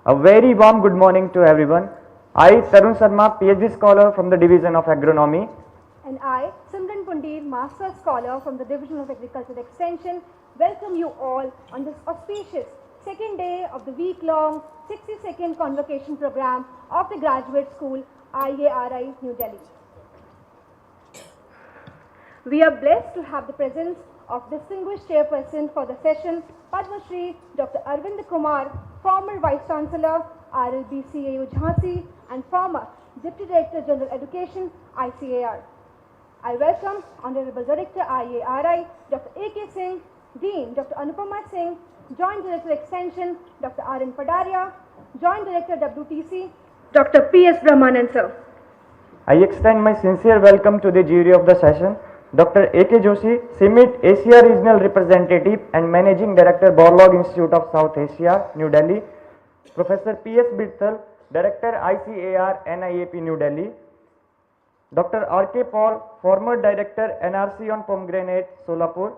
A very warm good morning to everyone. I, Tarun Sharma, PhD scholar from the Division of Agronomy. And I, Simran Pundir, Master Scholar from the Division of Agricultural Extension, welcome you all on this auspicious second day of the week-long 62nd Convocation program of the Graduate School, IARI, New Delhi. We are blessed to have the presence of distinguished chairperson for the session, Padma Shri Dr. Arvind Kumar, former Vice Chancellor, RLBCAU Jhansi, and former Deputy Director General Education, ICAR. I welcome Honorable Director IARI, Dr. A.K. Singh, Dean Dr. Anupama Singh, Joint Director Extension, Dr. R.N. Padaria, Joint Director WTC, Dr. P.S. Brahmanand sir. I extend my sincere welcome to the jury of the session, Dr. A.K. Joshi, CIMIT Asia Regional Representative and Managing Director, Borlaug Institute of South Asia, New Delhi, Professor P.S. Bittal, Director ICAR NIAP, New Delhi, Dr. R.K. Paul, former Director NRC on Pomegranate, Solapur,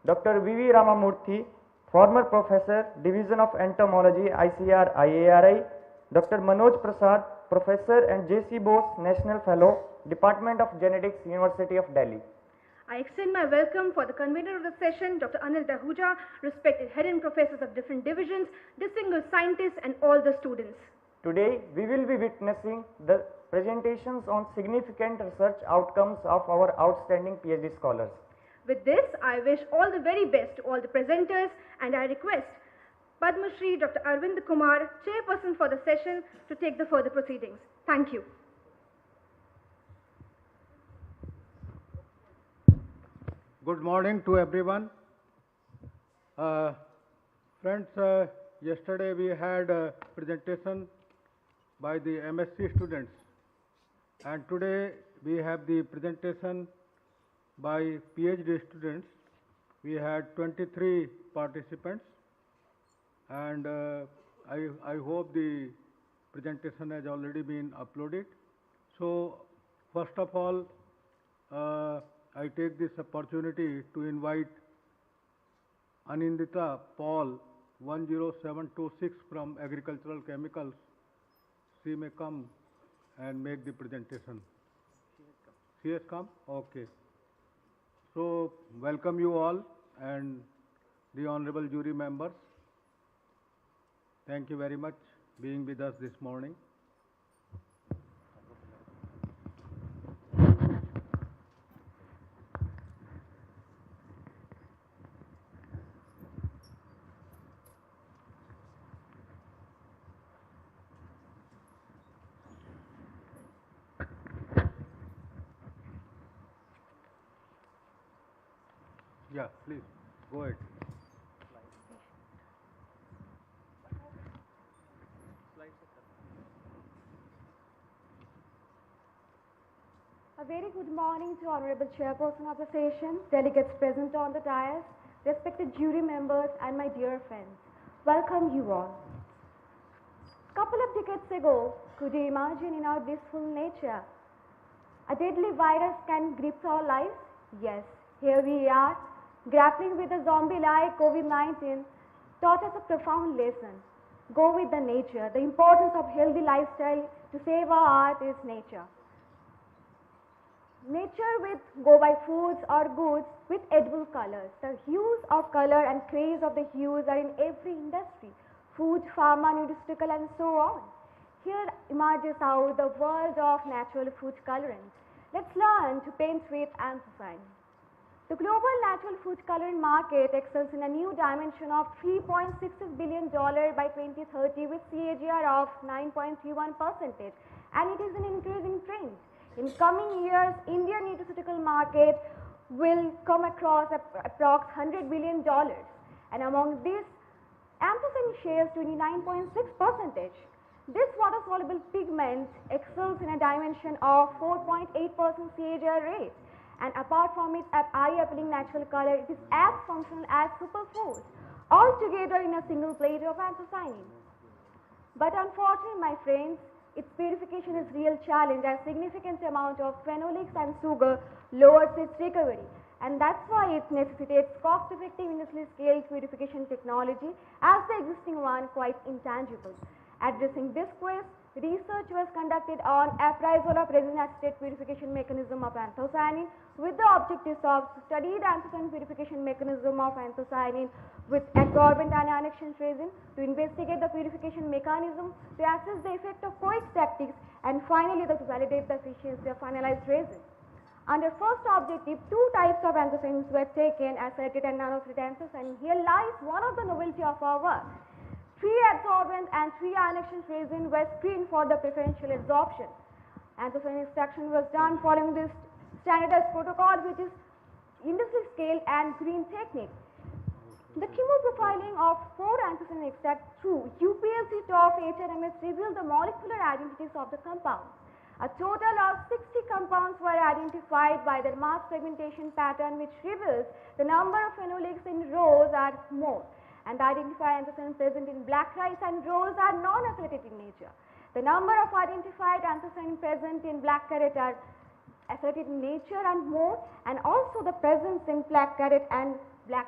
Dr. V.V. Ramamurthy, former Professor, Division of Entomology, ICAR IARI, Dr. Manoj Prasad, Professor and J.C. Bose, National Fellow, Department of Genetics, University of Delhi. I extend my welcome for the convener of the session, Dr. Anil Dahuja, respected head and professors of different divisions, distinguished scientists, and all the students. Today, we will be witnessing the presentations on significant research outcomes of our outstanding PhD scholars. With this, I wish all the very best to all the presenters, and I request Padma Shri Dr. Arvind Kumar, chairperson for the session, to take the further proceedings. Thank you. Good morning to everyone. Friends, yesterday we had a presentation by the MSc students, and today we have the presentation by PhD students. We had 23 participants, and I hope the presentation has already been uploaded. So first of all, I take this opportunity to invite Anindita Paul 10726 from Agricultural Chemicals. She may come and make the presentation. She has come? Okay. So welcome you all and the honorable jury members. Thank you very much being with us this morning. Yeah, please, go ahead. A very good morning to Honorable Chairperson of the session, delegates present on the dais, respected jury members, and my dear friends. Welcome you all. Couple of decades ago, could you imagine in our blissful nature, a deadly virus can grip our lives? Yes, here we are, grappling with a zombie-like COVID-19 taught us a profound lesson. Go with the nature. The importance of healthy lifestyle to save our earth is nature. Nature with go by foods or goods with edible colors. The hues of color and craze of the hues are in every industry, food, pharma, nutraceutical, and so on. Here emerges out the world of natural food colorants. Let's learn to paint with anthracene. The global natural food colorant market excels in a new dimension of $3.66 billion by 2030 with CAGR of 9.31%, and it is an increasing trend. In coming years, Indian nutraceutical market will come across approx $100 billion, and among this, anthracene shares 29.6%. This water-soluble pigment excels in a dimension of 4.8% CAGR rate, and apart from its eye-appealing natural color, it is as functional as superfood, all together in a single plate of anthracene. But unfortunately, my friends, its purification is real challenge as significant amount of phenolics and sugar lowers its recovery, and that's why it necessitates cost-effective industrially scaled purification technology as the existing one quite intangible. Addressing this quest, research was conducted on appraisal of resin acetate purification mechanism of anthocyanin with the objectives of study the anthocyanin purification mechanism of anthocyanin with adsorbent anion exchange resin, to investigate the purification mechanism, to assess the effect of COEX tactics, and finally to validate the efficiency of finalized resin. Under first objective, two types of anthocyanins were taken, acylated and non-acylated anthocyanin. Here lies one of the novelty of our work. 3 adsorbent and 3 ion exchange resin were screened for the preferential absorption. Anthocyanin extraction was done following this standardized protocol, which is industry scale and green technique. The chemoprofiling of 4 anthocyanin extract through UPLC TOF HRMS revealed the molecular identities of the compounds. A total of 60 compounds were identified by their mass fragmentation pattern, which reveals the number of phenolics in rows are more, and the identified anthocyanins present in black rice and rows are non-acylated in nature. The number of identified anthocyanins present in black carrot are acylated in nature and more, and also the presence in black carrot and black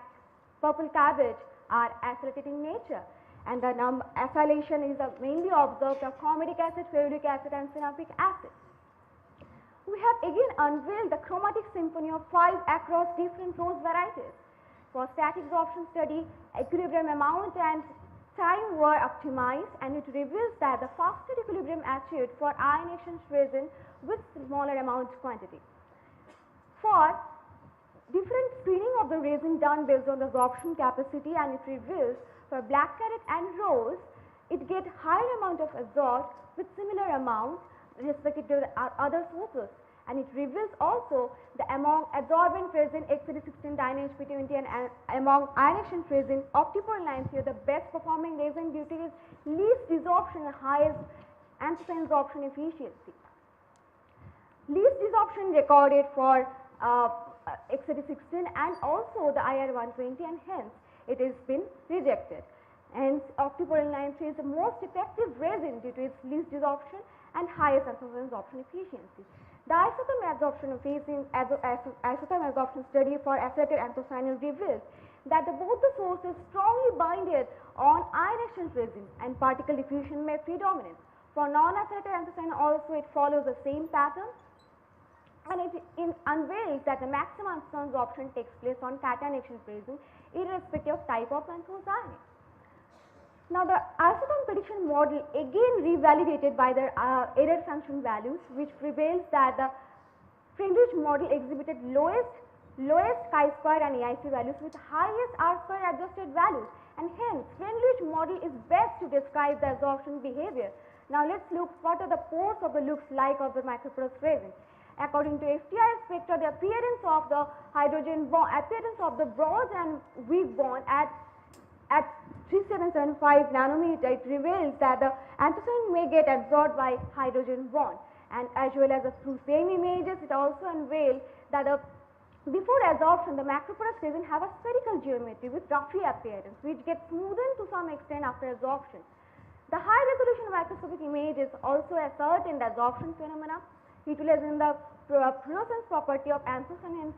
purple cabbage are acylated in nature. And the acylation is mainly observed of formic acid, ferulic acid and synapic acid. We have again unveiled the chromatic symphony of 5 across different rose varieties. For static absorption study, equilibrium amount and time were optimized, and it reveals that the faster equilibrium achieved for ion exchange resin with smaller amount quantity. For different screening of the resin done based on the absorption capacity, and it reveals for black carrot and rose, it get higher amount of absorbed with similar amount respective to the other sources, and it reveals also the among adsorbent resin XCD16 DNHP20 and among ion exchange resin octopollinines here the best performing resin due to its least desorption and highest anthocyanin absorption efficiency. Least desorption recorded for XCD16 and also the IR120, and hence it has been rejected. Hence octopollinine is the most effective resin due to its least desorption and highest anthocyanin absorption efficiency. The isotherm absorption study for acylated anthocyanin reveals that both the sources strongly binded on ion exchange resin and particle diffusion may predominate. For non-acylated anthocyanin also it follows the same pattern, and it unveils that the maximum anthocyanin absorption takes place on cation exchange resin irrespective of type of anthocyanin. Now the isotherm prediction model again revalidated by the error function values, which prevails that the Friendlich model exhibited lowest chi-square and AIC values with highest R-square adjusted values, and hence Friendlich model is best to describe the absorption behavior. Now let's look what are the pores of the looks like of the microporous resin. According to FTI spectra, the appearance of the hydrogen bond, appearance of the broad and weak bond at 3775 nanometer, it reveals that the anthocyanin may get absorbed by hydrogen bond, and as well as through same images it also unveils that before absorption the macroporous resin have a spherical geometry with roughy appearance which gets smoothened to some extent after absorption. The high resolution microscopic images also assert in the absorption phenomena, utilizing the fluorescence property of anthocyanin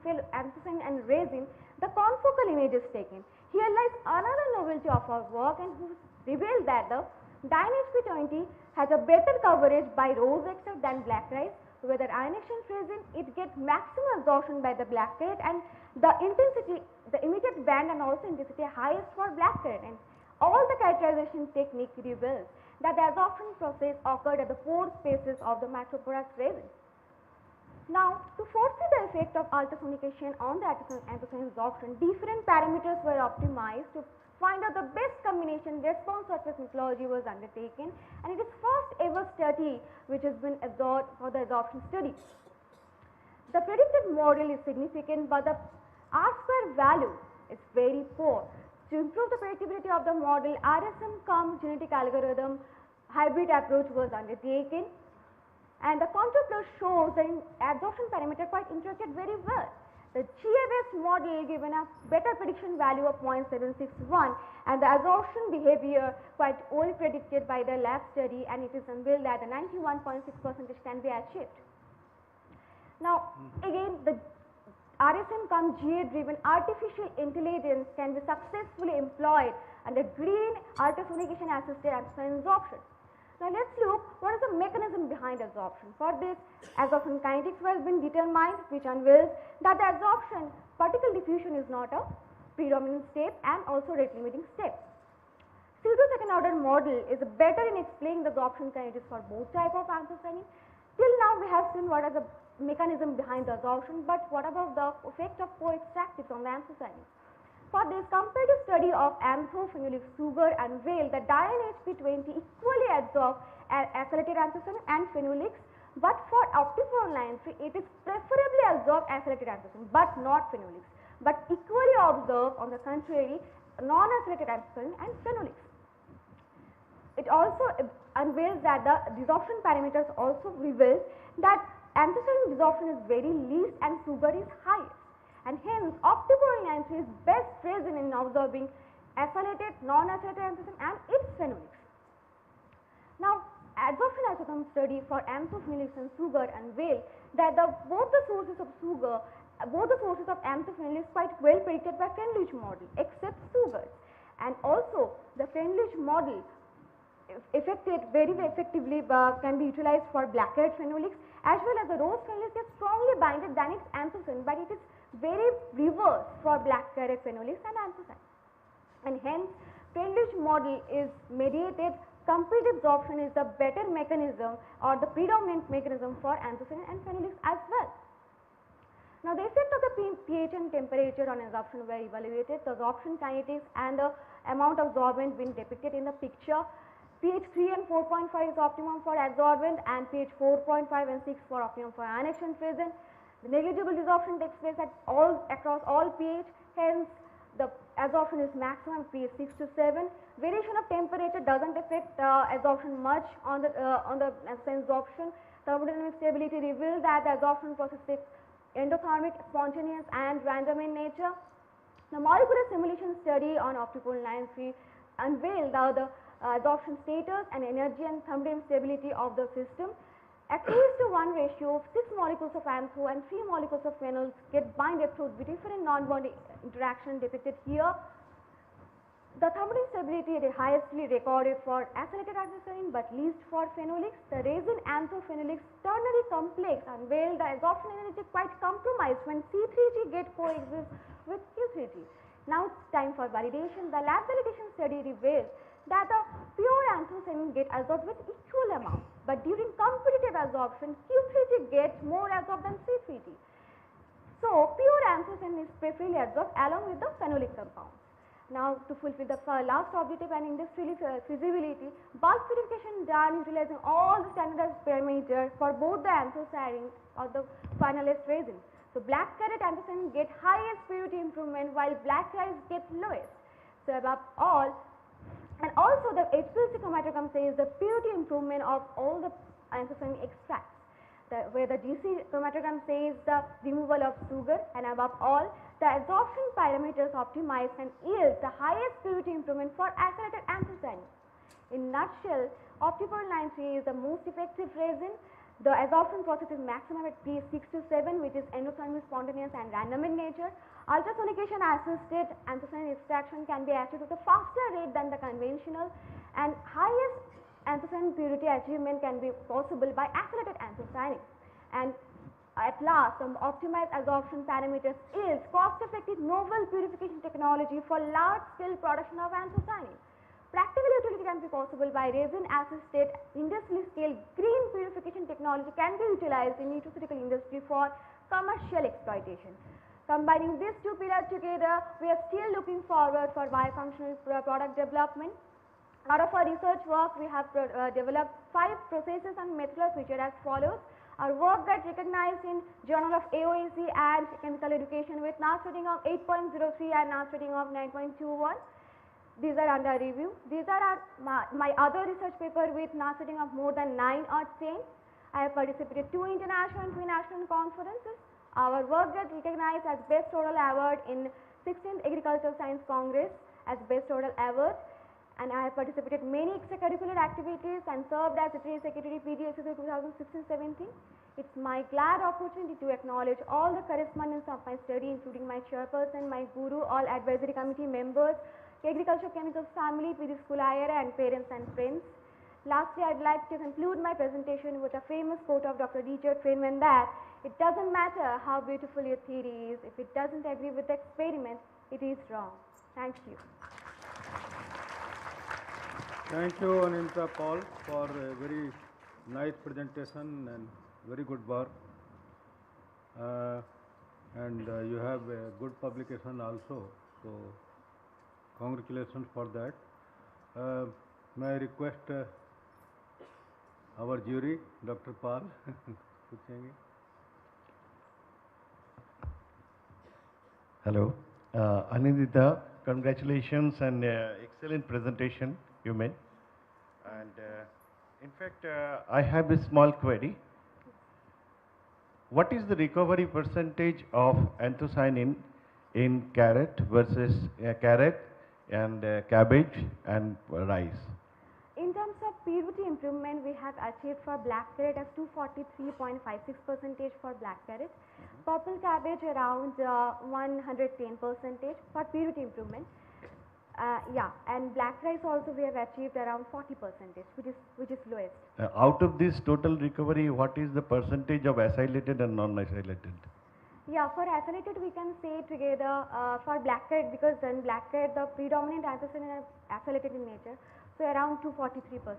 and resin. The confocal image is taken. Here lies another novelty of our work, and who revealed that the DNHP20 has a better coverage by rose extract than black rice, whether ion exchange resin it gets maximum absorption by the black carrot, and the intensity, the emitted band and also intensity highest for black carrot, and all the characterization technique reveals that the absorption process occurred at the pore spaces of the microporous resin. Now, to foresee the effect of ultrasonication on the anthocyanin absorption, different parameters were optimized to find out the best combination. Response surface methodology was undertaken, and it is first ever study which has been absorbed for the absorption study. The predicted model is significant, but the R-square value is very poor. To improve the predictability of the model, RSM cum genetic algorithm hybrid approach was undertaken, and the contour plot shows the absorption parameter quite interacted very well. The GA-based model given a better prediction value of 0.761, and the absorption behavior quite well predicted by the lab study, and it is unveiled that the 91.6% can be achieved. Now again the RSM cum GA driven artificial intelligence can be successfully employed under green ultrasonication assisted anthocyanin absorption. Now let's look what is the mechanism behind absorption. For this, absorption kinetics has been determined, which unveils that the absorption particle diffusion is not a predominant step and also rate limiting step. Pseudo-second order model is better in explaining the absorption kinetics for both type of anthocyanin. Till now we have seen what is the mechanism behind the absorption, but what about the effect of co-extractives on the anthocyanin? For this comparative study of anthophenolic sugar unveiled that diN-HP20 equally absorb acylated anthocyanin and phenolics, but for optiform 3 it is preferably absorb acylated anthocyanin but not phenolics, but equally observe on the contrary non-acylated anthocyanin and phenolics. It also unveils that the desorption parameters also reveal that anthocyanin desorption is very least and sugar is highest, and hence optiform 3 is best present in observing acylated, non-acylated anthocyanin and its phenolics. Now, adsorption isotherm study for anthophenolics and sugar unveil that both the sources of anthophenolics quite well predicted by Frenlich model except sugars, and also the Frenlich model very effectively can be utilized for black-carrot phenolics, as well as the rose phenolics is strongly binded than its anthocyanin, but it is very reverse for black-carrot phenolics and anthocyanin, and hence Frenlich model is mediated. Comparative absorption is the better mechanism or the predominant mechanism for anthocyanin and phenolics as well. Now, the effect of the pH and temperature on absorption were evaluated. The absorption kinetics and the amount of absorbent been depicted in the picture. pH 3 and 4.5 is optimum for adsorbent and pH 4.5 and 6 for optimum for ionization present. The negligible desorption takes place across all pH, hence the absorption is maximum pH 6 to 7. Variation of temperature does not affect absorption much on the absorption. Thermodynamic stability reveals that the absorption process is endothermic, spontaneous and random in nature. The molecular simulation study on optical 9-3 unveiled the absorption status and energy and thermodynamic stability of the system. At 2:1 ratio, 6 molecules of antho and 3 molecules of phenols get binded through different non-bonding interaction depicted here. The thermodynamic stability is highestly recorded for acylated anthocyanin but least for phenolics. The resin anthophenolics ternary complex unveiled the absorption energy quite compromised when C3G get coexist with Q3G. Now it's time for validation. The lab validation study revealed that the pure anthocyanin get absorbed with equal amount, but during competitive absorption Q3G gets more absorbed than C3G. So pure anthocyanin is preferably absorbed along with the phenolic compounds. Now to fulfill the last objective and industrial feasibility, bulk purification done utilizing all the standardized parameters for both the anthocyanin or the finalized resin. So black carrot anthocyanin get highest purity improvement while black rice get lowest. So above all, and also the HPLC chromatograph says the purity improvement of all the anthocyanin extracts, where the GC chromatogram says the removal of sugar, and above all the absorption parameters optimized and yields the highest purity improvement for acylated anthocyanin. In nutshell, Optifor 9-3 is the most effective resin. The absorption process is maximum at pH 6 to 7, which is endothermic, spontaneous and random in nature. Ultrasonication assisted anthocyanin extraction can be achieved with a faster rate than the conventional, and highest anthocyanin purity achievement can be possible by acylated anthocyanin. And at last, the optimized absorption parameters is cost-effective novel purification technology for large-scale production of anthocyanin. Practical utility can be possible by resin-assisted industrial-scale green purification technology can be utilized in nutraceutical industry for commercial exploitation. Combining these two pillars together, we are still looking forward for biofunctional product development. Out of our research work, we have developed 5 processes and methods which are as follows. Our work got recognized in Journal of AOAC and Chemical Education with NAS rating of 8.03 and NAS rating of 9.21. These are under review. These are my other research paper with NAS rating of more than 9 or 10. I have participated 2 international and 3 national conferences. Our work got recognized as Best Oral Award in 16th Agricultural Science Congress as Best Oral Award. And I have participated many extracurricular activities and served as Secretary PDSS 2016-17. It's my glad opportunity to acknowledge all the correspondents of my study, including my chairperson, my guru, all advisory committee members, agriculture chemicals family, PD School IRA and parents and friends. Lastly, I'd like to conclude my presentation with a famous quote of Dr. Richard Feynman that it doesn't matter how beautiful your theory is, if it doesn't agree with the experiment, it is wrong. Thank you. Thank you, Ananta Paul, for a very nice presentation and very good work. You have a good publication also, so congratulations for that. May I request our jury, Dr. Paul, पूछेंगे. Hello, Anindita, congratulations and excellent presentation you made. And in fact, I have a small query. What is the recovery percentage of anthocyanin in carrot versus carrot and cabbage and rice? In terms of purity improvement, we have achieved for black carrot as 243.56% for black carrot, purple cabbage around 110% for purity improvement. And black rice also we have achieved around 40%, which is lowest. Out of this total recovery, what is the percentage of acylated and non-acylated? Yeah, for acylated we can say together for black carrot, because in black carrot the predominant anthocyanin are acylated in nature, so around 243%, so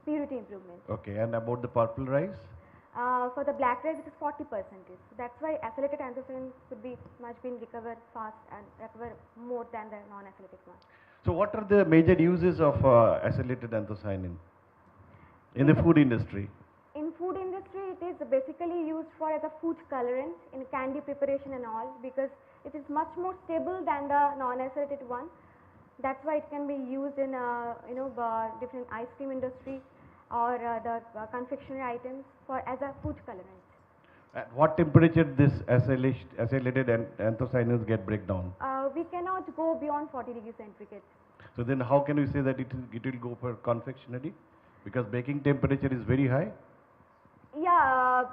purity improvement. Okay, and about the purple rice? For the black rice it is 40%, so that's why acylated anthocyanin could be much been recovered fast and recover more than the non-acylated one. So what are the major uses of acylated anthocyanin in the food industry? In food industry, it is basically used for as a food colorant in candy preparation and all, because it is much more stable than the non-acylated one. That's why it can be used in different ice cream industry or the confectionery items for as a food colorant. At what temperature this acylated anthocyanins get break down? We cannot go beyond 40 degrees centigrade. So then how can we say that it will go for confectionery? Because baking temperature is very high? Yeah,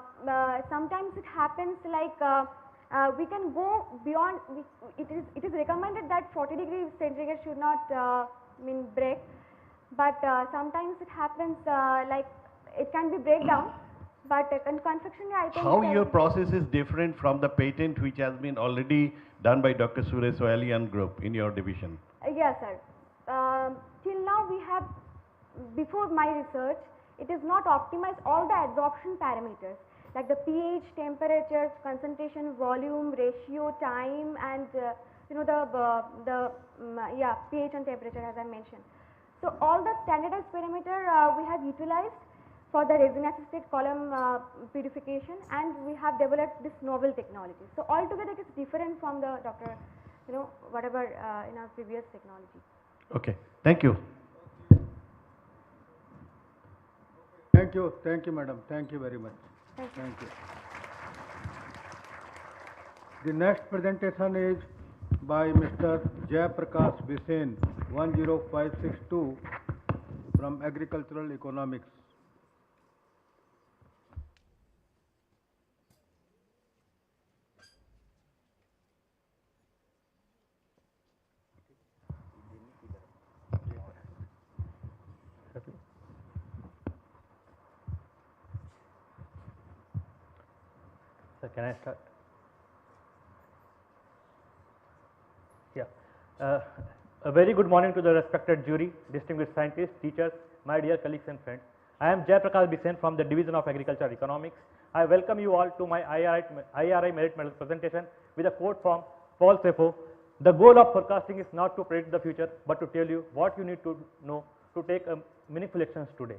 sometimes it happens like we can go beyond, it is recommended that 40 degrees centigrade should not break, but sometimes it happens like it can be breakdown, but in confectionery items. How your process is different from the patent which has been already done by Dr. Suresh Soyali and group in your division? Yes, sir. Till now we have, before my research, it is not optimized all the adsorption parameters like the pH, temperature, concentration, volume, ratio, time, and pH and temperature as I mentioned. So all the standardized parameter we have utilized for the resin assisted column purification, and we have developed this novel technology. So altogether it is different from the whatever in our previous technology. Okay, thank you. Thank you, madam. Thank you very much. Thank you. Thank you. The next presentation is by Mr. Jayaprakash Bisen, 10562 from Agricultural Economics. So can I start? Yeah. A very good morning to the respected jury, distinguished scientists, teachers, my dear colleagues and friends. I am Jayaprakash Bisen from the Division of Agricultural Economics. I welcome you all to my IRI merit medal presentation with a quote from Paul Sefo. The goal of forecasting is not to predict the future, but to tell you what you need to know to take meaningful actions today.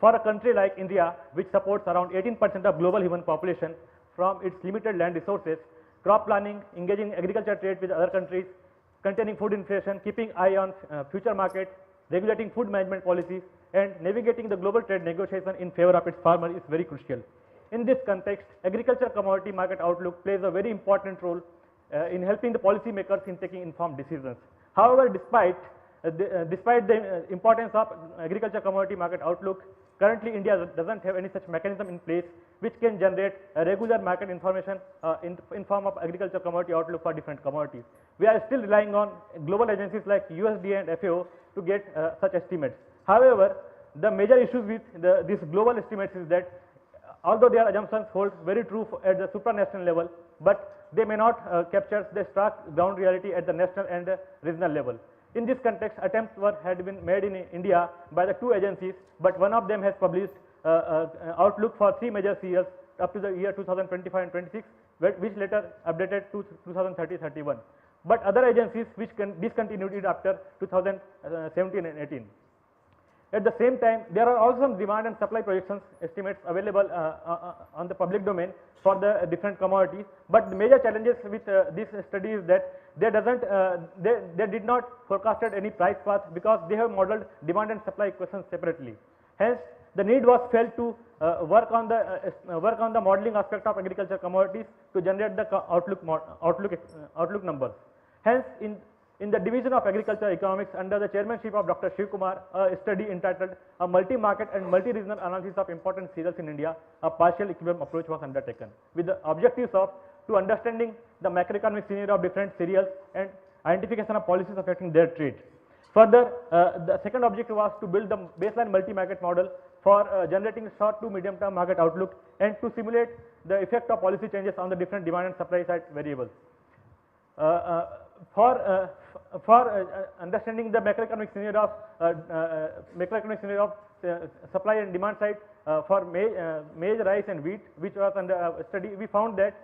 For a country like India, which supports around 18% of global human population, from its limited land resources, crop planning, engaging agriculture trade with other countries, containing food inflation, keeping eye on future markets, regulating food management policies, and navigating the global trade negotiation in favor of its farmer is very crucial. In this context, agriculture commodity market outlook plays a very important role in helping the policy makers in taking informed decisions. However, despite the importance of agriculture commodity market outlook, currently India doesn't have any such mechanism in place which can generate a regular market information in form of agriculture commodity outlook for different commodities. We are still relying on global agencies like USDA and FAO to get such estimates. However, the major issues with these global estimates is that although their assumptions hold very true at the supranational level, but they may not capture the stark ground reality at the national and regional level. In this context, attempts had been made in India by the two agencies, but one of them has published outlook for 3 major cereals up to the year 2025 and 26, which later updated to 2030-31. But other agencies which discontinued it after 2017 and 18. At the same time, there are also some demand and supply projections estimates available on the public domain for the different commodities. But the major challenges with this study is that they did not forecasted any price path because they have modeled demand and supply equations separately. Hence, the need was felt to work on the modeling aspect of agriculture commodities to generate the outlook numbers. Hence, in the division of agriculture economics under the chairmanship of Dr. Shiv Kumar, a study entitled A Multi-Market and Multi-Regional Analysis of Important Cereals in India, a partial equilibrium approach was undertaken with the objectives of to understanding the macroeconomic scenario of different cereals and identification of policies affecting their trade. Further, the second objective was to build the baseline multi-market model for generating short to medium term market outlook and to simulate the effect of policy changes on the different demand and supply side variables. For understanding the macroeconomic scenario of supply and demand side for maize, rice and wheat, which was under study, we found that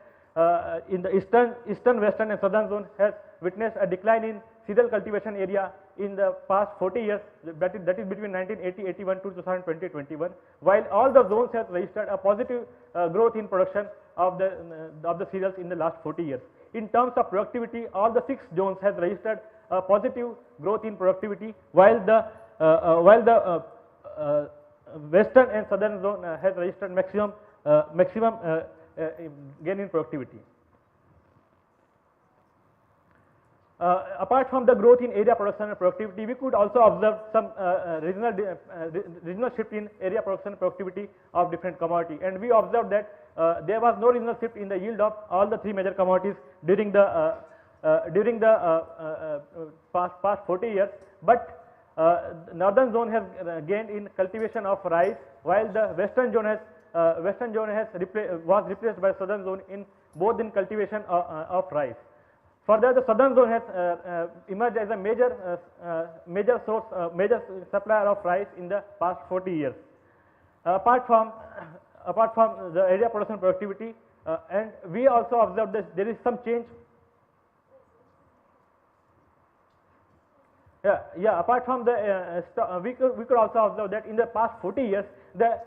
in the eastern, western and southern zone has witnessed a decline in cereal cultivation area in the past 40 years, that is between 1980-81 to 2020-21, while all the zones have registered a positive growth in production of the cereals in the last 40 years. In terms of productivity, all the 6 zones has registered a positive growth in productivity, while the western and southern zone has registered maximum gain in productivity. Apart from the growth in area production and productivity, we could also observe some regional shift in area production and productivity of different commodity, and we observed that there was no regional shift in the yield of all the 3 major commodities during the past 40 years, but northern zone has gained in cultivation of rice, while the western zone was replaced by southern zone in both in cultivation of rice. Further, the southern zone has emerged as a major supplier of rice in the past 40 years. Apart from the area production productivity, and we also observed that there is some change. Apart from the we could also observe that in the past 40 years the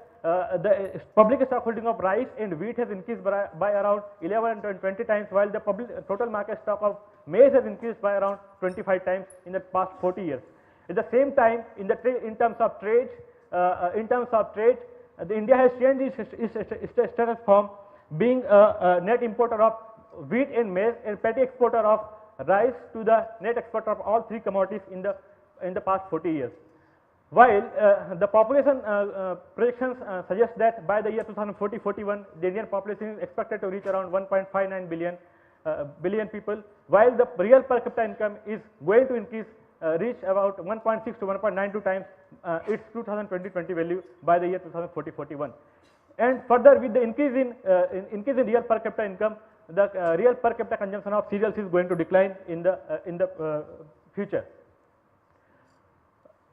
public stockholding of rice and wheat has increased by around 11 and 20 times, while the total market stock of maize has increased by around 25 times in the past 40 years. At the same time, in terms of trade, India has changed its status from being a net importer of wheat and maize and petty exporter of rice to the net exporter of all 3 commodities in the past 40 years. While the population projections suggest that by the year 2040-41, the Indian population is expected to reach around 1.59 billion people, while the real per capita income is going to reach about 1.6 to 1.92 times its 2020 value by the year 2040-41. And further, with the increase in real per capita income, the real per capita consumption of cereals is going to decline in the future.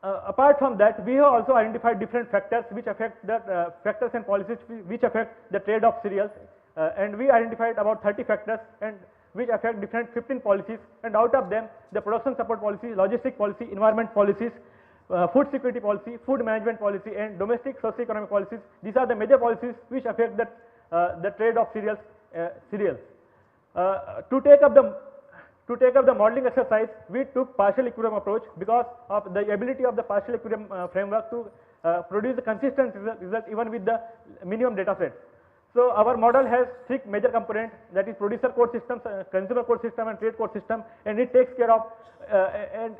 Apart from that, we have also identified different factors which affect the factors and policies which affect the trade of cereals, and we identified about 30 factors and which affect different 15 policies, and out of them the production support policy, logistic policy, environment policies, food security policy, food management policy and domestic socio-economic policies. These are the major policies which affect the trade of cereals. To take up the modeling exercise, we took partial equilibrium approach because of the ability of the partial equilibrium framework to produce a consistent result even with the minimum data set. So our model has 3 major components, that is producer code system, consumer code system and trade code system, and it takes care of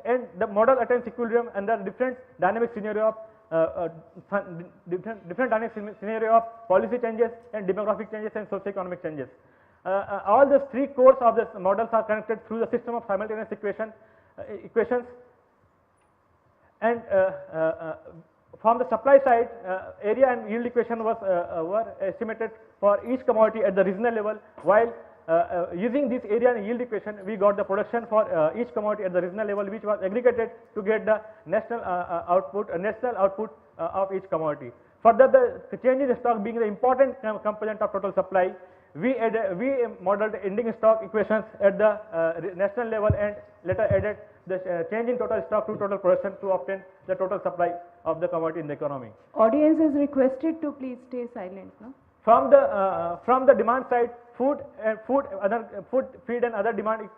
and the model attains equilibrium under different dynamic scenario of different dynamic scenario of policy changes and demographic changes and socio-economic changes. All the 3 cores of the models are connected through the system of simultaneous equations, and from the supply side, area and yield equation were estimated for each commodity at the regional level, while using this area and yield equation, we got the production for each commodity at the regional level, which was aggregated to get the national output of each commodity. Further, the change in stock being the important component of total supply, we modeled ending stock equations at the national level and later added the change in total stock to total production to obtain the total supply of the commodity in the economy. Audience is requested to please stay silent. No? From the demand side, food, feed and other demand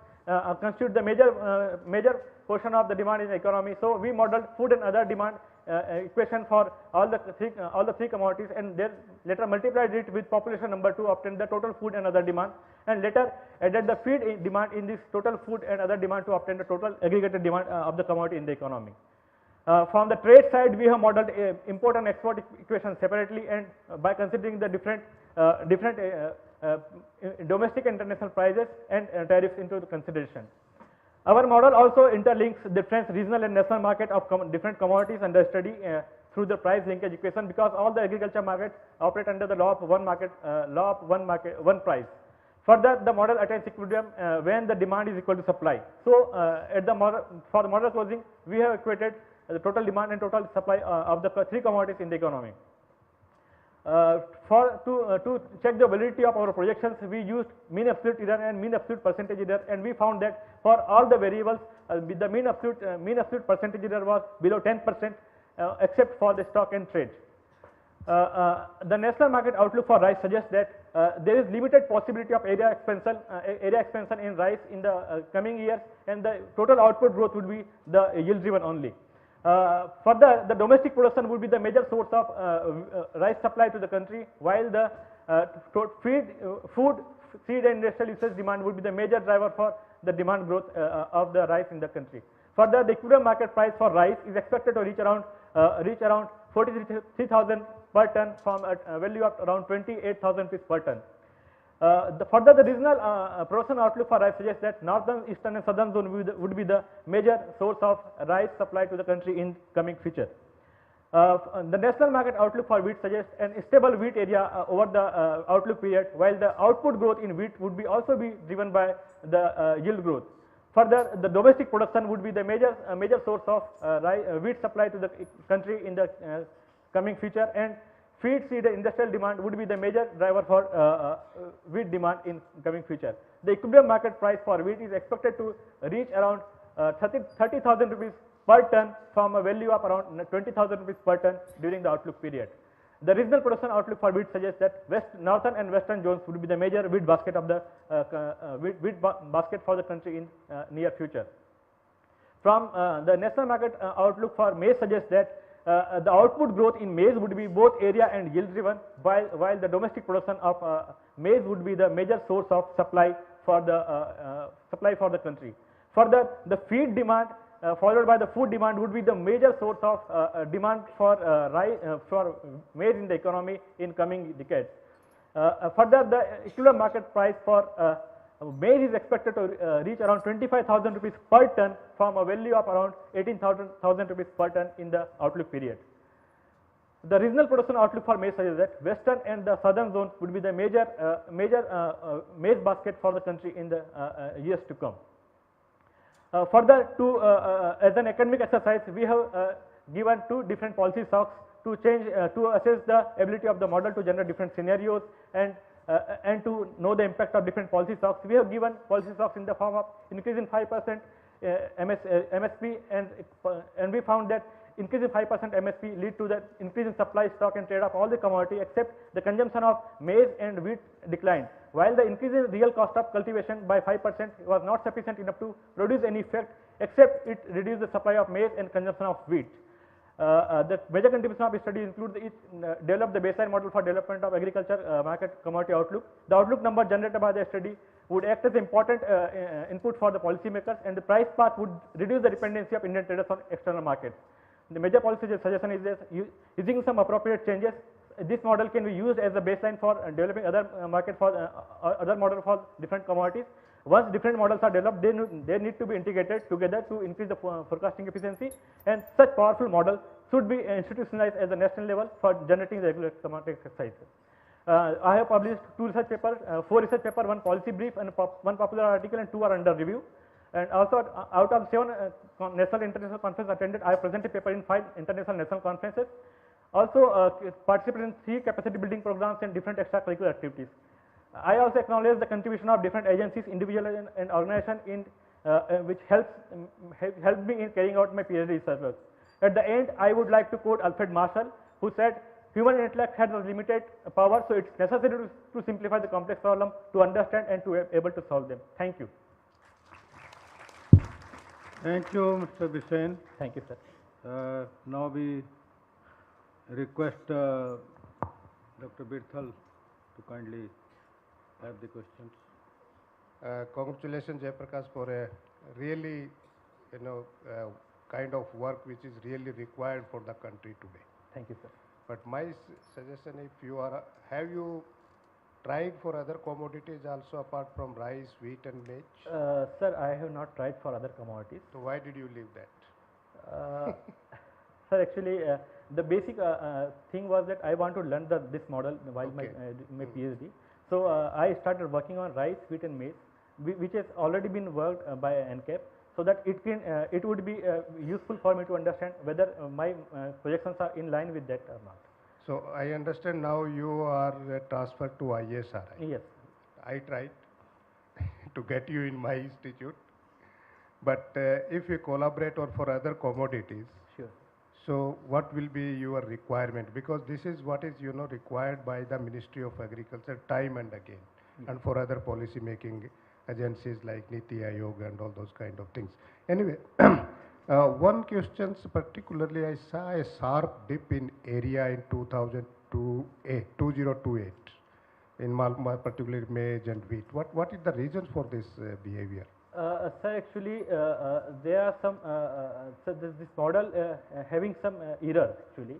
constitute the major portion of the demand in the economy. So we modeled food and other demand equation for all the three commodities, and then later multiplied it with population number to obtain the total food and other demand, and later added the feed demand in this total food and other demand to obtain the total aggregated demand of the commodity in the economy. From the trade side, we have modeled import and export equation separately, and by considering the different domestic and international prices and tariffs into the consideration. Our model also interlinks different regional and national market of different commodities under study through the price linkage equation, because all the agriculture markets operate under the law of one price. Further, the model attains equilibrium when the demand is equal to supply. So, for the model closing, we have equated the total demand and total supply of the three commodities in the economy. To check the validity of our projections, we used mean absolute error and mean absolute percentage error, and we found that for all the variables, the mean absolute percentage error was below 10%, except for the stock and trade. The national market outlook for rice suggests that there is limited possibility of area expansion in rice in the coming years, and the total output growth would be the yield driven only. Further, the domestic production would be the major source of rice supply to the country, while the food, seed and industrial usage demand would be the major driver for the demand growth of the rice in the country. Further, the equivalent market price for rice is expected to reach around 43,000 per ton from a value of around 28,000 rupees per ton. Further, the regional production outlook for rice suggests that northern, eastern and southern zone would be the major source of rice supply to the country in coming future. The national market outlook for wheat suggests an stable wheat area over the outlook period, while the output growth in wheat would also be driven by the yield growth. Further, the domestic production would be the major source of wheat supply to the country in the coming future, and feed, seed and industrial demand would be the major driver for wheat demand in coming future. The equilibrium market price for wheat is expected to reach around 30,000 rupees per ton from a value of around 20,000 rupees per ton during the outlook period. The regional production outlook for wheat suggests that northern and western zones would be the major wheat basket of the basket for the country in near future. From the national market outlook for maize suggests that the output growth in maize would be both area and yield driven, while the domestic production of maize would be the major source of supply for the country. Further, the feed demand followed by the food demand would be the major source of demand for maize in the economy in coming decades. Further, the equivalent market price for maize is expected to reach around 25,000 rupees per ton from a value of around 18,000 rupees per ton in the outlook period. The regional production outlook for maize suggests that western and the southern zones would be the major maize basket for the country in the years to come. Further, as an academic exercise, we have given two different policy shocks to assess the ability of the model to generate different scenarios and to know the impact of different policy shocks. We have given policy shocks in the form of increase in 5% MSP, and we found that increase in 5% MSP lead to the increase in supply, stock and trade of all the commodity except the consumption of maize and wheat declined, while the increase in real cost of cultivation by 5% was not sufficient enough to produce any effect except it reduced the supply of maize and consumption of wheat. The major contribution of the study includes develop the baseline model for development of agriculture market commodity outlook. The outlook number generated by the study would act as important input for the policymakers, and the price path would reduce the dependency of Indian traders on external markets. The major policy suggestion is that using some appropriate changes, this model can be used as a baseline for developing other model for different commodities. Once different models are developed, they need to be integrated together to increase the forecasting efficiency, and such powerful model should be institutionalized at the national level for generating the regular commodity exercises. I have published 2 research papers, 4 research papers, 1 policy brief and 1 popular article, and 2 are under review. And also out of 7 national international conferences attended, I have presented paper in 5 international national conferences. Also participated in 3 capacity building programs and different extracurricular activities. I also acknowledge the contribution of different agencies, individuals and organizations in which helped me in carrying out my PhD research work. At the end, I would like to quote Alfred Marshall, who said, "Human intellect has a limited power, so it's necessary to simplify the complex problem, to understand and to be able to solve them." Thank you. Thank you, Mr. Bisen. Thank you, sir. Now we request Dr. Birthal to kindly have the questions. Congratulations, Jayaprakash, for a really, kind of work which is really required for the country today. Thank you, sir. But my suggestion, if you are, have you tried for other commodities also apart from rice, wheat and maize? Sir, I have not tried for other commodities. So why did you leave that? Sir, actually, the basic thing was that I want to learn this model while my PhD. So I started working on rice, wheat and maize, which has already been worked by NCAP, so that it would be useful for me to understand whether my projections are in line with that or not. So I understand now you are transferred to ISR. Yes. I tried to get you in my institute, but if you collaborate or for other commodities, Sure. so what will be your requirement? Because this is what is required by the Ministry of Agriculture time and again, and for other policy making agencies like Niti Aayog and all those kind of things. Anyway, one question particularly, I saw a sharp dip in area in 2028 in particularly maize and wheat. What is the reasons for this behavior? Sir, actually, there are some, so this model having some error actually,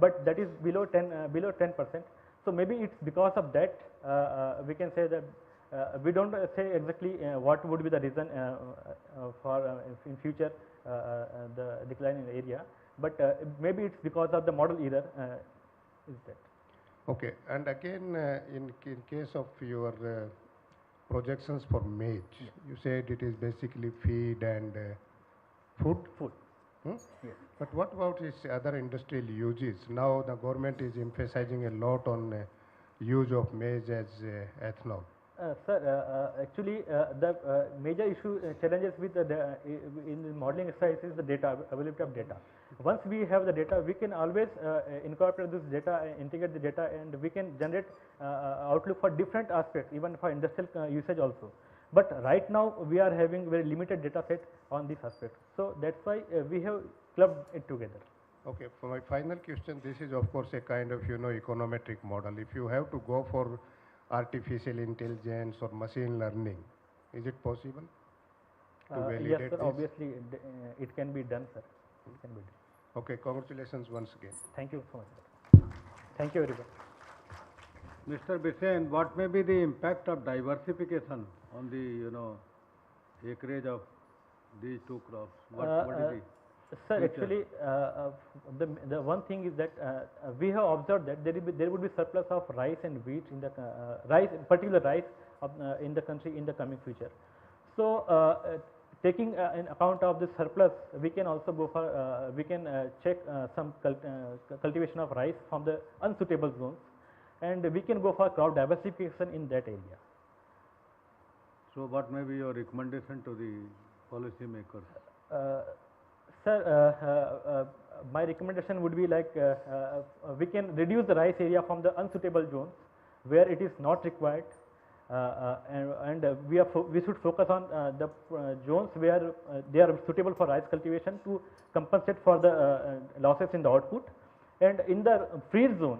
but that is below 10%. So maybe it's because of that. We can say that we don't say exactly what would be the reason for in future the decline in area, but maybe it's because of the model error. Is that? Okay, and again in case of your projections for maize, you said it is basically feed and food. Food. Hmm? Yes. But what about its other industrial uses? Now the government is emphasizing a lot on use of maize as ethanol. Sir, actually the major issue challenges with in the modeling exercise is the data, availability of data. Once we have the data, we can always incorporate this data, integrate the data, and we can generate outlook for different aspects, even for industrial usage also. But right now we are having very limited data set on this aspect. So that's why we have clubbed it together. Okay, for my final question, this is of course a kind of econometric model. If you have to go for artificial intelligence or machine learning, is it possible to validate yes, sir, this? obviously it can be done, sir. It can be done. Okay, congratulations once again. Thank you so much, sir. Thank you very much. Mr. Bisen, what may be the impact of diversification on the acreage of these two crops? What is the Sir, future? actually, the one thing is that we have observed that there would be surplus of rice and wheat in the particular rice in the country in the coming future. So, taking in account of this surplus, we can also go for we can check some cultivation of rice from the unsuitable zones, and we can go for crop diversification in that area. So, what may be your recommendation to the policy makers? Sir, my recommendation would be like we can reduce the rice area from the unsuitable zones where it is not required, and we should focus on the zones where they are suitable for rice cultivation to compensate for the losses in the output. And in the freed zone,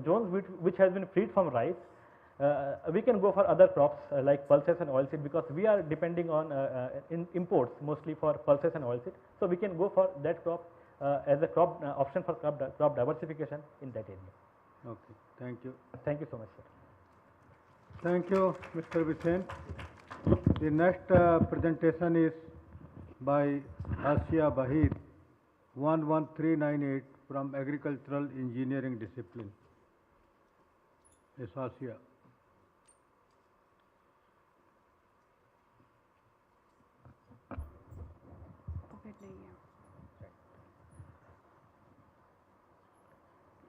zones which has been freed from rice, we can go for other crops like pulses and oilseed, because we are depending on imports mostly for pulses and oilseed. So we can go for that crop as a crop option for crop diversification in that area. Okay, thank you. Thank you so much, sir. Thank you, Mr. Bisen. The next presentation is by Ashiya Bahir 11398 from Agricultural Engineering Discipline, Asasia.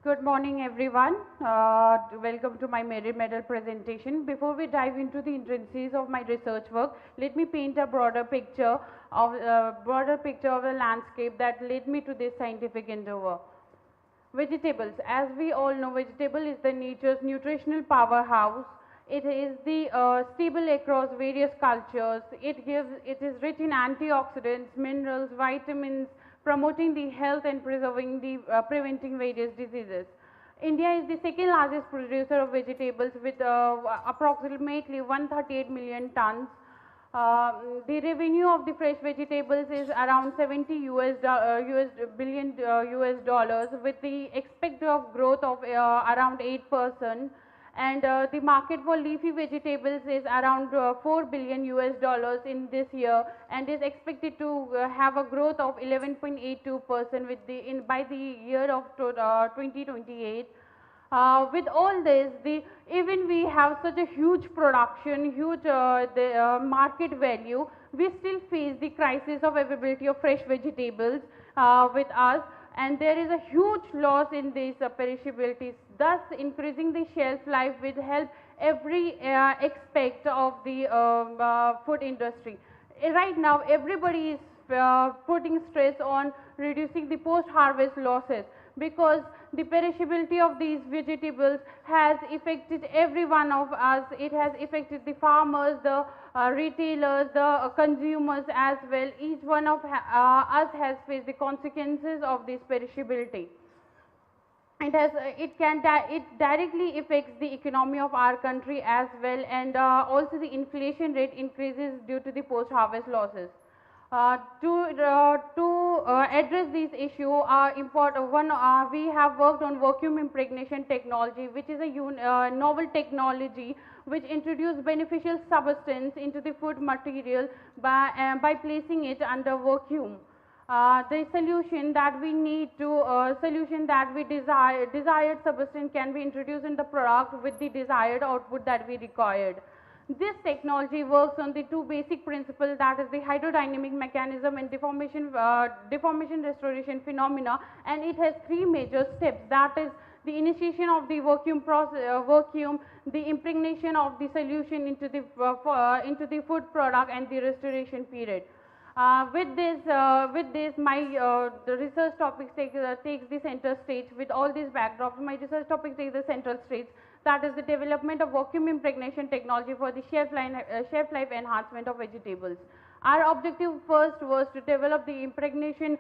Good morning, everyone. Welcome to my merit medal presentation. Before we dive into the intrinsics of my research work, let me paint a broader picture of the landscape that led me to this scientific endeavor. Vegetables. As we all know, vegetable is the nature's nutritional powerhouse. It is the stable across various cultures. It is rich in antioxidants, minerals, vitamins, promoting the health and preventing various diseases. India is the second largest producer of vegetables with approximately 138 million tons. The revenue of the fresh vegetables is around 70 billion US dollars, with the expected of growth of around 8%. And the market for leafy vegetables is around 4 billion US dollars in this year, and is expected to have a growth of 11.82% by the year of 2028. With all this, even we have such a huge production, huge market value, we still face the crisis of availability of fresh vegetables with us, and there is a huge loss in these perishabilities. Thus, increasing the shelf life will help every aspect of the food industry. Right now, everybody is putting stress on reducing the post-harvest losses, because the perishability of these vegetables has affected every one of us. It has affected the farmers, the retailers, the consumers as well. Each one of us has faced the consequences of this perishability. It directly affects the economy of our country as well, and also the inflation rate increases due to the post-harvest losses. To address these issues, we have worked on vacuum impregnation technology, which is a novel technology which introduces beneficial substance into the food material by placing it under vacuum. The solution that we desired substance can be introduced in the product with the desired output that we required. This technology works on the two basic principles, that is the hydrodynamic mechanism and deformation restoration phenomena, and it has three major steps, that is the initiation of the vacuum process, the impregnation of the solution into the food product, and the restoration period. With this, the research topic takes the center stage. With all these backdrops, my research topic takes the central stage. That is the development of vacuum impregnation technology for the shelf life enhancement of vegetables. Our objective first was to develop an impregnation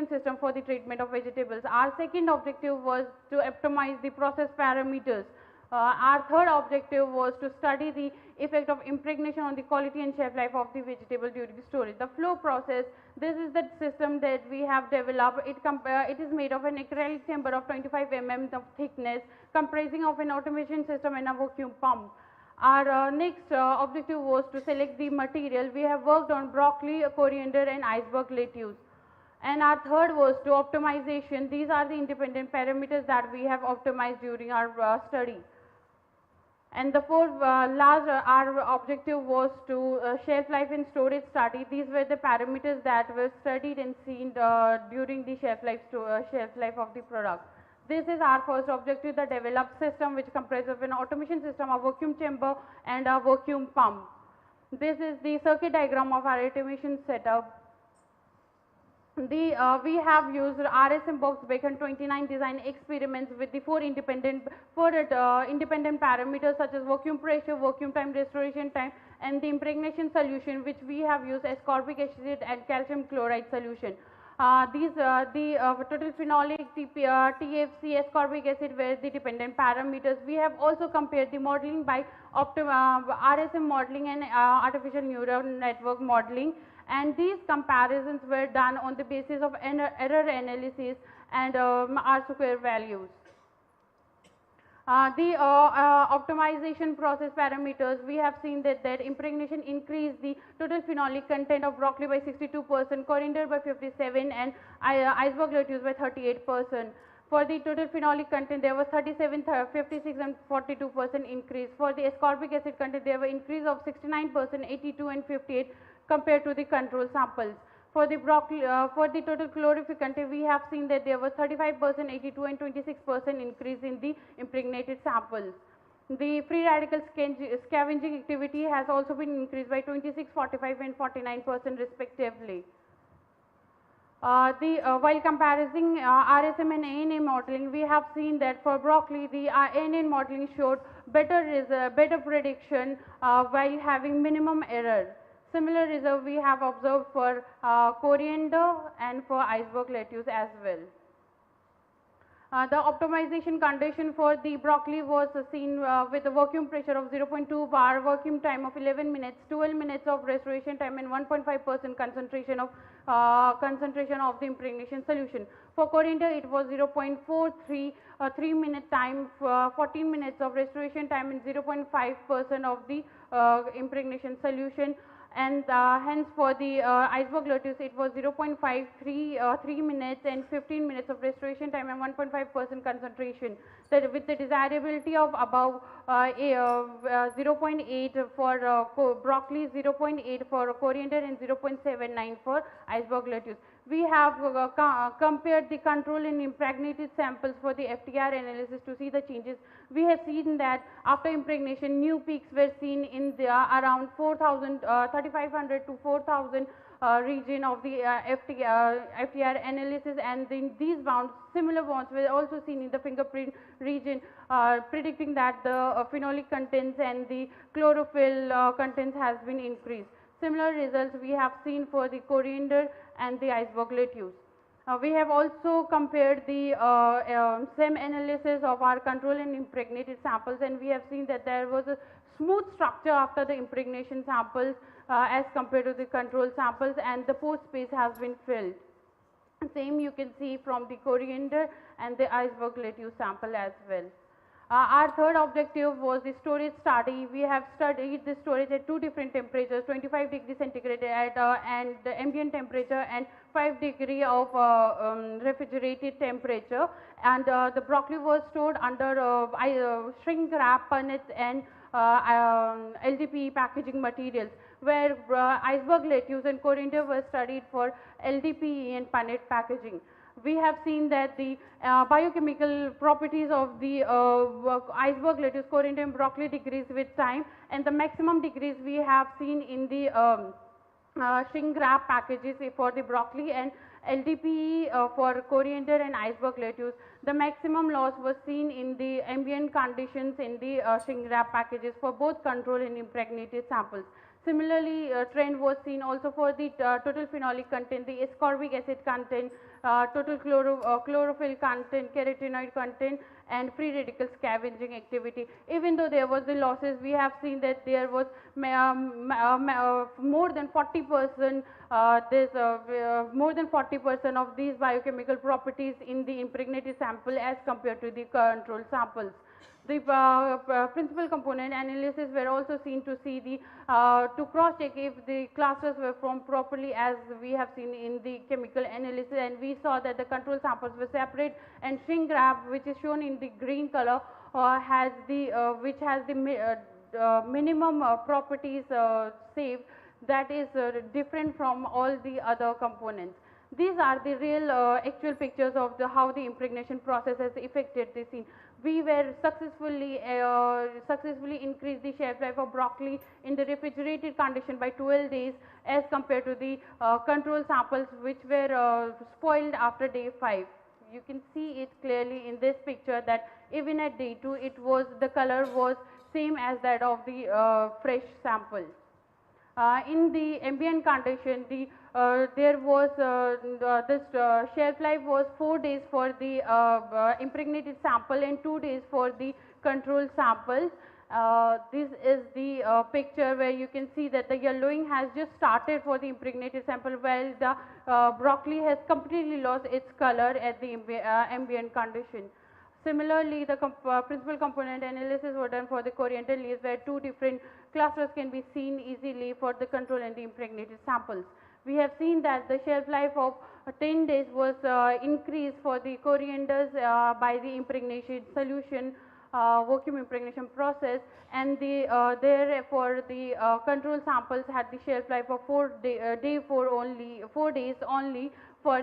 system for the treatment of vegetables. Our second objective was to optimize the process parameters. Our third objective was to study the effect of impregnation on the quality and shelf life of the vegetable during storage. The flow process, this is the system that we have developed. It is made of an acrylic chamber of 25 mm of thickness, comprising of an automation system and a vacuum pump. Our next objective was to select the material. We have worked on broccoli, coriander, and iceberg lettuce. And our third was to optimization. These are the independent parameters that we have optimized during our study. And the fourth our objective was to shelf life and storage study. These were the parameters that were studied and seen during the shelf life of the product. This is our first objective, the developed system, which comprises of an automation system, a vacuum chamber, and a vacuum pump. This is the circuit diagram of our automation setup. We have used RSM box Bacon 29 design experiments with the four independent parameters such as vacuum pressure, vacuum time, restoration time, and the impregnation solution, which we have used ascorbic acid and calcium chloride solution. The total phenolic, TFC, ascorbic acid were the dependent parameters. We have also compared the modeling by RSM modeling and artificial neural network modeling, and these comparisons were done on the basis of error analysis and R-square values. Optimization process parameters, we have seen that impregnation increased the total phenolic content of broccoli by 62%, coriander by 57%, and iceberg lettuce by 38%. For the total phenolic content, there was 37, 56 and 42% increase. For the ascorbic acid content, there were increase of 69%, 82 and 58 compared to the control samples. For the broccoli, for the total chlorophyll content, we have seen that there was 35%, 82 and 26% increase in the impregnated samples. The free radical scavenging activity has also been increased by 26, 45 and 49% respectively. While comparing RSM and ANA modeling, we have seen that for broccoli, the ANA modeling showed better prediction while having minimum error. Similar result we have observed for coriander and for iceberg lettuce as well. The optimization condition for the broccoli was seen with a vacuum pressure of 0.2 bar, vacuum time of 11 minutes, 12 minutes of restoration time and 1.5% concentration of the impregnation solution. For coriander it was 0.43, 3-minute time, 14 minutes of restoration time and 0.5% of the impregnation solution. And hence for the iceberg lettuce it was 0.53, 3 minutes and 15 minutes of restoration time and 1.5% concentration. That with the desirability of above 0.8 for broccoli, 0.8 for coriander and 0.79 for iceberg lettuce. We have compared the control and impregnated samples for the FTR analysis to see the changes. We have seen that after impregnation, new peaks were seen in the around 3,500 to 4,000 region of the FTR analysis, and these bounds, similar bounds were also seen in the fingerprint region, predicting that the phenolic contents and the chlorophyll contents has been increased. Similar results we have seen for the coriander and the iceberg lettuce. We have also compared the SEM analysis of our control and impregnated samples, and we have seen that there was a smooth structure after the impregnation samples as compared to the control samples, and the pore space has been filled. Same you can see from the coriander and the iceberg lettuce sample as well. Our third objective was the storage study. We have studied the storage at two different temperatures, 25 degrees centigrade and the ambient temperature and 5 degree of refrigerated temperature. And the broccoli was stored under shrink wrap, punnets and LDPE packaging materials, where iceberg lettuce and coriander were studied for LDPE and punnet packaging. We have seen that the biochemical properties of the iceberg lettuce, coriander and broccoli decrease with time, and the maximum decrease we have seen in the shrink wrap packages for the broccoli and LDPE for coriander and iceberg lettuce. The maximum loss was seen in the ambient conditions in the shrink wrap packages for both control and impregnated samples. Similarly, trend was seen also for the total phenolic content, the ascorbic acid content, total chlorophyll content, carotenoid content and free radical scavenging activity. Even though there was the losses, we have seen that there was more than 40% more than 40% of these biochemical properties in the impregnated sample as compared to the control samples. The principal component analysis were also seen to see the to cross check if the clusters were formed properly, as we have seen in the chemical analysis, and we saw that the control samples were separate, and shrink wrap, which is shown in the green color, has the which has the minimum properties saved, that is different from all the other components. These are the real actual pictures of how the impregnation process has affected the scene. We were successfully increased the shelf life of broccoli in the refrigerated condition by 12 days as compared to the control samples, which were spoiled after day 5. You can see it clearly in this picture that even at day 2 the color was same as that of the fresh sample. In the ambient condition, there was this shelf life was 4 days for the impregnated sample and 2 days for the control samples. This is the picture where you can see that the yellowing has just started for the impregnated sample, while the broccoli has completely lost its color at the ambient condition. Similarly, the principal component analysis were done for the coriander leaves, where two different clusters can be seen easily for the control and the impregnated samples. We have seen that the shelf life of 10 days was increased for the corianders by the impregnation solution, vacuum impregnation process, and therefore the control samples had the shelf life of 4 days only for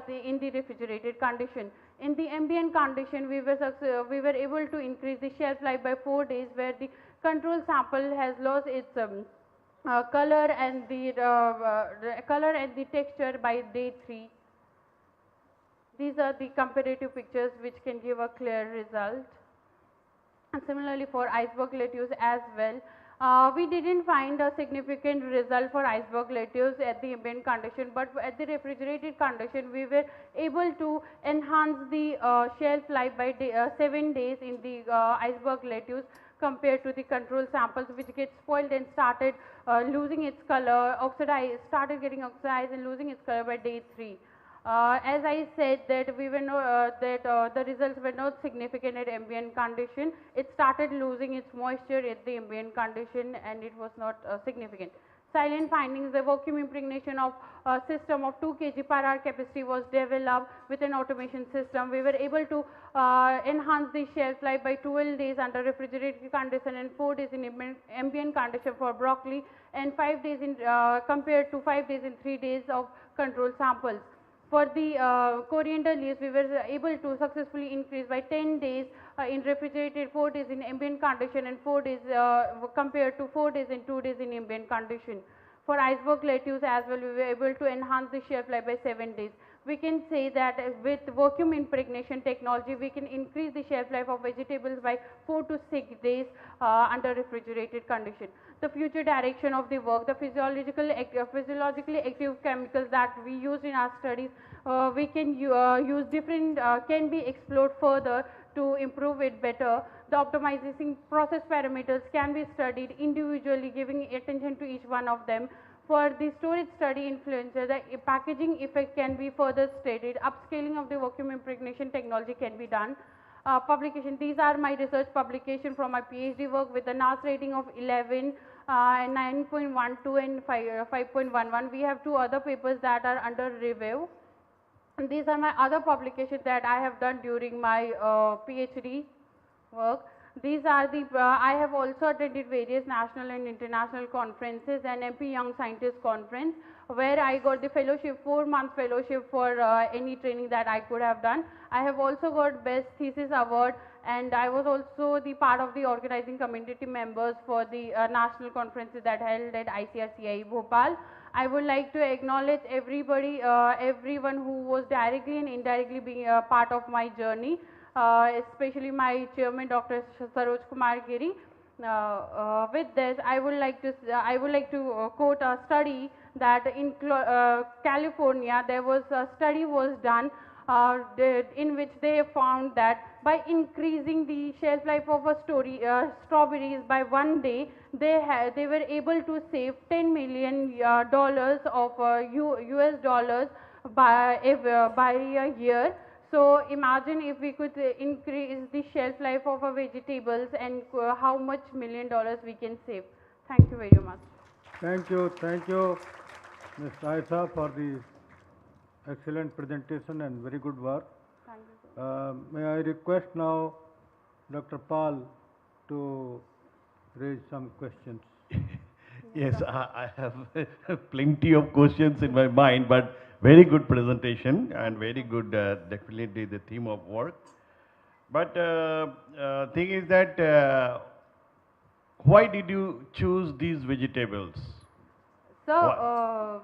the in the refrigerated condition. In the ambient condition, we were able to increase the shelf life by 4 days, where the control sample has lost its color and the color and the texture by day 3. These are the comparative pictures which can give a clear result. And similarly for iceberg lettuce as well, we didn't find a significant result for iceberg lettuce at the ambient condition, but at the refrigerated condition we were able to enhance the shelf life by 7 days in the iceberg lettuce compared to the control samples, which get spoiled and started losing its color, started getting oxidized and losing its color by day 3. As I said that we were the results were not significant at ambient condition. It started losing its moisture at the ambient condition, and it was not significant. Silent findings: the vacuum impregnation of a system of 2 kg per hour capacity was developed with an automation system. We were able to enhance the shelf life by 12 days under refrigerated condition and 4 days in ambient condition for broccoli, and 5 days in compared to 5 days and 3 days of control samples. For the coriander leaves, we were able to successfully increase by 10 days in refrigerated, 4 days in ambient condition, and 4 days compared to 4 days and 2 days in ambient condition. For iceberg lettuce as well, we were able to enhance the shelf life by 7 days. We can say that with vacuum impregnation technology, we can increase the shelf life of vegetables by 4 to 6 days under refrigerated condition. The future direction of the work: the physiologically active chemicals that we use in our studies, we can use different, can be explored further to improve it better. The optimizing process parameters can be studied individually, giving attention to each one of them. For the storage study influencer, the packaging effect can be further studied. Upscaling of the vacuum impregnation technology can be done. Publication: these are my research publication from my PhD work with a NAS rating of 11, 9.12 and 5.11. We have 2 other papers that are under review. And these are my other publications that I have done during my PhD work. These are the, I have also attended various national and international conferences and MP Young Scientist Conference, where I got the fellowship, 4-month fellowship for any training that I could have done. I have also got Best Thesis Award, and I was also the part of the organizing community members for the national conferences that held at ICAR CIE Bhopal. I would like to acknowledge everybody, everyone who was directly and indirectly being a part of my journey. Especially my chairman, Dr. Saroj Kumar Giri. With this, I would like to quote a study that in California there was a study was done in which they found that by increasing the shelf life of a strawberries by 1 day, they were able to save $10 million of US dollars by a year. So imagine if we could increase the shelf life of our vegetables, and how much $1 million we can save. Thank you very much. Thank you, Ms. Aisa, for the excellent presentation and very good work. Thank you. May I request now Dr. Pal to raise some questions. Yes, I have plenty of questions in my mind, but very good presentation and very good, definitely the theme of work. But thing is that why did you choose these vegetables? So,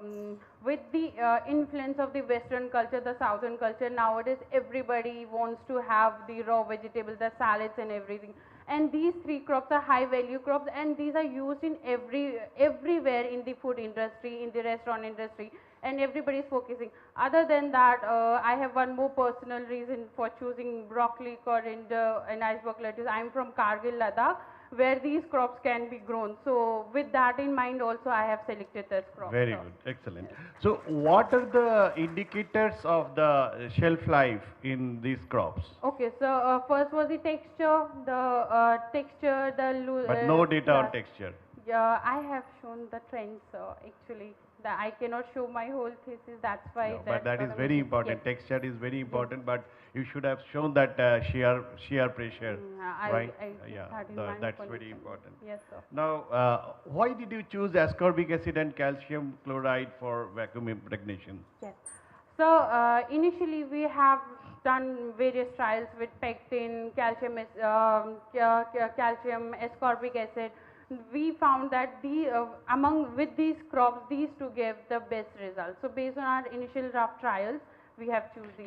with the influence of the Western culture, the Southern culture, nowadays everybody wants to have the raw vegetables, the salads and everything. And these 3 crops are high value crops, and these are used in everywhere in the food industry, in the restaurant industry, and everybody is focusing. Other than that, I have one more personal reason for choosing broccoli, coriander and iceberg lettuce. I am from Kargil, Ladakh, where these crops can be grown. So with that in mind also I have selected this crop. Very So, good, excellent. So what are the indicators of the shelf life in these crops? okay, so first was the texture, But no data on texture. Yeah, I have shown the trends actually. I cannot show my whole thesis, that's why. No, but that is very important. Yes. Texture is very important, but you should have shown that shear pressure, right? That's very important. Yes, sir. Now, why did you choose ascorbic acid and calcium chloride for vacuum impregnation? Yes. So initially we have done various trials with pectin, calcium, calcium, ascorbic acid. We found that with these crops, these two gave the best results. So based on our initial rough trials, we have chosen these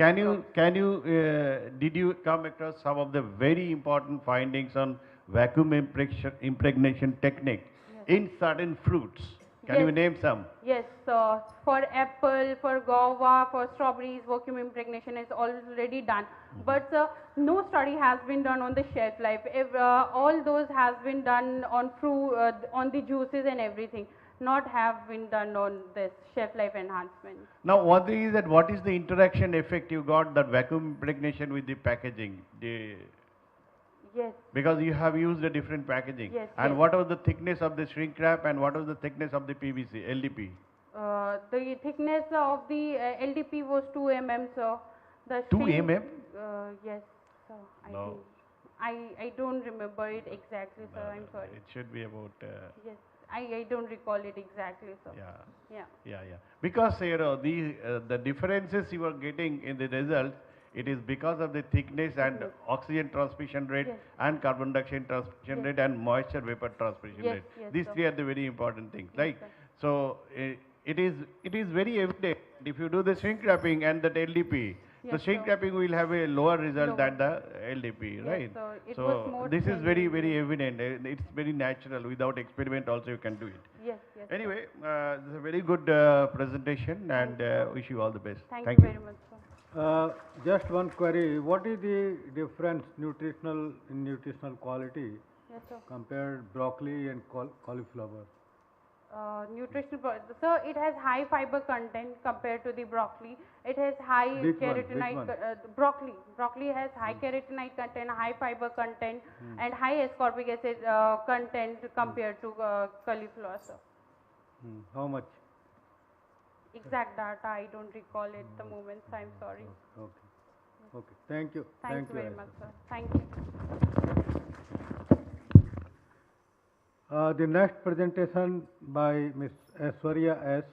Did you come across some of the very important findings on vacuum impregnation technique in certain fruits? Can you name some? Yes, so for apple, for guava, for strawberries, vacuum impregnation is already done. But no study has been done on the shelf life. All those has been done on fruit, on the juices and everything. Not have been done on this shelf life enhancement. Now, one thing is that what is the interaction effect you got that vacuum impregnation with the packaging? Yes. Because you have used a different packaging. Yes, and yes. what was the thickness of the shrink wrap and what was the thickness of the PVC, LDP? The thickness of the LDP was 2 mm, so the 2 shrink- mm? Yes, so I No. think I don't remember it exactly, so I'm sorry. It should be about. Yes, I don't recall it exactly, so. Yeah. Because the differences you are getting in the result, it is because of the thickness and oxygen transmission rate Yes. and carbon dioxide transmission Yes. rate and moisture vapor transmission Yes, rate. yes, These sir. three are the very important things, Yes, right? sir. So it is very evident if you do the shrink wrapping and that LDP. The Yes, shrink sir. wrapping will have a lower result Lower. than the LDP, Yes, right? so it was more this is thin. very evident. It's very natural. Without experiment also you can do it. Yes, yes. sir. Anyway, this is a very good presentation and wish you all the best. Thank you very much, sir. Just one query, what is the difference in nutritional quality Yes, sir. compared broccoli and cauliflower? Nutritional, so it has high fiber content compared to the broccoli. It has high Which one? keratinite. Which one? Broccoli has high keratinite content, high fiber content, and high ascorbic acid content compared to cauliflower. Sir. How much? Exact data I don't recall at the moment. So I'm sorry. Okay. Thank you. Thank you very Aisha. much, sir. Thank you. The next presentation by Ms. Aishwarya S.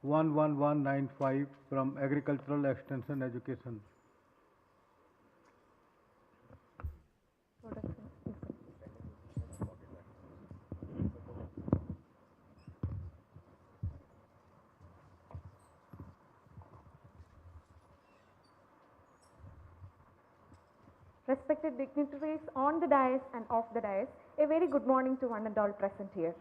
11195 from Agricultural Extension Education. Respected dignitaries on the dais and off the dais, a very good morning to one and all present here.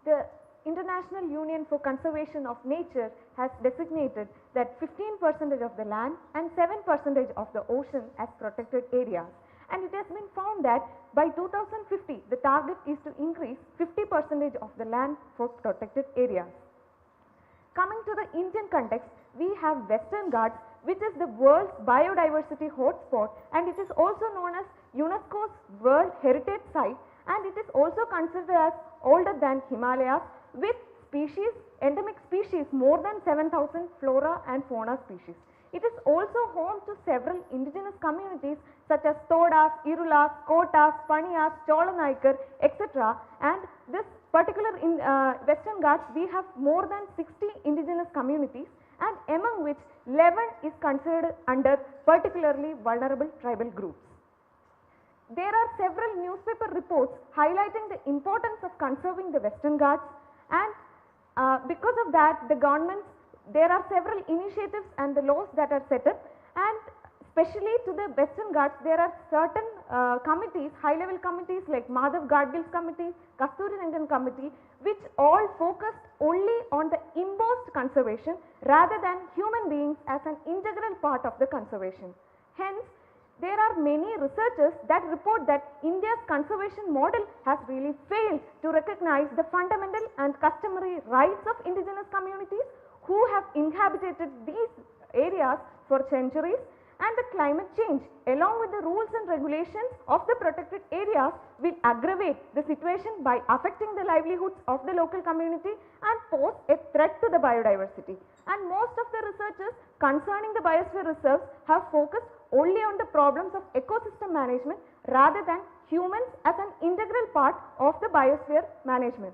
The International Union for Conservation of Nature has designated that 15% of the land and 7% of the ocean as protected areas. And it has been found that by 2050, the target is to increase 50% of the land for protected areas. Coming to the Indian context, we have Western Ghats, which is the world's biodiversity hotspot, and it is also known as UNESCO's World Heritage Site, and it is also considered as older than Himalayas with endemic species more than 7,000 flora and fauna species. It is also home to several indigenous communities such as Todas, Irulas, Kotas, Paniyas, Cholanaikar, etc. And this particular in Western Ghats, we have more than 60 indigenous communities, and among which 11 is considered under particularly vulnerable tribal groups. There are several newspaper reports highlighting the importance of conserving the Western Ghats, and because of that, there are several initiatives and the laws that are set up, and especially to the Western Ghats, there are certain committees, high-level committees like Madhav Gadgil's committee, Kasturi Rangan committee, which all focused only on the imposed conservation rather than human beings as an integral part of the conservation. Hence, There are many researchers that report that India's conservation model has really failed to recognize the fundamental and customary rights of indigenous communities who have inhabited these areas for centuries, and the climate change along with the rules and regulations of the protected areas will aggravate the situation by affecting the livelihoods of the local community and pose a threat to the biodiversity. And most of the researchers concerning the biosphere reserves have focused only on the problems of ecosystem management rather than humans as an integral part of the biosphere management.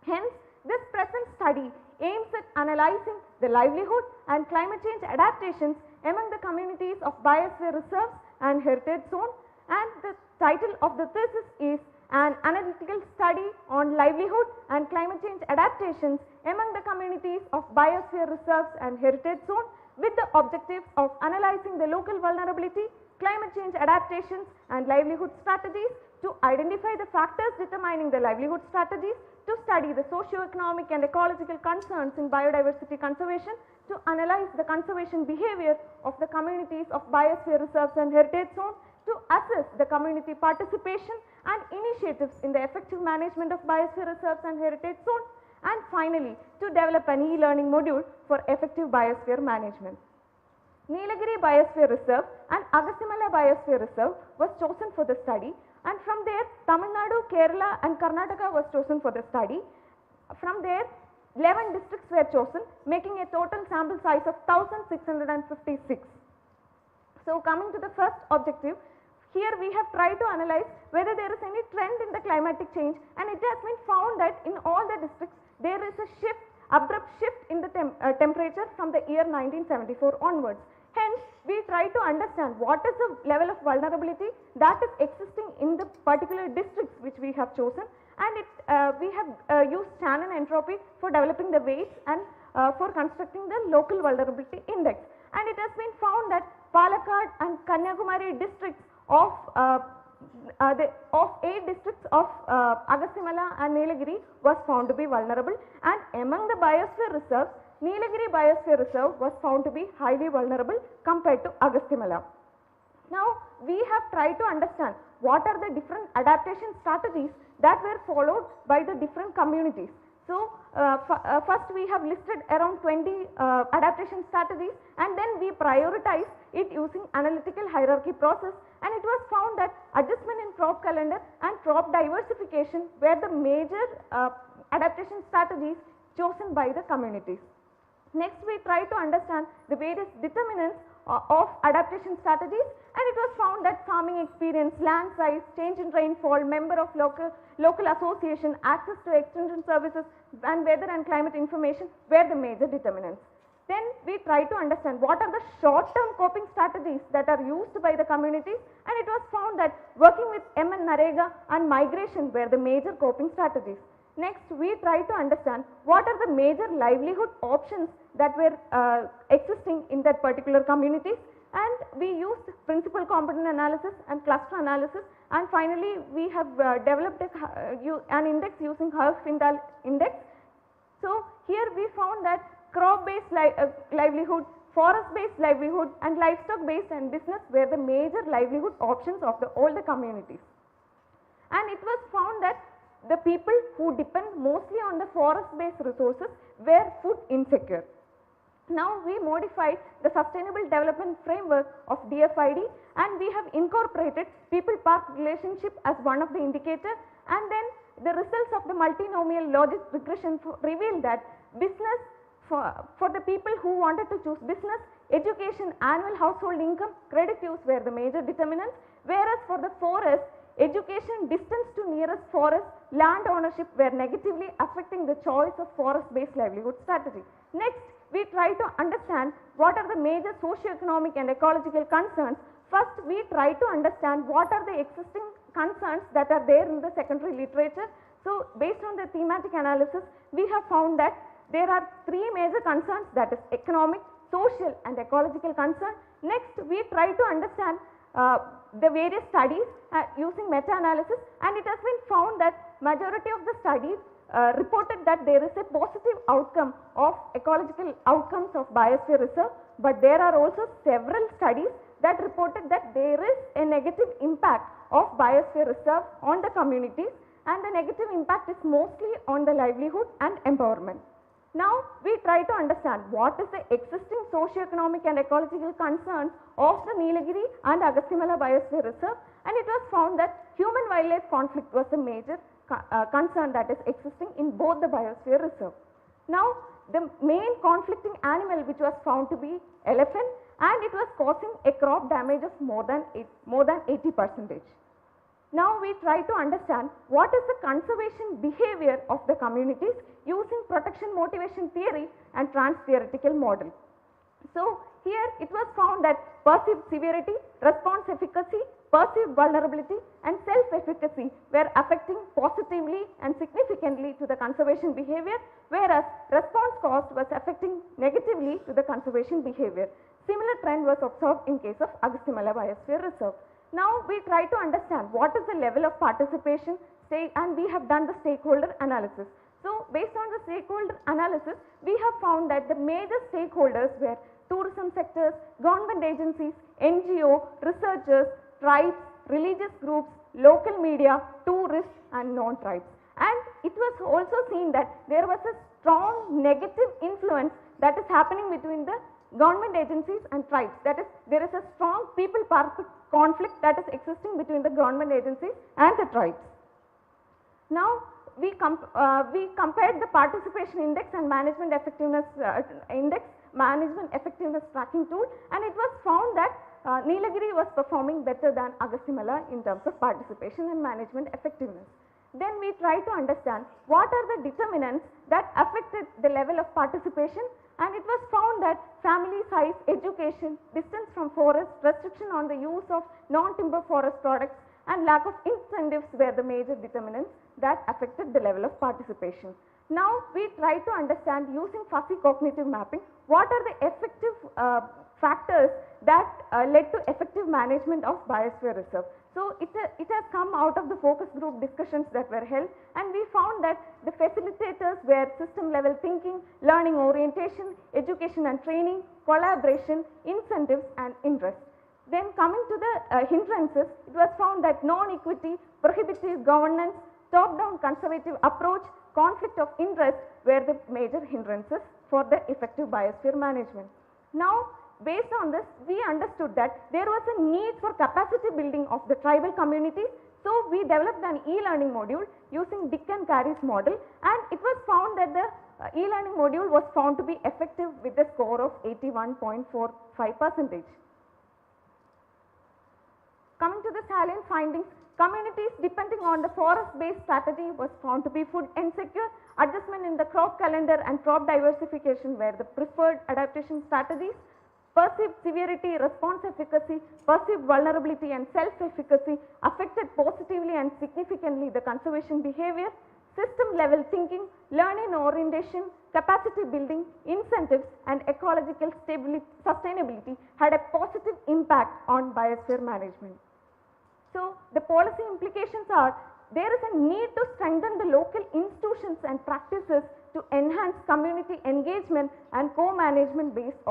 Hence, this present study aims at analyzing the livelihood and climate change adaptations among the communities of biosphere reserves and heritage zone, and the title of the thesis is an analytical study on livelihood and climate change adaptations among the communities of biosphere reserves and heritage zone, with the objectives of analyzing the local vulnerability, climate change adaptations and livelihood strategies, to identify the factors determining the livelihood strategies, to study the socio-economic and ecological concerns in biodiversity conservation, to analyze the conservation behavior of the communities of biosphere reserves and heritage zone, to assess the community participation and initiatives in the effective management of biosphere reserves and heritage zone, and finally to develop an e-learning module for effective biosphere management. Nilagiri Biosphere Reserve and Agasimala Biosphere Reserve was chosen for the study, and from there Tamil Nadu, Kerala and Karnataka was chosen for the study. From there 11 districts were chosen, making a total sample size of 1656. So coming to the first objective, here we have tried to analyze whether there is any trend in the climatic change, and it has been found that in all the districts there is a shift, abrupt shift in the temperature from the year 1974 onwards. Hence, we try to understand what is the level of vulnerability that is existing in the particular districts which we have chosen, and we have used Shannon entropy for developing the weights and for constructing the local vulnerability index. And it has been found that Palakkad and Kanyakumari districts of 8 districts of Agasimala and Nilagiri was found to be vulnerable, and among the biosphere reserves, Nilagiri Biosphere Reserve was found to be highly vulnerable compared to Agasimala. Now, we have tried to understand what are the different adaptation strategies that were followed by the different communities. So, first we have listed around 20 adaptation strategies, and then we prioritize it using analytical hierarchy process, and it was found that adjustment in crop calendar and crop diversification were the major adaptation strategies chosen by the communities. Next, we try to understand the various determinants of adaptation strategies, and it was found that farming experience, land size, change in rainfall, member of local association, access to extension services and weather and climate information were the major determinants. Then we try to understand what are the short-term coping strategies that are used by the communities, and it was found that working with MN Narega and migration were the major coping strategies. Next, we try to understand what are the major livelihood options that were existing in that particular communities, and we used principal component analysis and cluster analysis, and finally we have developed an index using Herfindahl index. So, here we found that crop based livelihood, forest based livelihood and livestock based and business were the major livelihood options of all the communities. And it was found that the people who depend mostly on the forest based resources were food insecure. Now, we modified the sustainable development framework of DFID, and we have incorporated people park relationship as one of the indicators, and then the results of the multinomial logic regression revealed that business for the people who wanted to choose business, education, annual household income, credit use were the major determinants, whereas for the forest, education, distance to nearest forest, land ownership were negatively affecting the choice of forest based livelihood strategy. Next, we try to understand what are the major socio-economic and ecological concerns. First, we try to understand what are the existing concerns that are there in the secondary literature. So, based on the thematic analysis, we have found that there are 3 major concerns, that is economic, social and ecological concern. Next, we try to understand the various studies using meta-analysis, and it has been found that majority of the studies reported that there is a positive outcome of ecological outcomes of biosphere reserve, but there are also several studies that reported that there is a negative impact of biosphere reserve on the communities, and the negative impact is mostly on the livelihood and empowerment. Now we try to understand what is the existing socio-economic and ecological concerns of the Nilagiri and Agasthyamala Biosphere Reserve, and it was found that human-wildlife conflict was a major concern that is existing in both the Biosphere Reserve. Now the main conflicting animal which was found to be elephant, and it was causing a crop damage of more than 80%. Now we try to understand what is the conservation behavior of the communities using protection motivation theory and trans-theoretical model. So here it was found that perceived severity, response efficacy, perceived vulnerability and self-efficacy were affecting positively and significantly to the conservation behavior, whereas response cost was affecting negatively to the conservation behavior. Similar trend was observed in case of Agasthyamala Biosphere Reserve. Now we try to understand what is the level of participation, and we have done the stakeholder analysis. So based on the stakeholder analysis, we have found that the major stakeholders were tourism sectors, government agencies, NGO, researchers, tribes, religious groups, local media, tourists and non-tribes. And it was also seen that there was a strong negative influence that is happening between the government agencies and tribes. That is, there is a strong people-power conflict that is existing between the government agencies and the tribes. Now we compared the participation index and management effectiveness tracking tool, and it was found that Nilagiri was performing better than Agasthyamala in terms of participation and management effectiveness. Then we try to understand what are the determinants that affected the level of participation, and it was found that family size, education, distance from forest, restriction on the use of non-timber forest products and lack of incentives were the major determinants that affected the level of participation. Now we try to understand using fuzzy cognitive mapping what are the effective factors that led to effective management of biosphere reserve. So it has come out of the focus group discussions that were held, and we found that the facilitators were system level thinking, learning orientation, education and training, collaboration, incentives and interest. Then coming to the hindrances, it was found that non-equity, prohibitive governance, top-down conservative approach, conflict of interest were the major hindrances for the effective biosphere management. Now based on this, we understood that there was a need for capacity building of the tribal communities. So we developed an e-learning module using Dick and Carey's model, and it was found that the e-learning module was found to be effective with a score of 81.45%. Coming to the salient findings, communities depending on the forest-based strategy was found to be food insecure. Adjustment in the crop calendar and crop diversification were the preferred adaptation strategies. Perceived severity, response efficacy, perceived vulnerability and self-efficacy affected positively and significantly the conservation behavior. System level thinking, learning orientation, capacity building, incentives and ecological sustainability had a positive impact on biosphere management. So the policy implications are, there is a need to strengthen the local institutions and practices to enhance community engagement and co-management based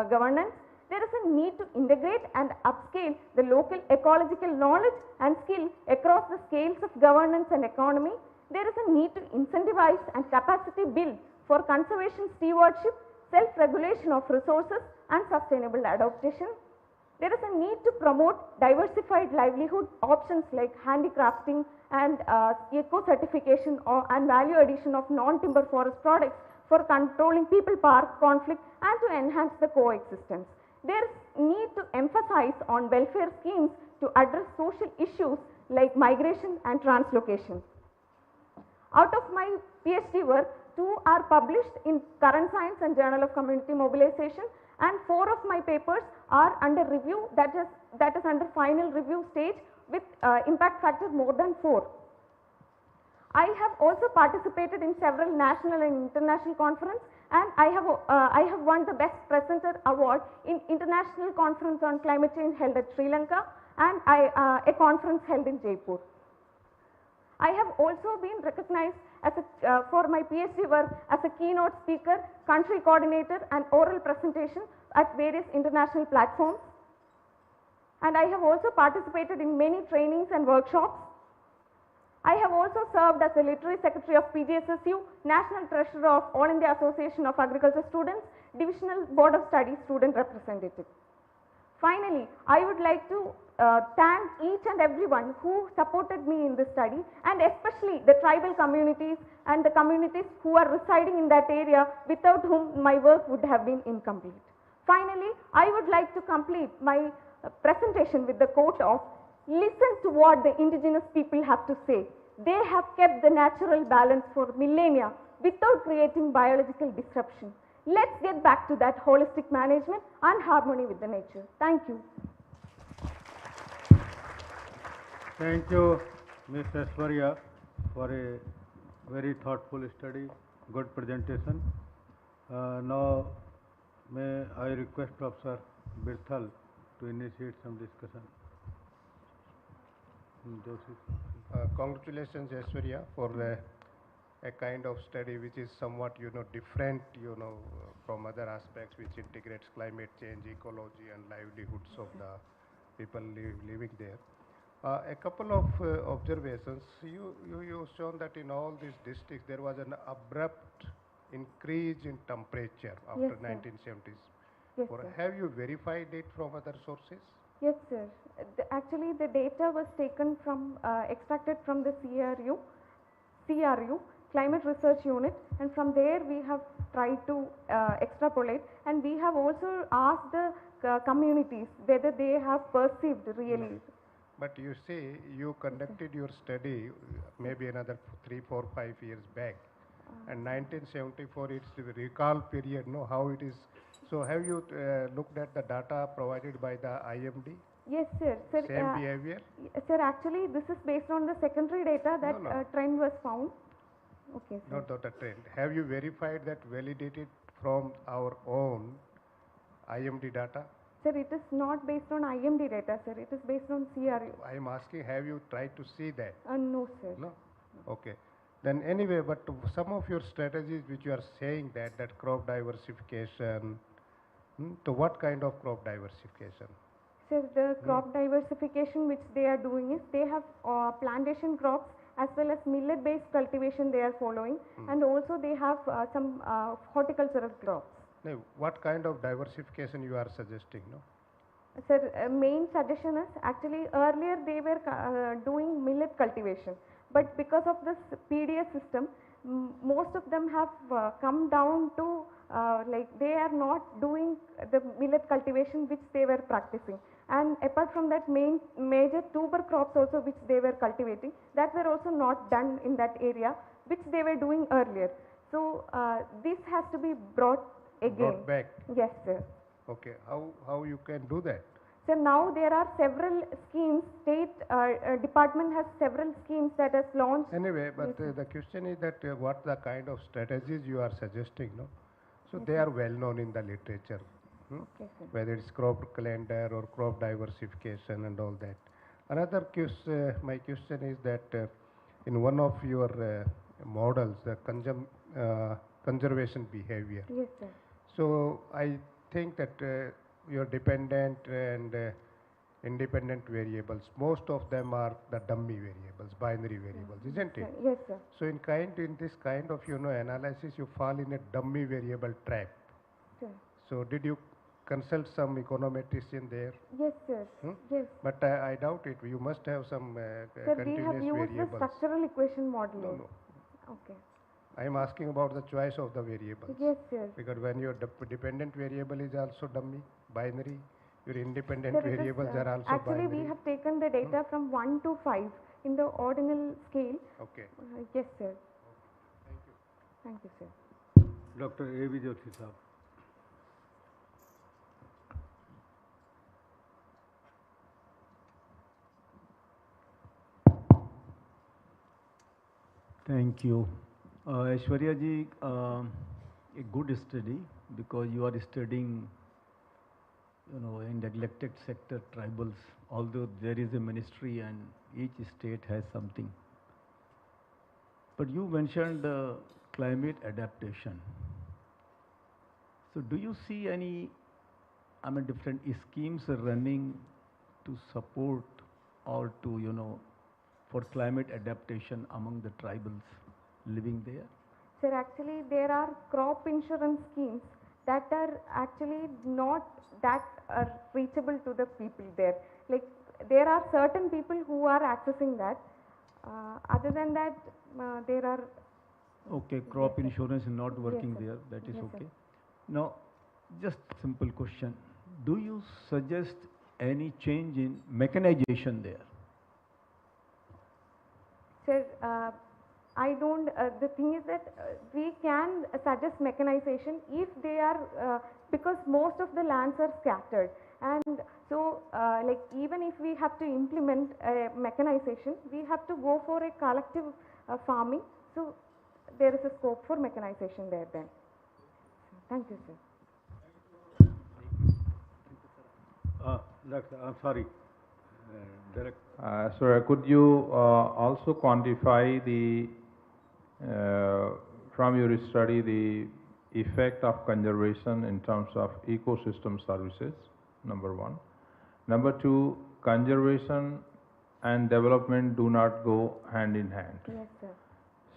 governance. There is a need to integrate and upscale the local ecological knowledge and skill across the scales of governance and economy. There is a need to incentivize and capacity build for conservation stewardship, self-regulation of resources and sustainable adaptation. There is a need to promote diversified livelihood options like handicrafting and eco-certification and value addition of non-timber forest products for controlling people power conflict and to enhance the coexistence. There is need to emphasize on welfare schemes to address social issues like migration and translocation. Out of my PhD work, 2 are published in Current Science and Journal of Community Mobilization, and 4 of my papers are under review, that is under final review stage with impact factor more than 4. I have also participated in several national and international conferences, and I have won the Best Presenter Award in International Conference on Climate Change held at Sri Lanka and a conference held in Jaipur. I have also been recognized as for my PhD work as a keynote speaker, country coordinator and oral presentation at various international platforms. And I have also participated in many trainings and workshops. I have also served as the Literary Secretary of PGSSU, National Treasurer of All India Association of Agriculture Students, Divisional Board of Studies Student Representative. Finally, I would like to thank each and everyone who supported me in this study, and especially the tribal communities and the communities who are residing in that area, without whom my work would have been incomplete. Finally, I would like to complete my presentation with the quote of, "Listen to what the indigenous people have to say. They have kept the natural balance for millennia without creating biological disruption. Let's get back to that holistic management and harmony with the nature." Thank you. Thank you, Ms. Aishwarya, for a very thoughtful study, good presentation. Now, may I request Professor Birthal to initiate some discussion. Congratulations, Aishwarya, for a kind of study which is somewhat, different, from other aspects, which integrates climate change, ecology, and livelihoods of the people living there. A couple of observations. You shown that in all these districts there was an abrupt increase in temperature after Yes, sir. 1970s. Yes, sir. Have you verified it from other sources? Yes, sir. Actually, the data was taken from, extracted from the CRU, Climate Research Unit, and from there we have tried to extrapolate, and we have also asked the communities whether they have perceived really. But you see, you conducted your study maybe another 3, 4, 5 years back, and 1974 it's the recall period, no, how it is. So have you looked at the data provided by the IMD? Yes, sir. Sir, Same behavior? Sir, actually this is based on the secondary data that No. trend was found. Okay, sir. Not the trend. Have you verified that validated from our own IMD data? Sir, it is not based on IMD data, sir. It is based on CRU. I am asking, have you tried to see that? No, sir. No? Okay. Then anyway, but some of your strategies which you are saying that crop diversification, to what kind of crop diversification? Sir, the crop diversification which they are doing is they have plantation crops as well as millet based cultivation they are following, and also they have some horticultural crops. Now, what kind of diversification you are suggesting, no? Sir, main suggestion is actually earlier they were doing millet cultivation, but because of this PDS system, most of them have come down to like they are not doing the millet cultivation which they were practicing, and apart from that major tuber crops also which they were cultivating, that were also not done in that area which they were doing earlier. So this has to be brought again. Brought back. Yes, sir. Okay. How you can do that? So now there are several schemes, state department has several schemes that has launched. Anyway, but the question is that what the kind of strategies you are suggesting, no? So they are well known in the literature, Okay, sir. whether it's crop calendar or crop diversification and all that. Another my question is that in one of your models, the conservation behavior. Yes, sir. So I think that your dependent and independent variables, most of them are the dummy variables, binary variables, isn't it? Yes, sir. So in this kind of analysis, you fall in a dummy variable trap. Sure. So did you consult some econometrician there? Yes, sir. Yes. But I doubt it. You must have some Sir, we continuous have used the variables. structural equation modeling. No. Okay. I am asking about the choice of the variables. Yes, sir. Because when your dependent variable is also dummy, binary, your independent Sir, it is, variables are also actually binary. we have taken the data from 1 to 5 in the ordinal scale. Okay. Yes, sir. Thank you. Thank you, sir. Dr. A.V. Joshi Sahab. Thank you. Aishwarya ji, a good study because you are studying, in neglected sector tribals, although there is a ministry and each state has something. But you mentioned climate adaptation. So do you see any, I mean, different schemes are running to support or to, for climate adaptation among the tribals living there? Sir, actually there are crop insurance schemes that are actually not that reachable to the people there. Like there are certain people who are accessing that. Other than that, there are. Okay, crop Yes, sir. insurance is not working sir. there, that is Yes, sir. okay. Now, just simple question. Do you suggest any change in mechanization there? Sir, I don't, the thing is that we can suggest mechanization if they are, because most of the lands are scattered, and so like even if we have to implement mechanization, we have to go for a collective farming, so there is a scope for mechanization there then. Thank you, sir. I'm sorry, Director. Sir, could you also quantify the, from your study, the effect of conservation in terms of ecosystem services, number one. Number two, conservation and development do not go hand in hand. Yes, sir.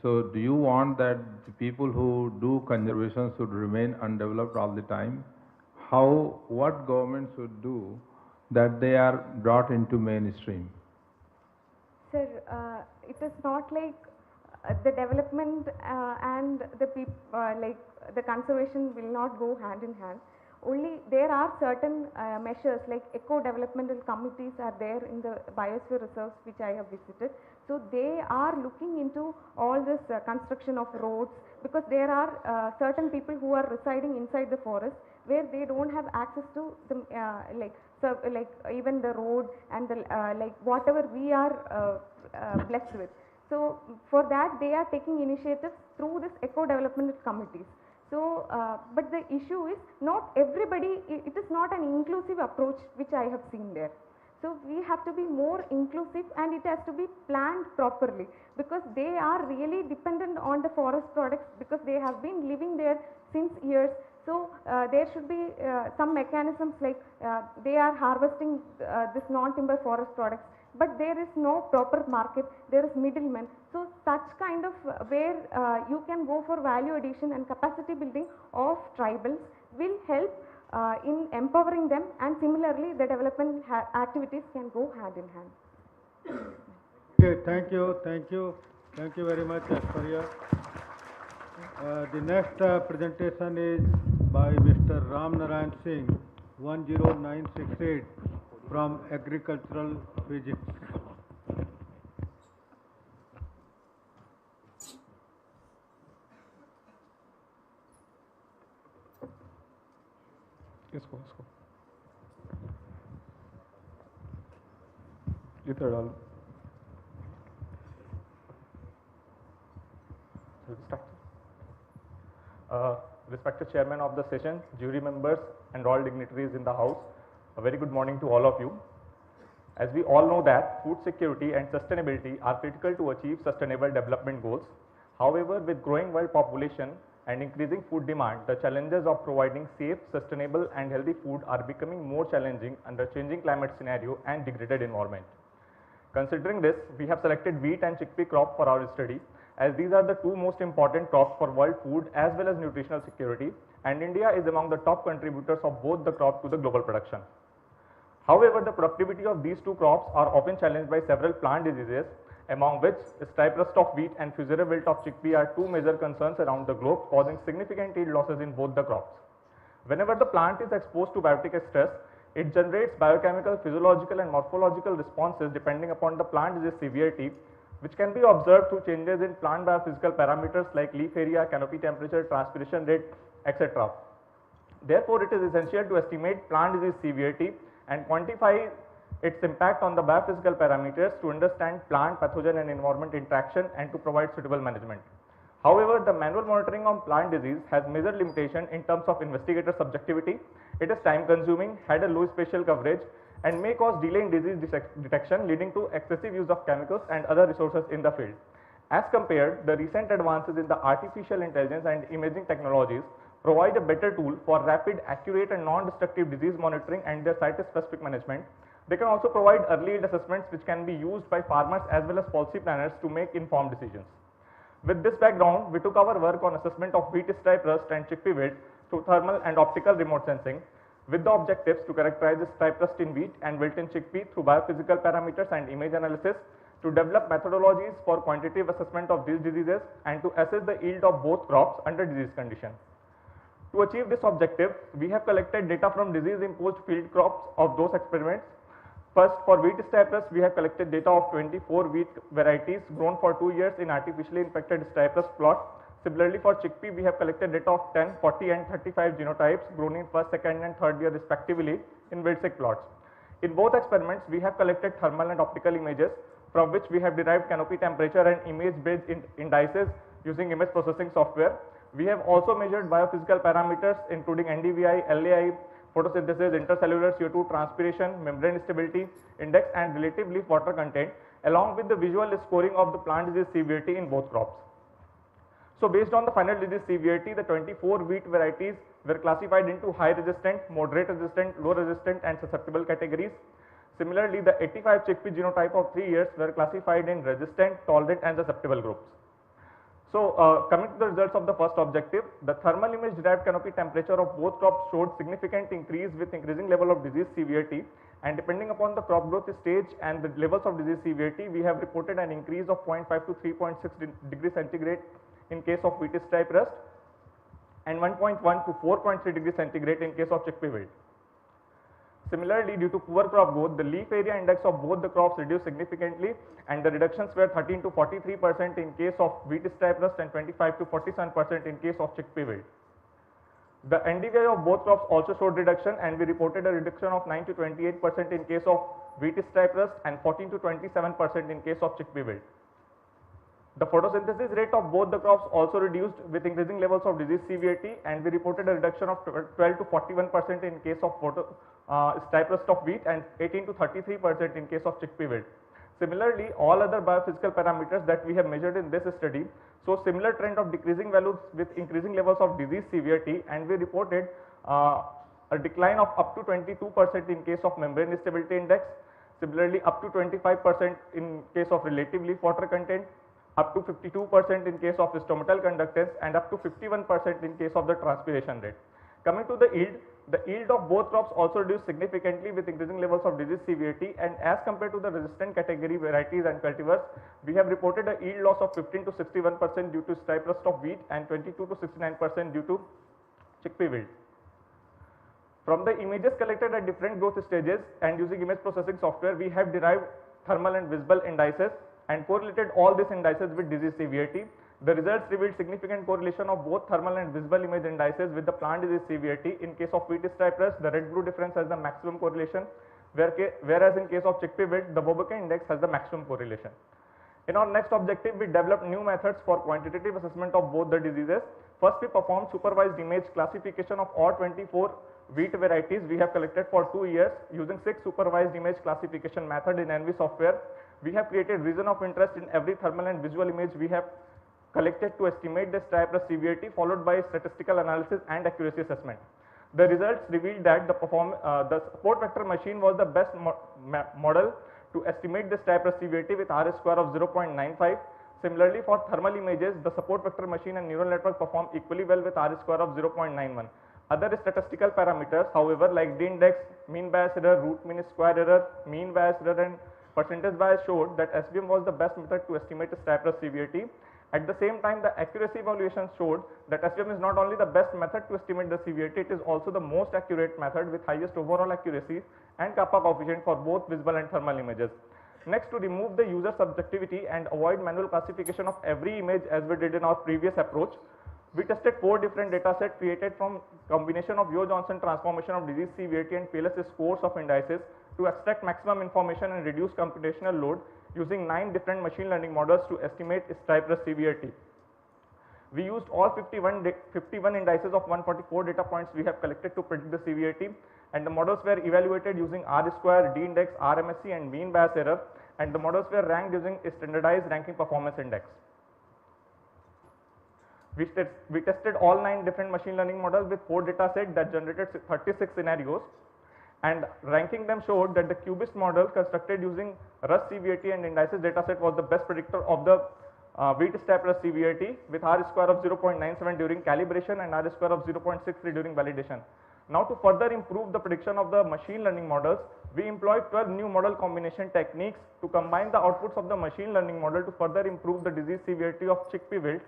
So do you want that the people who do conservation should remain undeveloped all the time? What government should do that they are brought into mainstream? Sir, it is not like the development and the like the conservation will not go hand in hand. Only there are certain measures like eco-developmental committees are there in the biosphere reserves which I have visited. So they are looking into all this construction of roads, because there are certain people who are residing inside the forest where they don't have access to the like even the road and the like whatever we are blessed with. So for that they are taking initiatives through this eco-developmental committees. So, but the issue is not everybody, it is not an inclusive approach which I have seen there. So we have to be more inclusive, and it has to be planned properly, because they are really dependent on the forest products, because they have been living there since years. So there should be some mechanisms like they are harvesting this non-timber forest products, but there is no proper market, there is middlemen. So such kind of where you can go for value addition and capacity building of tribals will help in empowering them, and similarly the development activities can go hand in hand. Okay, thank you very much, Aishwarya. The next presentation is by Mr. Ram Narayan Singh, 10968, from Agricultural Physics. इसको इधर डालो Respected Chairman of the session, jury members and all dignitaries in the House, a very good morning to all of you. As we all know that food security and sustainability are critical to achieve sustainable development goals. However, with growing world population and increasing food demand, the challenges of providing safe, sustainable and healthy food are becoming more challenging under changing climate scenario and degraded environment. Considering this, we have selected wheat and chickpea crop for our study, as these are the two most important crops for world food as well as nutritional security, and India is among the top contributors of both the crops to the global production. However, the productivity of these two crops are often challenged by several plant diseases, among which stripe rust of wheat and fusarium wilt of chickpea are two major concerns around the globe, causing significant yield losses in both the crops. Whenever the plant is exposed to biotic stress, it generates biochemical, physiological and morphological responses depending upon the plant disease severity, which can be observed through changes in plant biophysical parameters like leaf area, canopy temperature, transpiration rate, etc. Therefore, it is essential to estimate plant disease severity and quantify its impact on the biophysical parameters to understand plant, pathogen and environment interaction and to provide suitable management. However, the manual monitoring of plant disease has major limitation in terms of investigator subjectivity. It is time consuming, had a low spatial coverage and may cause delay in disease detection, leading to excessive use of chemicals and other resources in the field. As compared, the recent advances in the artificial intelligence and imaging technologies provide a better tool for rapid, accurate and non-destructive disease monitoring and their site-specific management. They can also provide early aid assessments which can be used by farmers as well as policy planners to make informed decisions. With this background, we took our work on assessment of wheat stripe rust and chickpea wilt through thermal and optical remote sensing, with the objectives to characterize the stripe rust in wheat and wilt in chickpea through biophysical parameters and image analysis, to develop methodologies for quantitative assessment of these diseases, and to assess the yield of both crops under disease condition. To achieve this objective, we have collected data from disease-imposed field crops of those experiments. First, for wheat stripe rust, we have collected data of 24 wheat varieties grown for 2 years in artificially infected stripe rust plot. Similarly, for chickpea, we have collected data of 10, 40 and 35 genotypes grown in first, second and third year respectively in wilt-sick plots. In both experiments, we have collected thermal and optical images from which we have derived canopy temperature and image-based indices using image processing software. We have also measured biophysical parameters including NDVI, LAI, photosynthesis, intercellular CO2, transpiration, membrane stability index and relative leaf water content, along with the visual scoring of the plant disease severity in both crops. So based on the final disease severity, the 24 wheat varieties were classified into high resistant, moderate resistant, low resistant and susceptible categories. Similarly, the 85 chickpea genotype of 3 years were classified in resistant, tolerant and susceptible groups. So coming to the results of the first objective, the thermal image derived canopy temperature of both crops showed significant increase with increasing level of disease severity, and depending upon the crop growth stage and the levels of disease severity, we have reported an increase of 0.5 to 3.6 degrees centigrade in case of wheat stripe rust and 1.1 to 4.3 degrees centigrade in case of chickpea wilt. Similarly, due to poor crop growth, the leaf area index of both the crops reduced significantly, and the reductions were 13 to 43% in case of wheat stripe rust and 25 to 47% in case of chickpea wilt. The NDVI of both crops also showed reduction, and we reported a reduction of 9 to 28% in case of wheat stripe rust and 14 to 27% in case of chickpea wilt. The photosynthesis rate of both the crops also reduced with increasing levels of disease severity, and we reported a reduction of 12 to 41% in case of stripe rust of wheat and 18 to 33% in case of chickpea wilt. Similarly, all other biophysical parameters that we have measured in this study show similar trend of decreasing values with increasing levels of disease severity, and we reported a decline of up to 22% in case of membrane stability index, similarly up to 25% in case of relative leaf water content, up to 52% in case of stomatal conductance and up to 51% in case of the transpiration rate. Coming to the yield of both crops also reduced significantly with increasing levels of disease severity, and as compared to the resistant category varieties and cultivars, we have reported a yield loss of 15 to 61% due to stripe rust of wheat and 22 to 69% due to chickpea wilt. From the images collected at different growth stages and using image processing software, we have derived thermal and visible indices and correlated all these indices with disease severity. The results revealed significant correlation of both thermal and visible image indices with the plant disease severity. In case of wheat stripe rust, the red-blue difference has the maximum correlation, whereas in case of chickpea wilt, the Biogas index has the maximum correlation. In our next objective, we developed new methods for quantitative assessment of both the diseases. First, we performed supervised image classification of all 24 wheat varieties we have collected for 2 years using 6 supervised image classification method in NV software. We have created region of interest in every thermal and visual image we have collected to estimate the stripe rust severity, followed by statistical analysis and accuracy assessment. The results revealed that the support vector machine was the best model to estimate the stripe rust severity with R square of 0.95. Similarly, for thermal images, the support vector machine and neural network perform equally well with R square of 0.91. Other statistical parameters, however, like D index, mean bias error, root mean square error, mean bias error and percentage bias showed that SVM was the best method to estimate the stripe rust severity. At the same time, the accuracy evaluation showed that SVM is not only the best method to estimate the severity, it is also the most accurate method with highest overall accuracy and kappa coefficient for both visible and thermal images. Next, to remove the user subjectivity and avoid manual classification of every image as we did in our previous approach, we tested 4 different data sets created from combination of Yo-Johnson transformation of disease severity and PLS scores of indices to extract maximum information and reduce computational load using 9 different machine learning models to estimate stripe rust severity. We used all 51 indices of 144 data points we have collected to predict the severity, and the models were evaluated using R square, D index, RMSE and mean bias error, and the models were ranked using a standardized ranking performance index. We tested all 9 different machine learning models with 4 data sets that generated 36 scenarios, and ranking them showed that the cubist model constructed using Rust CVAT and indices dataset was the best predictor of the wheat step Rust CVAT with R square of 0.97 during calibration and R square of 0.63 during validation. Now to further improve the prediction of the machine learning models, we employed 12 new model combination techniques to combine the outputs of the machine learning model to further improve the disease severity of chickpea wilt.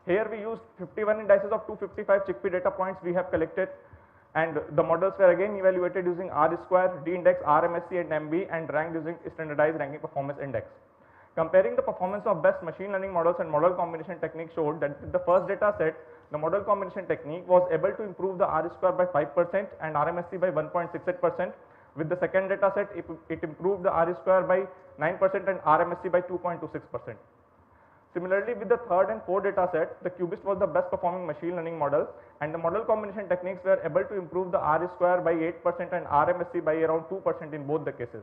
Here we used 51 indices of 255 chickpea data points we have collected, and the models were again evaluated using R square, D index, RMSE and MB, and ranked using standardized ranking performance index. Comparing the performance of best machine learning models and model combination technique showed that with the first data set, the model combination technique was able to improve the R square by 5% and RMSE by 1.68%. With the second data set, it improved the R square by 9% and RMSE by 2.26%. Similarly, with the third and fourth data set, the cubist was the best performing machine learning model, and the model combination techniques were able to improve the R square by 8% and RMSE by around 2% in both the cases.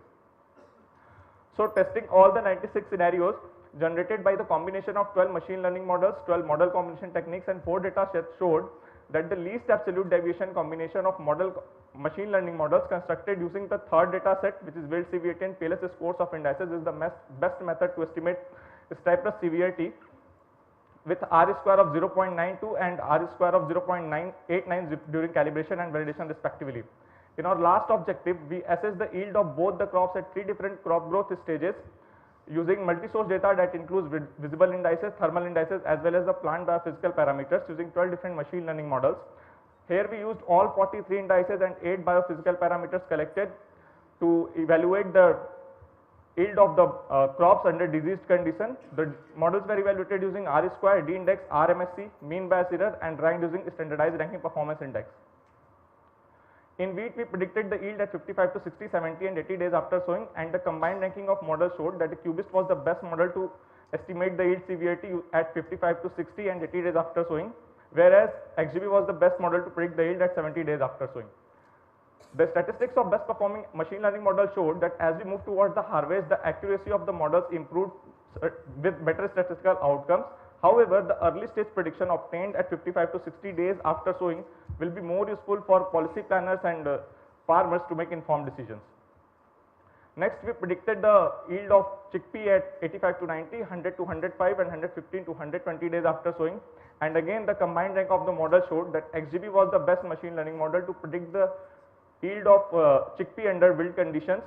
So testing all the 96 scenarios generated by the combination of 12 machine learning models, 12 model combination techniques and 4 data sets showed that the least absolute deviation combination of machine learning models constructed using the third data set, which is wilt CVAT and PLS scores of indices, is the best method to estimate Cypress severity with R square of 0.92 and R square of 0.989 during calibration and validation respectively. In our last objective, we assessed the yield of both the crops at 3 different crop growth stages using multi-source data that includes visible indices, thermal indices as well as the plant biophysical parameters using 12 different machine learning models. Here we used all 43 indices and 8 biophysical parameters collected to evaluate the yield of the crops under diseased condition. The models were evaluated using R square, D index, RMSE, mean bias error and ranked using standardized ranking performance index. In wheat, we predicted the yield at 55 to 60, 70 and 80 days after sowing, and the combined ranking of models showed that the cubist was the best model to estimate the yield severity at 55 to 60 and 80 days after sowing, whereas XGB was the best model to predict the yield at 70 days after sowing. The statistics of best performing machine learning models showed that as we move towards the harvest, the accuracy of the models improved with better statistical outcomes. However, the early stage prediction obtained at 55 to 60 days after sowing will be more useful for policy planners and farmers to make informed decisions. Next, we predicted the yield of chickpea at 85 to 90, 100 to 105 and 115 to 120 days after sowing. And again, the combined rank of the model showed that XGB was the best machine learning model to predict the yield of chickpea under wild conditions.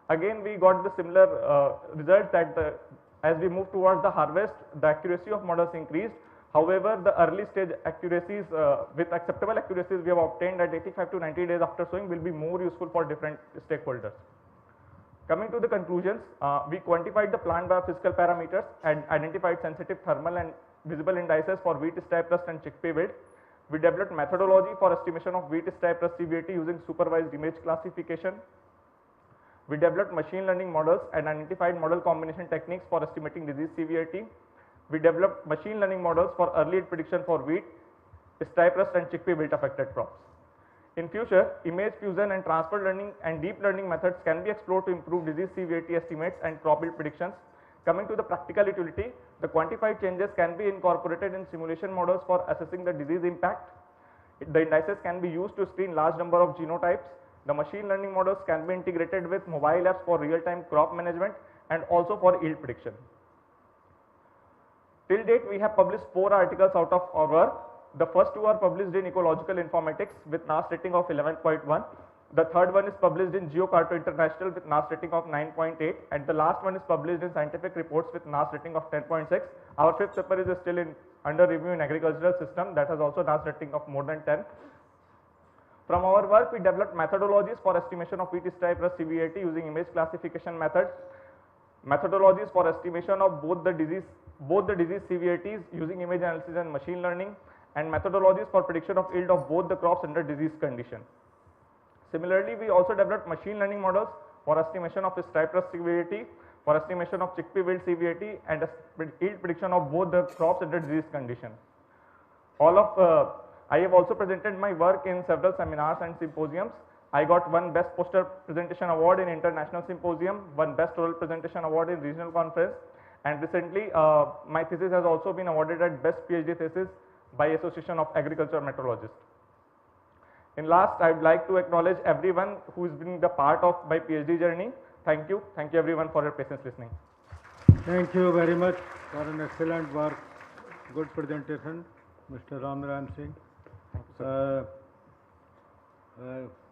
Again, we got the similar result that as we move towards the harvest, the accuracy of models increased. However, the early stage accuracies with acceptable accuracies we have obtained at 85 to 90 days after sowing will be more useful for different stakeholders. Coming to the conclusions, we quantified the plant biophysical parameters and identified sensitive thermal and visible indices for wheat stripe rust and chickpea wilt. We developed methodology for estimation of wheat stripe rust severity using supervised image classification. We developed machine learning models and identified model combination techniques for estimating disease severity. We developed machine learning models for early prediction for wheat, stripe rust and chickpea wilt affected crops. In future, image fusion and transfer learning and deep learning methods can be explored to improve disease severity estimates and crop yield predictions. Coming to the practical utility, the quantified changes can be incorporated in simulation models for assessing the disease impact. The indices can be used to screen large number of genotypes. The machine learning models can be integrated with mobile apps for real-time crop management and also for yield prediction. Till date, we have published 4 articles out of our work. The first 2 are published in Ecological Informatics with NAS rating of 11.1. The third one is published in GeoCarto International with NAS rating of 9.8, and the last one is published in Scientific Reports with NAS rating of 10.6. Our 5th paper is still under review in Agricultural System, that has also NAS rating of more than 10. From our work, we developed methodologies for estimation of wheat stripe rust severity using image classification methods, methodologies for estimation of both the disease severities using image analysis and machine learning, and methodologies for prediction of yield of both the crops under disease condition. Similarly, we also developed machine learning models for estimation of stripe rust severity, for estimation of chickpea wilt severity, and yield prediction of both the crops under disease condition. I have also presented my work in several seminars and symposiums. I got one Best Poster Presentation Award in International Symposium, one Best Oral Presentation Award in Regional Conference, And recently, my thesis has also been awarded at Best PhD Thesis by Association of Agriculture Meteorologists. In last, I would like to acknowledge everyone who has been the part of my PhD journey. Thank you. Thank you everyone for your patience listening. Thank you very much for an excellent work. Good presentation, Mr. Ramnaran Singh. Thank you, sir.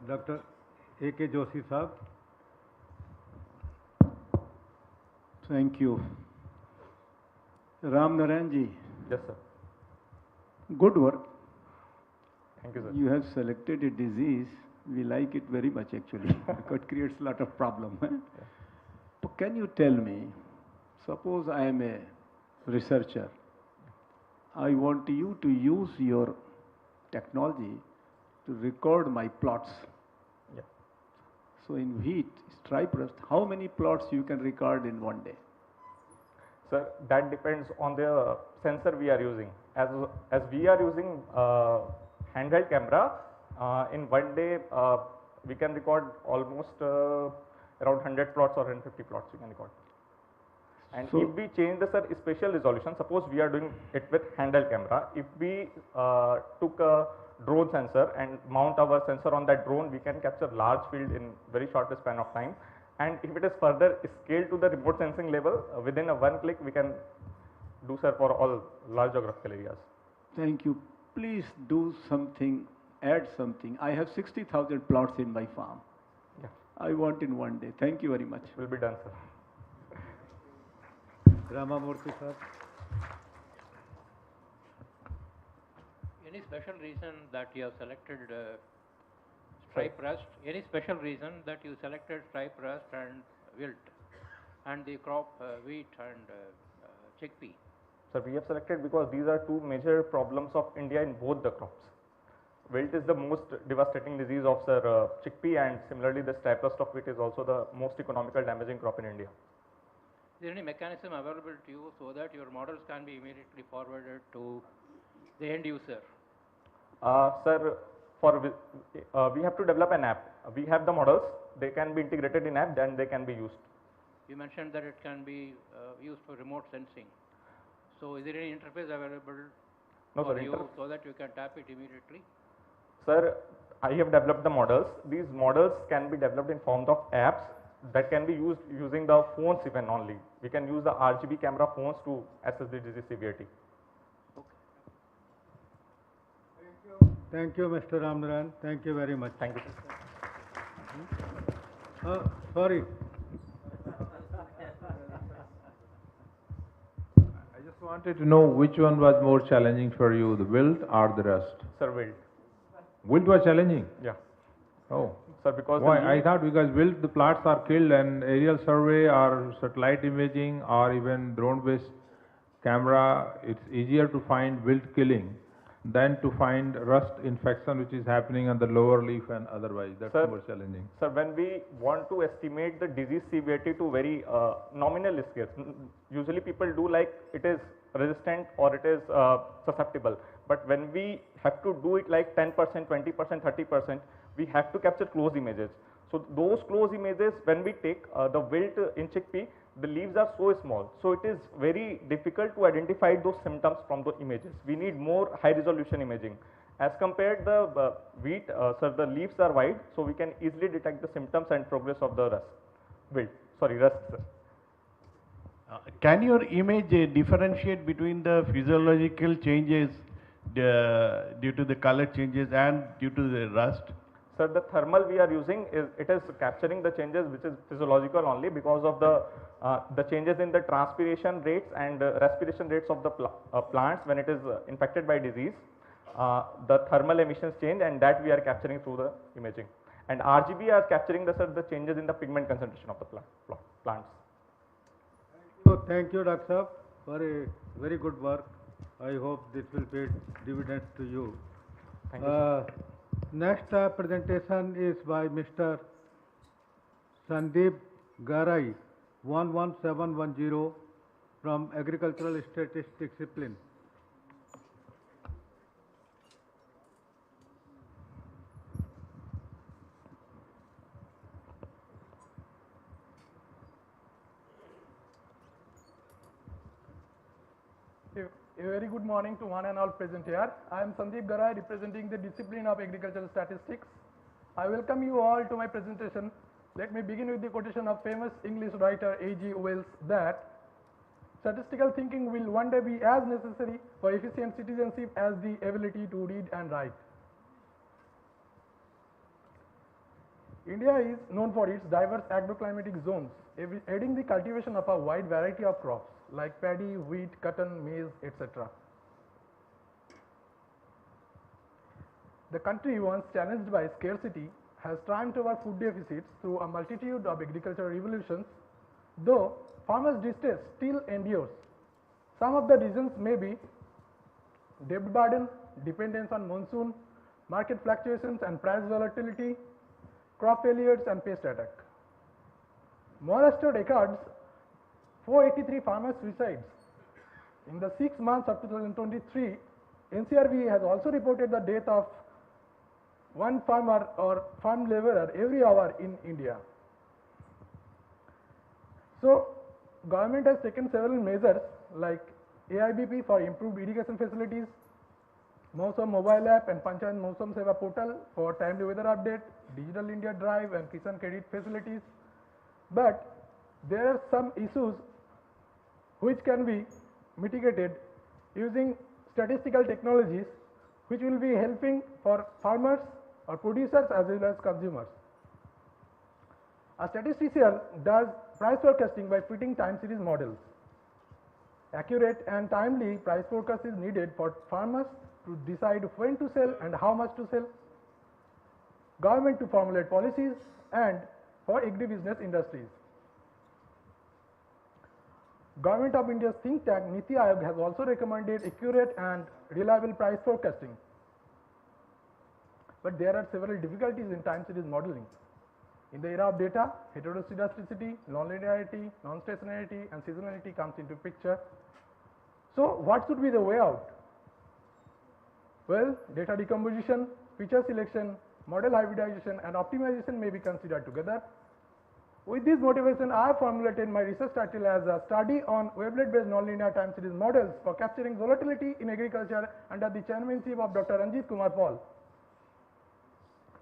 Dr. A.K. Joshi Sahab. Thank you. Ram Naranji, Yes, sir. good work. Thank you, sir. You have selected a disease. We like it very much actually because it creates a lot of problem. So can you tell me, suppose I am a researcher. I want you to use your technology to record my plots. Yeah. So in wheat, stripe rust, how many plots you can record in one day? Sir, that depends on the sensor we are using. As we are using handheld camera, in one day we can record almost around 100 plots or 150 plots we can record. And So- if we change the spatial resolution, suppose we are doing it with handheld camera, if we took a drone sensor and mount our sensor on that drone, we can capture large field in very short span of time. And if it is further scaled to the remote sensing level, within a one click we can do, sir, for all large geographical areas. Thank you. Please do something, add something. I have 60,000 plots in my farm. Yeah, I want in one day. Thank you very much. will be done, sir. Ramamurthy Sahab. Any special reason that you have selected stripe rust? Any special reason that you selected stripe rust and wilt and the crop wheat and chickpea? Sir, we have selected because these are two major problems of India in both the crops. Wilt is the most devastating disease of, sir, chickpea, and similarly the stripe rust of wheat is also the most economical damaging crop in India. Is there any mechanism available to you so that your models can be immediately forwarded to the end user? Sir, we have to develop an app. We have the models, they can be integrated in app, then they can be used. You mentioned that it can be used for remote sensing. So is there any interface available No, for sir, you so that you can tap it immediately? Sir, I have developed the models. These models can be developed in forms of apps that can be used using the phones even only. We can use the RGB camera phones to assess the disease severity. Thank you, Mr. Ramnaran. Thank you very much. Thank you, sir. Sorry. I just wanted to know which one was more challenging for you, the wilt or the rust? Sir, wilt. Wilt was challenging? Yeah. Oh. Sir, because Why? the I thought because wilt, the plots are killed and aerial survey or satellite imaging or even drone-based camera, it's easier to find wilt killing than to find rust infection which is happening on the lower leaf and otherwise. That's Sir, more challenging. Sir, when we want to estimate the disease severity to very nominal scales, usually people do like it is resistant or it is susceptible. But when we have to do it like 10%, 20%, 30%, we have to capture close images. So those close images, when we take the wilt in chickpea, the leaves are so small. So it is very difficult to identify those symptoms from the images. We need more high resolution imaging. As compared the wheat, sir, the leaves are wide, so we can easily detect the symptoms and progress of the rust, sir. Can your image differentiate between the physiological changes due to the color changes and due to the rust? Sir, the thermal we are using is capturing the changes which is physiological only because of the changes in the transpiration rates and respiration rates of the plants when it is infected by disease. The thermal emissions change, and that we are capturing through the imaging. And RGB are capturing the changes in the pigment concentration of the plants. So thank you, Dr. Saab, for a very good work. I hope this will pay dividends to you. Thank you. Next presentation is by Mr. Sandeep Garai, 11710 from Agricultural Statistics Discipline. A very good morning to one and all present here. I am Sandeep Garai, representing the discipline of agricultural statistics. I welcome you all to my presentation. Let me begin with the quotation of famous English writer A.G. Wells that statistical thinking will one day be as necessary for efficient citizenship as the ability to read and write. India is known for its diverse agroclimatic zones, aiding the cultivation of a wide variety of crops like paddy, wheat, cotton, maize, etc. The country, once challenged by scarcity, has triumphed over food deficits through a multitude of agricultural revolutions, though farmers' distress still endures. Some of the reasons may be debt burden, dependence on monsoon, market fluctuations and price volatility, crop failures and pest attack. Maharashtra records 483 farmer suicides. In the 6 months of 2023, NCRB has also reported the death of one farmer or farm laborer every hour in India. So, government has taken several measures like AIBP for improved irrigation facilities, Mausam mobile app and Panchayat Mausam Seva portal for timely weather update, Digital India Drive and Kisan Credit facilities. But there are some issues which can be mitigated using statistical technologies which will be helping for farmers or producers as well as consumers. A statistician does price forecasting by fitting time series models. Accurate and timely price forecast is needed for farmers to decide when to sell and how much to sell, government to formulate policies, and for agribusiness industries. Government of India's think tank Niti Aayog has also recommended accurate and reliable price forecasting. But there are several difficulties in time series modeling. In the era of data, heteroscedasticity, nonlinearity, non-stationarity and seasonality comes into picture. So what should be the way out? Well, data decomposition, feature selection, model hybridization and optimization may be considered together. With this motivation, I have formulated my research title as a study on wavelet-based nonlinear time series models for capturing volatility in agriculture under the chairmanship of Dr. Ranjit Kumar Paul.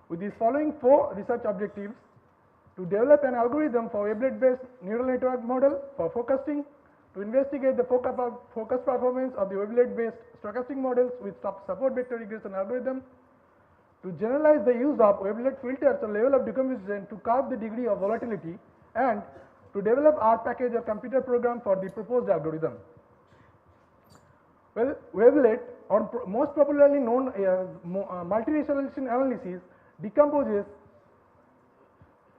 With these following 4 research objectives: to develop an algorithm for wavelet-based neural network model for forecasting, to investigate the focus performance of the wavelet-based stochastic models with support vector regression algorithm, to generalize the use of wavelet filters or level of decomposition to curb the degree of volatility, and to develop R package or computer program for the proposed algorithm. Well, wavelet, or most popularly known as multi-resolution analysis, decomposes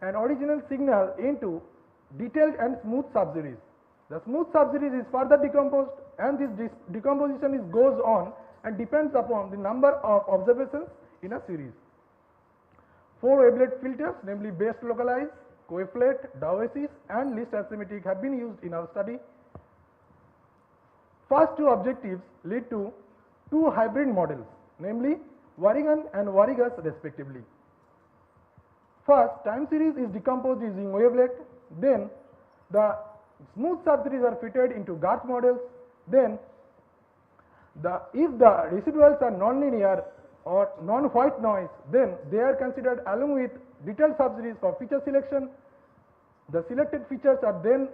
an original signal into detailed and smooth subseries. The smooth subseries is further decomposed, and this decomposition goes on and depends upon the number of observations in a series. 4 wavelet filters, namely best localize, coeflet, Dowiesis and least arithmetic, have been used in our study. First 2 objectives lead to 2 hybrid models, namely Varigan and Varigas respectively. First, time series is decomposed using wavelet, then the smooth subseries are fitted into Garth models, then if the residuals are nonlinear or non-white noise, then they are considered along with detailed subseries for feature selection. The selected features are then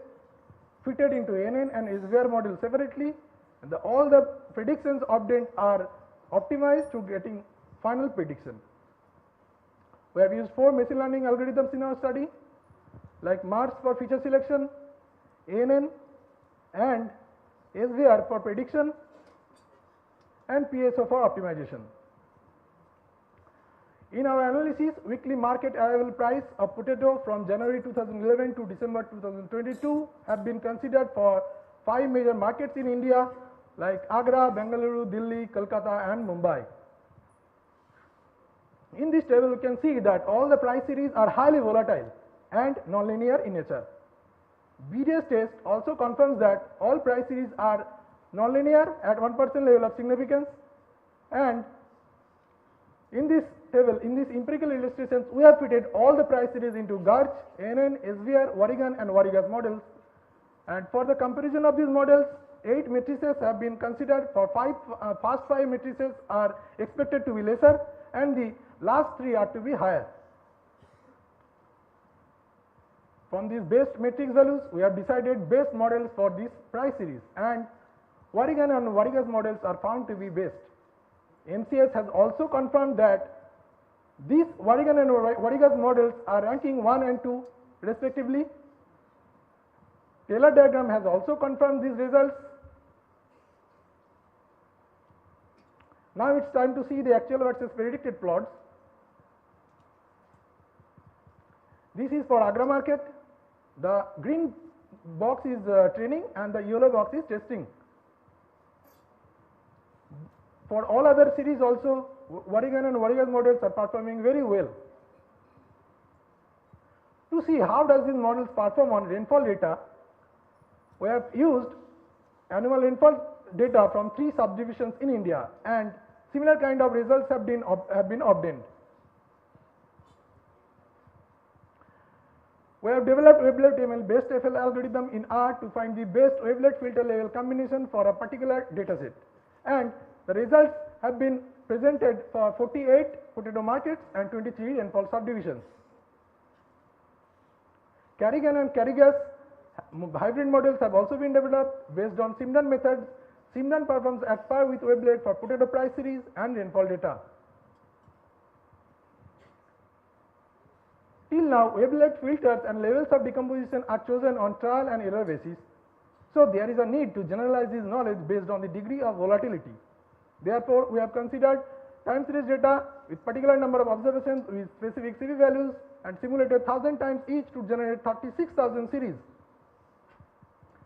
fitted into NN and SVR models separately, and all the predictions obtained are optimized to getting final prediction. We have used 4 machine learning algorithms in our study, like MARS for feature selection, ANN and SVR for prediction, and PSO for optimization. In our analysis, weekly market arrival price of potato from January 2011 to December 2022 have been considered for 5 major markets in India like Agra, Bengaluru, Delhi, Kolkata and Mumbai. In this table, we can see that all the price series are highly volatile and nonlinear in nature. BDS test also confirms that all price series are nonlinear at 1% level of significance, and in this table, in these empirical illustrations, we have fitted all the price series into Garch, ANN, SVR, Varigan and Varigas models, and for the comparison of these models, 8 matrices have been considered. For first 5 matrices are expected to be lesser and the last 3 are to be higher. From these best matrix values, we have decided best models for this price series, and Varigan and Varigas models are found to be best. MCS has also confirmed that these Varigan and Varigas models are ranking 1 and 2 respectively. Taylor diagram has also confirmed these results. Now it's time to see the actual versus predicted plots. This is for Agra market. The green box is training and the yellow box is testing. For all other series also, Varigan and Varigas models are performing very well. To see how does these models perform on rainfall data, we have used annual rainfall data from 3 subdivisions in India, and similar kind of results have been obtained. We have developed wavelet ML based FL algorithm in R to find the best wavelet filter level combination for a particular dataset, and the results have been presented for 48 potato markets and 23 rainfall subdivisions. Carrigan and Carrigas hybrid models have also been developed based on Simdon methods. Simdon performs at par with wavelet for potato price series and rainfall data. Till now, wavelet filters and levels of decomposition are chosen on trial and error basis. So there is a need to generalize this knowledge based on the degree of volatility. Therefore, we have considered time series data with particular number of observations with specific CV values and simulated 1000 times each to generate 36,000 series.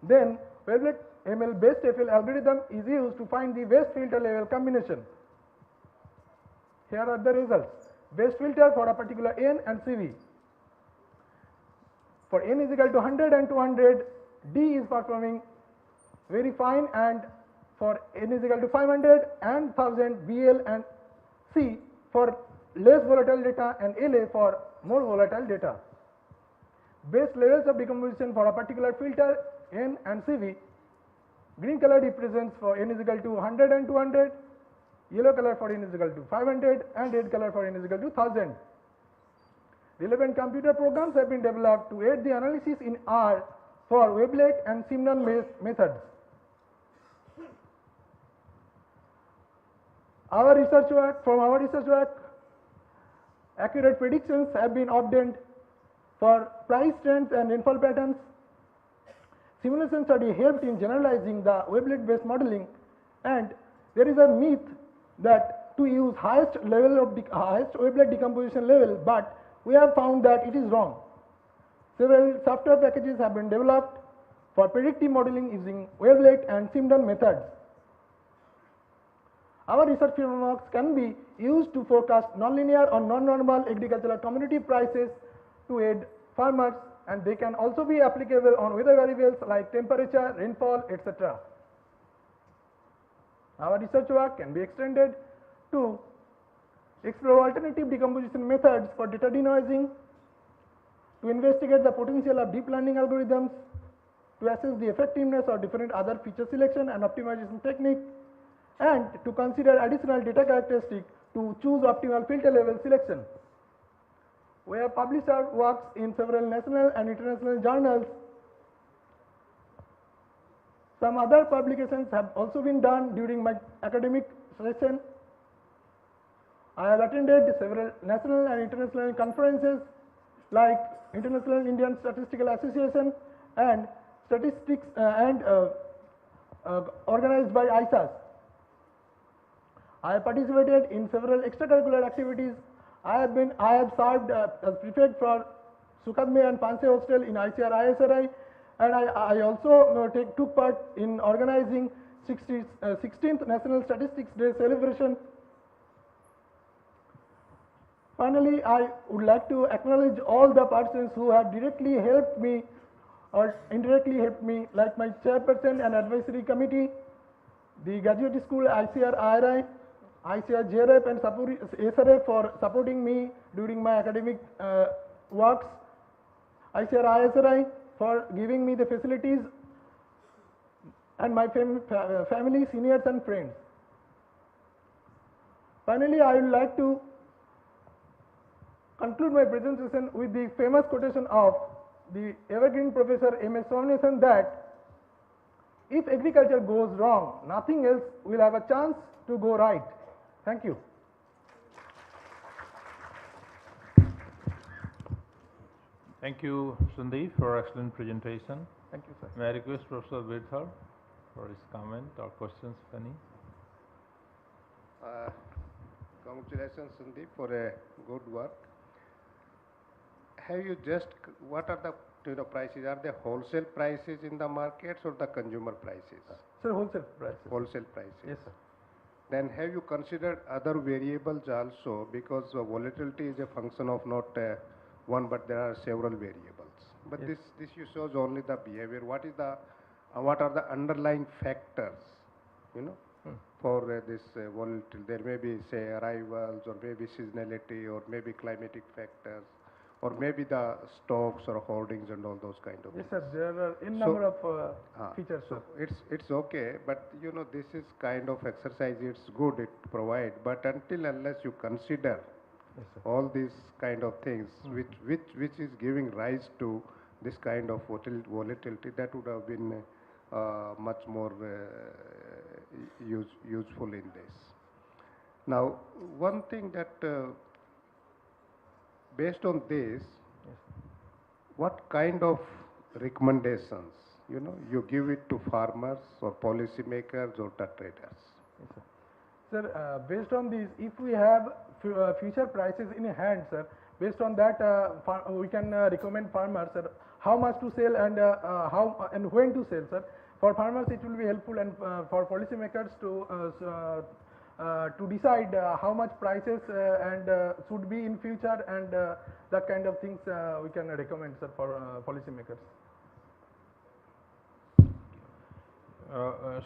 Then wavelet ML based FL algorithm is used to find the best filter level combination. Here are the results. Best filter for a particular N and CV. For N is equal to 100 and 200, D is performing very fine, and for N is equal to 500 and 1000, BL and C for less volatile data and LA for more volatile data. Best levels of decomposition for a particular filter N and CV. Green color represents for N is equal to 100 and 200, yellow color for N is equal to 500, and red color for N is equal to 1000. Relevant computer programs have been developed to aid the analysis in R for wavelet and Simdon based methods. From our research work, accurate predictions have been obtained for price trends and rainfall patterns. Simulation study helped in generalizing the wavelet based modeling, and there is a myth that to use highest wavelet decomposition level, but we have found that it is wrong. Several software packages have been developed for predictive modeling using wavelet and Simdon methods. Our research frameworks can be used to forecast nonlinear or non-normal agricultural commodity prices to aid farmers, and they can also be applicable on weather variables like temperature, rainfall, etc. Our research work can be extended to explore alternative decomposition methods for data denoising, to investigate the potential of deep learning algorithms, to assess the effectiveness of different other feature selection and optimization techniques, and to consider additional data characteristics to choose optimal filter level selection. We have published our works in several national and international journals. Some other publications have also been done during my academic session. I have attended several national and international conferences like International Indian Statistical Association and statistics organized by ICAR. I have participated in several extracurricular activities. I have served as prefect for Sukadme and Panse Hostel in ICAR ISRI, and I also took part in organizing 16th National Statistics Day celebration. Finally, I would like to acknowledge all the persons who have directly helped me or indirectly helped me, like my chairperson and advisory committee, the graduate school ICAR IRI, ICAR JRF and SRF for supporting me during my academic works, ICAR ISRI for giving me the facilities, and my family, seniors and friends. Finally, I would like to conclude my presentation with the famous quotation of the evergreen Professor M.S. Swaminathan that if agriculture goes wrong, nothing else will have a chance to go right. Thank you. Thank you, Sandeep, for excellent presentation. Thank you, sir. May I request Professor Virthal for his comment or questions, if any? Congratulations, Sandeep, for a good work. Have you just, what are the prices? Are they wholesale prices in the markets or the consumer prices? Sir, wholesale prices. Wholesale prices. Yes, sir. Then have you considered other variables also, because volatility is a function of not one, but there are several variables. But Yes. this you shows only the behavior. What is the what are the underlying factors, for this volatility? There may be, say, arrivals, or maybe seasonality, or maybe climatic factors, or maybe the stocks or hoardings and all those kind of Yes, things. sir. There are in number of features, So sir. it's okay, but this is kind of exercise. It's good, it provide, but until unless you consider Yes, sir. all these kind of things, which is giving rise to this kind of volatility, that would have been much more useful in this. Now, one thing that based on this, what kind of recommendations you give it to farmers or policymakers or the traders? Yes, sir. Sir, based on this, if we have future prices in hand, sir, based on that, we can recommend farmers, sir, how much to sell and how and when to sell, sir. For farmers, it will be helpful, and for policymakers to decide how much prices and should be in future, and that kind of things we can recommend, sir, for policymakers.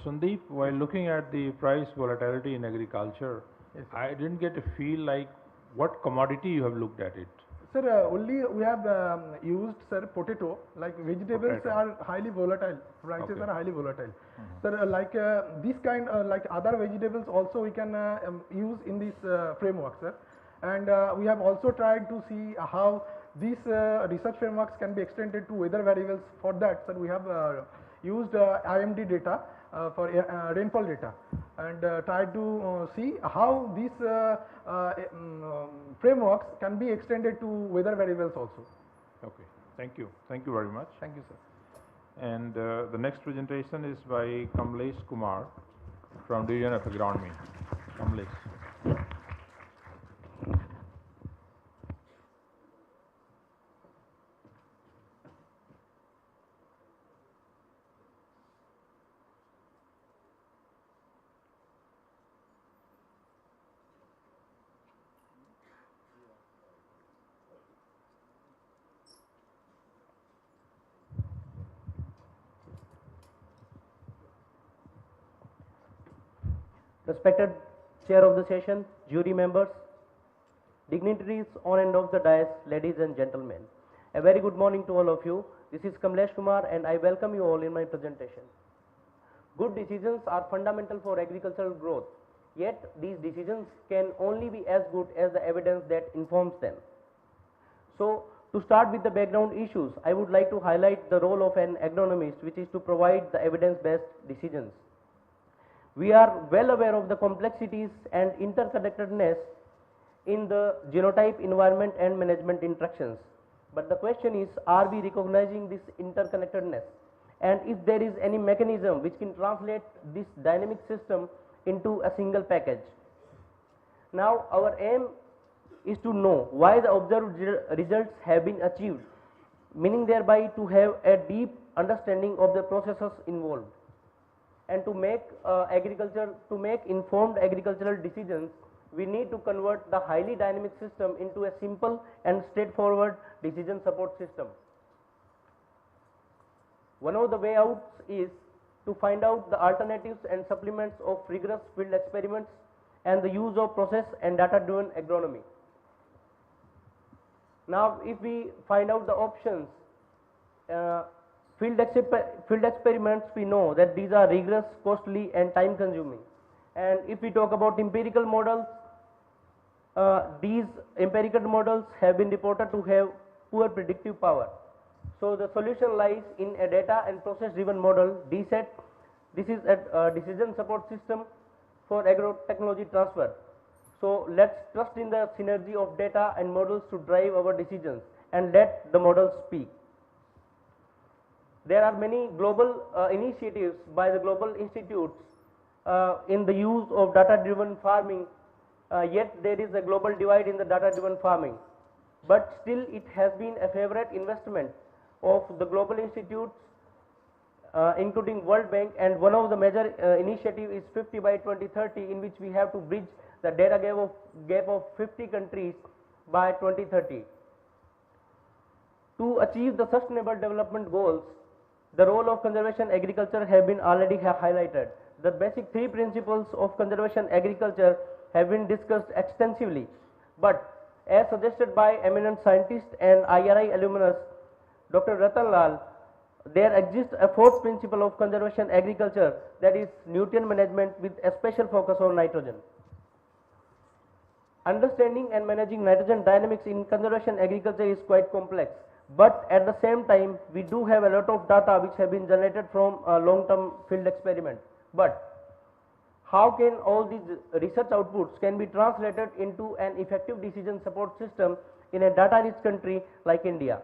Sandeep, while looking at the price volatility in agriculture, Yes, sir. I didn't get a feel like what commodity you have looked at it. Sir, only we have used, sir, potato. Like vegetables Potato. are highly volatile. Prices Okay. are highly volatile. Sir, like this kind, like other vegetables also we can use in this framework, sir. And we have also tried to see how these research frameworks can be extended to weather variables. For that, sir, we have used IMD data for rainfall data, and tried to see how these frameworks can be extended to weather variables also. Okay, thank you. Thank you very much. Thank you, sir. And the next presentation is by Kamlesh Kumar from Division of Agronomy. Kamlesh. Respected chair of the session, jury members, dignitaries on and off the dais, ladies and gentlemen. A very good morning to all of you. This is Kamlesh Kumar and I welcome you all in my presentation. Good decisions are fundamental for agricultural growth, yet these decisions can only be as good as the evidence that informs them. So, to start with the background issues, I would like to highlight the role of an agronomist, which is to provide the evidence-based decisions. We are well aware of the complexities and interconnectedness in the genotype, environment and management interactions. But the question is, are we recognizing this interconnectedness? And if there is any mechanism which can translate this dynamic system into a single package. Now, our aim is to know why the observed results have been achieved, meaning thereby to have a deep understanding of the processes involved. And to make informed agricultural decisions, we need to convert the highly dynamic system into a simple and straightforward decision support system. One of the way outs is to find out the alternatives and supplements of rigorous field experiments and the use of process and data-driven agronomy. Now, if we find out the options, field experiments, we know that these are rigorous, costly and time consuming. And if we talk about empirical models, these empirical models have been reported to have poor predictive power. So the solution lies in a data and process driven model, DSET. This is a decision support system for agro-technology transfer. So let's trust in the synergy of data and models to drive our decisions and let the models speak. There are many global initiatives by the global institutes in the use of data driven farming, yet there is a global divide in the data driven farming. But still it has been a favorite investment of the global institutes including World Bank, and one of the major initiative is 50 by 2030, in which we have to bridge the data gap of 50 countries by 2030. To achieve the sustainable development goals, the role of conservation agriculture have been already highlighted. The basic three principles of conservation agriculture have been discussed extensively, but as suggested by eminent scientist and IRI alumnus Dr. Ratan Lal, there exists a fourth principle of conservation agriculture, that is nutrient management with a special focus on nitrogen. Understanding and managing nitrogen dynamics in conservation agriculture is quite complex, but at the same time we do have a lot of data which have been generated from long-term field experiments. But how can all these research outputs can be translated into an effective decision support system in a data-rich country like India?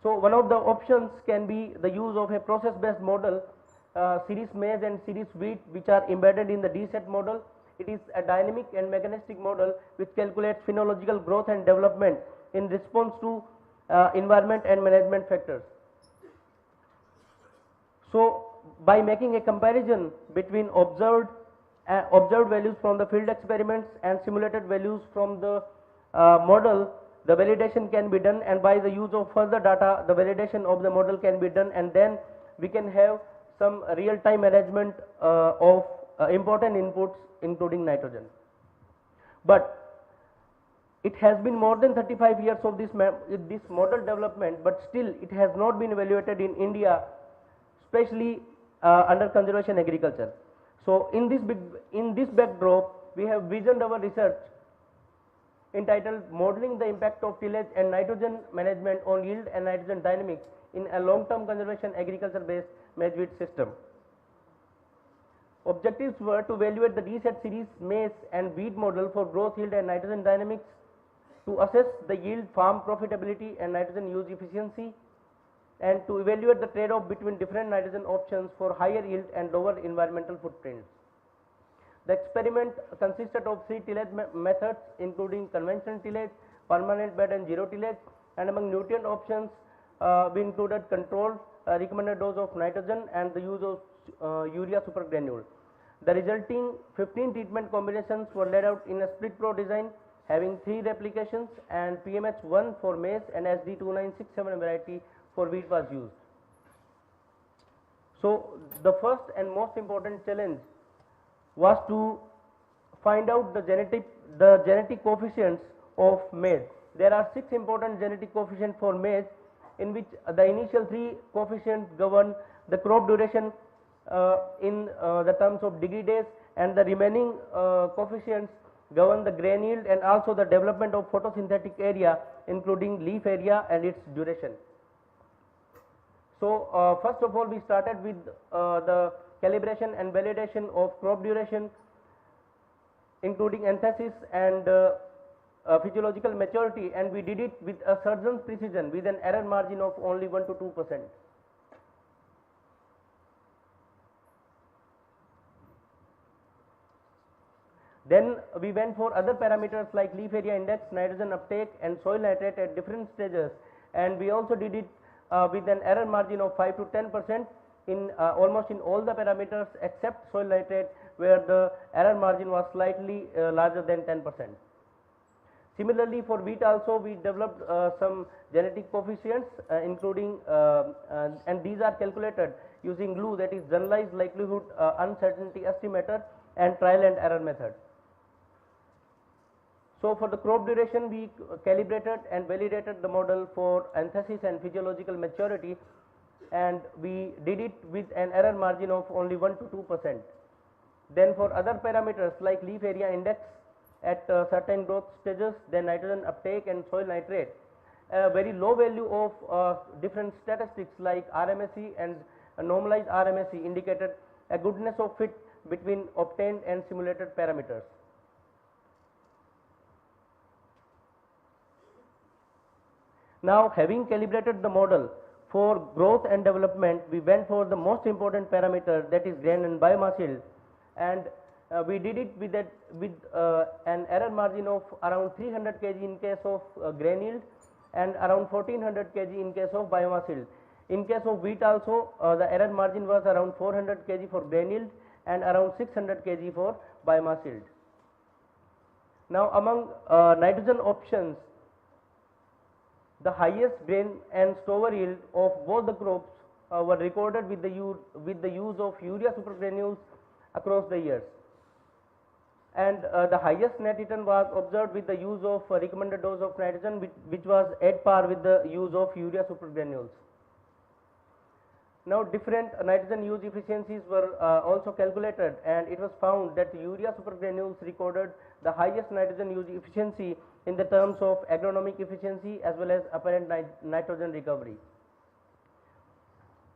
So one of the options can be the use of a process-based model, series maize and series wheat, which are embedded in the DSET model. It is a dynamic and mechanistic model which calculates phenological growth and development in response to environment and management factors. So by making a comparison between observed values from the field experiments and simulated values from the model, the validation can be done, and by the use of further data, the validation of the model can be done, and then we can have some real-time management of important inputs including nitrogen. But it has been more than 35 years of this model development, but still it has not been evaluated in India, especially under conservation agriculture. So in this backdrop, we have visioned our research entitled Modeling the Impact of Tillage and Nitrogen Management on Yield and Nitrogen Dynamics in a Long-Term Conservation Agriculture Based Maize Wheat System. Objectives were to evaluate the DSET series maize and wheat model for growth, yield and nitrogen dynamics, to assess the yield, farm profitability and nitrogen use efficiency, and to evaluate the trade-off between different nitrogen options for higher yield and lower environmental footprints. The experiment consisted of 3 tillage methods, including conventional tillage, permanent bed and zero tillage, and among nutrient options we included controlled recommended dose of nitrogen and the use of urea supergranule. The resulting 15 treatment combinations were laid out in a split pro design having 3 replications, and PMH1 for maize and SD2967 variety for wheat was used. So the first and most important challenge was to find out the genetic coefficients of maize. There are 6 important genetic coefficients for maize, in which the initial 3 coefficients govern the crop duration in the terms of degree days, and the remaining coefficients govern the grain yield and also the development of photosynthetic area, including leaf area and its duration. So first of all, we started with the calibration and validation of crop duration, including anthesis and physiological maturity, and we did it with a surgeon's precision with an error margin of only 1 to 2%. Then we went for other parameters like leaf area index, nitrogen uptake and soil nitrate at different stages, and we also did it with an error margin of 5 to 10% in almost in all the parameters except soil nitrate, where the error margin was slightly larger than 10%. Similarly, for wheat also we developed some genetic coefficients including and these are calculated using GLUE, that is generalized likelihood uncertainty estimator, and trial and error method. So for the crop duration, we calibrated and validated the model for anthesis and physiological maturity, and we did it with an error margin of only 1 to 2%. Then for other parameters like leaf area index at certain growth stages, then nitrogen uptake and soil nitrate, a very low value of different statistics like RMSE and normalized RMSE indicated a goodness of fit between obtained and simulated parameters. Now, having calibrated the model for growth and development, we went for the most important parameter, that is grain and biomass yield, and we did it with an error margin of around 300 kg in case of grain yield and around 1400 kg in case of biomass yield. In case of wheat also, the error margin was around 400 kg for grain yield and around 600 kg for biomass yield. Now, among nitrogen options, the highest grain and stover yield of both the crops were recorded with the use of urea supergranules across the years, and the highest net return was observed with the use of recommended dose of nitrogen, which was at par with the use of urea supergranules. Now, different nitrogen use efficiencies were also calculated, and it was found that urea supergranules recorded the highest nitrogen use efficiency in the terms of agronomic efficiency as well as apparent nitrogen recovery.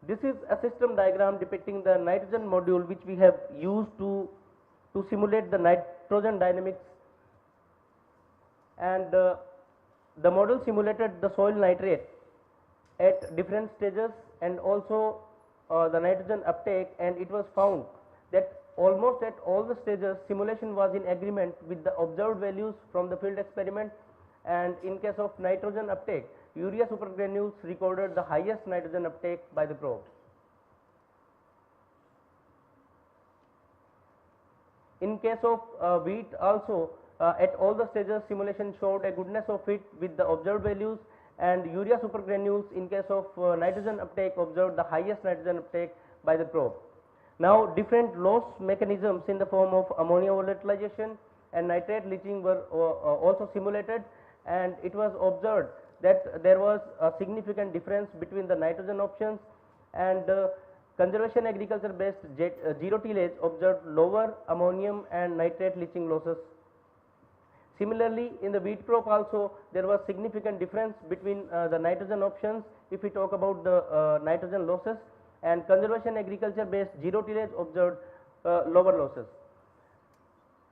This is a system diagram depicting the nitrogen module which we have used to simulate the nitrogen dynamics, and the model simulated the soil nitrate at different stages and also the nitrogen uptake, and it was found that almost at all the stages simulation was in agreement with the observed values from the field experiment, and in case of nitrogen uptake, urea supergranules recorded the highest nitrogen uptake by the crop. In case of wheat also, at all the stages simulation showed a goodness of fit with the observed values, and urea supergranules in case of nitrogen uptake observed the highest nitrogen uptake by the crop. Now, different loss mechanisms in the form of ammonia volatilization and nitrate leaching were also simulated, and it was observed that there was a significant difference between the nitrogen options, and conservation agriculture based zero tillage observed lower ammonium and nitrate leaching losses. Similarly, in the wheat crop also there was significant difference between the nitrogen options if we talk about the nitrogen losses, and conservation agriculture based zero tillage observed lower losses.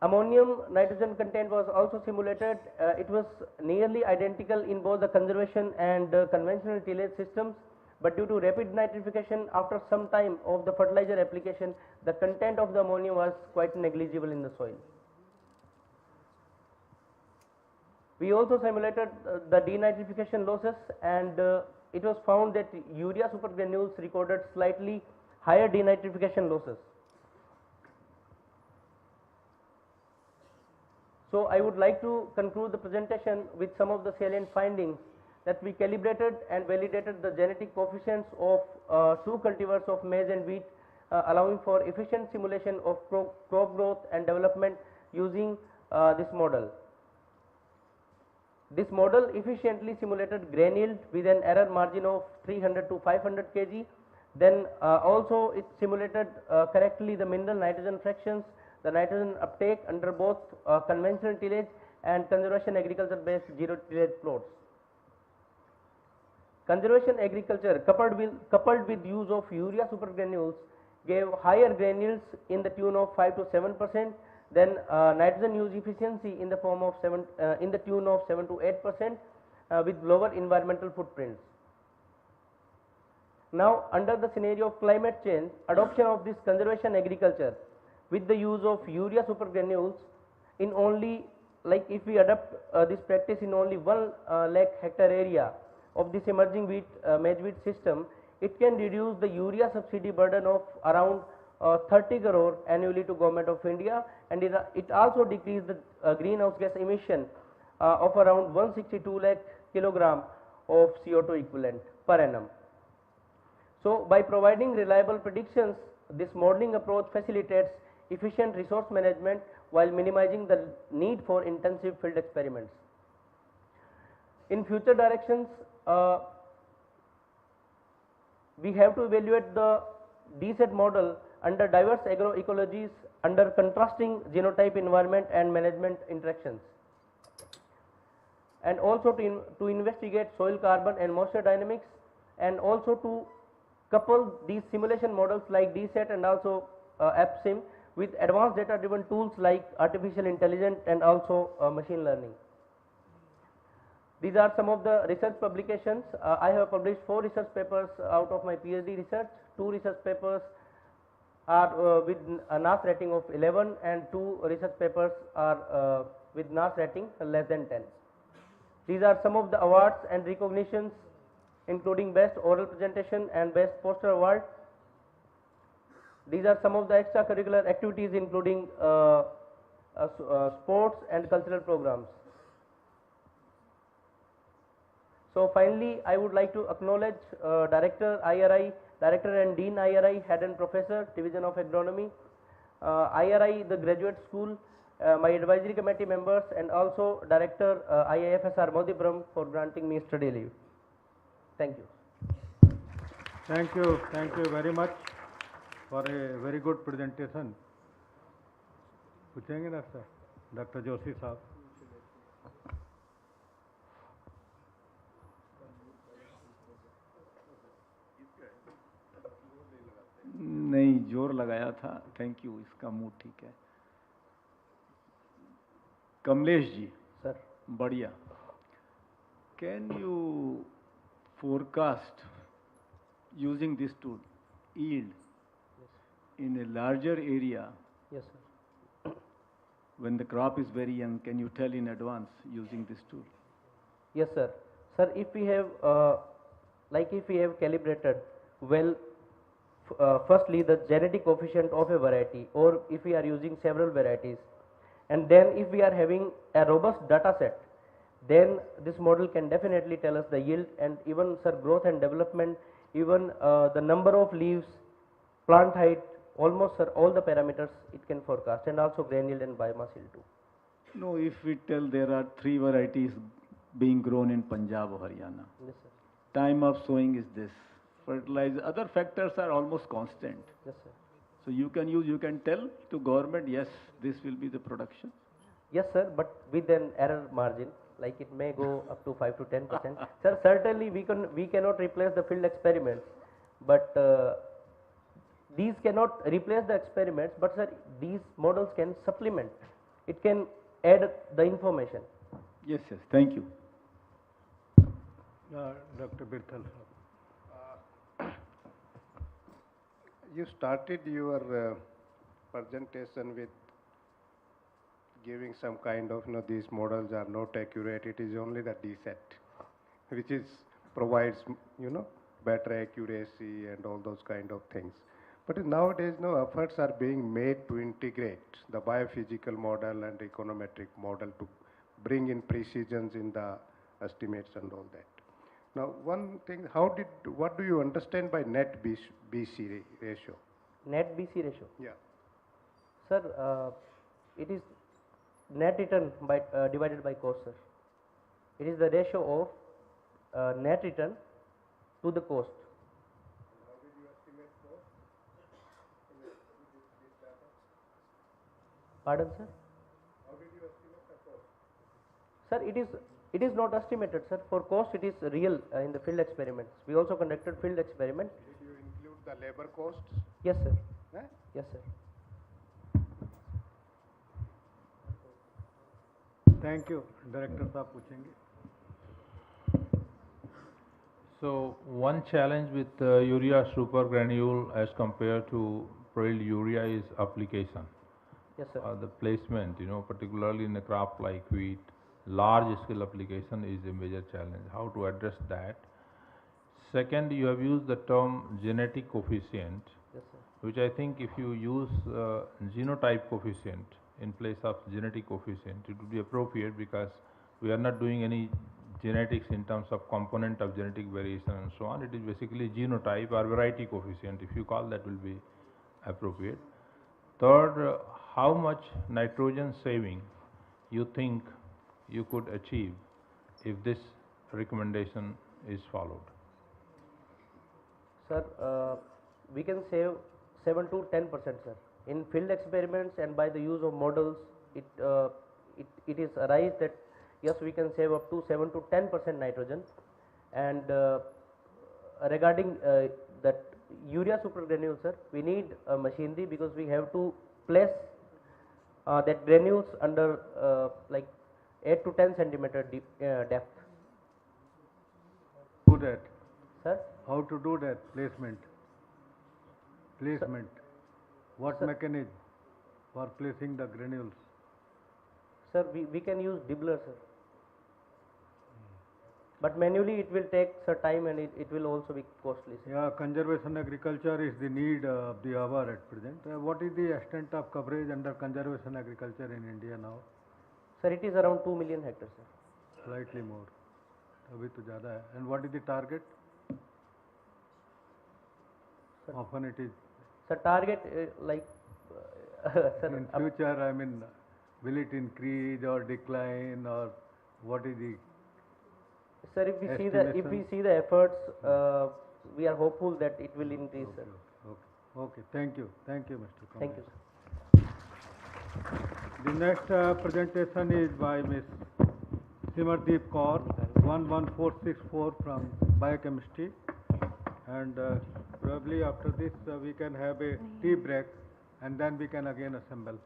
Ammonium nitrogen content was also simulated. It was nearly identical in both the conservation and conventional tillage systems, but due to rapid nitrification after some time of the fertilizer application, the content of the ammonia was quite negligible in the soil. We also simulated the denitrification losses, and it was found that urea supergranules recorded slightly higher denitrification losses. So, I would like to conclude the presentation with some of the salient findings, that we calibrated and validated the genetic coefficients of two cultivars of maize and wheat, allowing for efficient simulation of crop growth and development using this model. This model efficiently simulated grain yield with an error margin of 300 to 500 kg. Then also it simulated correctly the mineral nitrogen fractions, the nitrogen uptake under both conventional tillage and conservation agriculture based zero tillage plots. Conservation agriculture coupled with use of urea supergranules gave higher grain yields in the tune of 5 to 7%. Then nitrogen use efficiency in the form of in the tune of 7 to 8% with lower environmental footprints. Now, under the scenario of climate change, adoption of this conservation agriculture with the use of urea supergranules in only, like if we adopt this practice in only 1 lakh hectare area of this emerging wheat maize wheat system, it can reduce the urea subsidy burden of around 30 crore annually to Government of India, and it also decreased the greenhouse gas emission of around 162 lakh kilogram of CO2 equivalent per annum. So, by providing reliable predictions, this modeling approach facilitates efficient resource management while minimizing the need for intensive field experiments. In future directions, we have to evaluate the DSET model under diverse agroecologies under contrasting genotype environment and management interactions, and also to investigate soil carbon and moisture dynamics, and also to couple these simulation models like DSET and also AppSim with advanced data driven tools like artificial intelligence and also machine learning. These are some of the research publications. I have published 4 research papers out of my PhD research. 2 research papers are with a NAS rating of 11 and 2 research papers are with NAS rating less than 10. These are some of the awards and recognitions, including Best Oral Presentation and Best Poster Award. These are some of the extracurricular activities, including sports and cultural programs. So finally, I would like to acknowledge Director IRI, Director and Dean IRI, Head and Professor, Division of Agronomy, IRI, the Graduate School, my advisory committee members, and also Director IIFSR Modipuram for granting me study leave. Thank you. Thank you very much for a very good presentation. पूछेंगे ना sir, doctor Joshi साहब. नहीं, जोर लगाया था. Thank you, इसका mood ठीक है. कमलेश जी. सर. बढ़िया. Can you forecast using this tool yield in a larger area? Yes, sir. When the crop is very young, can you tell in advance using this tool? Yes, sir. Sir, if we have if we have calibrated well, firstly the genetic coefficient of a variety, or if we are using several varieties, and then if we are having a robust data set, then this model can definitely tell us the yield and even, sir, growth and development, even the number of leaves, plant height, almost, sir, all the parameters it can forecast, and also grain yield and biomass yield too. No, if we tell there are 3 varieties being grown in Punjab or Haryana, Yes, sir. time of sowing is this, fertilizer, other factors are almost constant. Yes, sir. So you can tell to government, yes, this will be the production. Yes, sir, but with an error margin, like it may go up to 5 to 10%. Sir, certainly we cannot replace the field experiments, but these cannot replace the experiments, but sir, these models can supplement. It can add the information. Yes, yes, thank you. Dr. Birthal. You started your presentation with giving some kind of, these models are not accurate. It is only the DSET, which provides, better accuracy and all those kind of things. But nowadays, efforts are being made to integrate the biophysical model and econometric model to bring in precisions in the estimates and all that. Now, one thing, what do you understand by net BC ratio? Net BC ratio? Yeah. Sir, it is net return by divided by cost, sir. It is the ratio of net return to the cost. How did you estimate cost? This data? Pardon, sir? How did you estimate the cost? Sir, it is not estimated, sir. For cost, it is real in the field experiments. We also conducted field experiment. Did you include the labor costs? Yes, sir. Eh? Yes, sir. Thank you. Director साहब पूछेंगे. So one challenge with urea super granule as compared to prilled urea is application. Yes, sir. The placement, particularly in a crop like wheat, large scale application is a major challenge. How to address that? Second, you have used the term genetic coefficient, Yes, sir. which I think if you use genotype coefficient in place of genetic coefficient, it would be appropriate, because we are not doing any genetics in terms of component of genetic variation and so on. It is basically genotype or variety coefficient. If you call, that will be appropriate. Third, how much nitrogen saving you think you could achieve if this recommendation is followed? Sir, we can save 7 to 10%, sir. In field experiments and by the use of models, it is arised that yes, we can save up to 7 to 10% nitrogen. And regarding that urea supergranules, sir, we need machinery because we have to place that granules under like 8 to 10 centimeter deep, depth. Do that. Sir? How to do that placement? Placement. What Sir. mechanism for placing the granules? Sir, we can use dibbler, sir. But manually it will take some time and it will also be costly, sir. Yeah, conservation agriculture is the need of the hour at present. What is the extent of coverage under conservation agriculture in India now? Sir, it is around 2 million hectares, sir. Slightly more. अभी तो ज़्यादा है. And what is the target? Sir. Often it is. Sir, target like sir, In future, I mean, will it increase or decline, or what is the? sir, if we see the efforts, we are hopeful that it will increase, sir. Okay. Thank you, Mr. Kamlesh. Thank you, sir. The next presentation is by Ms. Simardeep Kaur, 11464 from Biochemistry, and probably after this we can have a tea break and then we can again assemble.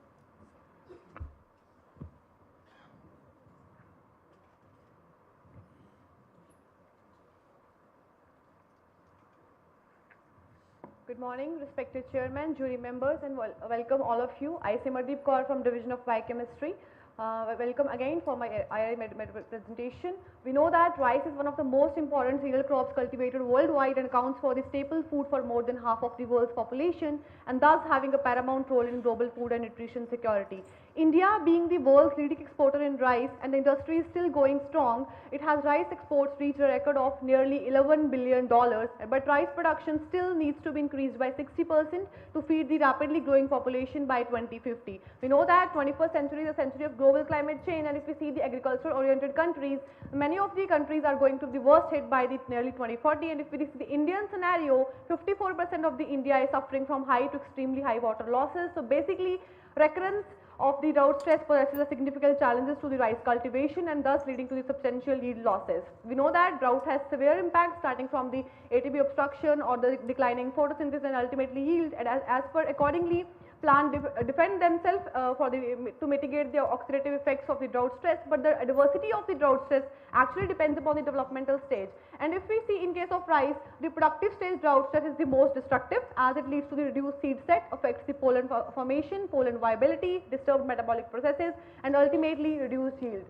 Good morning, respected chairman, jury members, and welcome all of you. I, Simardeep Kaur from Division of Biochemistry. Welcome again for my IRA presentation. We know that rice is one of the most important cereal crops cultivated worldwide and accounts for the staple food for more than half of the world's population, and thus having a paramount role in global food and nutrition security. India being the world's leading exporter in rice, and the industry is still going strong, it has rice exports reached a record of nearly $11 billion, but rice production still needs to be increased by 60% to feed the rapidly growing population by 2050. We know that 21st century is a century of global climate change, and if we see the agricultural oriented countries, many of the countries are going to be worst hit by the nearly 2040, and if we see the Indian scenario, 54% of the India is suffering from high to extremely high water losses. So basically, recurrence of the drought stress possesses a significant challenges to the rice cultivation and thus leading to the substantial yield losses. We know that drought has severe impacts starting from the ATP obstruction or the declining photosynthesis and ultimately yield, and as per accordingly plants defend themselves to mitigate the oxidative effects of the drought stress, but the adversity of the drought stress actually depends upon the developmental stage. And if we see in case of rice, reproductive stage drought stress is the most destructive as it leads to the reduced seed set, affects the pollen formation, pollen viability, disturbed metabolic processes, and ultimately reduced yield.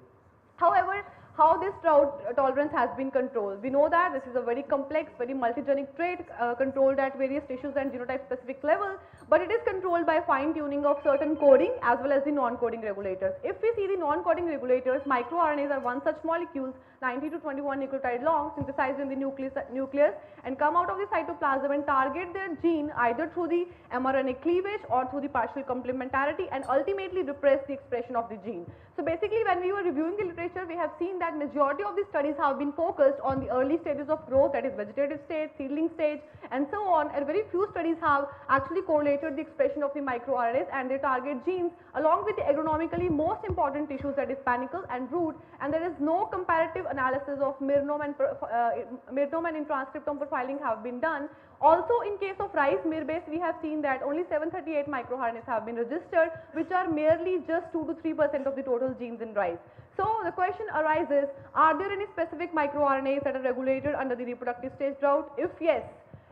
However, how this drought tolerance has been controlled. We know that this is a very complex, very multigenic trait controlled at various tissues and genotype specific level, but it is controlled by fine tuning of certain coding as well as the non-coding regulators. If we see the non-coding regulators, microRNAs are one such molecules, 90 to 21 nucleotide long, synthesized in the nucleus and come out of the cytoplasm and target their gene either through the mRNA cleavage or through the partial complementarity and ultimately repress the expression of the gene. So basically, when we were reviewing the literature, we have seen that majority of the studies have been focused on the early stages of growth, that is vegetative stage, seedling stage, and so on, and very few studies have actually correlated the expression of the microRNAs and their target genes along with the agronomically most important tissues, that is panicle and root, and there is no comparative analysis of myrnome and intranscriptome profiling have been done. Also, in case of rice Mirbase, we have seen that only 738 microRNAs have been registered, which are merely just 2 to 3% of the total genes in rice. So the question arises, are there any specific microRNAs that are regulated under the reproductive stage drought? If yes,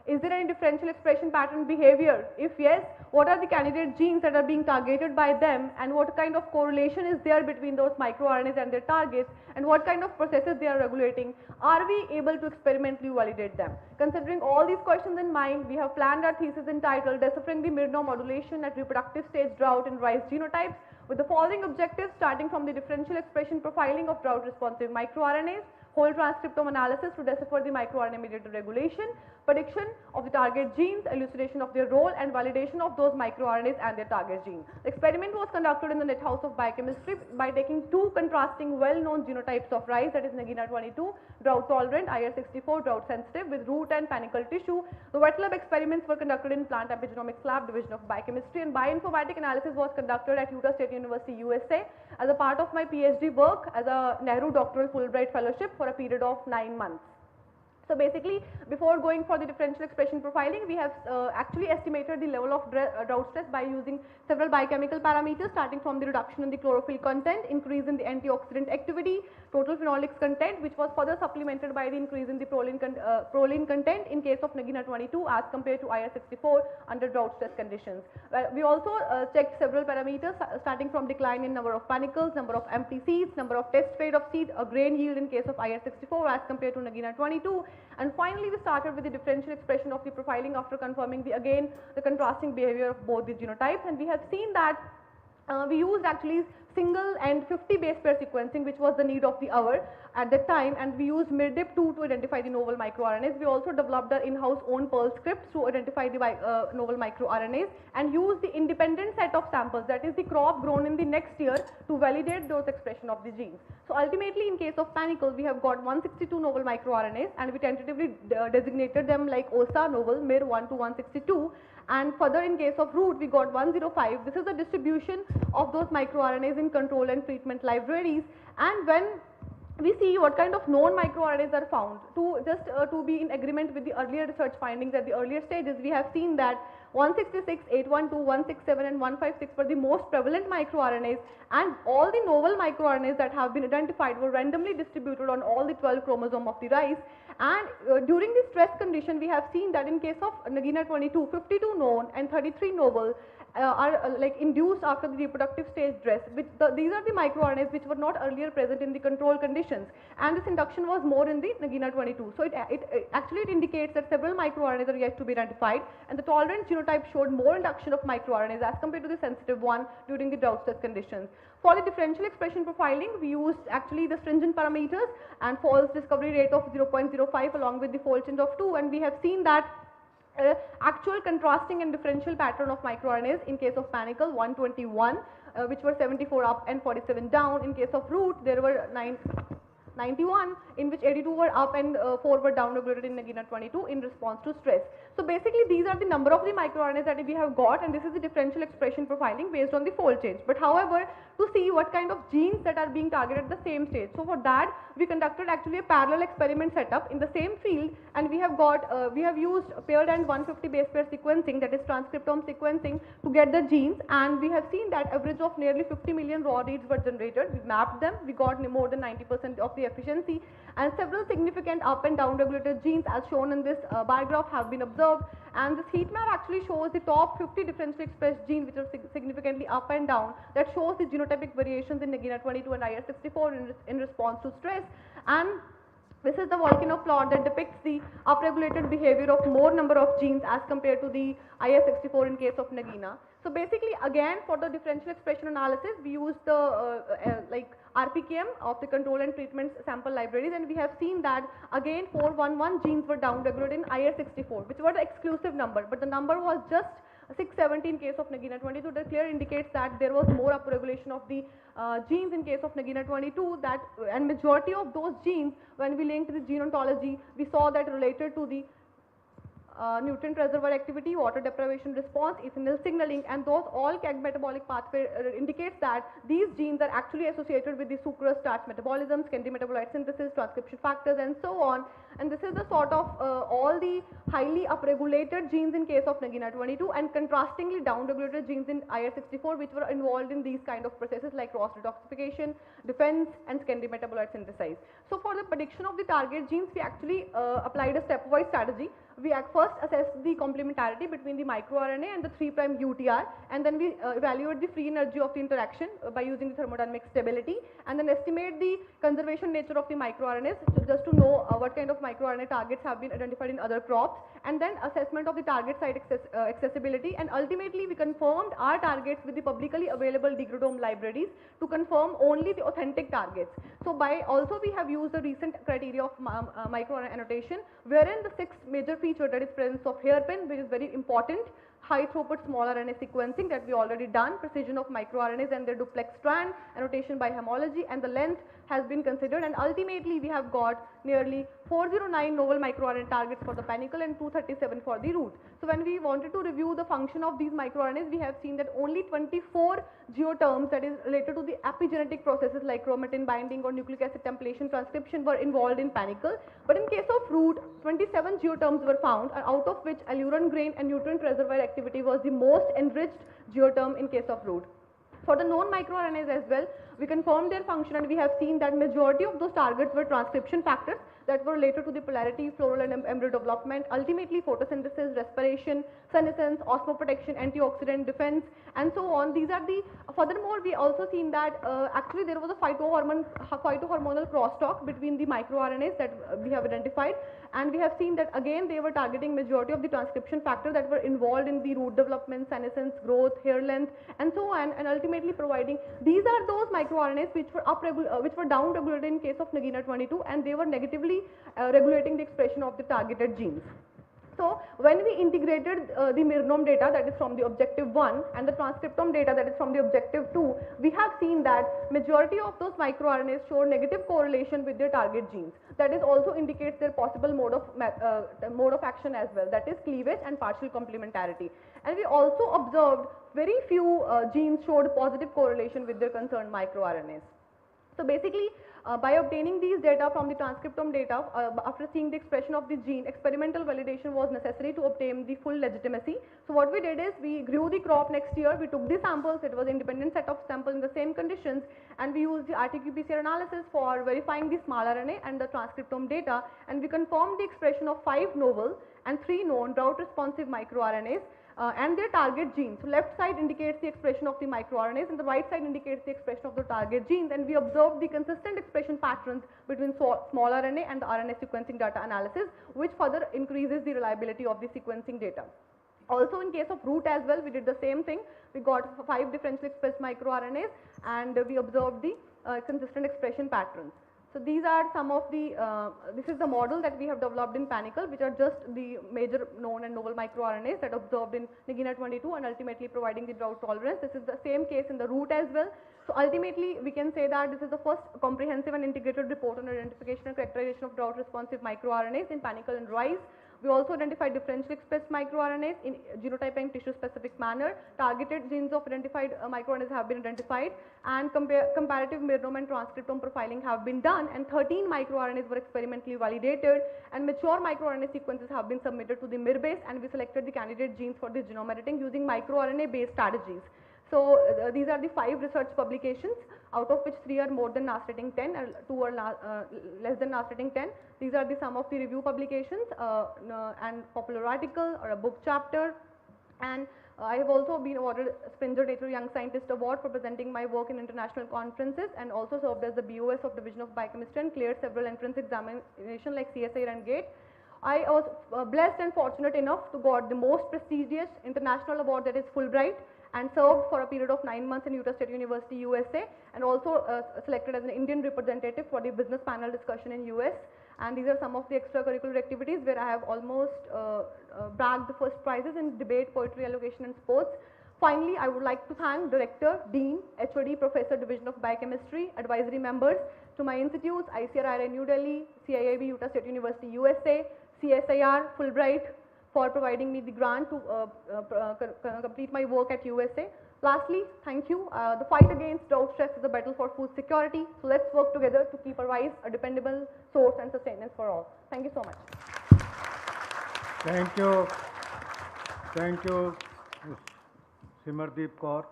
is there any differential expression pattern behavior? If yes, what are the candidate genes that are being targeted by them, and what kind of correlation is there between those microRNAs and their targets, and what kind of processes they are regulating? Are we able to experimentally validate them? Considering all these questions in mind, we have planned our thesis entitled Deciphering the Myrno Modulation at Reproductive Stage Drought in Rice Genotypes, with the following objectives starting from the differential expression profiling of drought responsive microRNAs, whole transcriptome analysis to decipher the microRNA mediated regulation, prediction of the target genes, elucidation of their role and validation of those microRNAs and their target gene. The experiment was conducted in the net house of biochemistry by taking two contrasting well-known genotypes of rice, that is Nagina 22, drought tolerant, IR64, drought sensitive, with root and panicle tissue. The wet lab experiments were conducted in plant epigenomics lab, division of biochemistry, and bioinformatic analysis was conducted at Utah State University, USA, as a part of my PhD work as a Nehru Doctoral Fulbright Fellowship for a period of 9 months. So basically, before going for the differential expression profiling, we have actually estimated the level of drought stress by using several biochemical parameters, starting from the reduction in the chlorophyll content, increase in the antioxidant activity, total phenolics content, which was further supplemented by the increase in the proline content in case of Nagina 22 as compared to IR64 under drought stress conditions. We also checked several parameters, starting from decline in number of panicles, number of empty seeds, number of test fade of seed, grain yield in case of IR64 as compared to Nagina 22. And finally, we started with the differential expression of the profiling after confirming the contrasting behavior of both the genotypes, and we have seen that we used actually single and 50 base pair sequencing, which was the need of the hour at that time, and we used MIRDIP2 to identify the novel microRNAs. We also developed our in-house own Perl scripts to identify the novel microRNAs and used the independent set of samples, that is the crop grown in the next year, to validate those expression of the genes. So ultimately, in case of panicle, we have got 162 novel microRNAs, and we tentatively designated them like OSA novel MIR1 to 162. And further, in case of root, we got 105. This is the distribution of those microRNAs in control and treatment libraries. And when we see what kind of known microRNAs are found, to be in agreement with the earlier research findings at the earlier stages, we have seen that 166, 812, 167 and 156 were the most prevalent microRNAs, and all the novel microRNAs that have been identified were randomly distributed on all the 12 chromosomes of the rice. And during the stress condition, we have seen that in case of Nagina 22, 52 known and 33 novel are like induced after the reproductive stage stress. These are the microRNAs which were not earlier present in the control conditions, and this induction was more in the Nagina 22. So it indicates that several microRNAs are yet to be identified, and the tolerant genotype showed more induction of microRNAs as compared to the sensitive one during the drought stress conditions. For the differential expression profiling, we used actually the stringent parameters and false discovery rate of 0.05 along with the fold change of 2, and we have seen that actual contrasting and differential pattern of microRNAs in case of panicle 121, which were 74 up and 47 down. In case of root, there were 91, in which 82 were up and 4 were down regulated in Nagina 22 in response to stress. So basically, these are the number of the microRNAs that we have got, and this is the differential expression profiling based on the fold change. But however, to see what kind of genes that are being targeted at the same stage. So for that, we conducted actually a parallel experiment setup in the same field, and we have used paired and 150 base pair sequencing, that is transcriptome sequencing, to get the genes, and we have seen that average of nearly 50 million raw reads were generated. We mapped them, we got more than 90% of the efficiency, and several significant up and down regulated genes as shown in this bar graph have been observed. And this heat map actually shows the top 50 differentially expressed genes which are significantly up and down, that shows the genotypic variations in Nagina 22 and IR64 in response to stress. And this is the volcano plot that depicts the upregulated behavior of more number of genes as compared to the IR64 in case of Nagina. So basically, again, for the differential expression analysis, we used the like RPKM of the control and treatment sample libraries, and we have seen that again 411 genes were downregulated in IR64, which was the exclusive number, but the number was just 670 in case of Nagina 22. That clearly indicates that there was more upregulation of the genes in case of Nagina 22, that and majority of those genes, when we linked the gene ontology, we saw that related to the nutrient reservoir activity, water deprivation response, ethanol signaling, and those all KEGG metabolic pathway indicates that these genes are actually associated with the sucrose starch metabolism, secondary metabolite synthesis, transcription factors, and so on. And this is the sort of all the highly upregulated genes in case of Nagina 22 and contrastingly downregulated genes in IR64, which were involved in these kind of processes like cross detoxification, defense, and secondary metabolite synthesis. So for the prediction of the target genes, we actually applied a stepwise strategy. We first assessed the complementarity between the microRNA and the 3' UTR, and then we evaluate the free energy of the interaction by using the thermodynamic stability, and then estimate the conservation nature of the microRNAs just to know what kind of microRNA targets have been identified in other crops, and then assessment of the target site accessibility, and ultimately we confirmed our targets with the publicly available degradome libraries to confirm only the authentic targets. So also we have used the recent criteria of microRNA annotation, wherein the 6 major feature, that is presence of hairpin, which is very important, high throughput small RNA sequencing that we already done, precision of microRNAs and their duplex strand, annotation by homology, and the length has been considered, and ultimately we have got nearly 409 novel microRNA targets for the panicle and 237 for the root. So when we wanted to review the function of these microRNAs, we have seen that only 24 geoterms, that is related to the epigenetic processes like chromatin binding or nucleic acid templation transcription, were involved in panicle. But in case of root, 27 geoterms were found, and out of which alluron grain and nutrient reservoir activity was the most enriched geoterm in case of root. For the known microRNAs as well, we confirmed their function, and we have seen that majority of those targets were transcription factors that were related to the polarity, floral and embryo development, ultimately photosynthesis, respiration, senescence, osmoprotection, antioxidant defense, and so on. These are the, furthermore, we also seen that actually there was a phytohormonal crosstalk between the microRNAs that we have identified, and we have seen that again they were targeting majority of the transcription factors that were involved in the root development, senescence, growth, hair length, and so on, and ultimately providing, these are those microRNAs which were down regulated in case of Nagina 22, and they were negatively regulating the expression of the targeted genes. So when we integrated the Mirnome data, that is from the objective 1, and the transcriptome data, that is from the objective 2, we have seen that majority of those microRNAs show negative correlation with their target genes. That is also indicates their possible mode of action as well, that is cleavage and partial complementarity. And we also observed very few genes showed positive correlation with their concerned microRNAs. So basically, by obtaining these data from the transcriptome data, after seeing the expression of the gene, experimental validation was necessary to obtain the full legitimacy. So what we did is we grew the crop next year, we took the samples, it was independent set of samples in the same conditions, and we used the RT-qPCR analysis for verifying the small RNA and the transcriptome data, and we confirmed the expression of 5 novel and 3 known drought responsive microRNAs. And their target genes. So left side indicates the expression of the microRNAs and the right side indicates the expression of the target genes, and we observed the consistent expression patterns between small RNA and the RNA sequencing data analysis, which further increases the reliability of the sequencing data. Also in case of root as well, we did the same thing. We got 5 differentially expressed microRNAs and we observed the consistent expression patterns. So these are some of the, this is the model that we have developed in panicle, which are just the major known and novel microRNAs that observed in Nagina 22 and ultimately providing the drought tolerance. This is the same case in the root as well. So ultimately we can say that this is the first comprehensive and integrated report on identification and characterization of drought responsive microRNAs in panicle and rice. We also identified differentially expressed microRNAs in genotyping tissue specific manner. Targeted genes of identified microRNAs have been identified, and comparative Mirnome and transcriptome profiling have been done, and 13 microRNAs were experimentally validated, and mature microRNA sequences have been submitted to the MIRBASE, and we selected the candidate genes for this genome editing using microRNA based strategies. So these are the 5 research publications, out of which 3 are more than NAS rating 10 and 2 are less than NAS rating 10. These are the some of the review publications and popular article or a book chapter, and I have also been awarded Springer Nature Young Scientist Award for presenting my work in international conferences, and also served as the BOS of Division of Biochemistry and cleared several entrance examinations like CSIR and GATE. I was blessed and fortunate enough to got the most prestigious international award, that is Fulbright, and served for a period of 9 months in Utah State University, USA, and also selected as an Indian representative for the business panel discussion in US. And these are some of the extracurricular activities where I have almost bagged the first prizes in debate, poetry, allocation and sports. Finally, I would like to thank Director, Dean, HOD, Professor, Division of Biochemistry, advisory members, to my institutes, ICAR New Delhi, CIIB, Utah State University, USA, CSIR, Fulbright, for providing me the grant to complete my work at USA. Lastly, thank you. The fight against drought stress is a battle for food security. So let's work together to keep our rice a dependable source and sustenance for all. Thank you so much. Thank you. Thank you, Simardeep Kaur.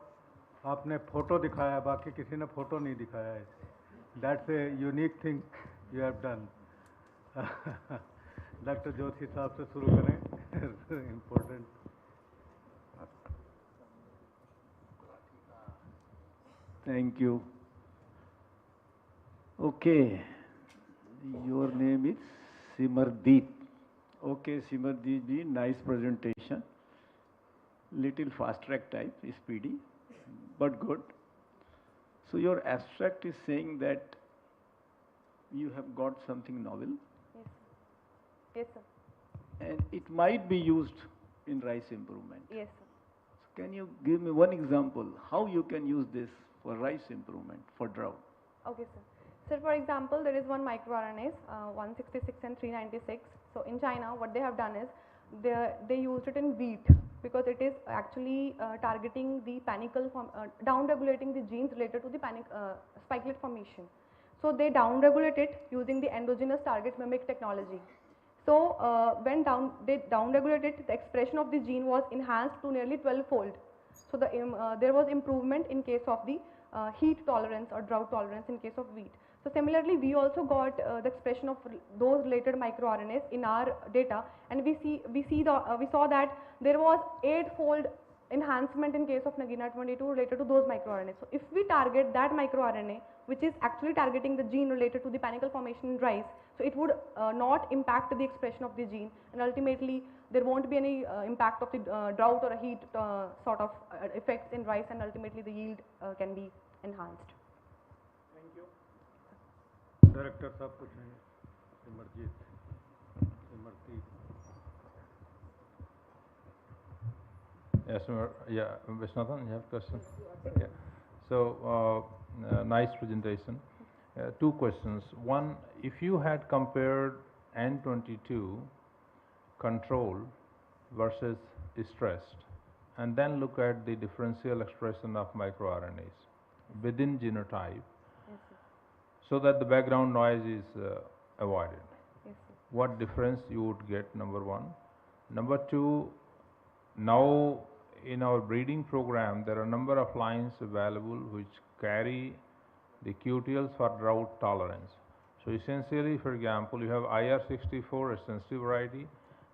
आपने photo दिखाया, बाकी किसी ने photo नहीं दिखाया है. That's a unique thing you have done. Doctor Joshi साहब से शुरू करें. Important. Thank you. Okay, your name is Simardeep. Okay, Simardeep ji, nice presentation. Little fast track type, speedy, but good. So your abstract is saying that you have got something novel. Yes, sir. and it might be used in rice improvement. Yes, sir. So can you give me one example how you can use this for rice improvement for drought? Okay, sir. Sir, for example, there is one microRNAs, 166 and 396. So in China, what they have done is they used it in wheat because it is actually targeting the panicle down regulating the genes related to the spikelet formation. So they down regulate it using the endogenous target mimic technology. So when they down regulated, the expression of the gene was enhanced to nearly 12-fold. So there was improvement in case of the heat tolerance or drought tolerance in case of wheat. So similarly, we also got the expression of those related microRNAs in our data, and we saw that there was 8-fold enhancement in case of Nagina 22 related to those microRNAs. So if we target that microRNA, which is actually targeting the gene related to the panicle formation in rice, so it would not impact the expression of the gene, and ultimately there won't be any impact of the drought or a heat sort of effects in rice, and ultimately the yield can be enhanced. Director साहब पूछेंगे Simarjeet Simarjeet Yes, yeah, Vishnathan, you have a question? Yeah. So, nice presentation. Two questions. One, if you had compared N22 control versus stressed, and then look at the differential expression of microRNAs within genotype, so that the background noise is avoided. Yes, What difference you would get, number one. Number two, now in our breeding program, there are a number of lines available which carry the QTLs for drought tolerance. So essentially, for example, you have IR64, a sensitive variety,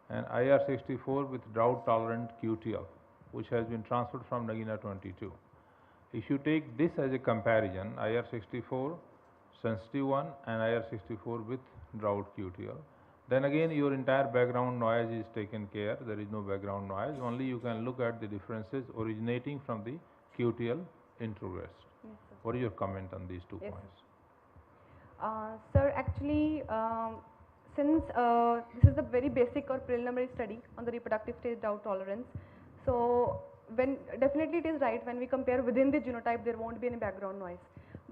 and IR64 with drought tolerant QTL, which has been transferred from Nagina 22. If you take this as a comparison, IR64 sensitive one and IR64 with drought QTL, then again your entire background noise is taken care. There is no background noise, only you can look at the differences originating from the QTL introgress. Yes, sir. What is your comment on these 2 Yes, points? Sir, actually, since this is a very basic or preliminary study on the reproductive stage drought tolerance, so definitely it is right when we compare within the genotype, there won't be any background noise.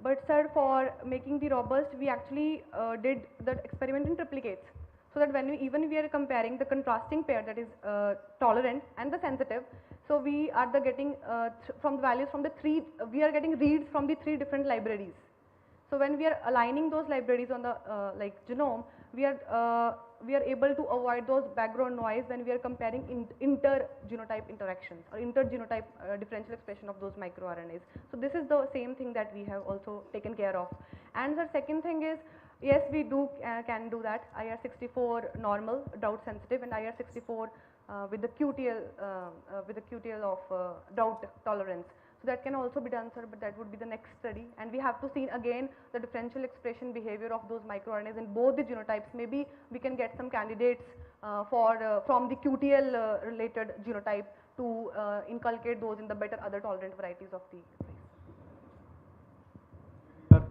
But sir, for making the robust, we actually did the experiment in triplicates, so that when we are comparing the contrasting pair, that is tolerant and the sensitive, so we are getting from the values from the we are getting reads from the 3 different libraries. So when we are aligning those libraries on the genome, we are able to avoid those background noise when we are comparing inter-genotype interactions or inter-genotype differential expression of those microRNAs. So this is the same thing that we have also taken care of. And the second thing is, yes, we can do that. IR64 normal, drought sensitive, and IR64 with the QTL of drought tolerance. So that can also be done, sir, but that would be the next study, and we have to see again the differential expression behavior of those microRNAs in both the genotypes. Maybe we can get some candidates from the QTL related genotype to inculcate those in the better other tolerant varieties of the rice.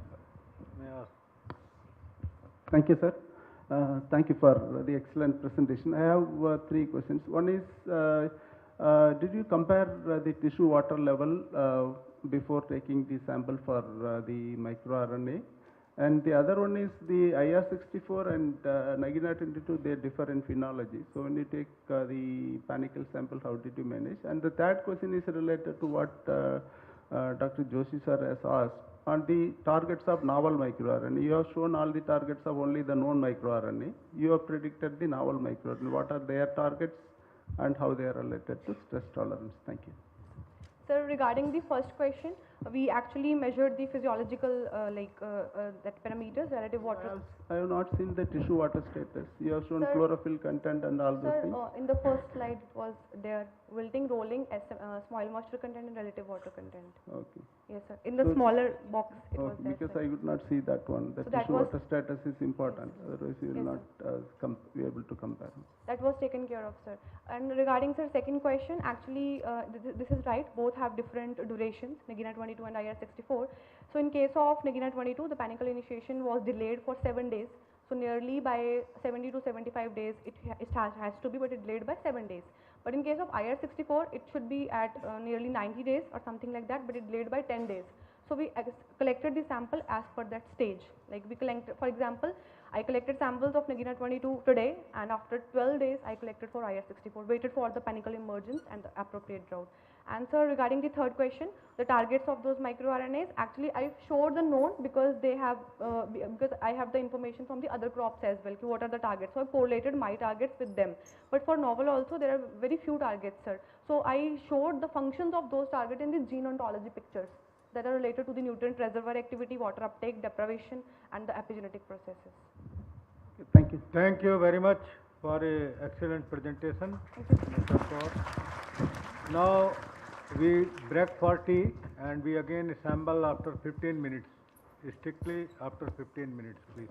Thank you, sir. Thank you for the excellent presentation. I have 3 questions. One is, did you compare the tissue water level before taking the sample for the microRNA? And the other one is the IR64 and Nagina 22, they differ in phenology. So when you take the panicle sample, how did you manage? And the third question is related to what Dr. Joshi sir has asked on the targets of novel microRNA. You have shown all the targets of only the known microRNA. You have predicted the novel microRNA. What are their targets and how they are related to stress tolerance? Thank you. Sir, regarding the first question, we actually measured the physiological that parameters, relative water. I have not seen the tissue water status. You have shown Sir, chlorophyll content and all those things. In the first slide it was there, wilting, rolling, soil moisture content and relative water content. Okay. Yes, sir. In the smaller box it was there. Because sir. I could not see that one. The So that tissue was- water status is important. Otherwise you will Yes, not be able to compare. That was taken care of, sir. And regarding sir second question, actually this is right, both have different durations, Nagina 22 and IR64. So in case of Nagina 22, the panicle initiation was delayed for 7 days. So nearly by 70 to 75 days it has to be, but it delayed by 7 days. But in case of IR64, it should be at nearly 90 days or something like that, but it delayed by 10 days. So we collected the sample as per that stage. Like we collected, for example, I collected samples of Nagina 22 today, and after 12 days I collected for IR64, waited for the panicle emergence and the appropriate drought. And so regarding the third question, the targets of those microRNAs, actually I showed the known because they have, because I have the information from the other crops as well, what are the targets. So I correlated my targets with them. But for novel also there are very few targets, sir. So I showed the functions of those targets in the gene ontology pictures that are related to the nutrient reservoir activity, water uptake, deprivation and the epigenetic processes. Thank you. Thank you very much for a excellent presentation, Mr. Kaur. Now we break for tea and we again assemble after 15 minutes, strictly after 15 minutes, please.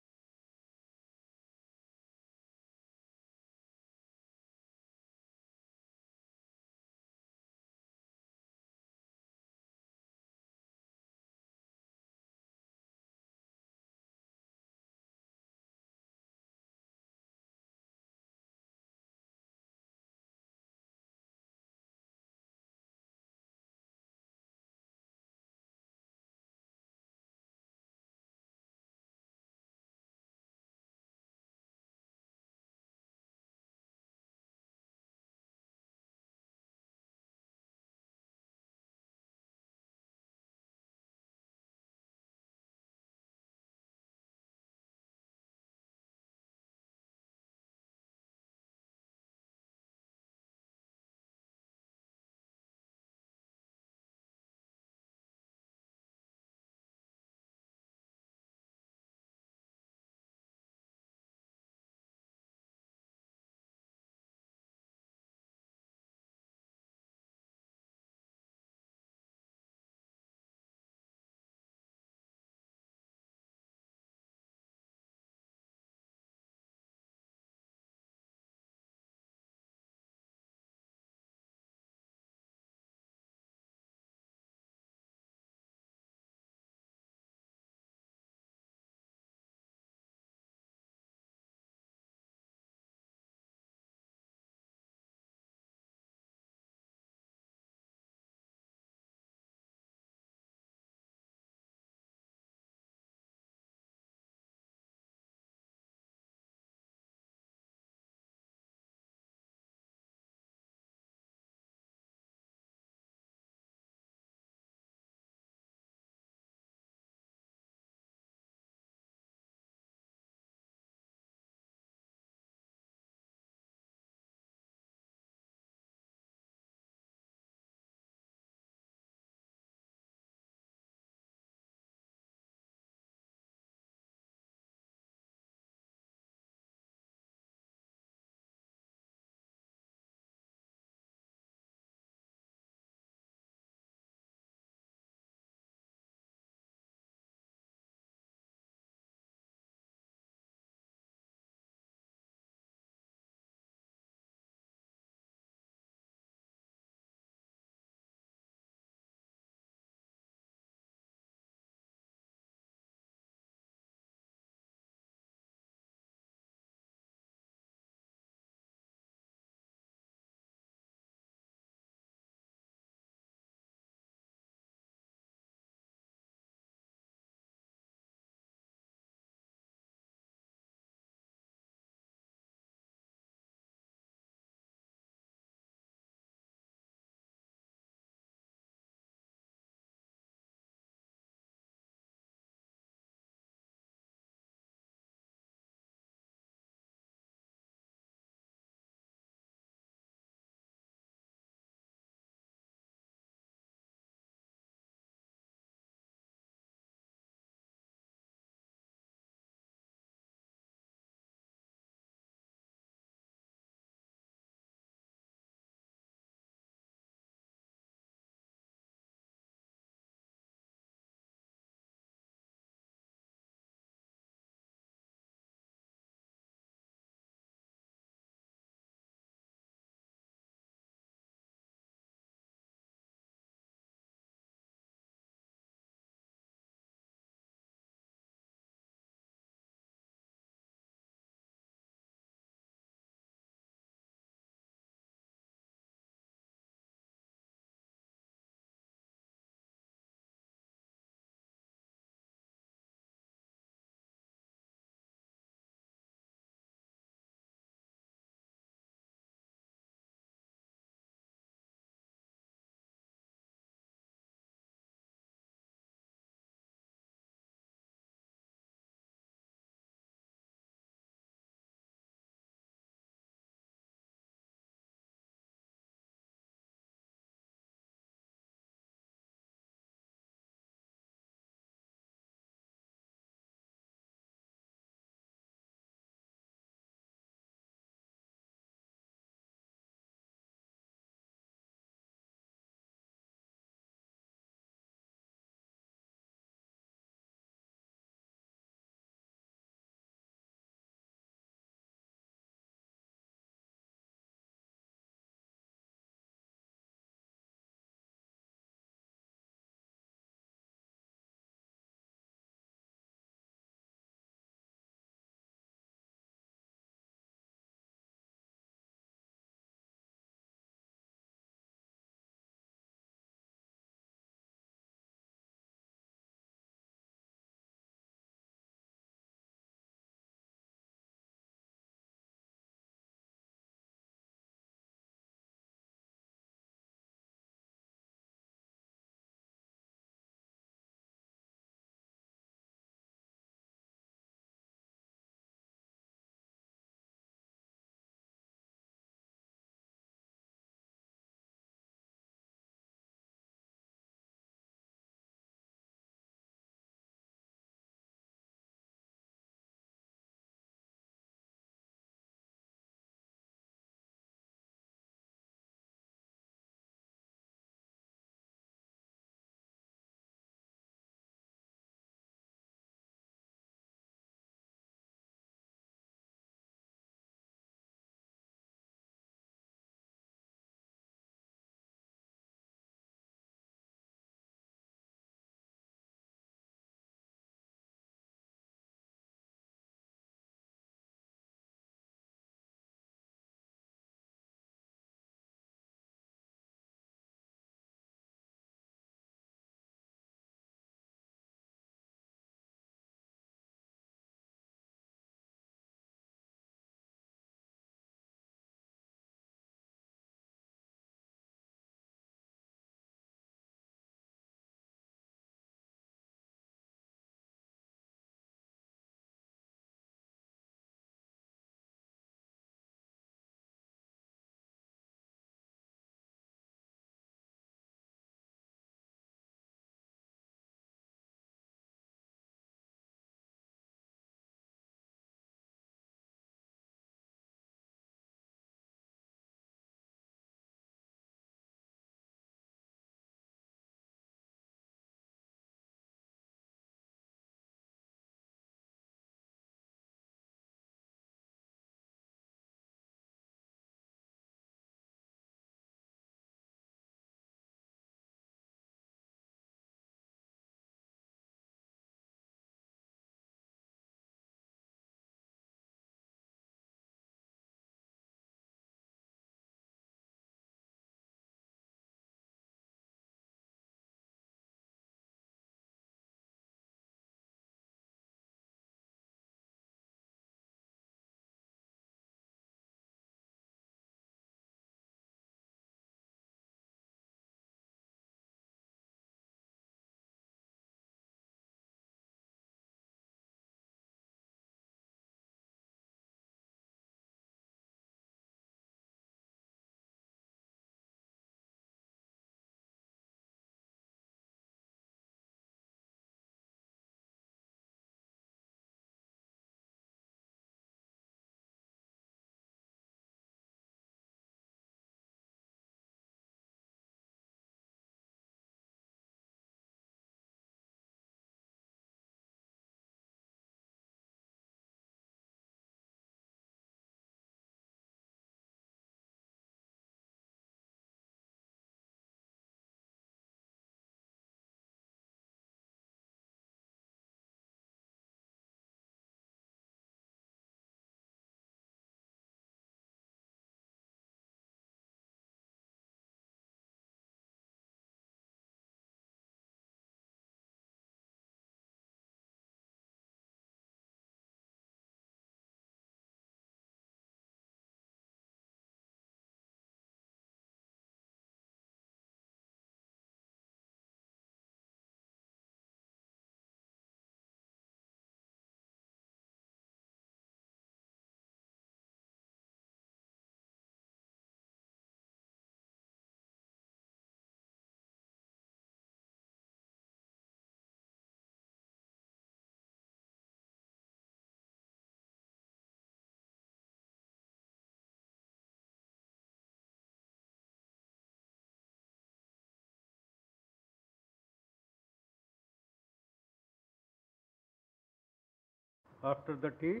after the tea.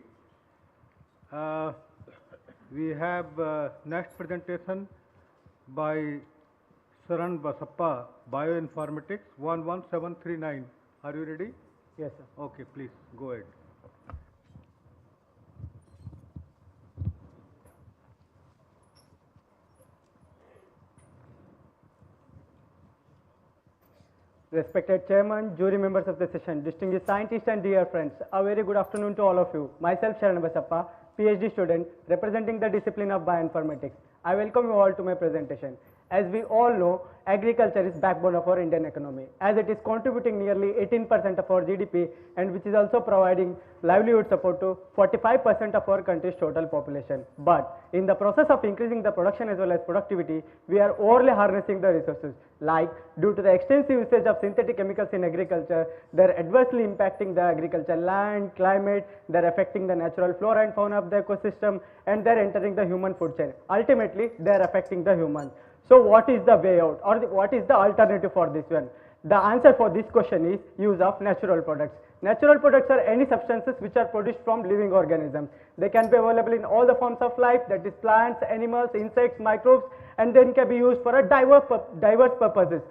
We have next presentation by Saran Basappa, Bioinformatics 11739. Are you ready? Yes, sir. Okay, please go ahead. Respected Chairman, jury members of the session, distinguished scientists and dear friends, a very good afternoon to all of you. Myself Sharan Basappa, PhD student representing the discipline of bioinformatics. I welcome you all to my presentation. As we all know, agriculture is backbone of our Indian economy, as it is contributing nearly 18% of our GDP and which is also providing livelihood support to 45% of our country's total population. But in the process of increasing the production as well as productivity, we are overly harnessing the resources. Like, due to the extensive usage of synthetic chemicals in agriculture, they're adversely impacting the agriculture land, climate, they're affecting the natural flora and fauna of the ecosystem, and they're entering the human food chain. Ultimately, they're affecting the humans. So what is the way out, or what is the alternative for this one? The answer for this question is use of natural products. Natural products are any substances which are produced from living organisms. They can be available in all the forms of life, that is plants, animals, insects, microbes, and then can be used for a diverse purposes,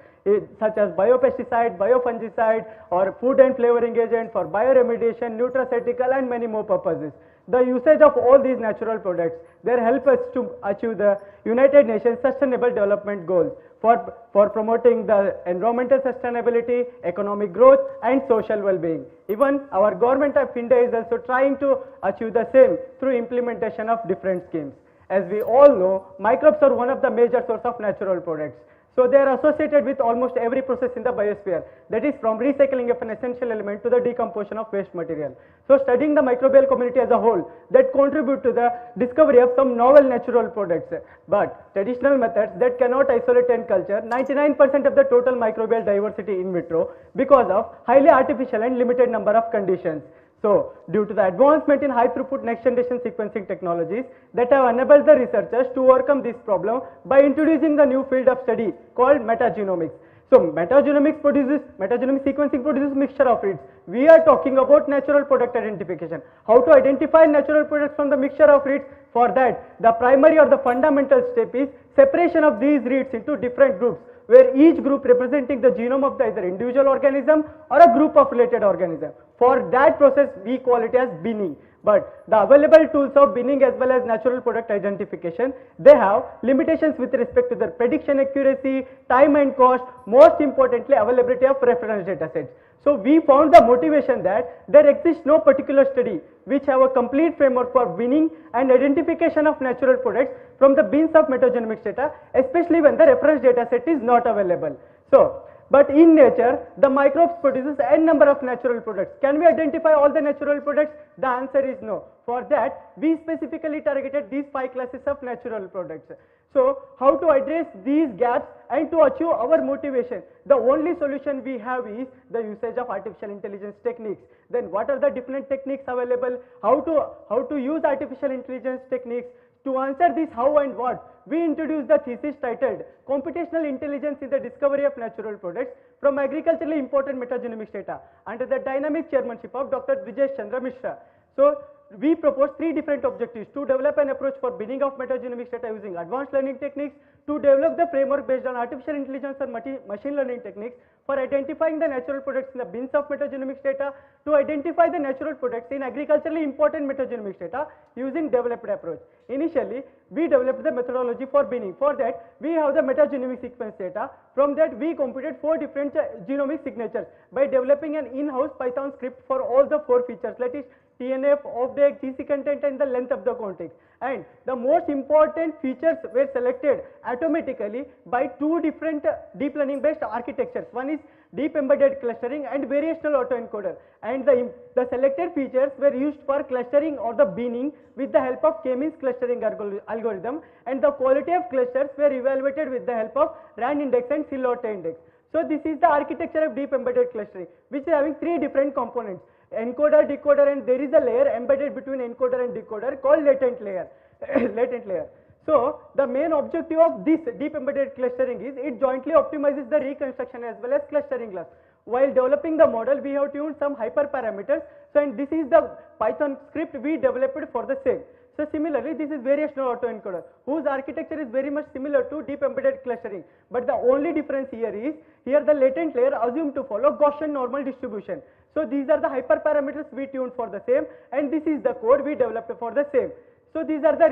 such as biopesticide, biofungicide, or food and flavoring agent, for bioremediation, nutraceutical, and many more purposes. The usage of all these natural products, they help us to achieve the United Nations Sustainable Development Goals for promoting the environmental sustainability, economic growth, and social well-being. Even our government of India is also trying to achieve the same through implementation of different schemes. As we all know, microbes are one of the major source of natural products. So they are associated with almost every process in the biosphere, that is from recycling of an essential element to the decomposition of waste material. So studying the microbial community as a whole, that contribute to the discovery of some novel natural products. But traditional methods that cannot isolate and culture 99% of the total microbial diversity in vitro because of highly artificial and limited number of conditions. So, due to the advancement in high throughput next generation sequencing technologies that have enabled the researchers to overcome this problem by introducing the new field of study called metagenomics. So, metagenomic sequencing produces mixture of reads. We are talking about natural product identification. How to identify natural products from the mixture of reads? For that, the primary or the fundamental step is separation of these reads into different groups, where each group representing the genome of the either individual organism or a group of related organisms. For that process, we call it as binning. But the available tools of binning as well as natural product identification, they have limitations with respect to their prediction accuracy, time and cost, most importantly availability of reference data sets. So we found the motivation that there exists no particular study which have a complete framework for binning and identification of natural products from the bins of metagenomics data, especially when the reference data set is not available. So, but in nature, the microbes produces n number of natural products. Can we identify all the natural products? The answer is no. For that, we specifically targeted these 5 classes of natural products. So, how to address these gaps and to achieve our motivation? The only solution we have is the usage of artificial intelligence techniques. Then what are the different techniques available? How to use artificial intelligence techniques? To answer this how and what, we introduced the thesis titled Computational Intelligence in the Discovery of Natural Products from Agriculturally Important Metagenomics Data under the dynamic chairmanship of Dr. Vijay Chandra Mishra. So, we propose 3 different objectives: to develop an approach for binning of metagenomics data using advanced learning techniques, to develop the framework based on artificial intelligence and machine learning techniques for identifying the natural products in the bins of metagenomics data, to identify the natural products in agriculturally important metagenomics data using developed approach. Initially, we developed the methodology for binning. For that, we have the metagenomic sequence data. From that, we computed 4 different genomic signatures by developing an in-house Python script for all the 4 features, that is TNF, off-deck, GC content, and the length of the context. And the most important features were selected automatically by 2 different deep learning based architectures. One is deep embedded clustering and variational autoencoder. And the selected features were used for clustering or the binning with the help of K-means clustering algorithm, and the quality of clusters were evaluated with the help of RAND index and silhouette index. So this is the architecture of deep embedded clustering, which is having 3 different components: encoder, decoder, and there is a layer embedded between encoder and decoder called latent layer. So the main objective of this deep embedded clustering is it jointly optimizes the reconstruction as well as clustering loss. while developing the model, we have tuned some hyperparameters. So, and this is the Python script we developed for the same. So, similarly, this is variational autoencoder, whose architecture is very much similar to deep embedded clustering. But the only difference here is, here the latent layer assumed to follow Gaussian normal distribution. So, these are the hyperparameters we tuned for the same, and this is the code we developed for the same. So, these are the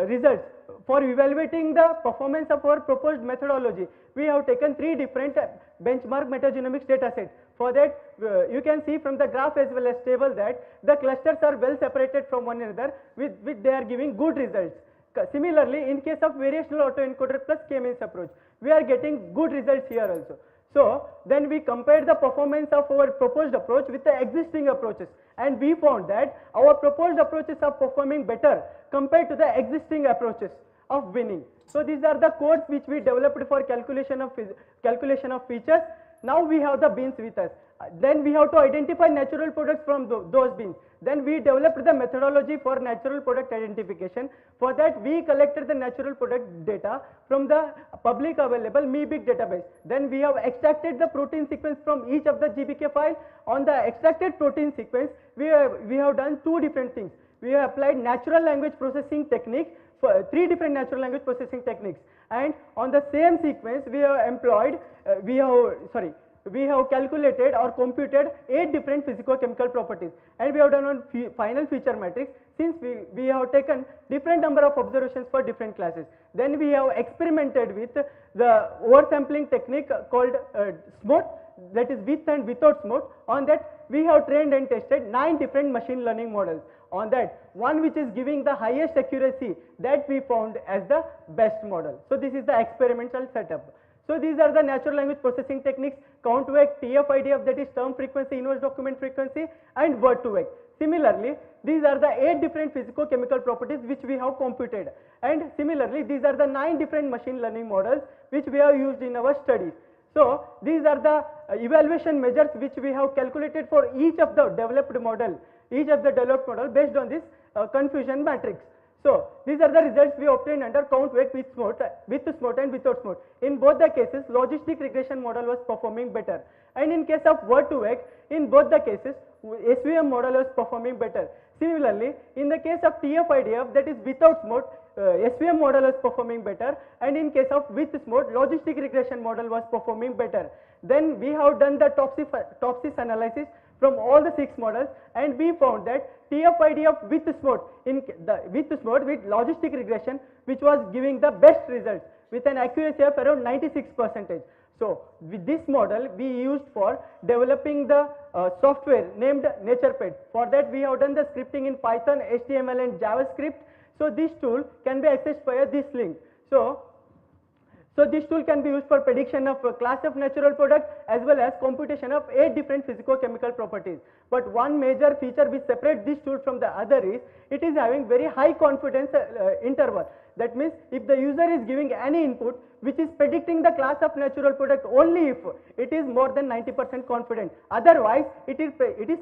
results for evaluating the performance of our proposed methodology. We have taken 3 different benchmark metagenomics data sets. For that, you can see from the graph as well as table that the clusters are well separated from one another, with which they are giving good results. Similarly, in case of variational autoencoder plus k-means approach, we are getting good results here also. So, then we compared the performance of our proposed approach with the existing approaches, and we found that our proposed approaches are performing better compared to the existing approaches of binning. So, these are the codes which we developed for calculation of features. Now, we have the beans with us. Then we have to identify natural products from those beans. Then we developed the methodology for natural product identification. For that, we collected the natural product data from the public available MeBig database. Then we have extracted the protein sequence from each of the GBK file. On the extracted protein sequence, we have done 2 different things. We have applied natural language processing technique for 3 different natural language processing techniques, and on the same sequence we have employed we have calculated or computed 8 different physicochemical properties, and we have done on final feature matrix, since we have taken different number of observations for different classes. Then we have experimented with the oversampling technique called SMOT, that is with and without SMOT. On that, we have trained and tested 9 different machine learning models. On that, one which is giving the highest accuracy, that we found as the best model. So, this is the experimental setup. So, these are the natural language processing techniques: count to vec, TF-IDF, that is term frequency, inverse document frequency, and word to vec. Similarly, these are the 8 different physicochemical properties which we have computed, and similarly these are the 9 different machine learning models which we have used in our studies. So, these are the evaluation measures which we have calculated for each of the developed model based on this confusion matrix. So, these are the results we obtained under count vec with SMOT and without SMOT. In both the cases, logistic regression model was performing better, and in case of word to vec, in both the cases SVM model was performing better. Similarly, in the case of TF-IDF, that is without SMOT, SVM model was performing better, and in case of with SMOT, logistic regression model was performing better. Then we have done the topsys analysis from all the 6 models, and we found that TF-IDF with SMOT, with logistic regression, which was giving the best results with an accuracy of around 96%. So, with this model we used for developing the software named NaturePed. For that, we have done the scripting in Python, HTML and JavaScript. So, this tool can be accessed via this link. So, this tool can be used for prediction of a class of natural product as well as computation of 8 different physicochemical properties. But one major feature which separates this tool from the other is it is having very high confidence interval. That means if the user is giving any input which is predicting the class of natural product only if it is more than 90% confident, otherwise it is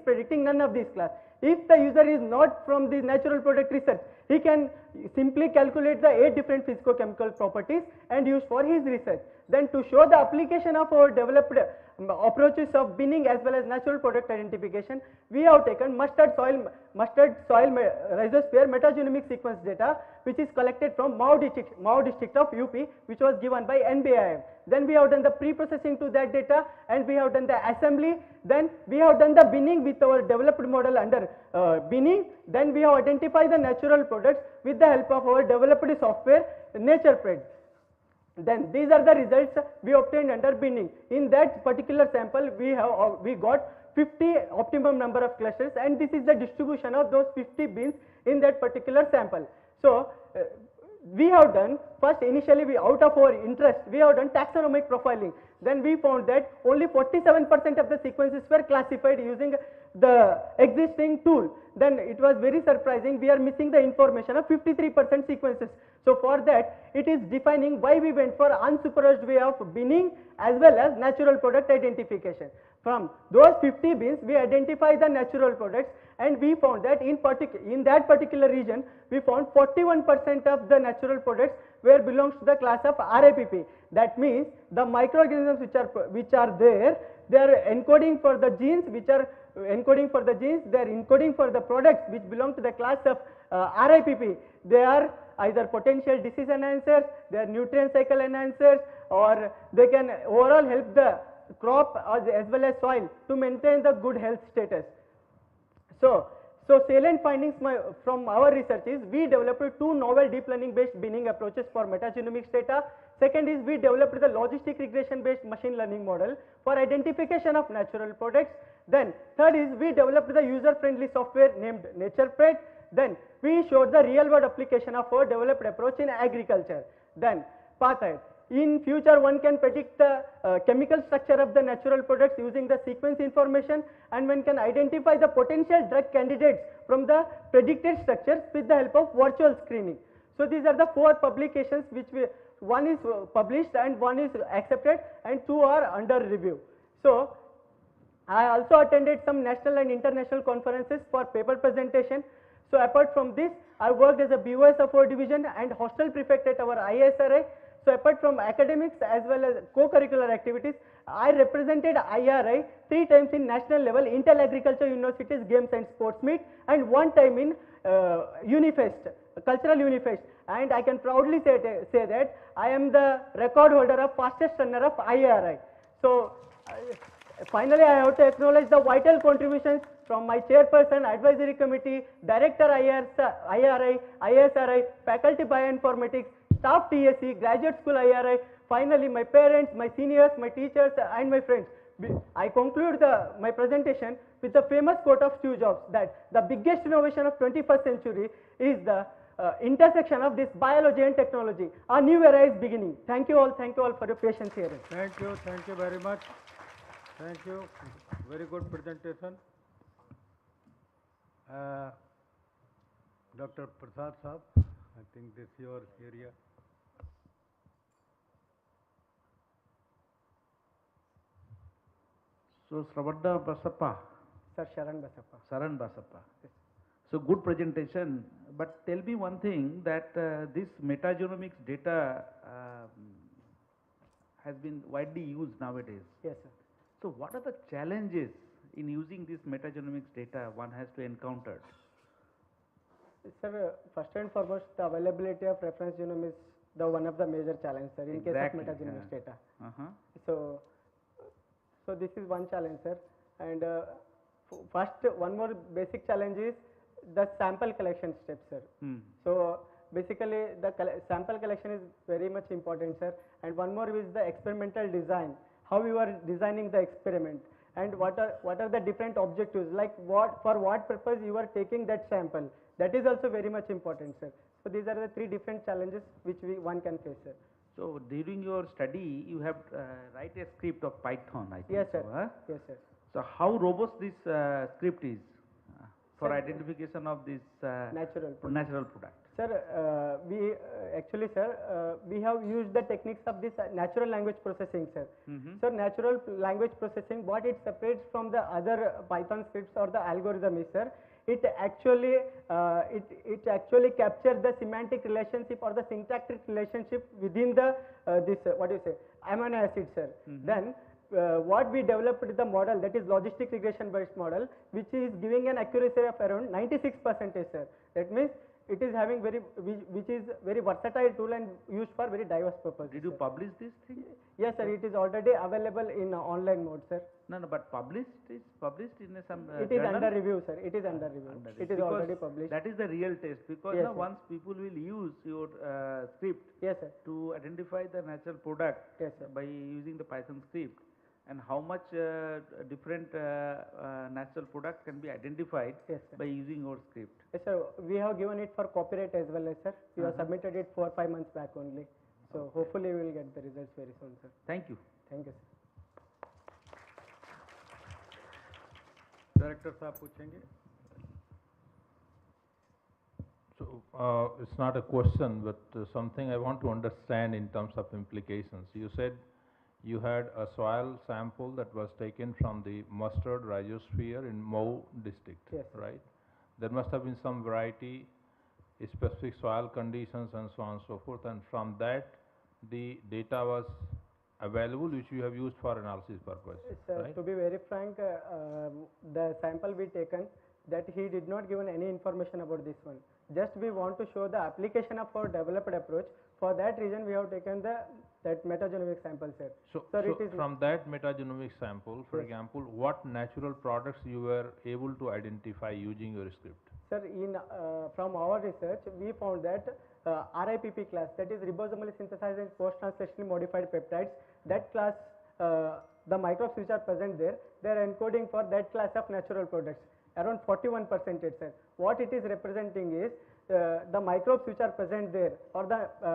predicting none of these class. If the user is not from the natural product research, he can simply calculate the 8 different physicochemical properties and use for his research. Then to show the application of our developed approaches of binning as well as natural product identification, we have taken mustard soil rhizosphere metagenomic sequence data which is collected from Mao district of UP, which was given by NBIM. Then we have done the pre-processing to that data, and we have done the assembly. Then we have done the binning with our developed model under binning. Then we have identified the natural products with the help of our developed software NaturePed. Then these are the results we obtained under binning. In that particular sample, we got 50 optimum number of clusters, and this is the distribution of those 50 beans in that particular sample. So, we have done first initially out of our interest we have done taxonomic profiling. Then we found that only 47% of the sequences were classified using the existing tool. Then it was very surprising, we are missing the information of 53% sequences. So, for that it is defining why we went for unsupervised way of binning as well as natural product identification. From those 50 beans we identify the natural products, and we found that in that particular region we found 41% of the natural products where belongs to the class of RAPP. That means the microorganisms which are there, they are encoding for the genes which are encoding for the genes, they are encoding for the products which belong to the class of RIPP. They are either potential disease enhancers, they are nutrient cycle enhancers, or they can overall help the crop as well as soil to maintain the good health status. So salient findings from our research is we developed two novel deep learning based binning approaches for metagenomics data. Second is we developed the logistic regression based machine learning model for identification of natural products. Then third is we developed the user friendly software named NaturePred. Then we showed the real world application of our developed approach in agriculture. Then path ahead. In future, one can predict the chemical structure of the natural products using the sequence information, and one can identify the potential drug candidates from the predicted structures with the help of virtual screening. So these are the four publications which one is published and one is accepted and two are under review. So I also attended some national and international conferences for paper presentation. So apart from this, I worked as a BOS of our division and hostel prefect at our ISRA. So apart from academics as well as co-curricular activities, I represented IRI 3 times in national level, Intel Agriculture University's Games and Sports Meet, and 1 time in Unifest, Cultural Unifest. And I can proudly say that I am the record holder of fastest runner of IRI. So finally, I have to acknowledge the vital contributions from my chairperson, advisory committee, director IRI, ISRI, faculty bioinformatics, staff TSC, graduate school IRI, finally my parents, my seniors, my teachers and my friends. I conclude my presentation with the famous quote of Steve Jobs that the biggest innovation of 21st century is the intersection of this biology and technology. A new era is beginning. Thank you all for your patience here. Thank you very much. Thank you. Very good presentation. Dr. Prasad Saab, I think this is your area. So, Sravadda Basappa. Sir, Sharan Basappa. Sharan Basappa. Yes. So, good presentation, but tell me one thing that this metagenomics data has been widely used nowadays. Yes, sir. So, what are the challenges in using this metagenomics data one has to encounter? Sir, first and foremost, the availability of reference genome is one of the major challenges, sir, in case of metagenomics data. So this is one challenge, sir. And first, one more basic challenge is the sample collection steps, sir. So basically, the sample collection is very much important, sir. And one more is the experimental design. How you are designing the experiment, and what are the different objectives, like for what purpose you are taking that sample. That is also very much important, sir. So these are the 3 different challenges which one can face, sir. So during your study, you have write a script of Python, I think. Yes, sir. So, huh? Yes, sir. So how robust this script is for identification of this natural product? Sir, we actually, sir, we have used the techniques of this natural language processing, sir. So natural language processing, what it separates from the other Python scripts or the algorithm is, sir, it actually captures the semantic relationship or the syntactic relationship within the amino acid, sir. Then what we developed the model, that is logistic regression based model, which is giving an accuracy of around 96%, sir. That means it is having which is very versatile tool and used for very diverse purposes. Did you publish this thing? Yes, sir. It is already available in online mode, sir. No, but published in some it is under review, sir. It is under review. It is already published. That is the real test, because yes, once people will use your script, yes, sir, to identify the natural product, yes, sir, by using the Python script, and how much different natural products can be identified, yes, sir, by using your script. Yes, sir. We have given it for copyright as well, sir. We have submitted it 4 or 5 months back only. So hopefully we will get the results very soon, sir. Thank you. Thank you, sir. Director साहब पूछेंगे. So it's not a question, but something I want to understand in terms of implications. You said you had a soil sample that was taken from the mustard rhizosphere in Mau district, yes, right? There must have been some variety, specific soil conditions and so on and so forth, and from that the data was available which you have used for analysis purpose, Sir, right? to be very frank, the sample we taken, that he did not given any information about this one. Just we want to show the application of our developed approach. For that reason, we have taken that metagenomic sample, sir. So, Sir, so it is from that metagenomic sample, for Yes. example, what natural products you were able to identify using your script? Sir, from our research, we found that RIPP class, that is ribosomally synthesized and post-translationally modified peptides, that class, the microbes which are present there, they are encoding for that class of natural products, around 41%, sir. What it is representing is the microbes which are present there, or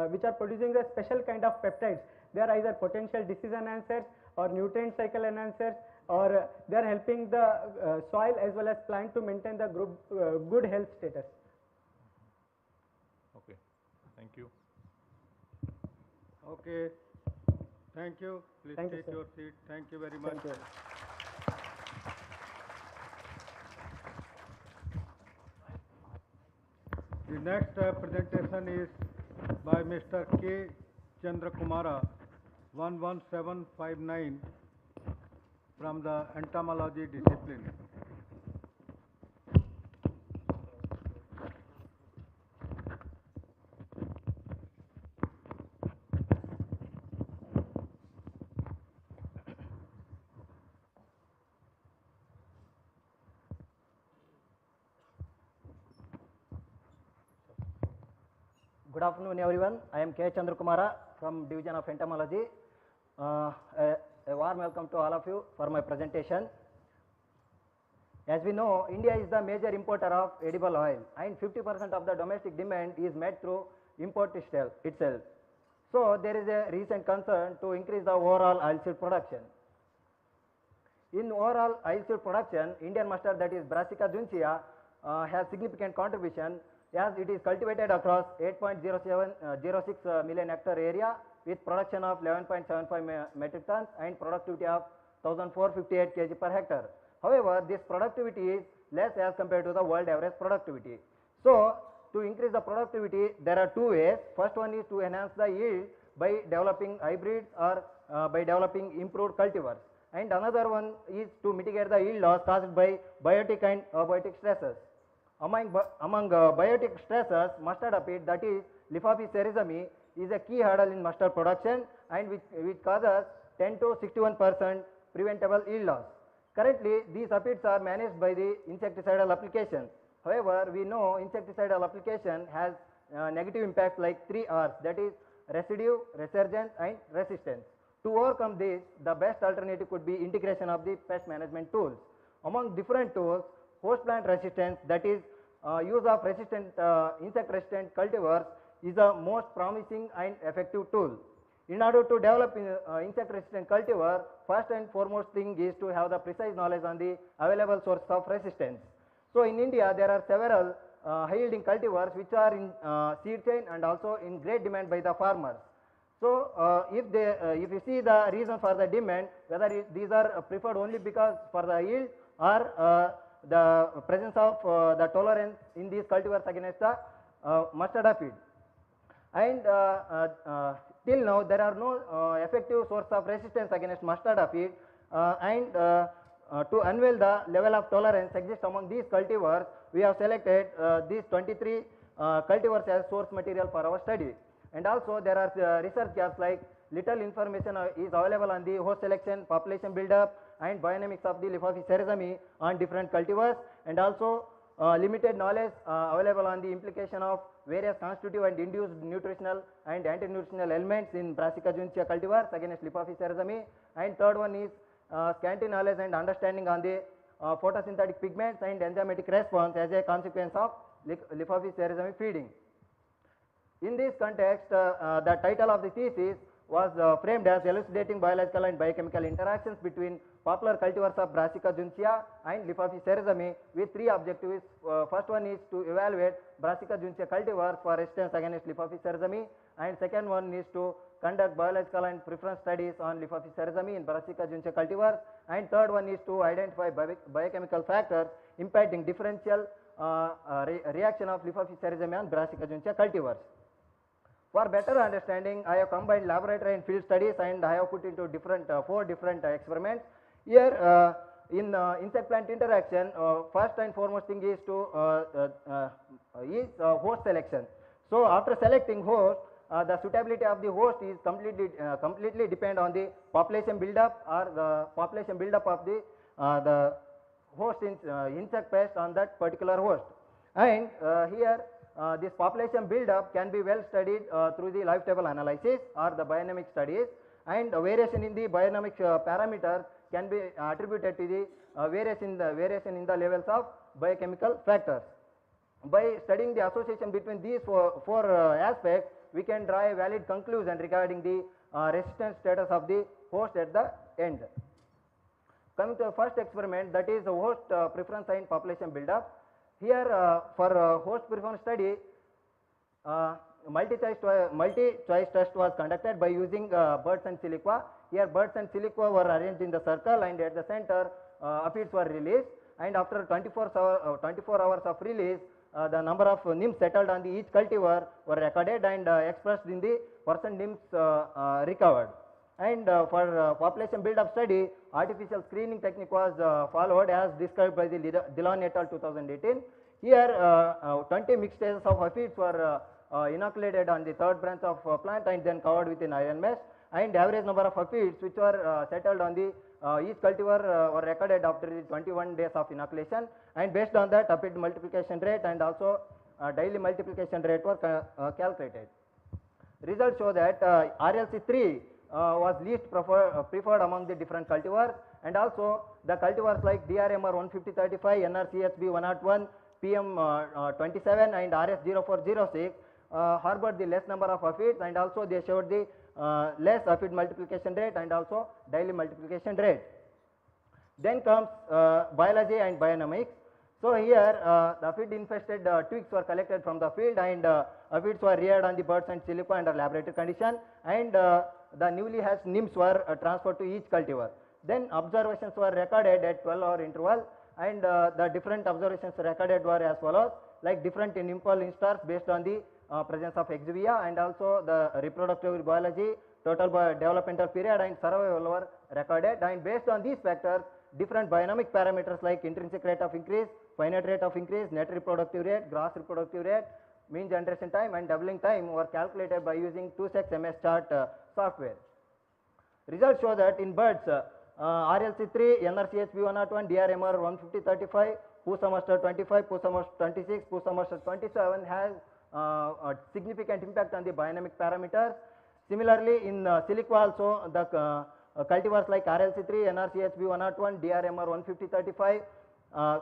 which are producing a special kind of peptides. They are either potential disease enhancers or nutrient cycle enhancers, or they are helping the soil as well as plant to maintain the good health status. Okay, thank you. Okay, thank you. Please Thank you, take sir. your seat. Thank you very much. Thank you. The next presentation is by Mr. K. Chandrakumara, 11759, from the entomology discipline. Good afternoon, everyone. I am K. Chandrakumara from Division of Entomology. A warm welcome to all of you for my presentation. As we know, India is the major importer of edible oil, and 50% of the domestic demand is met through import itself. So there is a recent concern to increase the overall oilseed production. In overall oilseed production, Indian mustard, that is Brassica juncea, has significant contribution, as it is cultivated across 8.06 million hectare area with production of 11.75 metric tons and productivity of 1458 kg per hectare. However, this productivity is less as compared to the world average productivity. So, to increase the productivity, there are two ways. First one is to enhance the yield by developing hybrids or by developing improved cultivars. And another one is to mitigate the yield loss caused by biotic and abiotic stresses. Among biotic stresses, mustard aphid, that is Liphopis cerizumi, is a key hurdle in mustard production, and which causes 10 to 61% preventable yield loss. Currently, these aphids are managed by the insecticidal application. However, we know insecticidal application has negative impacts like 3 R's, that is residue, resurgence and resistance. To overcome this, the best alternative could be integration of the pest management tools. Among different tools, host plant resistance, that is use of insect resistant cultivars, is the most promising and effective tool. In order to develop insect resistant cultivar, first and foremost thing is to have the precise knowledge on the available source of resistance. So in India, there are several high yielding cultivars which are in seed chain and also in great demand by the farmers. So if you see the reason for the demand, whether these are preferred only because for the yield or the presence of the tolerance in these cultivars against the mustard aphid. And till now, there are no effective source of resistance against mustard aphid, and to unveil the level of tolerance exists among these cultivars, we have selected these 23 cultivars as source material for our study. And also there are research gaps like little information is available on the host selection, population buildup and biodynamics of the Liphopis cerizumi on different cultivars, and also limited knowledge available on the implication of various constitutive and induced nutritional and anti-nutritional elements in Brassica juncea cultivars against Liphopis cerizumi. And third one is scanty knowledge and understanding on the photosynthetic pigments and enzymatic response as a consequence of Liphopis cerizumi feeding. In this context, the title of the thesis was framed as elucidating biological and biochemical interactions between popular cultivars of Brassica juncea and Liphopis cerizumi with three objectives. First one is to evaluate Brassica juncea cultivars for resistance against Liphopis cerizumi, and second one is to conduct biological and preference studies on Liphopis cerizumi in Brassica juncea cultivars, and third one is to identify biochemical factors impacting differential reaction of Liphopis cerizumi on Brassica juncea cultivars. For better understanding, I have combined laboratory and field studies, and I have put into four different experiments. Here, in insect plant interaction, first and foremost thing is host selection. So after selecting host, the suitability of the host is completely depend on the population buildup or the population buildup of the host insect pest on that particular host. And here this population buildup can be well studied through the life table analysis or the bionomic studies, and variation in the bionomic parameters can be attributed to the variation in the levels of biochemical factors. By studying the association between these four aspects, we can draw a valid conclusion regarding the resistance status of the host at the end. Coming to the first experiment, that is the host preference and population buildup. Here for host preference study, multi-choice test was conducted by using birds and siliqua. Here birds and siliqua were arranged in the circle, and at the center aphids were released, and after 24 hours of release, the number of nymphs settled on each cultivar were recorded and expressed in the percent nymphs recovered. And for population build-up study, artificial screening technique was followed as described by the Dillon et al. 2018. Here 20 mixed stages of aphids were inoculated on the third branch of plant and then covered with an iron mesh, and average number of aphids which were settled on the each cultivar were recorded after the 21 days of inoculation, and based on that aphid multiplication rate and also daily multiplication rate were calculated. Results show that RLC3 was least preferred among the different cultivars, and also the cultivars like DRMR 15035, NRCHB 101, PM 27 and RS0406 harbored the less number of aphids, and also they showed the less aphid multiplication rate and also daily multiplication rate. Then comes biology and bionomics. So here the aphid infested twigs were collected from the field, and aphids were reared on the birds and siliqua under laboratory condition, and the newly hatched nymphs were transferred to each cultivar. Then observations were recorded at 12-hour interval, and the different observations recorded were as follows, like different nymphal instars based on the presence of exuvia, and also the reproductive biology, total developmental period and survival were recorded, and based on these factors, different bionomic parameters like intrinsic rate of increase, finite rate of increase, net reproductive rate, gross reproductive rate, mean generation time and doubling time were calculated by using 2sex MS chart software. Results show that in birds, RLC3, NRCHB 101, DRMR 15035, Pusa mustard 25, Pusa mustard 26, Pusa mustard 27 has a significant impact on the bionomic parameters. Similarly, in siliqua also, the cultivars like RLC3, NRCHB 101, DRMR 15035,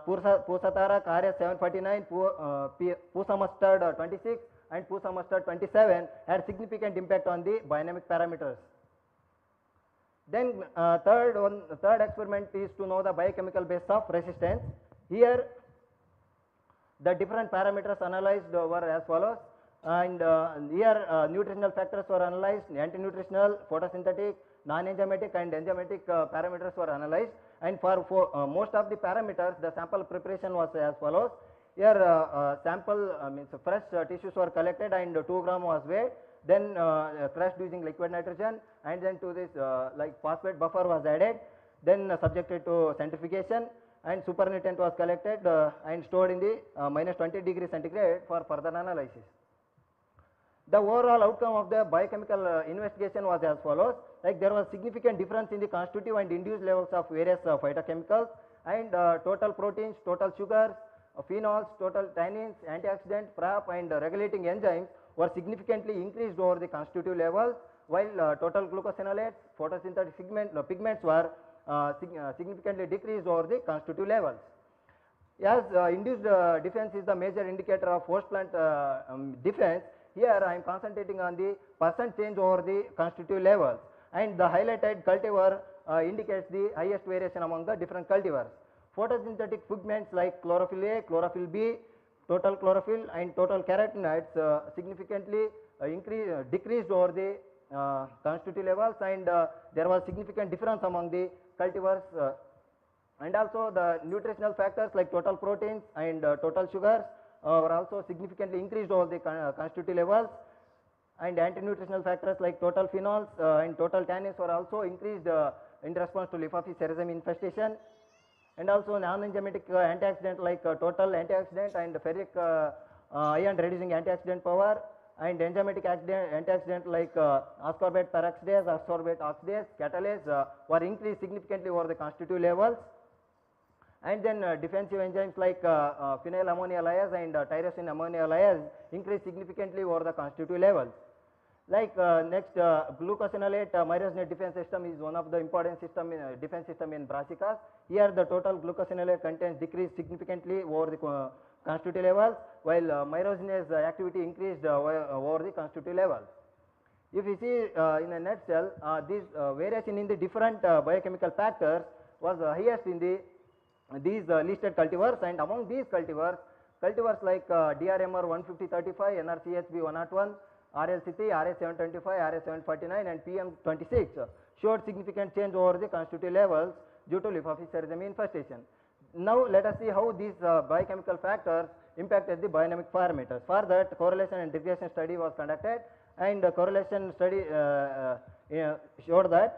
Pusa tarak, RS 749, Pusa mustard 26 and Pusa mustard 27 had significant impact on the bionomic parameters. Then third experiment is to know the biochemical base of resistance. Here the different parameters analyzed were as follows, and here nutritional factors were analyzed, anti-nutritional, photosynthetic, non-enzymatic and enzymatic parameters were analyzed, and for most of the parameters the sample preparation was as follows. Here sample means fresh tissues were collected and 2 gram was weighed, then crushed using liquid nitrogen, and then to this like phosphate buffer was added, then subjected to centrifugation, and supernatant was collected and stored in the minus 20 degrees centigrade for further analysis. The overall outcome of the biochemical investigation was as follows, like there was significant difference in the constitutive and induced levels of various phytochemicals, and total proteins, total sugars, phenols, total tannins, antioxidants, PRAP and regulating enzymes were significantly increased over the constitutive levels, while total glucosinolates, photosynthetic pigments were significantly decreased over the constitutive levels. As induced defense is the major indicator of host plant defense, here I am concentrating on the percent change over the constitutive levels, and the highlighted cultivar indicates the highest variation among the different cultivars. Photosynthetic pigments like chlorophyll A, chlorophyll B, total chlorophyll and total carotenoids significantly decreased over the constitutive levels, and there was significant difference among the cultivars, and also the nutritional factors like total proteins and total sugars were also significantly increased over the constitutive levels, and anti-nutritional factors like total phenols and total tannins were also increased in response to Liphophy cereus infestation. And also non-enzymatic antioxidant like total antioxidant and ferric ion reducing antioxidant power, and enzymatic antioxidant like ascorbate peroxidase, ascorbate oxidase, catalase were increased significantly over the constitutive levels. And then defensive enzymes like phenylammonia lyase and tyrosine ammonia lyase increased significantly over the constitutive levels. Like next, glucosinolate myrosinate defense system is one of the important defense system in brassicas. Here the total glucosinolate contents decreased significantly over the constitutive levels, while myrosinase activity increased over the constitutive levels. If you see in a nutshell, this variation in the different biochemical factors was highest in these listed cultivars, and among these cultivars like DRMR 15035, NRCHB 101, RLC3, RS725, RS749 and PM26 showed significant change over the constitutive levels due to Liphophy cereus infestation. Now let us see how these biochemical factors impacted the biodynamic parameters. For that, correlation and regression study was conducted, and the correlation study showed that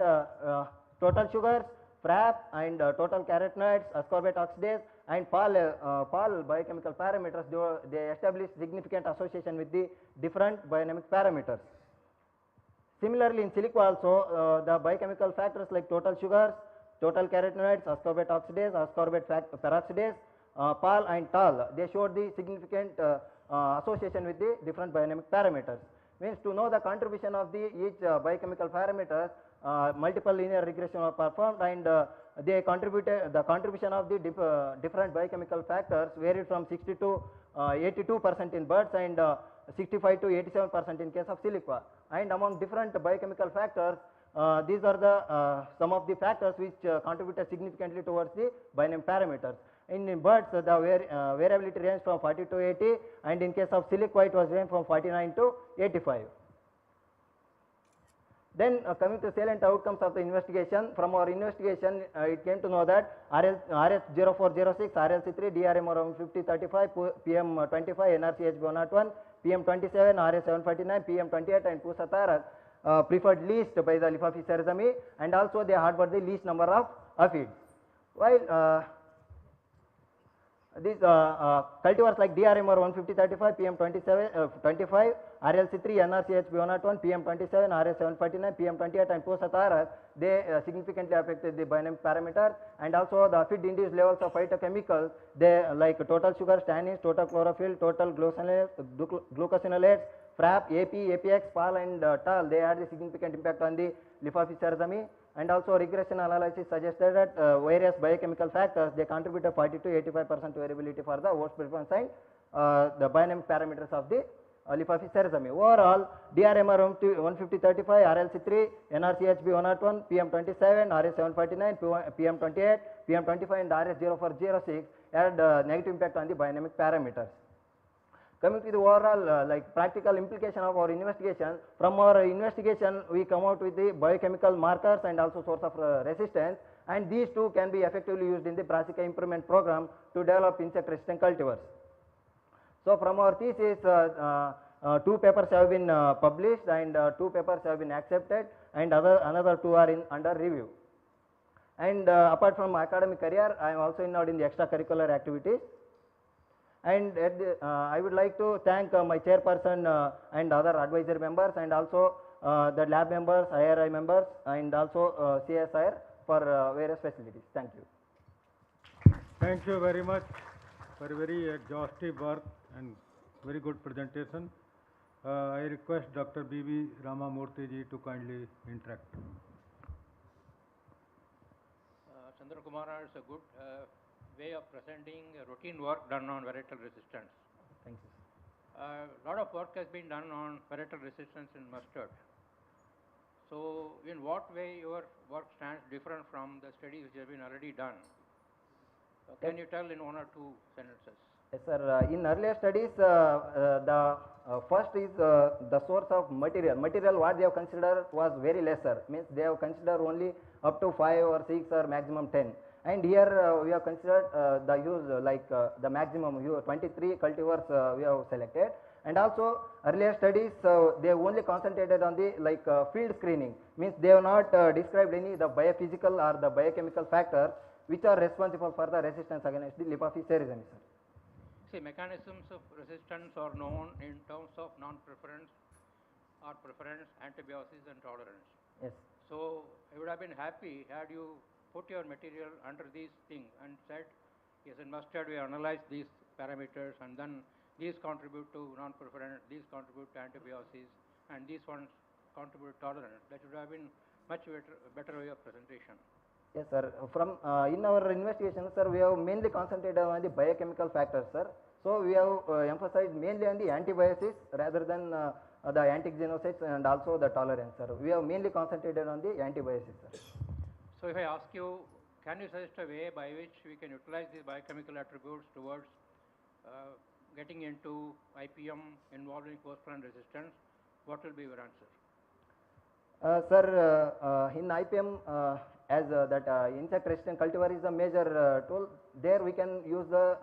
total sugars, FRAP and total carotenoids, ascorbate oxidase and PAL biochemical parameters, they established significant association with the different biodynamic parameters. Similarly, in silico also, the biochemical factors like total sugars, total carotenoids, ascorbate oxidase, ascorbate peroxidase, PAL and TAL, they showed the significant association with the different biodynamic parameters. Means to know the contribution of each biochemical parameters, multiple linear regression were performed, and they contributed, the contribution of the different biochemical factors varied from 60 to 82% in birds and 65 to 87% in case of silica. And among different biochemical factors, these are the some of the factors which contributed significantly towards the biodynamic parameters. In birds, the variability ranged from 40 to 80, and in case of silica it was ranged from 49 to 85. Then coming to salient outcomes of the investigation, from our investigation it came to know that RS0406, RLC3, DRMR 15035, PM25, NRCHB 101, PM27, RS749, PM28 and Pusatarak preferred least by the Liphophy cereus, and also they harbored the least number of aphids. While these cultivars like DRMR 15035, PM25, RLC3, NRCHB 101, PM27, RS749, PM28 and Pusatarak, they significantly affected the biodynamic parameter, and also the aphid induced levels of phytochemicals, they like total sugars, tannins, total chlorophyll, total glucosinolates, FRAP, AP, APX, PAL and TAL, they had a significant impact on the Liphophy cereus. And also regression analysis suggested that various biochemical factors, they contributed 40 to 85% variability for the host preference and the biodynamic parameters of the Liphophy cereus. Overall, DRMR 15035, RLC3, NRCHB 101, PM27, RS749, PM28, PM25 and RS0406 had negative impact on the biodynamic parameters. Coming to the overall like practical implication of our investigation, from our investigation we come out with the biochemical markers and also source of resistance, and these two can be effectively used in the Brassica improvement program to develop insect resistant cultivars. So from our thesis, 2 papers have been published and 2 papers have been accepted, and another 2 are under review. And apart from academic career, I am also involved in the extracurricular activities. And I would like to thank my chairperson and other advisory members, and also the lab members, IRI members, and also CSIR for various facilities. Thank you. Thank you very much for a very exhaustive work and very good presentation. I request Dr. B.V. Ramamurthy ji to kindly interact. Chandra Kumara, it's a good way of presenting routine work done on varietal resistance. Thank you. A lot of work has been done on varietal resistance in mustard. So, in what way your work stands different from the studies which have been already done? Can you tell in 1 or 2 sentences? Yes, sir. In earlier studies, the first is the source of material. Material what they have considered was very lesser. Means they have considered only up to 5 or 6 or maximum 10. And here we have considered the use the maximum 23 cultivars we have selected. And also earlier studies they have only concentrated on the field screening, means they have not described any the biophysical or the biochemical factors which are responsible for the resistance against the Lipophis cerezonis. See, mechanisms of resistance are known in terms of non-preference or preference, antibiosis and tolerance. Yes. So I would have been happy had you put your material under these things and said, yes, in mustard we analyze these parameters and then these contribute to non-preference, these contribute to antibiosis, and these ones contribute to tolerance. That would have been much better way of presentation. Yes, sir. From in our investigation, sir, we have mainly concentrated on the biochemical factors, sir. So we have emphasized mainly on the antibiosis rather than the antigenosics and also the tolerance, sir. We have mainly concentrated on the antibiosis, sir. So if I ask you, can you suggest a way by which we can utilize these biochemical attributes towards getting into IPM involving post-plant resistance, what will be your answer? Sir, in IPM, as that insect resistant cultivar is a major tool, there we can use the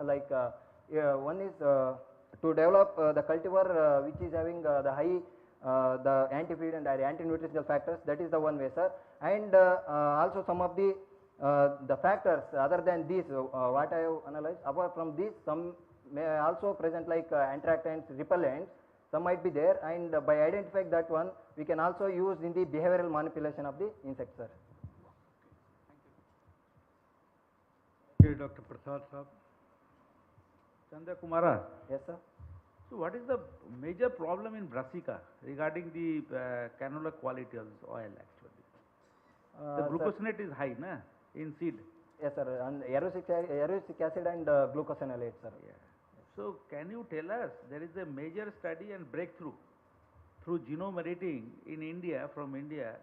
one is to develop the cultivar which is having the high the anti-feed and anti-nutritional factors. That is the one way, sir. And also some of the factors other than these what I have analyzed, apart from these, some may also present like attractants, repellents, some might be there, and by identifying that one we can also use in the behavioral manipulation of the insects, sir. Okay, Dr. Prasad Sahab. Chandra Kumara. Yes, sir. So what is the major problem in brassica regarding the canola quality of this oil actually? The glucosinate is high, na, in seed. Yes, sir. And erucic acid and glucosinolate, sir. Yeah. So can you tell us, there is a major study and breakthrough through genome editing in India, from India.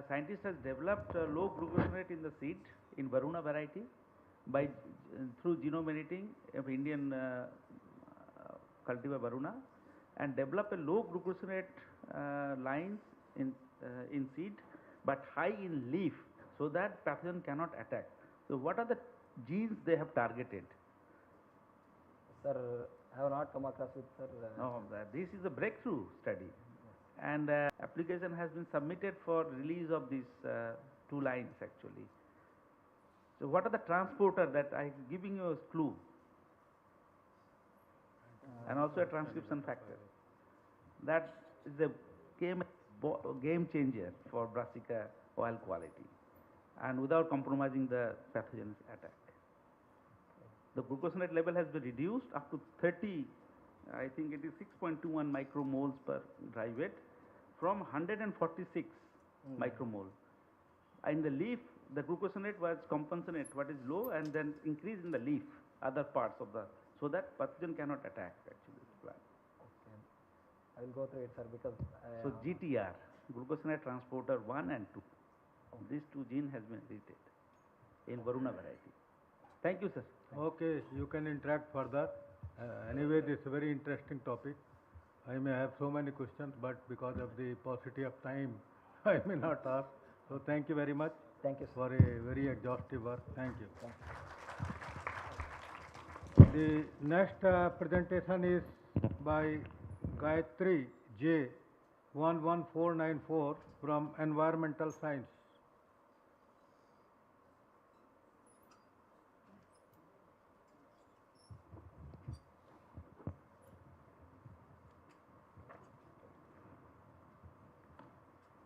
Scientists has developed low glucosinate in the seed in Varuna variety by through genome editing of Indian cultivar Varuna, and develop a low glucosinate lines in seed but high in leaf, so that pathogen cannot attack. So what are the genes they have targeted? Sir, I have not come across with, sir. No, this is a breakthrough study, and application has been submitted for release of these two lines actually. So what are the transporter that I am giving you a clue, and also a transcription factor. That is a game changer for brassica oil quality, and without compromising the pathogen attack. The glucosinate level has been reduced up to 30, I think it is 6.21 micromoles per dry weight from 146 micromole. In the leaf, the glucosinate was compensate what is low and then increase in the leaf, other parts of the, so that pathogen cannot attack actually this plant. Okay. I will go through it, sir, because so GTR, glucosinate transporter 1 and 2. These two genes has been edited in Varuna variety. Thank you, sir. Okay, you can interact further. Anyway, this is a very interesting topic. I may have so many questions, but because of the paucity of time, I may not ask. So thank you very much. Thank you, sir. For a very exhaustive work. Thank you. The next presentation is by Gayatri J. 11494 from Environmental Science.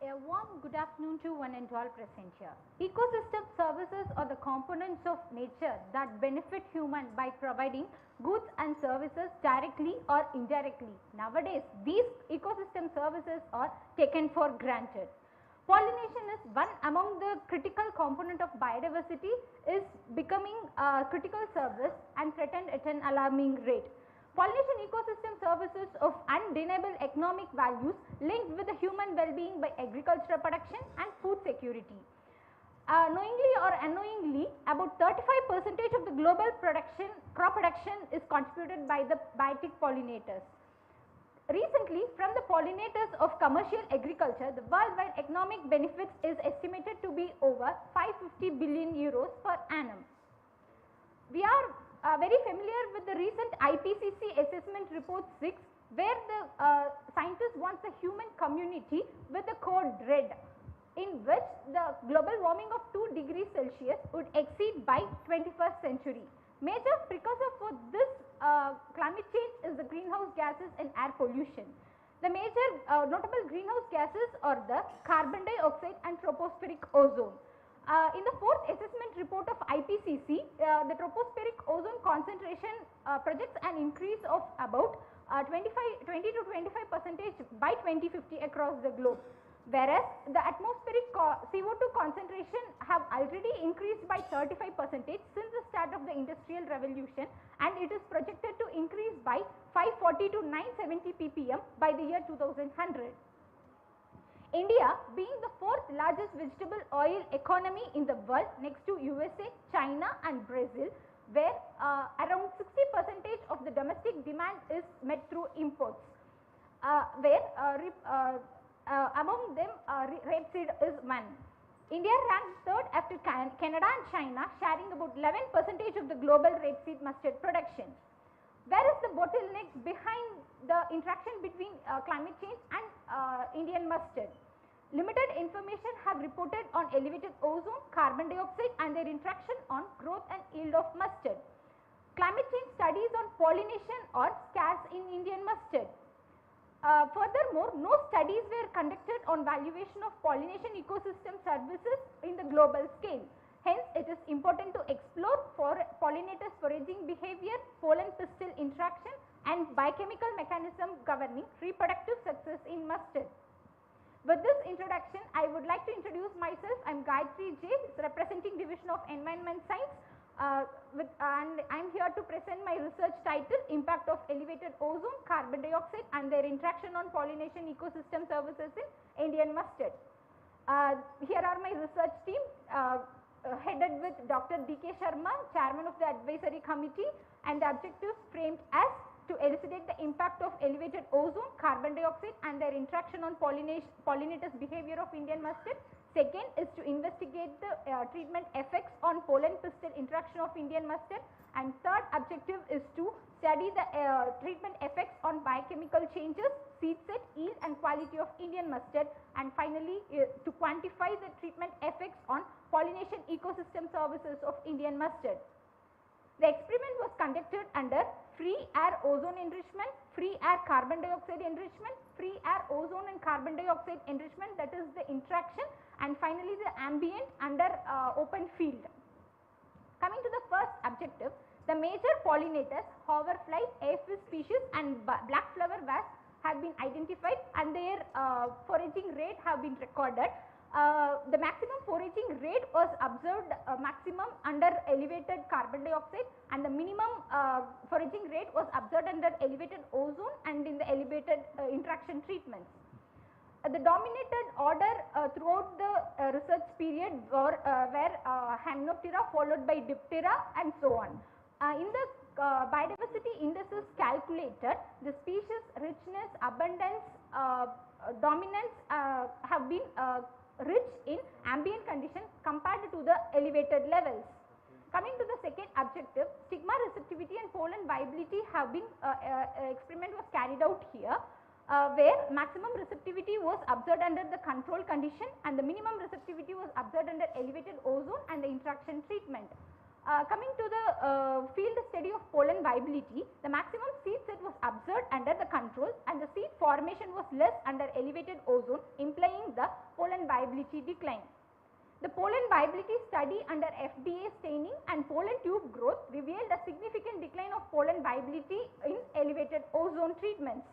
A warm good afternoon to one and all present here. Ecosystem services are the components of nature that benefit human by providing goods and services directly or indirectly. Nowadays, these ecosystem services are taken for granted. Pollination is one among the critical component of biodiversity, is becoming a critical service and threatened at an alarming rate. Pollination ecosystem services of undeniable economic values linked with the human well-being by agricultural production and food security. Knowingly or unknowingly, about 35% of the global crop production is contributed by the biotic pollinators. Recently, from the pollinators of commercial agriculture, the worldwide economic benefits is estimated to be over 550 billion euros per annum. We are very familiar with the recent IPCC assessment report 6, where the scientists want the human community with the code RED, in which the global warming of 2 degrees Celsius would exceed by 21st century. Major precursor for this climate change is the greenhouse gases and air pollution. The major notable greenhouse gases are the carbon dioxide and tropospheric ozone. In the 4th assessment report of IPCC, the tropospheric ozone concentration projects an increase of about 20 to 25% by 2050 across the globe, whereas the atmospheric CO2 concentration have already increased by 35% since the start of the industrial revolution, and it is projected to increase by 540 to 970 ppm by the year 2100. India, being the 4th largest vegetable oil economy in the world next to USA, China and Brazil, where around 60% of the domestic demand is met through imports, where among them rapeseed is one. India ranks 3rd after Canada and China, sharing about 11% of the global rapeseed mustard production. Where is the bottleneck behind the interaction between climate change and Indian mustard? Limited information have reported on elevated ozone, carbon dioxide and their interaction on growth and yield of mustard. Climate change studies on pollination are scarce in Indian mustard. Furthermore, no studies were conducted on valuation of pollination ecosystem services in the global scale. Hence, it is important to explore for pollinators foraging behavior, pollen pistil interaction and biochemical mechanism governing reproductive success in mustard. With this introduction, I would like to introduce myself. I am Gayatri J, representing Division of Environment Science, and I am here to present my research title, Impact of Elevated Ozone, Carbon Dioxide and their Interaction on Pollination Ecosystem Services in Indian Mustard. Here are my research team, headed with Dr. D.K. Sharma, Chairman of the Advisory Committee, and the objectives framed as to elucidate the impact of elevated ozone, carbon dioxide and their interaction on pollinators behavior of Indian mustard. Second is to investigate the treatment effects on pollen pistil interaction of Indian mustard, and third objective is to study the treatment effects on biochemical changes, seed set, yield and quality of Indian mustard, and finally to quantify the treatment effects on pollination ecosystem services of Indian mustard. The experiment was conducted under free air ozone enrichment, free air carbon dioxide enrichment, free air ozone and carbon dioxide enrichment, that is the interaction, and finally the ambient under open field. Coming to the first objective, the major pollinators, hoverflies, aphis species and black flower wasps have been identified and their foraging rate have been recorded. The maximum foraging rate was observed maximum under elevated carbon dioxide, and the minimum foraging rate was observed under elevated ozone and in the elevated interaction treatments. The dominated order throughout the research period were Hymenoptera followed by Diptera and so on. In the biodiversity indices calculated, the species richness, abundance, dominance have been rich in ambient conditions compared to the elevated levels. Coming to the second objective, stigma receptivity and pollen viability have been, experiment was carried out here, where maximum receptivity was observed under the control condition and the minimum receptivity was observed under elevated ozone and the interaction treatment. Coming to the field study of pollen viability, the maximum seed set was observed under the control and the seed formation was less under elevated ozone, implying the pollen viability decline. The pollen viability study under FDA staining and pollen tube growth revealed a significant decline of pollen viability in elevated ozone treatments.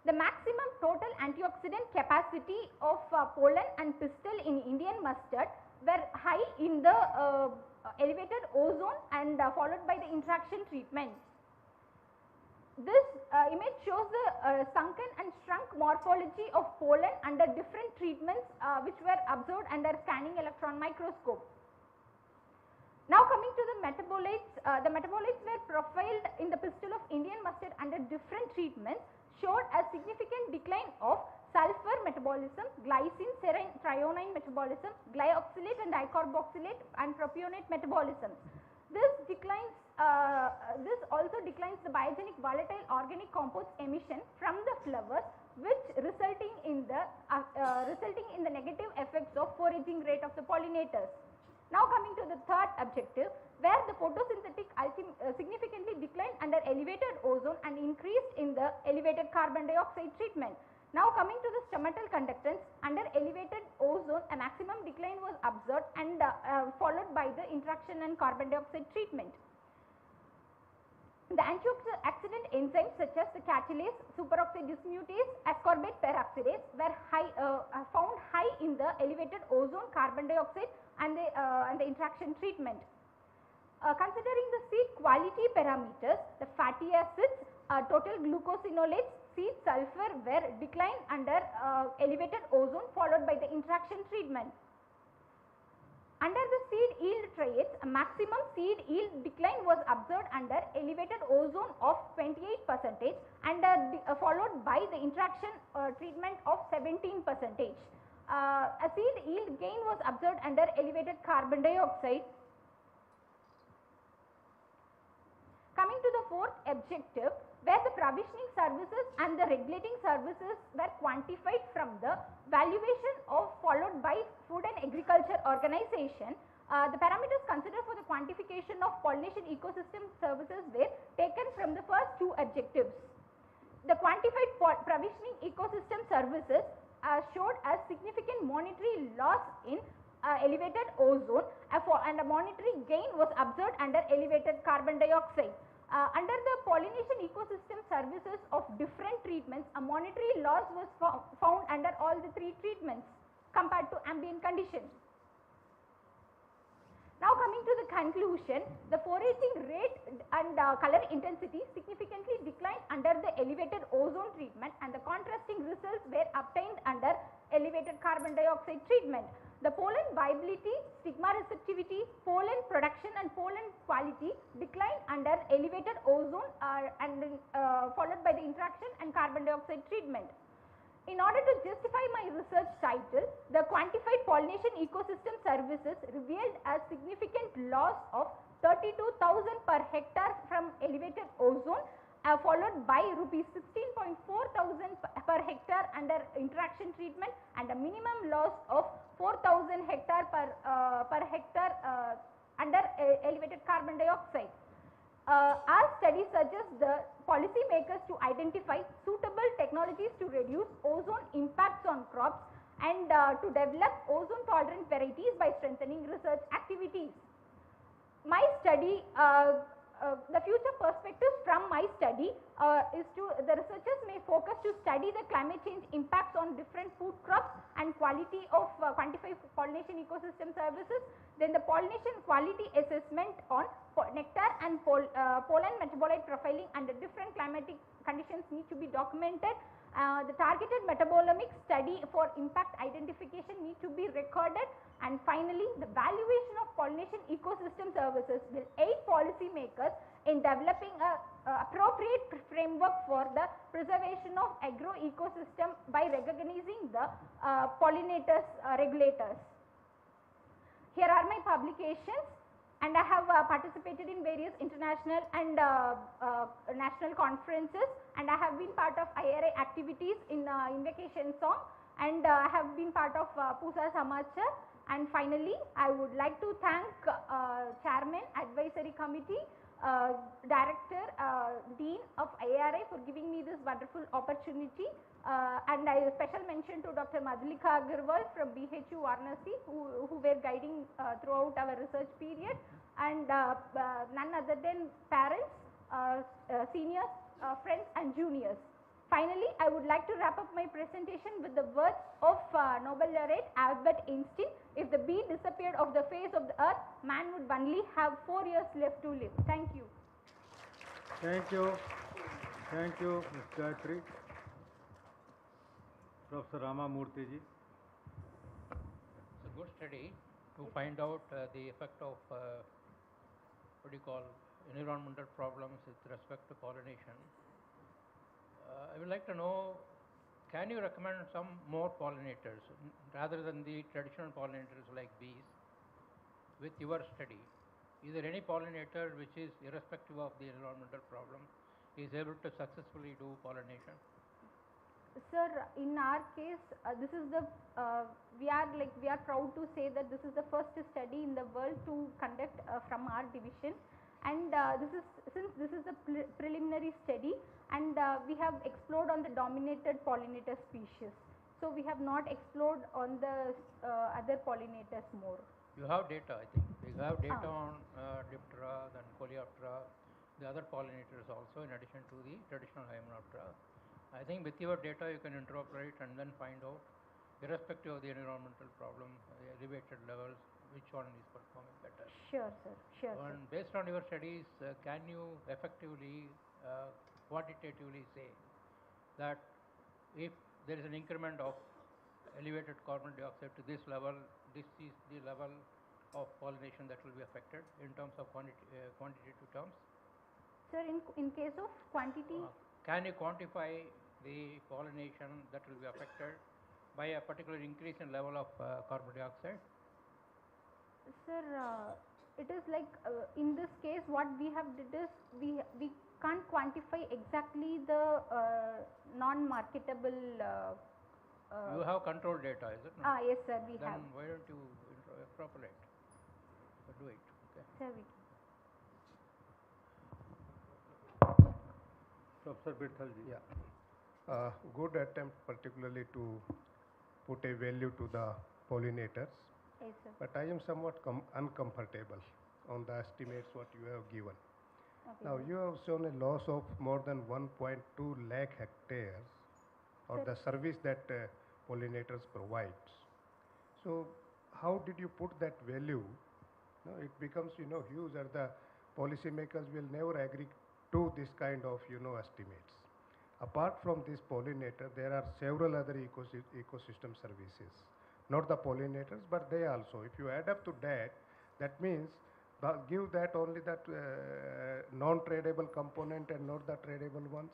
The maximum total antioxidant capacity of pollen and pistil in Indian mustard were high in the elevated ozone and followed by the interaction treatment. This image shows the sunken and shrunk morphology of pollen under different treatments which were observed under scanning electron microscope. Now coming to the metabolites were profiled in the pistil of Indian mustard under and different treatments showed a significant decline of sulfur metabolism, glycine, serine, threonine metabolism, glyoxylate and dicarboxylate and propionate metabolism. This also declines the biogenic volatile organic compost emission from the flowers, which resulting in the negative effects of foraging rate of the pollinators. Now coming to the third objective, where the photosynthetic significantly declined under elevated ozone and increased in the elevated carbon dioxide treatment. Now coming to the stomatal conductance, under elevated ozone a maximum decline was observed and followed by the interaction and carbon dioxide treatment. The antioxidant enzymes such as the catalase, superoxide dismutase, ascorbate peroxidase were found high in the elevated ozone, carbon dioxide and the interaction treatment. Considering the seed quality parameters, the fatty acids, total glucosinolates, seed sulfur were declined under elevated ozone followed by the interaction treatment. Under the seed yield traits, a maximum seed yield decline was observed under elevated ozone of 28% and followed by the interaction treatment of 17%. A seed yield gain was observed under elevated carbon dioxide. Coming to the fourth objective, where the provisioning services and the regulating services were quantified from the valuation of followed by Food and Agriculture Organization. The parameters considered for the quantification of pollination ecosystem services were taken from the first two objectives. The quantified provisioning ecosystem services showed a significant monetary loss in elevated ozone and a monetary gain was observed under elevated carbon dioxide. Under the pollination ecosystem services of different treatments, a monetary loss was found under all the three treatments compared to ambient conditions. Now coming to the conclusion, the foraging rate and color intensity significantly declined under the elevated ozone treatment and the contrasting results were obtained under elevated carbon dioxide treatment. The pollen viability, stigma receptivity, pollen production and pollen quality declined under elevated ozone followed by the interaction and carbon dioxide treatment. In order to justify my research title, the quantified pollination ecosystem services revealed a significant loss of 32,000 per hectare from elevated ozone followed by rupees 16.4 thousand per hectare under interaction treatment and a minimum loss of 4,000 hectare per hectare under elevated carbon dioxide. Our study suggests the policymakers to identify suitable technologies to reduce ozone impacts on crops and to develop ozone tolerant varieties by strengthening research activities. My study, the future perspectives from my study the researchers may focus to study the climate change impacts on different food crops and quality of quantified pollination ecosystem services, then the pollination quality assessment on nectar and pollen metabolite profiling under different climatic conditions need to be documented. The targeted metabolomic study for impact identification need to be recorded, and finally the valuation of pollination ecosystem services will aid policymakers in developing a appropriate framework for the preservation of agro ecosystem by recognizing the pollinators regulators. Here are my publications, and I have participated in various international and national conferences, and I have been part of IRA activities in Invocation Song, and I have been part of Pusa Samachar. And finally, I would like to thank Chairman, Advisory Committee, Director, Dean of IRA for giving me this wonderful opportunity. And I special mention to Dr. Madhulika Agarwal from BHU Varanasi who were guiding throughout our research period, and none other than parents, seniors, friends and juniors. Finally, I would like to wrap up my presentation with the words of Nobel laureate Albert Einstein: if the bee disappeared off the face of the earth, man would only have 4 years left to live. Thank you. Thank you. Thank you, Ms. Gayatri. Professor Rama Murthy ji. It's a good study to find out the effect of what do you call environmental problems with respect to pollination. would like to know, can you recommend some more pollinators rather than the traditional pollinators like bees with your study? Is there any pollinator which is irrespective of the environmental problem is able to successfully do pollination? Sir, in our case, this is the we are proud to say that this is the first study in the world to conduct from our division, and since this is a preliminary study, and we have explored on the dominated pollinator species, so we have not explored on the other pollinators more. You have data, I think. You have data on Diptera, then Coleoptera, the other pollinators also, in addition to the traditional Hymenoptera. I think with your data you can interpret and then find out, irrespective of the environmental problem, elevated levels, which one is performing better. Sure, sir. Sure. And based on your studies, can you effectively, quantitatively say that if there is an increment of elevated carbon dioxide to this level, this is the level of pollination that will be affected in terms of quantitative terms? Sir, in case of quantity, can you quantify the pollination that will be affected by a particular increase in level of carbon dioxide? Sir, it is like in this case what we have did is we can't quantify exactly the non-marketable. You have control data, is it not? Yes, sir, we then have. Why don't you extrapolate? Do it. Okay. Sir, we can. Professor Bithalji. Yeah. Good attempt, particularly to put a value to the pollinators. Yes, sir. But I am somewhat uncomfortable on the estimates what you have given. Okay, Now, you have shown a loss of more than 1.2 lakh hectares or the service that pollinators provide. So, how did you put that value? No, it becomes, huge, and the policymakers will never agree to this kind of, estimates. Apart from this pollinator, there are several other ecosystem services. Not the pollinators, but they also. If you add up to that, that means give that only that non-tradable component and not the tradable ones.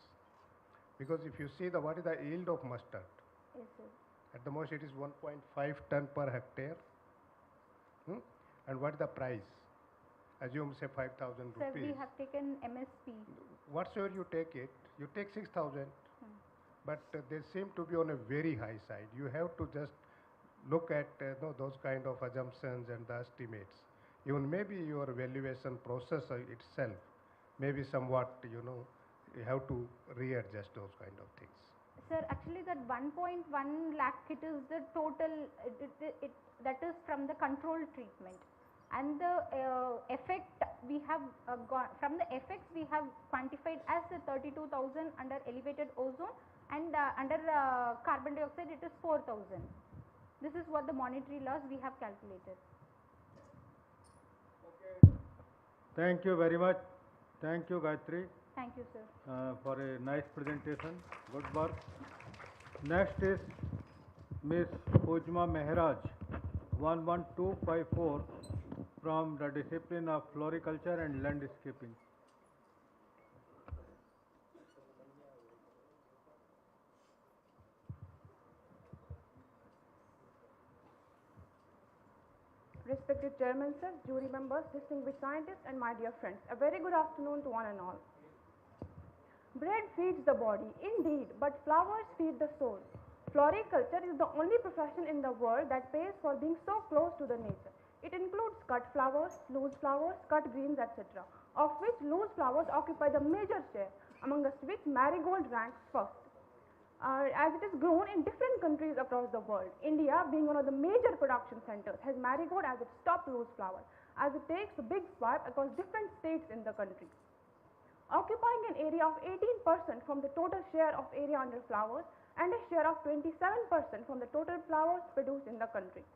Because if you see what is the yield of mustard, Yes, sir. at the most it is 1.5 ton per hectare. And what is the price? Assume say 5,000 Sir, rupees. we have taken MSP. Whatsoever you take it, you take 6,000, but they seem to be on a very high side. You have to just look at those kind of assumptions and the estimates. Even maybe your valuation process itself, maybe somewhat, you have to readjust those kind of things. Sir, actually that 1.1 lakh, it is the total, that is from the control treatment. And the effect we have from the effects we have quantified as 32,000 under elevated ozone, and under carbon dioxide it is 4,000. This is what the monetary loss we have calculated. Thank you very much. Thank you, Gayatri, Thank you, sir. for a nice presentation. Good work. Next is Ms. Pujma Mehraj, 11254, from the discipline of floriculture and landscaping. Respected Chairman, sir, jury members, distinguished scientists, and my dear friends, a very good afternoon to one and all. Bread feeds the body, indeed, but flowers feed the soul. Floriculture is the only profession in the world that pays for being so close to the nature. It includes cut flowers, loose flowers, cut greens, etc., of which loose flowers occupy the major share, amongst which marigold ranks first. As it is grown in different countries across the world. India, being one of the major production centers, has marigold as its top loose flower, as it takes a big swipe across different states in the country. Occupying an area of 18% from the total share of area under flowers and a share of 27% from the total flowers produced in the country.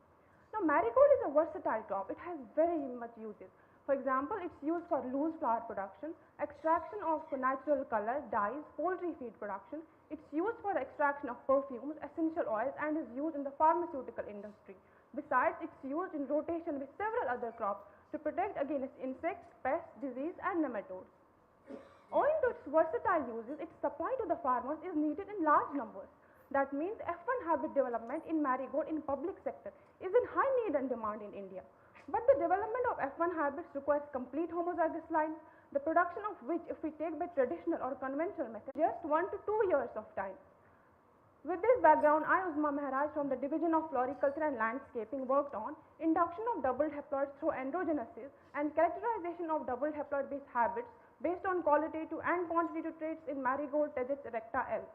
Now, marigold is a versatile crop. It has very much uses. For example, it's used for loose flower production, extraction of natural color, dyes, poultry feed production. It's used for the extraction of perfumes, essential oils, and is used in the pharmaceutical industry. Besides, it's used in rotation with several other crops to protect against insects, pests, disease, and nematodes. Owing to its versatile uses, its supply to the farmers is needed in large numbers. That means F1 hybrid development in marigold in public sector is in high need and demand in India. But the development of F1 hybrids requires complete homozygous lines, the production of which, if we take by traditional or conventional method, just 1 to 2 years of time. With this background, I, Uzma Mehraj from the Division of Floriculture and Landscaping worked on induction of double haploids through androgenesis and characterization of double haploid based hybrids based on qualitative and quantitative traits in marigold Tegets erecta L.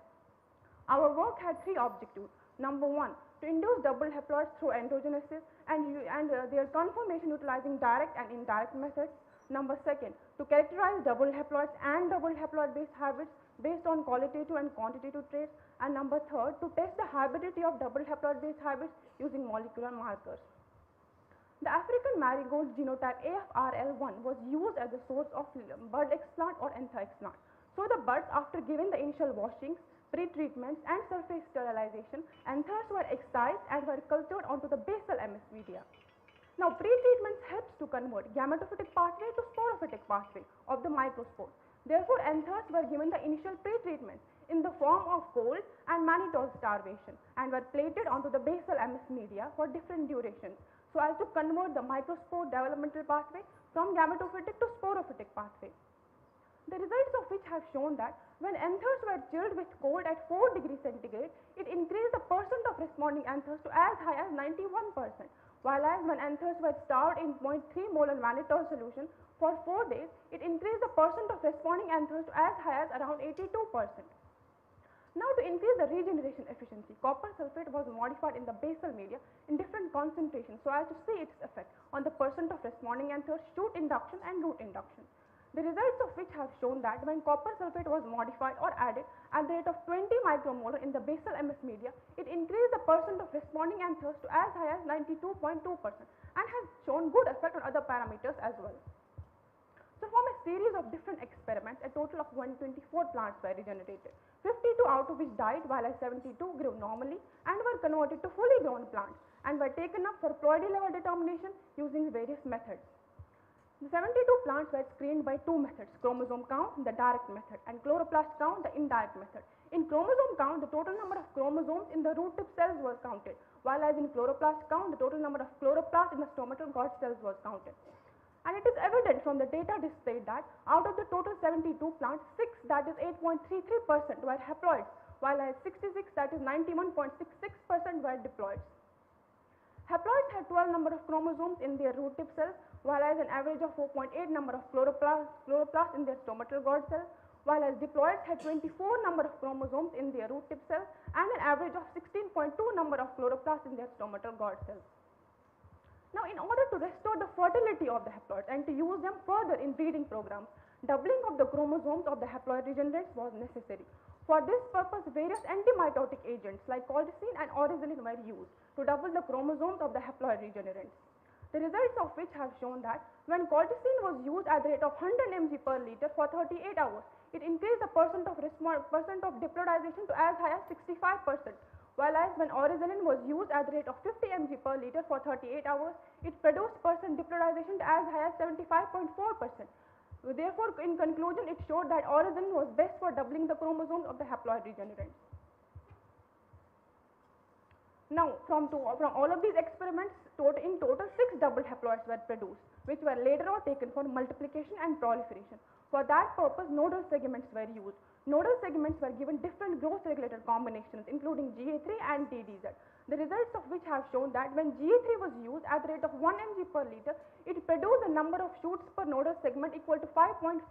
Our work had 3 objectives. Number 1, to induce double haploids through androgenesis and their conformation utilizing direct and indirect methods. Number 2, to characterize double haploids and double haploid based hybrids based on qualitative and quantitative traits, and number 3, to test the hybridity of double haploid based hybrids using molecular markers. The African marigold genotype AFRL1 was used as the source of bud explant or anther explant. So the buds, after giving the initial washings, pre-treatments and surface sterilization, anthers were excised and were cultured onto the basal MS media. Now pre-treatments helps to convert gametophytic pathway to sporophytic pathway of the microspore. Therefore, anthers were given the initial pre-treatment in the form of cold and mannitol starvation and were plated onto the basal MS media for different durations so as to convert the microspore developmental pathway from gametophytic to sporophytic pathway. The results of which have shown that when anthers were chilled with cold at 4 degrees centigrade, it increased the percent of responding anthers to as high as 91%, while as when anthers were starved in 0.3 molar mannitol solution for 4 days, it increased the percent of responding anthers to as high as around 82%. Now to increase the regeneration efficiency, copper sulfate was modified in the basal media in different concentrations so as to see its effect on the percent of responding anthers, shoot induction and root induction. The results of which have shown that when copper sulfate was modified or added at the rate of 20 micromolar in the basal MS media, it increased the percent of responding anthers to as high as 92.2% and has shown good effect on other parameters as well. So from a series of different experiments, a total of 124 plants were regenerated. 52 out of which died while 72 grew normally and were converted to fully grown plants and were taken up for ploidy level determination using various methods. The 72 plants were screened by 2 methods, chromosome count, the direct method, and chloroplast count, the indirect method. In chromosome count, the total number of chromosomes in the root tip cells was counted, while as in chloroplast count, the total number of chloroplasts in the stomatal cord cells was counted. And it is evident from the data displayed that out of the total 72 plants, 6 that is 8.33% were haploids, while as 66 that is 91.66% were diploids. Haploids had 12 number of chromosomes in their root tip cells, while as an average of 4.8 number of chloroplasts in their stomatal cord cells, while as diploids had 24 number of chromosomes in their root tip cells and an average of 16.2 number of chloroplasts in their stomatal cord cells. Now, in order to restore the fertility of the haploids and to use them further in breeding programs, doubling of the chromosomes of the haploid regenerates was necessary. For this purpose, various antimitotic agents like colchicine and oryzalin were used to double the chromosomes of the haploid regenerants. The results of which have shown that when colchicine was used at the rate of 100 mg per liter for 38 hours, it increased the percent of diploidization to as high as 65%, while as when oryzalin was used at the rate of 50 mg per liter for 38 hours, it produced percent diploidization to as high as 75.4%. Therefore, in conclusion, it showed that oryzalin was best for doubling the chromosomes of the haploid regenerants. Now, from all of these experiments, in total 6 double haploids were produced, which were later on taken for multiplication and proliferation. For that purpose, nodal segments were used. Nodal segments were given different growth regulator combinations, including GA3 and TDZ. The results of which have shown that when GA3 was used at the rate of 1 mg per liter, it produced a number of shoots per nodal segment equal to 5.5.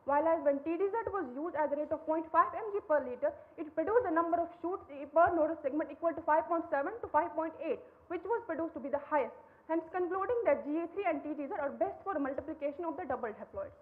While as when TDZ was used at the rate of 0.5 mg per liter, it produced a number of shoots per nodal segment equal to 5.7 to 5.8, which was produced to be the highest, hence concluding that GA3 and TDZ are best for multiplication of the double haploids.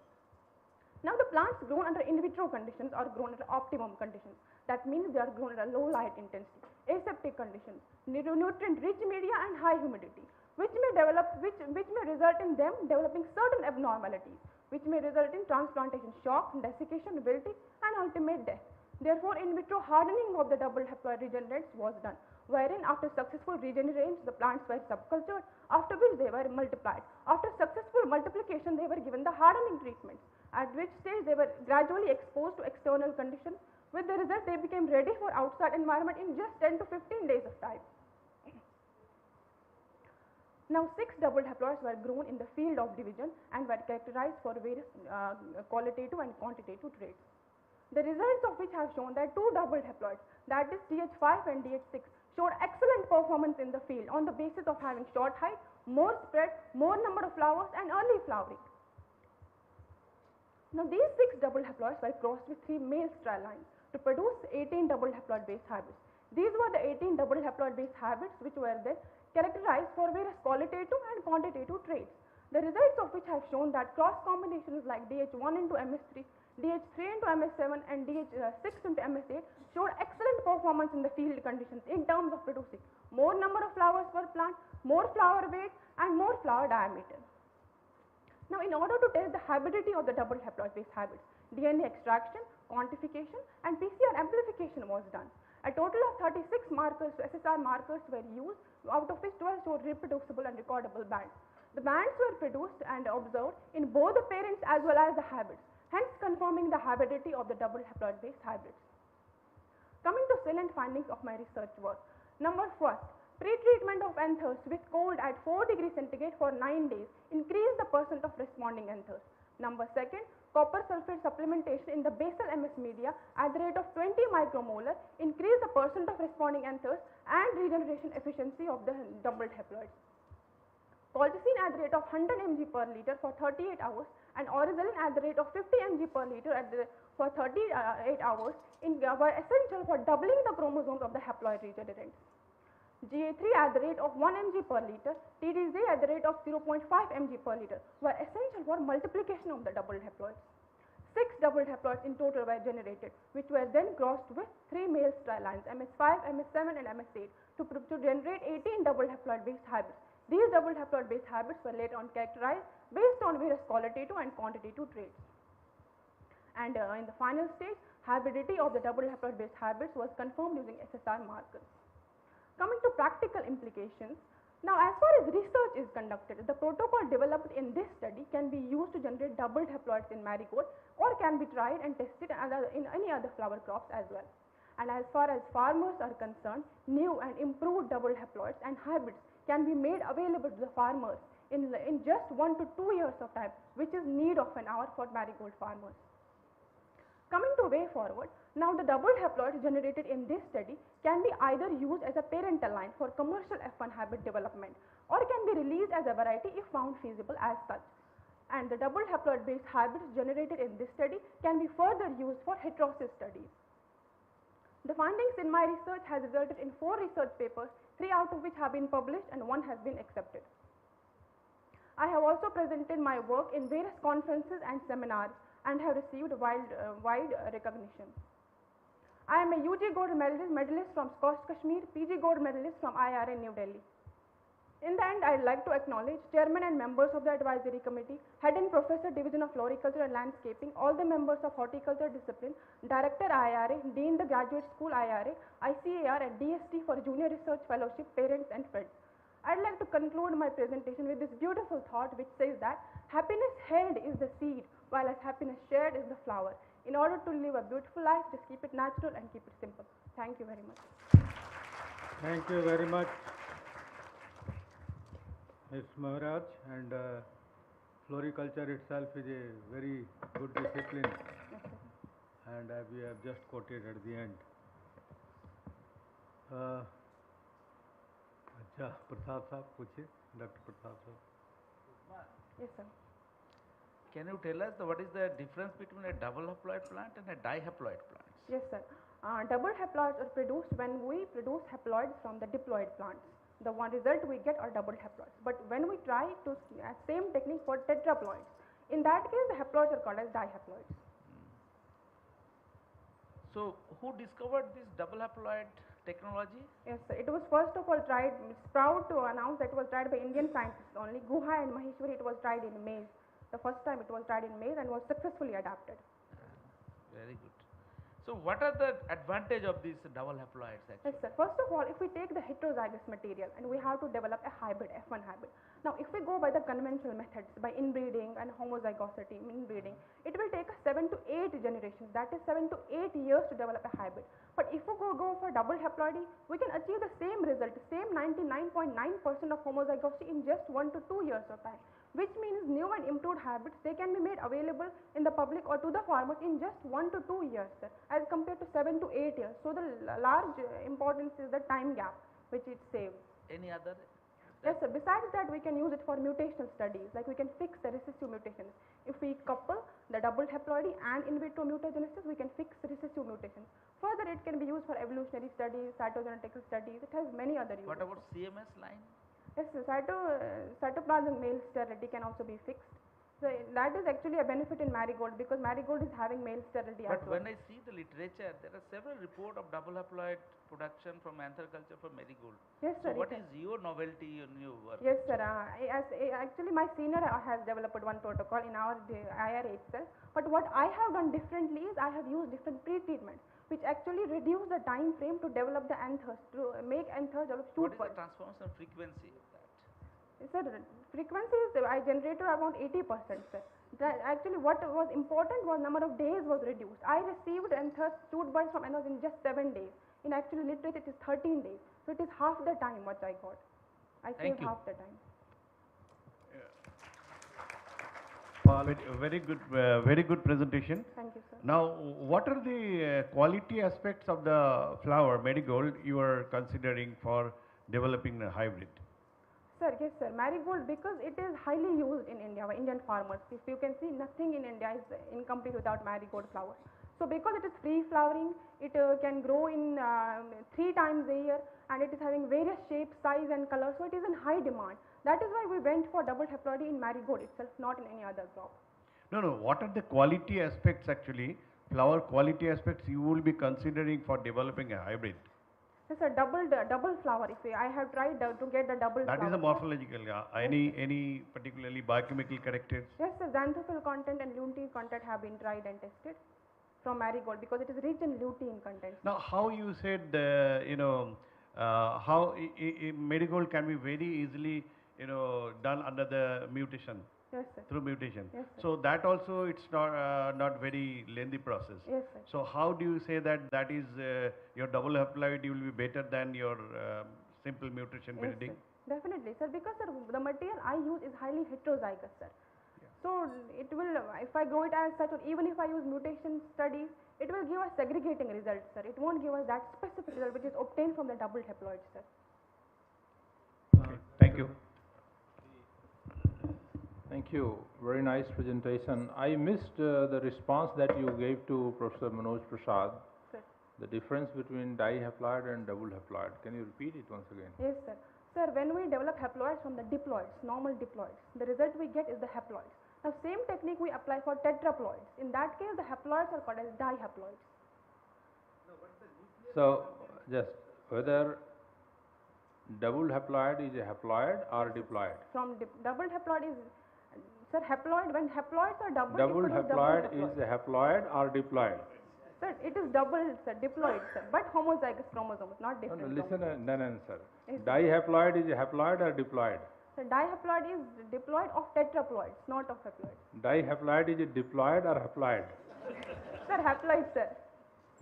Now the plants grown under in vitro conditions are grown under optimum conditions. That means they are grown under low light intensity, aseptic conditions, nutrient-rich media and high humidity, which may result in them developing certain abnormalities, which may result in transplantation shock, desiccation, wilting and ultimate death. Therefore, in vitro hardening of the double haploid regenerates was done, wherein after successful regeneration, the plants were subcultured, after which they were multiplied. After successful multiplication, they were given the hardening treatments. at which stage they were gradually exposed to external conditions. With the result, they became ready for outside environment in just 10 to 15 days of time. Now 6 double haploids were grown in the field of division and were characterized for various qualitative and quantitative traits. The results of which have shown that 2 double haploids, that is DH5 and DH6, showed excellent performance in the field on the basis of having short height, more spread, more number of flowers and early flowering. Now these 6 double haploids were crossed with 3 male strain lines to produce 18 double haploid based hybrids. These were the 18 double haploid based hybrids which were then characterized for various qualitative and quantitative traits. The results of which have shown that cross combinations like DH1 into MS3, DH3 into MS7 and DH6 into MS8 showed excellent performance in the field conditions in terms of producing more number of flowers per plant, more flower weight and more flower diameter. Now in order to test the hybridity of the double haploid based hybrids, DNA extraction, quantification and PCR amplification was done. A total of 36 markers, SSR markers were used, out of which 12 showed reproducible and recordable bands. The bands were produced and observed in both the parents as well as the hybrids, hence confirming the hybridity of the double haploid based hybrids. Coming to salient findings of my research work. Number first, pre-treatment of anthers with cold at 4 degrees centigrade for 9 days increased the percent of responding anthers. Number second, copper sulfate supplementation in the basal MS media at the rate of 20 micromolar increased the percent of responding anthers and regeneration efficiency of the doubled haploids. Colchicine at the rate of 100 mg per liter for 38 hours and orezolin at the rate of 50 mg per liter for 38 hours were essential for doubling the chromosomes of the haploid regenerants. GA3 at the rate of 1 mg per liter, TDZ at the rate of 0.5 mg per liter were essential for multiplication of the double haploids. 6 double haploids in total were generated, which were then crossed with 3 male strain lines MS5, MS7 and MS8 to generate 18 double haploid based hybrids. These double haploid based hybrids were later on characterized based on various qualitative and quantitative traits. And in the final stage, hybridity of the double haploid based hybrids was confirmed using SSR markers. Coming to practical implications, now as far as research is conducted, the protocol developed in this study can be used to generate doubled haploids in marigold or can be tried and tested in any other flower crops as well. And as far as farmers are concerned, new and improved double haploids and hybrids can be made available to the farmers in just 1 to 2 years of time, which is need of an hour for marigold farmers. Coming to way forward, now the double haploids generated in this study can be either used as a parental line for commercial F1 hybrid development or can be released as a variety if found feasible as such. And the double haploid based hybrids generated in this study can be further used for heterosis studies. The findings in my research has resulted in 4 research papers, 3 out of which have been published and 1 has been accepted. I have also presented my work in various conferences and seminars and have received wide recognition. I am a UG Gold medalist from Scotch Kashmir, PG Gold medalist from ICAR New Delhi. In the end, I would like to acknowledge Chairman and members of the Advisory Committee, Head and Professor Division of Floriculture and Landscaping, all the members of Horticulture Discipline, Director IRA, Dean the Graduate School IRA, ICAR and DST for Junior Research Fellowship, parents and friends. I would like to conclude my presentation with this beautiful thought which says that happiness held is the seed, while as happiness shared is the flower. In order to live a beautiful life, just keep it natural and keep it simple. Thank you very much. Thank you very much, Ms. Maharaj. And floriculture itself is a very good discipline, and we have just quoted at the end. अच्छा प्रसाद साहब पूछिए, doctor प्रसाद साहब. Yes, sir. Can you tell us what is the difference between a double haploid plant and a dihaploid plant? Yes, sir. Double haploids are produced when we produce haploids from the diploid plants. The one result we get are double haploids. But when we try to same technique for tetraploids, in that case the haploids are called as dihaploids. So who discovered this double haploid technology? Yes, sir. It was first of all tried, it's proud to announce that it was tried by Indian scientists only. Guha and Maheshwari, it was tried in maize. The first time it was tried in maize and was successfully adapted. Very good. So what are the advantage of these double haploids actually? Yes, sir. First of all, if we take the heterozygous material and we have to develop a hybrid, F1 hybrid. Now, if we go by the conventional methods, by inbreeding and homozygosity, mean breeding, it will take us 7 to 8 generations, that is 7 to 8 years to develop a hybrid. But if we go for double haploidy, we can achieve the same result, same 99.9% of homozygosity in just 1 to 2 years of time, which means new and improved hybrids, they can be made available in the public or to the farmers in just 1 to 2 years, sir, as compared to 7 to 8 years. So the large importance is the time gap which it saves. Any other? Yes, sir. Besides that, we can use it for mutational studies, like we can fix the recessive mutations. If we couple the double haploidy and in vitro mutagenesis, we can fix recessive mutations. Further, it can be used for evolutionary studies, cytogenetics studies. It has many other uses. What about CMS line? Yes, sir. Cytoplasmic male sterility can also be fixed. So that is actually a benefit in marigold, because marigold is having male sterility as But well. when I see the literature, there are several reports of double haploid production from anther culture for marigold. Yes, sir. So what is your novelty in your work? Yes, sir. Actually, my senior has developed one protocol in our IRA itself. But what I have done differently is I have used different pre-treatments, which actually reduce the time frame to develop the anthers, to make anthers develop shoot What is buds. the transformation frequency of that? Sir, frequency is I generated around 80%, sir. Actually, what was important was number of days was reduced. I received anthers, shoot buds from anthers in just 7 days. In actually literature, it is 13 days. So it is half the time what I got. I saved half the time. Very good presentation. Thank you, sir. Now, what are the quality aspects of the flower marigold you are considering for developing a hybrid? Sir, yes, sir. Marigold, because it is highly used in India by Indian farmers. If you can see, nothing in India is incomplete without marigold flower. So because it is free flowering, it can grow in 3 times a year, and it is having various shapes, size and color. So it is in high demand. That is why we went for double haploidy in marigold itself, not in any other crop. No, what are the quality aspects actually, flower quality aspects you will be considering for developing a hybrid? Yes, sir. Double flower. I have tried to get the double flower. That is a morphological. Any particularly biochemical characters? Yes, sir. Xanthophyll content and lutein content have been tried and tested from marigold, because it is rich in lutein content. Now, how you said, how marigold can be very easily, done under the mutation. Yes, sir. Through mutation. Yes, sir. So that also it's not very lengthy process. Yes, sir. So how do you say that is your double haploid will be better than your simple mutation Yes, breeding? sir. Definitely, sir, because sir, the material I use is highly heterozygous, sir. So it will, if I grow it as such, or even if I use mutation studies, it will give us segregating results, sir. It won't give us that specific result which is obtained from the double haploids, sir. Okay. Thank you. Thank you. Very nice presentation. I missed the response that you gave to Professor Manoj Prasad. Sir. The difference between dihaploid and double haploid. Can you repeat it once again? Yes, sir. Sir, when we develop haploids from the diploids, normal diploids, the result we get is the haploids. Now, same technique we apply for tetraploids. In that case, the haploids are called as dihaploids. So, just whether double haploid is a haploid or diploid? From double haploid is, sir, haploid, when haploids are double, Double it produces haploid double is a haploid or diploid? Sir, it is double, sir, diploid, sir, but homozygous chromosomes, not No, different. listen, chromosomes. then answer. Yes, sir. Dihaploid is a haploid or diploid? So dihaploid is diploid of tetraploids, not of haploids. Dihaploid is a diploid or haploid? Sir, haploid, sir.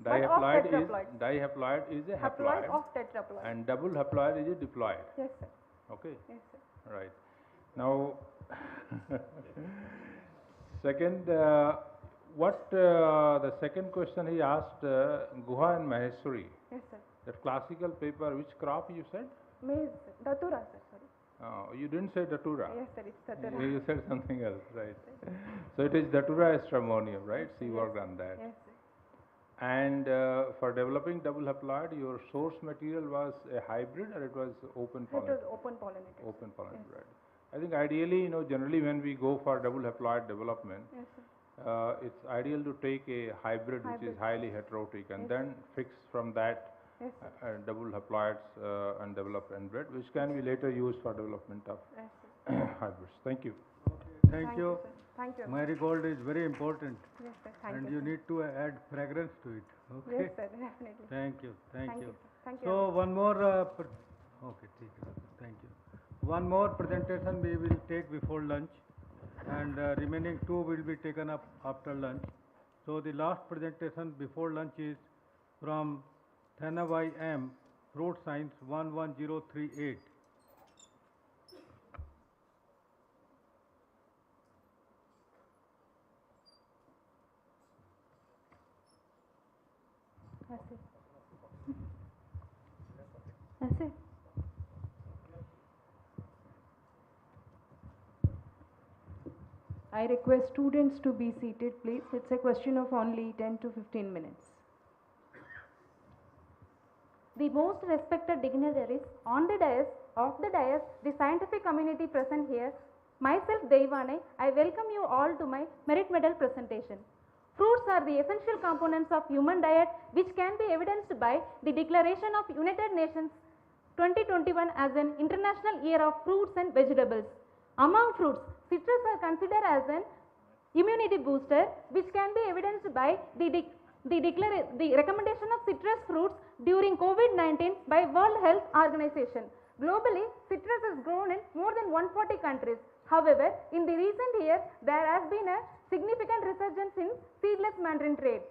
But of Dihaploid is, tetraploid. dihaploid is a Haploid haploid. of tetraploid. And double haploid is a diploid. Yes, sir. Okay. Yes, sir. Right. Now, second, the second question he asked, Guha and Maheshwari, Yes, sir. that classical paper, which crop you said? Maize, datura, sir, sorry. You didn't say datura. Yes, sir, it's datura. You said something else, right? So it is datura stramonium, right? She Yes, worked sir. on that. Yes, sir. And for developing double haploid, your source material was a hybrid or it was open It was pollinated? open pollinated. Open pollinated, Yes. right. I think ideally, generally when we go for double haploid development, Yes, sir. it's ideal to take a hybrid which is Hybrid. highly heterotic and Yes. then fix from that Yes, sir. double haploids and develop inbred, which can be later used for development of Yes, sir. hybrids. Thank you. Thank you. Sir. Thank you. Marigold is very important. Yes, sir. Thank And you. you need to add fragrance to it. Okay. Yes, sir. Definitely. Thank you. Thank you. Sir. Thank you. So one more. Okay, thank you. One more presentation we will take before lunch, and remaining two will be taken up after lunch. So the last presentation before lunch is from Thanavai M, Fruit Science 11038. That's it. I request students to be seated, please. It's a question of only 10 to 15 minutes. The most respected dignitaries on the dais, of the dais, the scientific community present here, myself Deivane, I welcome you all to my merit medal presentation. Fruits are the essential components of human diet, which can be evidenced by the declaration of United Nations 2021 as an International Year of Fruits and Vegetables. Among fruits, citrus are considered as an immunity booster, which can be evidenced by the recommendation of citrus fruits during COVID-19 by World Health Organization. Globally, citrus is grown in more than 140 countries. However, in the recent years, there has been a significant resurgence in seedless mandarin trade.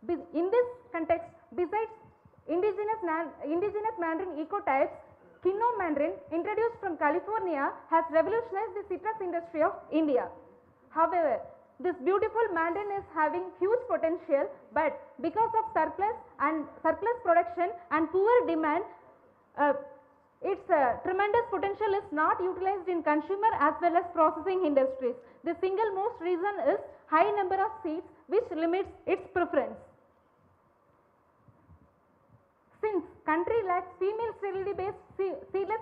In this context, besides indigenous mandarin ecotypes, Kinno mandarin, introduced from California, has revolutionized the citrus industry of India. However, this beautiful mandarin is having huge potential, but because of surplus production and poor demand, its tremendous potential is not utilized in consumer as well as processing industries. The single most reason is high number of seeds, which limits its preference. Since country lacks female sterility based stable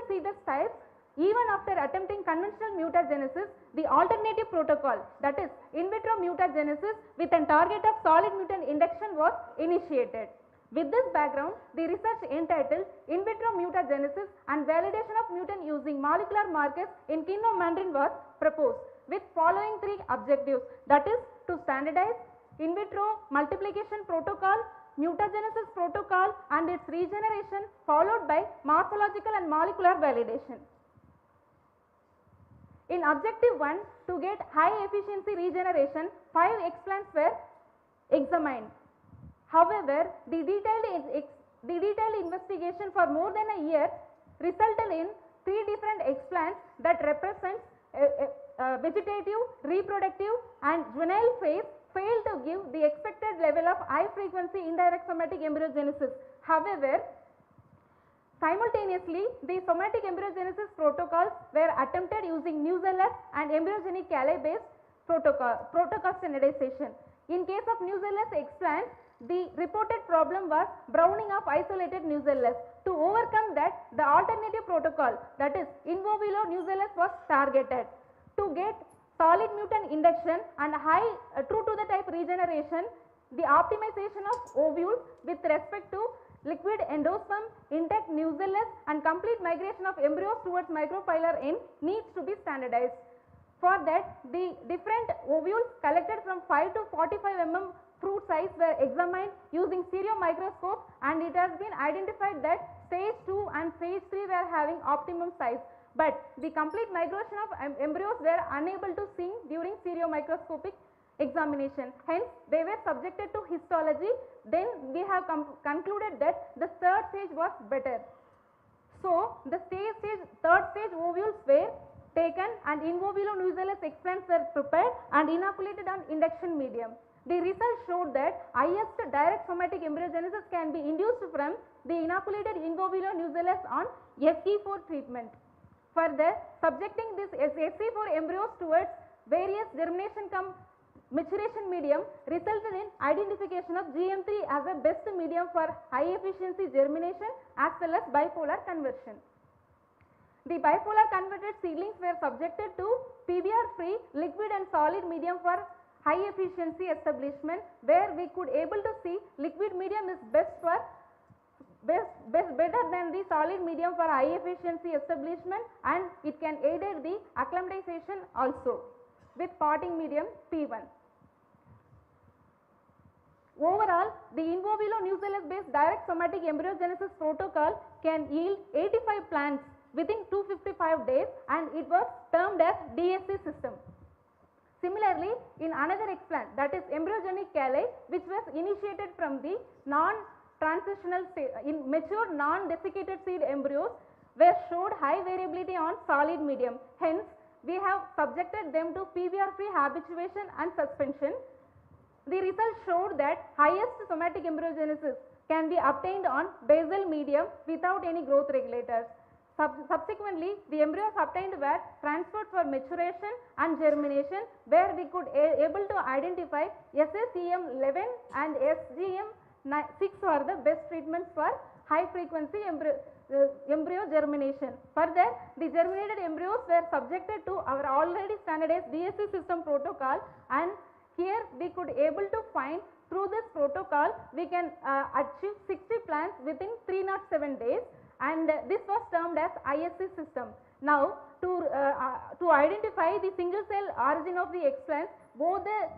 seedless types, even after attempting conventional mutagenesis, the alternative protocol, that is in vitro mutagenesis with a target of solid mutant induction, was initiated. With this background, the research entitled In vitro mutagenesis and validation of mutant using molecular markers in Kinno mandarin was proposed with following three objectives, that is to standardize in vitro multiplication protocol, mutagenesis protocol and its regeneration, followed by morphological and molecular validation. In objective 1, to get high efficiency regeneration, 5 explants were examined. However, the detailed investigation for more than a year resulted in 3 different explants that represent vegetative, reproductive and juvenile phase failed to give the expected level of high frequency indirect somatic embryogenesis. However, simultaneously, the somatic embryogenesis protocols were attempted using Nucellus and embryogenic calais-based protocol standardization. In case of Nucellus explants, the reported problem was browning of isolated Nucellus. To overcome that, the alternative protocol, that is in vivo Nucellus, was targeted. To get solid mutant induction and high true to the type regeneration, the optimization of ovules with respect to liquid endosperm, intact Nucellus and complete migration of embryos towards micropylar end needs to be standardized. For that, the different ovules collected from 5 to 45 mm fruit size were examined using stereo microscope, and it has been identified that stage 2 and stage 3 were having optimum size, but the complete migration of embryos were unable to see during stereo microscopic examination. Hence, they were subjected to histology. Then we have concluded that the third stage was better. So, the third stage ovules were taken and in vivo Nucellus explants were prepared and inoculated on induction medium. The results showed that highest direct somatic embryogenesis can be induced from the inoculated in vivo Nucellus on SE4 treatment. Further, subjecting these SE4 embryos towards various germination maturation medium resulted in identification of GM3 as a best medium for high efficiency germination as well as bipolar conversion. The bipolar converted seedlings were subjected to PBR-free liquid and solid medium for high efficiency establishment, where we could able to see liquid medium is best for better than the solid medium for high efficiency establishment, and it can aid the acclimatization also with potting medium P1. Overall, the in vivo nucellus based direct somatic embryogenesis protocol can yield 85 plants within 255 days, and it was termed as DSC system. Similarly, in another explant, that is embryogenic calais, which was initiated from the non-transitional in mature non-desiccated seed embryos, were showed high variability on solid medium. Hence, we have subjected them to PBR-free habituation and suspension. The results showed that highest somatic embryogenesis can be obtained on basal medium without any growth regulators. Subsequently, the embryos obtained were transferred for maturation and germination, where we could able to identify SSEM11 and SGM6 are the best treatments for high frequency embryo germination. Further, the germinated embryos were subjected to our already standardized DSC system protocol, and here we could able to find through this protocol we can achieve 60 plants within 307 days, and this was termed as ISC system. Now, to identify the single cell origin of the explants, both the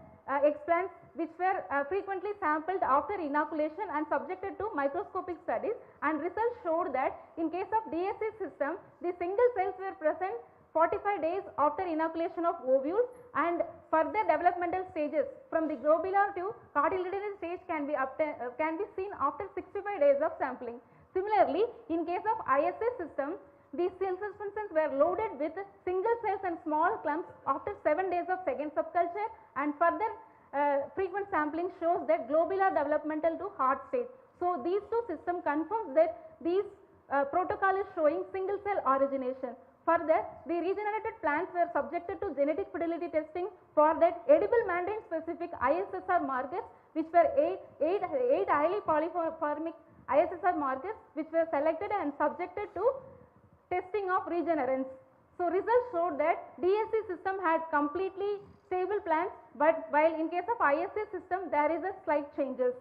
explants which were frequently sampled after inoculation and subjected to microscopic studies, and results showed that in case of DSC system, the single cells were present 45 days after inoculation of ovules, and further developmental stages from the globular to cartilaginous stage can be seen after 65 days of sampling. Similarly, in case of ISA system, these cell suspensions were loaded with single cells and small clumps after 7 days of second subculture, and further frequent sampling shows that globular developmental to hard stage. So, these two systems confirms that these protocol is showing single cell origination. Further, the regenerated plants were subjected to genetic fidelity testing for that edible mandarin specific ISSR markers, which were 8 highly polyformic ISSR markers, which were selected and subjected to testing of regenerance. So, results showed that DSC system had completely stable plants, but while in case of ISA system there is a slight changes,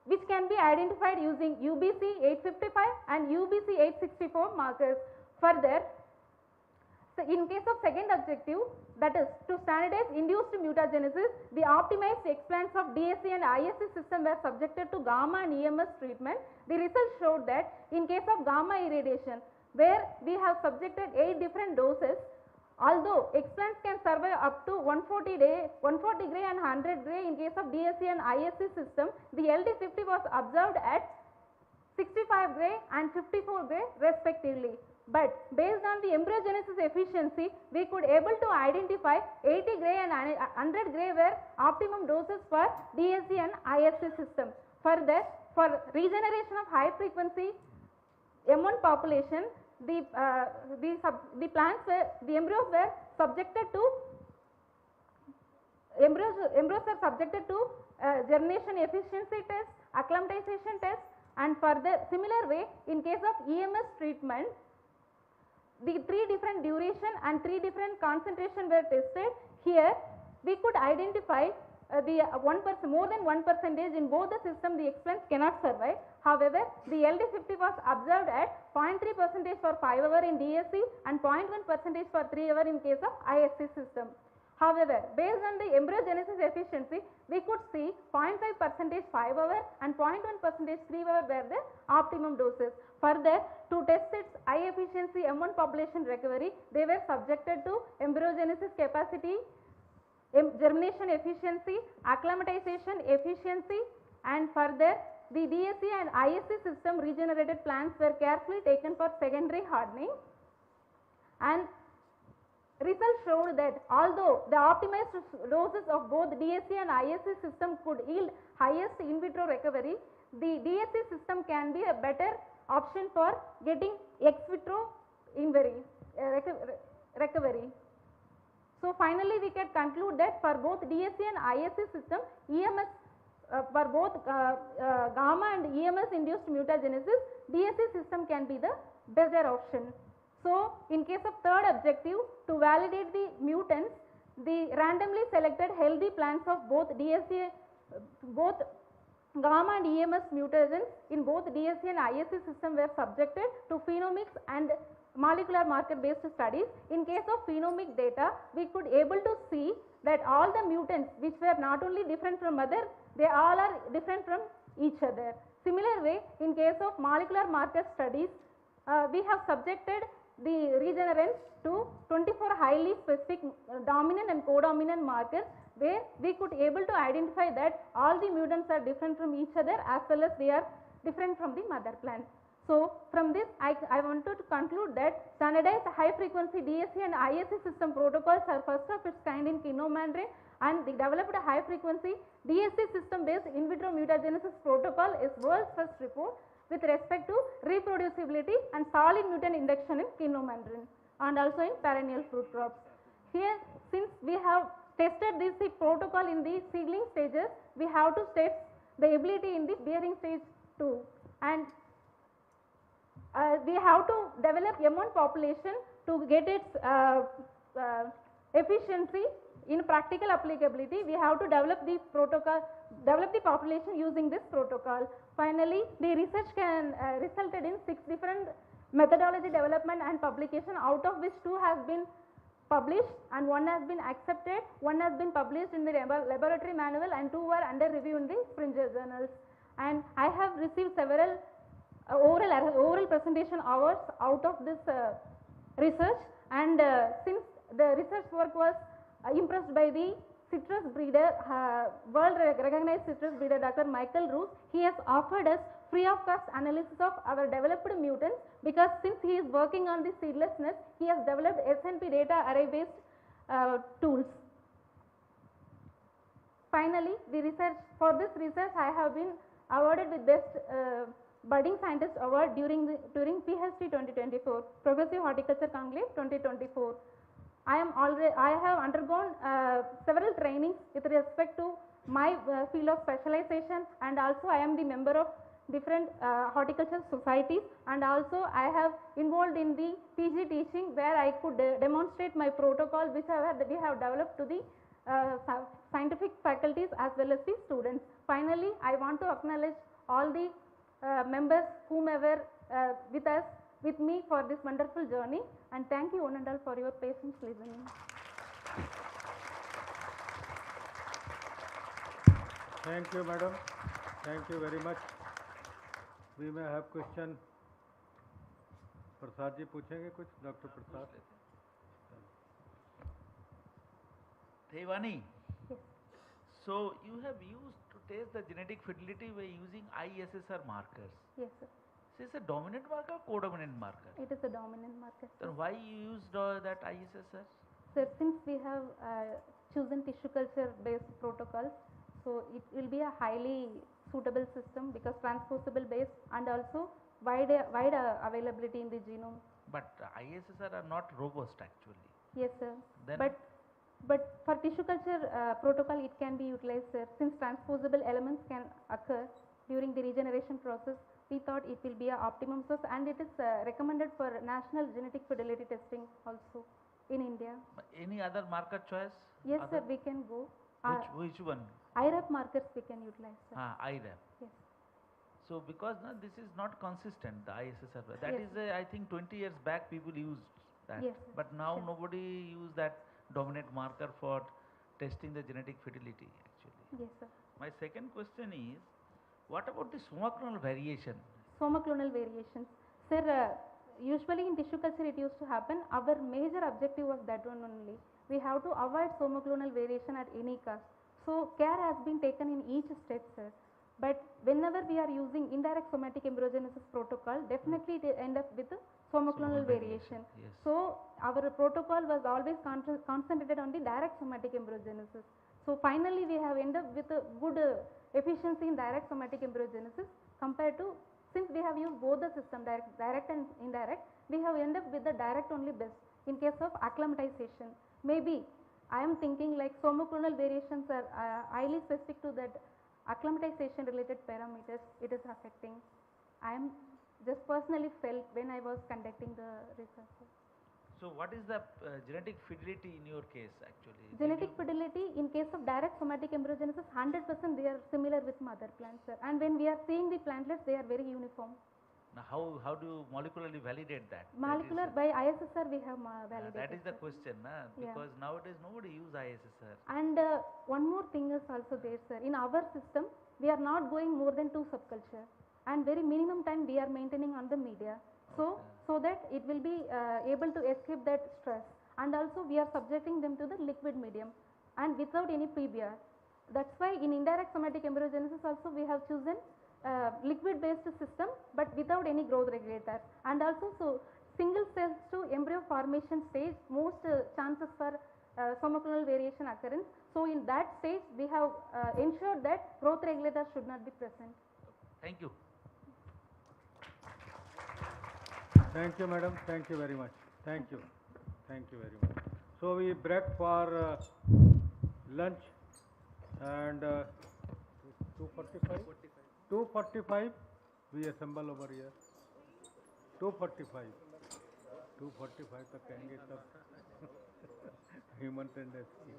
which can be identified using UBC 855 and UBC 864 markers. Further, so in case of second objective, that is to standardize induced mutagenesis, the optimized explants of DSC and ISC system were subjected to gamma and EMS treatment. The results showed that in case of gamma irradiation, where we have subjected 8 different doses, although explants can survive up to 140 gray and 100 gray in case of DSC and ISC system, the LD50 was observed at 65 gray and 54 gray respectively. But based on the embryogenesis efficiency, we could able to identify 80 gray and 100 gray were optimum doses for DSC and ISC system. Further, for regeneration of high frequency M1 population, the embryos were subjected to germination efficiency test, acclimatization test, and further similar way in case of EMS treatment, the 3 different duration and 3 different concentration were tested. Here we could identify more than 1% in both the system the explants cannot survive. However, the LD50 was observed at 0.3% for 5 hour in DSC and 0.1% for 3 hour in case of ISC system. However, based on the embryogenesis efficiency, we could see 0.5% 5 hour and 0.1% 3 hour were the optimum doses. Further, to test its high efficiency M1 population recovery, they were subjected to embryogenesis capacity, germination efficiency, acclimatization efficiency, and further the DSC and ISC system regenerated plants were carefully taken for secondary hardening, and results showed that although the optimized doses of both DSC and ISC system could yield highest in vitro recovery, the DSC system can be a better option for getting ex vitro recovery. So, finally, we can conclude that for both DSC and ISC system, EMS for both gamma and EMS induced mutagenesis, DSC system can be the better option. So, in case of third objective, to validate the mutants, the randomly selected healthy plants of both DSC, both gamma and EMS mutagens in both DSC and ISC system were subjected to phenomics and molecular marker based studies. In case of phenomic data, we could able to see that all the mutants which were not only different from other, they all are different from each other. Similar way, in case of molecular marker studies, we have subjected the regenerants to 24 highly specific dominant and codominant markers, where we could able to identify that all the mutants are different from each other as well as they are different from the mother plant. So, from this I wanted to conclude that standardized high frequency DSC and ISC system protocols are first of its kind in Kinnomandarin, and the developed high frequency DSC system based in vitro mutagenesis protocol is world's first report with respect to reproducibility and solid mutant induction in Kinnomandarin and also in perennial fruit crops. Here, since we have tested this protocol in the seedling stages, we have to test the ability in the bearing stage too, and we have to develop M1 population to get its efficiency in practical applicability. We have to develop the protocol, develop the population using this protocol. Finally, the research can resulted in 6 different methodology development and publication, out of which 2 has been published and 1 has been accepted, 1 has been published in the laboratory manual and 2 were under review in the Springer journals. And I have received several oral presentation awards out of this research, and since the research work was impressed by the citrus breeder, world recognized citrus breeder Dr. Michael Roos, he has offered us free of cost analysis of our developed mutants, because since he is working on the seedlessness, he has developed SNP data array based tools. Finally, the research, for this research I have been awarded with best budding scientist award during PhD 2024, Progressive Horticulture Conclave 2024. I have undergone several trainings with respect to my field of specialization, and also I am the member of different horticulture societies, and also I have involved in the PG teaching, where I could demonstrate my protocol which we have developed to the scientific faculties as well as the students. Finally, I want to acknowledge all the members whomever with me for this wonderful journey, and thank you one and all for your patience listening. Thank you, madam. Thank you very much. We may have question. Prasad ji पूछेंगे कुछ, doctor Prasad. Devani, so you have used to test the genetic fidelity by using ISSR markers. Yes, sir. So it's a dominant marker or codominant marker? It is a dominant marker. Then why you used that ISSR? Sir, since we have chosen tissue culture based protocols, so it will be a highly suitable system because transposable based and also wide availability in the genome. But ISSR are not robust actually. Yes, sir. Then But for tissue culture protocol, it can be utilized, sir. Since transposable elements can occur during the regeneration process, we thought it will be a optimum source, and it is recommended for national genetic fidelity testing also in India. Any other marker choice? Yes, sir, we can go. Which one? IRAP markers we can utilize, sir. IRAP. Yes. So because this is not consistent, the ISSR. That Yes. is, I think 20 years back people used that. Yes, sir. But now Sure. nobody use that dominant marker for testing the genetic fidelity actually. Yes, sir. My second question is, what about the somaclonal variation? Somaclonal variations. Sir, usually in tissue culture it used to happen. Our major objective was that one only. We have to avoid somaclonal variation at any cost. So care has been taken in each step, sir. But whenever we are using indirect somatic embryogenesis protocol, definitely it end up with somaclonal variation. Yes. So our protocol was always concentrated on the direct somatic embryogenesis. So finally we have ended up with a good efficiency in direct somatic embryogenesis compared to, since we have used both the system, direct and indirect, we have ended up with the direct only best in case of acclimatization. Maybe I am thinking like somaclonal variations are highly specific to that acclimatization related parameters it is affecting. I am just personally felt when I was conducting the research. So what is the genetic fidelity in your case actually? Genetic fidelity in case of direct somatic embryogenesis 100% they are similar with mother plants, sir. And when we are seeing the plantlets, they are very uniform. Now how do you molecularly validate that? Molecular by ISSR we have validated. That is the sir. question, because nowadays nobody use ISSR. And one more thing is also there, sir. In our system, we are not going more than 2 subculture, and very minimum time we are maintaining on the media. So that it will be able to escape that stress, and also we are subjecting them to the liquid medium and without any PBR. That's why in indirect somatic embryogenesis also we have chosen liquid based system but without any growth regulators, and also so single cells to embryo formation stage most chances for somoclonal variation occurrence. So in that stage we have ensured that growth regulators should not be present. Thank you. Thank you, madam. Thank you very much. Thank you. Thank you very much. So we break for lunch, and 2:45. 2:45 we assemble over here. 2:45. 2:45 तक कहेंगे तब human tendency.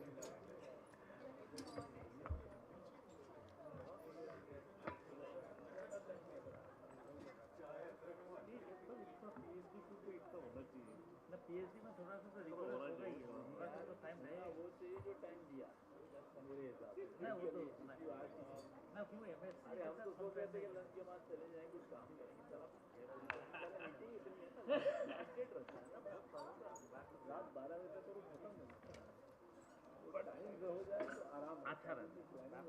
PhD में थोड़ा सा तो record होगा ही, थोड़ा सा तो टाइम है, वो चाहिए जो टाइम दिया मेरे हिसाब से ना, वो तो ना क्यों MS अरे हम तो सोच रहे थे कि लंच के बाद चले जाएंगे कुछ काम करेंगे, चलो टारगेट रखा है ना, रात 12 बजे तक खत्म हो टाइम हो जाए तो आराम अच्छा रहता है।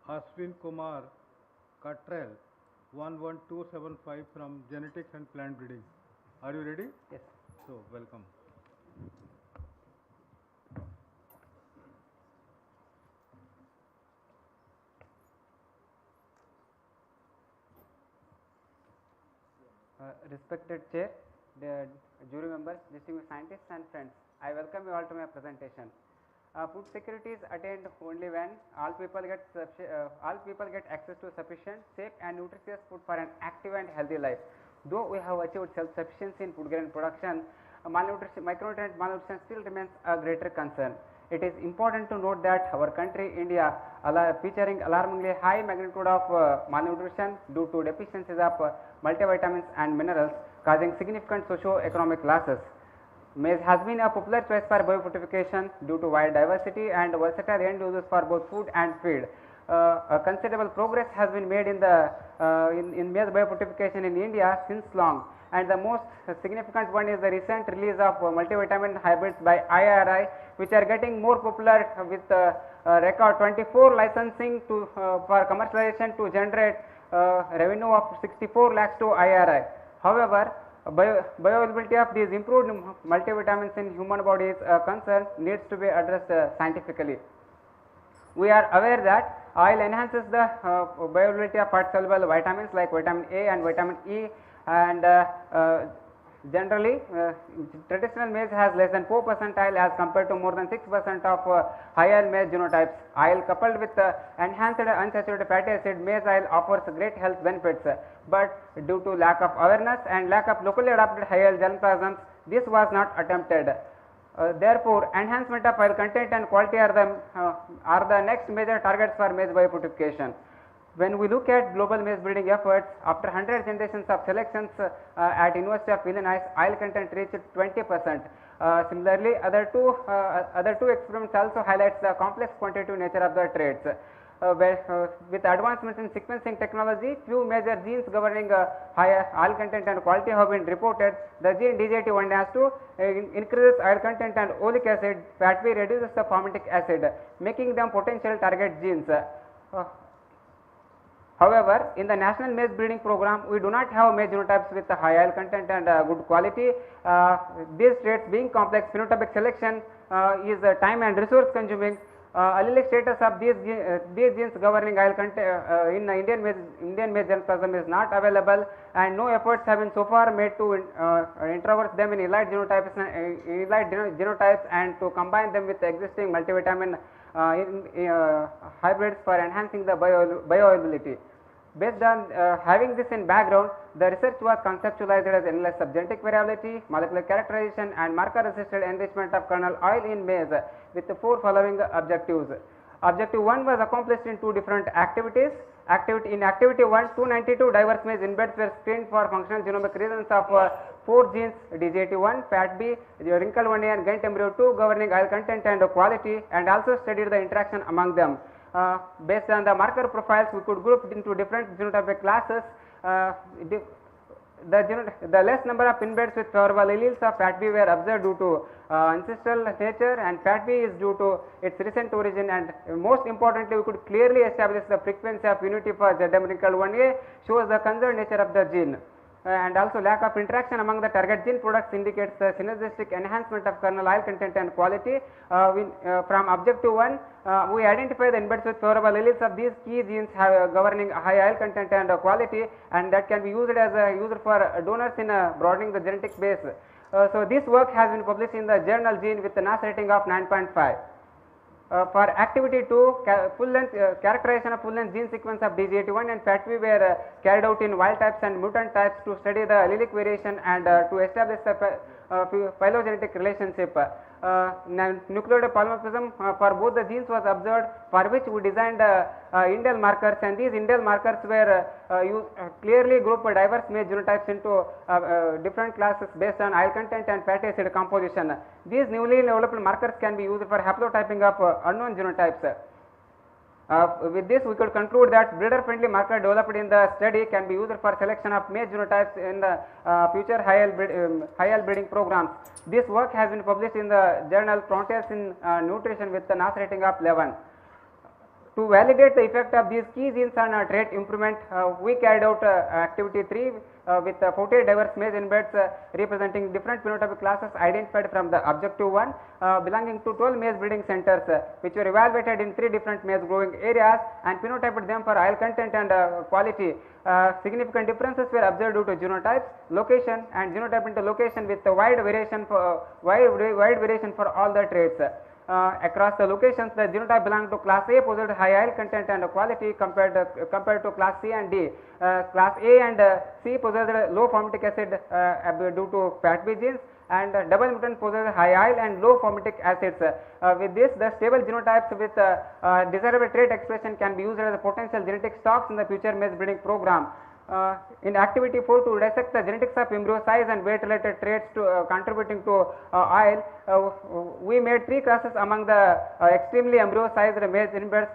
Ashwin Kumar Cottrell 11275 from Genetics and Plant Breeding. Are you ready? Yes. So, welcome. Respected Chair, the jury members, distinguished scientists and friends, I welcome you all to my presentation. Food security is attained only when all people get access to sufficient, safe and nutritious food for an active and healthy life. Though we have achieved self-sufficiency in food grain production, micronutrient malnutrition still remains a greater concern. It is important to note that our country, India, featuring alarmingly high magnitude of malnutrition due to deficiencies of multivitamins and minerals, causing significant socio-economic losses. Maize has been a popular choice for biofortification due to wide diversity and versatile end uses for both food and feed. A considerable progress has been made in maize biofortification in India since long, and the most significant one is the recent release of multivitamin hybrids by ICAR, which are getting more popular with record 24 licensing for commercialization to generate revenue of 64 lakhs to ICAR. However, bioavailability of these improved multivitamins in human body is a concern needs to be addressed scientifically. We are aware that oil enhances the bioavailability of fat-soluble vitamins like vitamin A and vitamin E, and generally traditional maize has less than 4 percentile as compared to more than 6% of high-oil maize genotypes. Oil coupled with enhanced unsaturated fatty acid, maize oil offers great health benefits, but due to lack of awareness and lack of locally adapted high-oil germplasms, this was not attempted. Therefore, enhancement of oil content and quality are the next major targets for maize biofortification. When we look at global maize breeding efforts, after 100 generations of selections at University of Illinois, oil content reached 20%. Similarly, other two experiments also highlights the complex quantitative nature of the traits. With advancements in sequencing technology, few major genes governing higher oil content and quality have been reported. The gene DJT1 has to increases oil content and oleic acid, fat B reduces the formic acid, making them potential target genes. However, in the National Maize Breeding Program, we do not have maize genotypes with high oil content and good quality. These traits being complex, phenotypic selection is time and resource consuming. Allelic status of these genes governing oil content in Indian maize germplasm is not available, and no efforts have been so far made to introverse them in elite genotypes and to combine them with existing multivitamin hybrids for enhancing the bioavailability. Based on having this in background, the research was conceptualized as endless subgenetic variability, molecular characterization and marker-assisted enrichment of kernel oil in maize with the 4 following objectives. Objective 1 was accomplished in 2 different activities. In activity 1, 292 diverse maize inbeds were screened for functional genomic reasons of 4 genes, DJT1, Fat B, wrinkle 1A and Ghent embryo 2 governing oil content and quality, and also studied the interaction among them. Based on the marker profiles, we could group into different genotypic classes. The less number of inbeds with favorable alleles of Fat B were observed due to ancestral nature, and Fat B is due to its recent origin, and most importantly, we could clearly establish the frequency of unity for ZM wrinkle 1A shows the conserved nature of the gene. And also lack of interaction among the target gene products indicates the synergistic enhancement of kernel oil content and quality. From objective 1, we identify the inbeds with favorable alleles of these key genes governing high oil content and quality, and that can be used as a user for donors in broadening the genetic base. So this work has been published in the journal Gene with a NAS rating of 9.5. For activity 2, characterization of full-length gene sequence of DGAT1 and Fat B were carried out in wild types and mutant types to study the allelic variation and to establish the phylogenetic relationship. Nucleotide polymorphism for both the genes was observed, for which we designed indel markers, and these indel markers were clearly grouped diverse maize genotypes into different classes based on oil content and fatty acid composition. These newly developed markers can be used for haplotyping of unknown genotypes. With this, we could conclude that breeder-friendly marker developed in the study can be used for selection of maize genotypes in the future high-yield breeding programs. This work has been published in the journal Frontiers in Nutrition with the NAS rating of 11. To validate the effect of these key genes on trait improvement, we carried out activity 3 with 48 diverse maize inbreds representing different phenotypic classes identified from the objective 1 belonging to 12 maize breeding centers which were evaluated in 3 different maize growing areas and phenotyped them for oil content and quality. Significant differences were observed due to genotypes, location and genotype into location with wide variation for all the traits. Across the locations, the genotype belonging to class A possessed high oil content and quality compared to class C and D. Class A and C possessed low formic acid due to fat B genes, and double mutant possessed high oil and low formic acids. With this, the stable genotypes with desirable trait expression can be used as potential genetic stocks in the future maize breeding program. In activity 4, to dissect the genetics of embryo size and weight related traits to contributing to oil, we made 3 crosses among the extremely embryo sized maize inbreds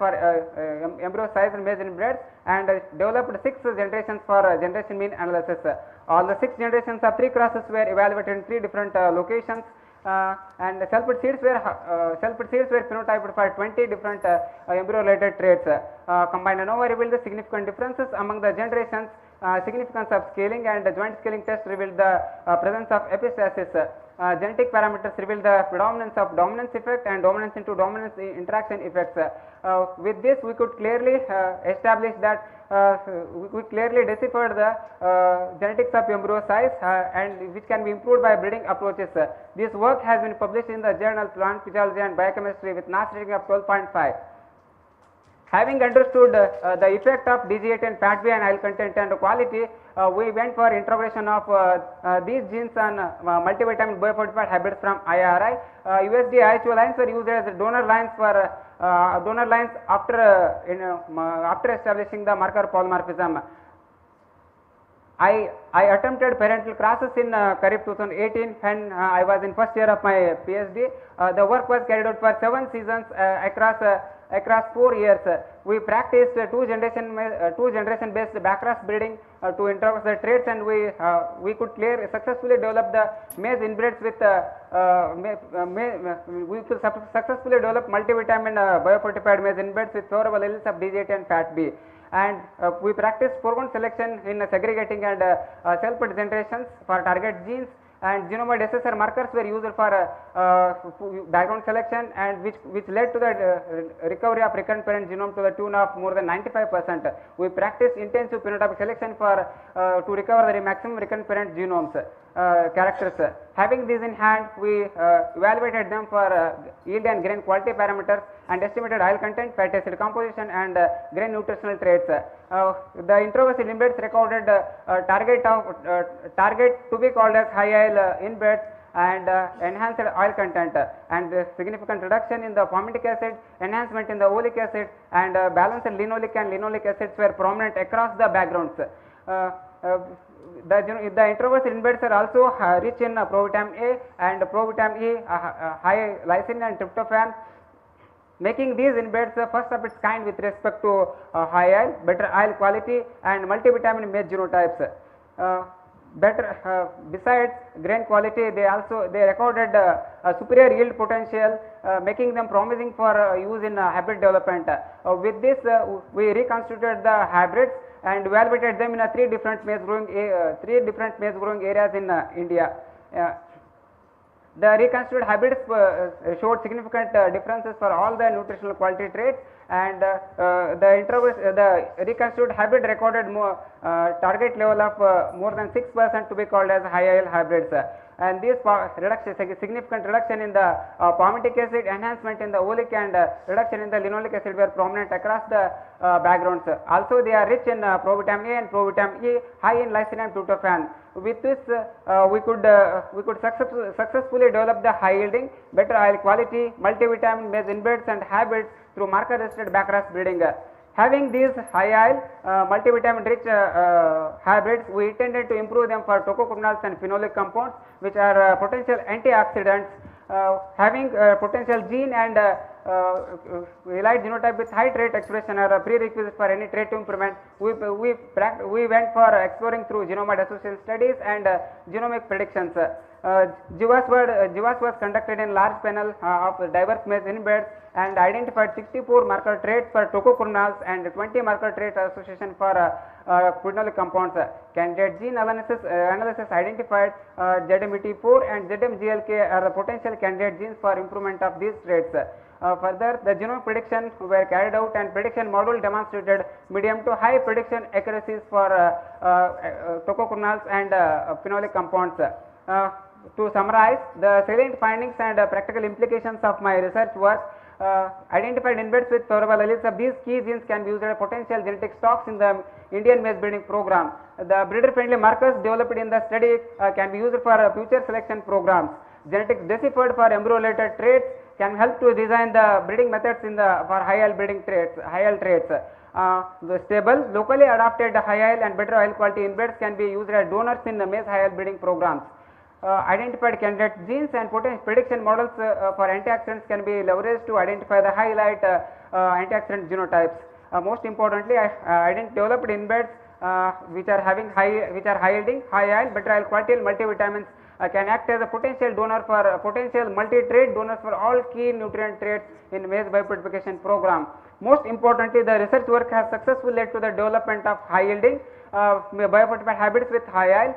and developed 6 generations for generation mean analysis. All the 6 generations of 3 crosses were evaluated in 3 different locations. And self-put seeds were phenotyped for 20 different embryo related traits. Combined ANOVA revealed the significant differences among the generations. Significance of scaling and joint scaling test revealed the presence of epistasis. Genetic parameters reveal the predominance of dominance effect and dominance into dominance interaction effects. With this, we could clearly establish that we clearly deciphered the genetics of embryo size and which can be improved by breeding approaches. This work has been published in the journal Plant Physiology and Biochemistry with NAS rating of 12.5. Having understood the effect of DG8 fat B and oil content and quality, we went for interrogation of these genes on multivitamin biofortified hybrids from IRI. USD IHO lines were used as donor lines for after establishing the marker polymorphism. I attempted parental crosses in Kharif 2018 when I was in first year of my PhD. The work was carried out for 7 seasons across 4 years. We practiced two generation based backcross breeding to introduce the traits, and we could successfully develop the maize inbreds with we could successfully develop multivitamin biofortified maize inbreds with favorable alleles of DG8 and fat B. And we practiced foreground selection in segregating and self-put generations for target genes, and genomoid SSR markers were used for background selection, and which led to the recovery of recurrent parent genome to the tune of more than 95%. We practiced intensive phenotypic selection for to recover the maximum recurrent parent genomes characters. Having these in hand, we evaluated them for yield and grain quality parameters and estimated oil content, fat acid composition and grain nutritional traits. The introverse inbreds recorded target to be called as high oil inbreds and enhanced oil content, and significant reduction in the formic acid, enhancement in the oleic acid, and balanced linoleic and linoleic acids were prominent across the backgrounds. The introverse inbreds are also rich in provitamin A and provitamin E, high lysine and tryptophan, making these inbreds first of its kind with respect to high oil, better oil quality and multivitamin maize genotypes. Besides grain quality, they recorded superior yield potential, making them promising for use in hybrid development. With this, we reconstituted the hybrids and evaluated them in 3 different maize growing areas in India. The reconstituted hybrids showed significant differences for all the nutritional quality traits, and the reconstituted hybrid recorded more target level of more than 6% to be called as high oil hybrids. And this significant reduction in the palmitic acid, enhancement in the oleic and reduction in the linoleic acid were prominent across the backgrounds. Also, they are rich in provitamin A and provitamin E, high in lysine and tryptophan. With this, we could successfully develop the high yielding, better oil quality, multivitamin maize inbreds and hybrids through marker resisted backcross breeding. Having these high oil multivitamin rich hybrids, we intended to improve them for tocoquinols and phenolic compounds, which are potential antioxidants. Having potential gene and elite genotype with high trait expression are a prerequisite for any trait improvement. We went for exploring through genome association studies and genomic predictions. GWAS was conducted in large panel of diverse maize in beds and identified 64 marker traits for tocopherols and 20 marker trait association for phenolic compounds. Candidate gene analysis identified ZMET4 and ZMGLK are the potential candidate genes for improvement of these traits. Further, the genome prediction were carried out and prediction module demonstrated medium to high prediction accuracies for tocopherols and phenolic compounds. To summarize, the salient findings and practical implications of my research work identified inbeds with favorable alleles of these key genes can be used as potential genetic stocks in the Indian maize breeding program. The breeder-friendly markers developed in the study can be used for future selection programs. Genetics deciphered for embryo-related traits can help to design the breeding methods for high-yield breeding traits, high-yield traits. The stable, locally adapted high-yield and better oil quality inbreds can be used as donors in the maize high-yield breeding programs. Identified candidate genes and prediction models for antioxidants can be leveraged to identify the highlight antioxidant genotypes. Most importantly, developed inbreds which are yielding high yield, better oil quality and multivitamins can act as a potential donor for potential multi-trait donors for all key nutrient traits in maize biopurification program. Most importantly, the research work has successfully led to the development of high yielding biopurified habits with high yield,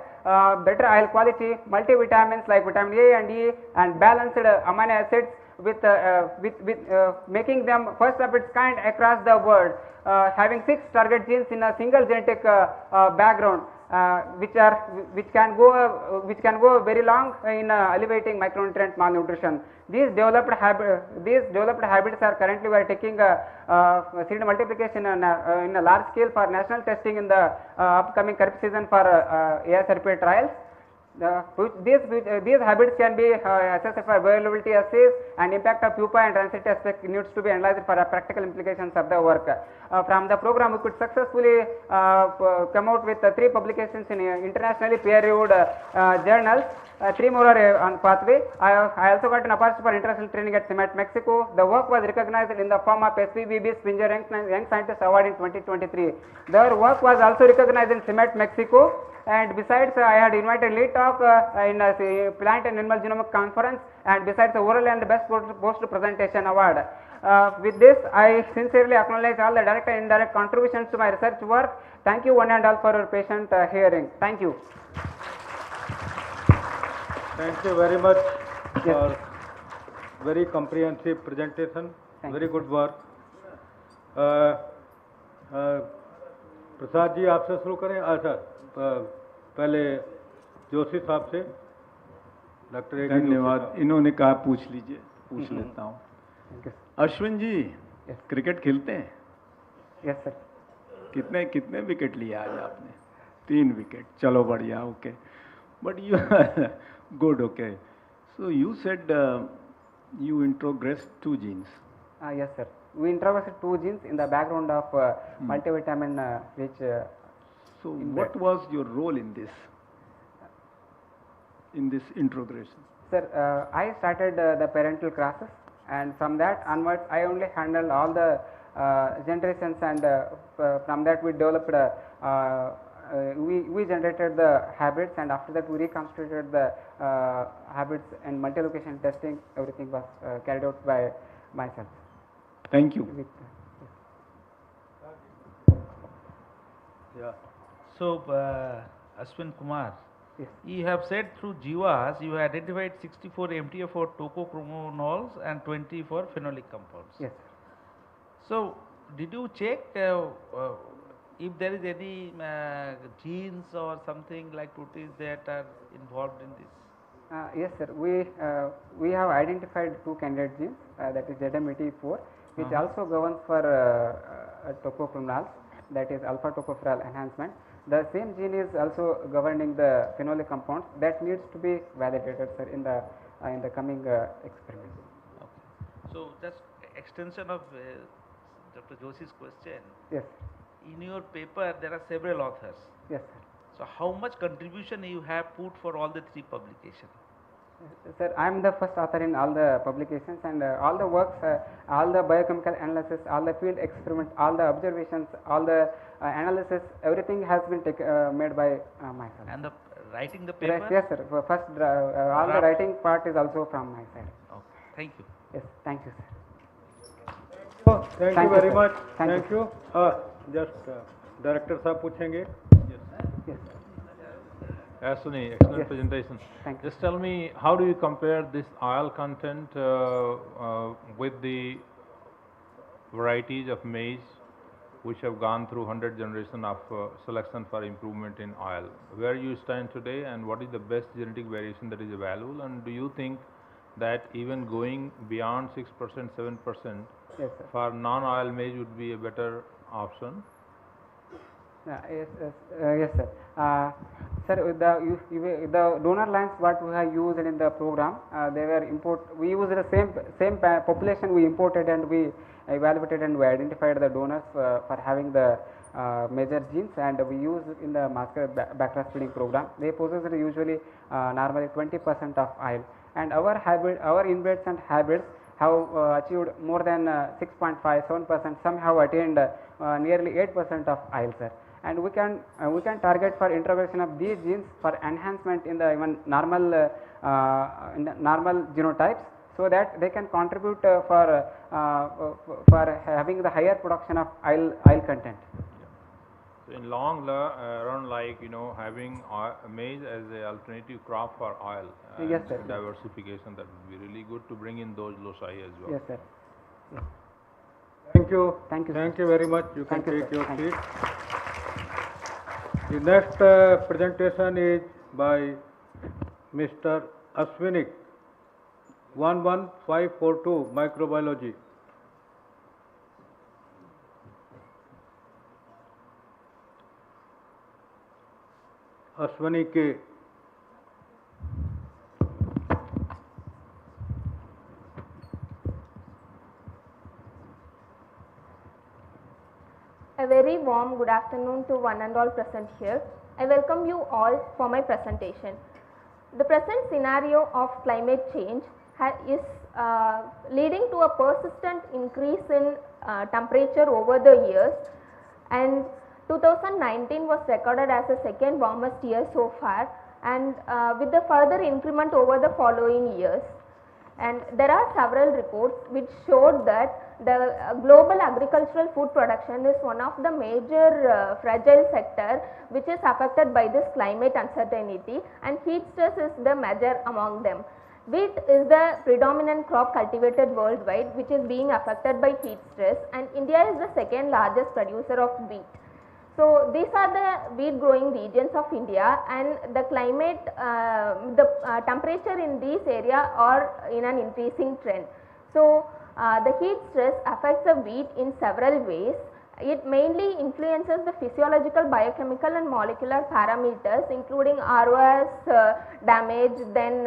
better oil quality, multivitamins like vitamin A and E, and balanced amino acids with making them first of its kind across the world, having 6 target genes in a single genetic background, which can go very long in alleviating micronutrient malnutrition. These developed habits are currently we are taking seed multiplication in a large scale for national testing in the upcoming Kharif season for ASRP trials. These habits can be assessed for viability assays, and impact of pupa and transit aspect needs to be analyzed for practical implications of the work. From the program, we could successfully come out with 3 publications in internationally peer-reviewed journals. 3 more are on pathway. I also got an opportunity for international training at CIMAT Mexico. The work was recognized in the form of SPBB Springer Young Scientist Award in 2023. Their work was also recognized in CIMAT Mexico. And besides, I had invited lead talk in a plant and animal genomic conference, and besides the oral and best post presentation award. With this, I sincerely acknowledge all the direct and indirect contributions to my research work. Thank you one and all for your patient hearing. Thank you. Thank you very much for very comprehensive presentation. Very good work. Prasad ji आपसे शुरू करें. अच्छा, पहले जोशी साहब से. Doctor धन्यवाद. इन्होंने कहा पूछ लीजिए, पूछ लेता हूँ. अश्विन जी, क्रिकेट खेलते हैं? Yes sir. कितने विकेट लिए आज आपने? 3 विकेट. चलो बढ़िया. Okay. But you good. Okay. So you said you introgressed 2 genes. Yes sir. We introduced 2 genes in the background of multivitamin which. So what was your role in this introgression? Sir, I started the parental crosses, and from that onwards I only handled all the generations, and from that we developed we generated the habits, and after that we reconstituted the habits and multi-location testing. Everything was carried out by myself. Thank you. Yeah. So, Ashwin Kumar, yes. You have said through GWAS you identified 64 MTF4 tocochromonols and 20 for phenolic compounds. Yes. So, did you check if there is any genes or something like proteins that are involved in this? Yes sir, we have identified 2 candidate genes, that is ZMET4, which also governs for tocopherols, that is alpha tocopherol enhancement. The same gene is also governing the phenolic compounds. That needs to be validated sir in the coming experiments. Okay. So just extension of Dr. Joshi's question. Yes. In your paper there are several authors. Yes sir. So how much contribution you have put for all the 3 publications? Sir, I am the first author in all the publications, and all the works, all the biochemical analysis, all the field experiments, all the observations, all the analysis, everything has been made by myself. And the writing the paper? Yes, sir. First, all the writing part is also from my side. Okay. Thank you. Yes, thank you, sir. Thank you very much. Thank you. Just director साहब पूछेंगे. Yes. Asuni, excellent Yes. presentation. Thank you. Just tell me, how do you compare this oil content with the varieties of maize which have gone through 100 generation of selection for improvement in oil? Where you stand today, and what is the best genetic variation that is available, and do you think that even going beyond 6%, 7% Yes, sir. for non-oil maize would be a better option? Yes, sir. Sir, with the donor lines what we have used in the program, they were we used the same population we imported, and we evaluated and we identified the donors for having the major genes, and we use in the master backcross breeding program. They possess usually normally 20% of oil, and our inbreds and hybrids have achieved more than 6.5, 7%. Some have attained nearly 8% of oil, sir. And we can target for introduction of these genes for enhancement in the even normal genotypes, so that they can contribute for having the higher production of oil content. So in long run, like having maize as an alternative crop for oil, yes, sir. Diversification, that would be really good to bring in those loci as well. Yes, sir. Yes. Thank you. Thank you. Thank you very much. You can Thank you, take sir. your Thank seat. The next presentation is by Mr. Aswinik, 11542, Microbiology. Aswani K. A very warm good afternoon to one and all present here. I welcome you all for my presentation. The present scenario of climate change is leading to a persistent increase in temperature over the years, and 2019 was recorded as the second warmest year so far, and with the further increment over the following years. And there are several reports which showed that the global agricultural food production is one of the major fragile sector which is affected by this climate uncertainty, and heat stress is the major among them. Wheat is the predominant crop cultivated worldwide which is being affected by heat stress, and India is the second largest producer of wheat. So these are the wheat growing regions of India, and the climate, temperature in these areas are in an increasing trend. So the heat stress affects the wheat in several ways. It mainly influences the physiological, biochemical and molecular parameters, including ROS damage, then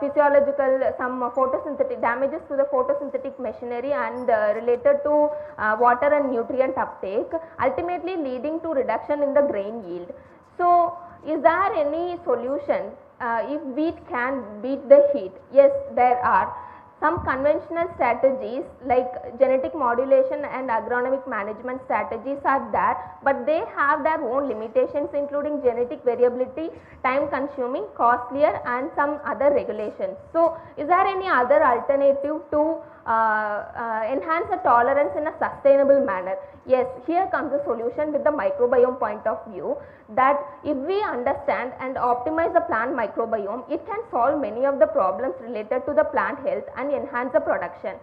physiological, some photosynthetic damages to the photosynthetic machinery and related to water and nutrient uptake, ultimately leading to reduction in the grain yield. So is there any solution if wheat can beat the heat? Yes, there are. Some conventional strategies like genetic modulation and agronomic management strategies are there, but they have their own limitations, including genetic variability, time consuming, costlier and some other regulations. So is there any other alternative to enhance the tolerance in a sustainable manner? Yes, here comes the solution with the microbiome point of view, that if we understand and optimize the plant microbiome, it can solve many of the problems related to the plant health and enhance the production.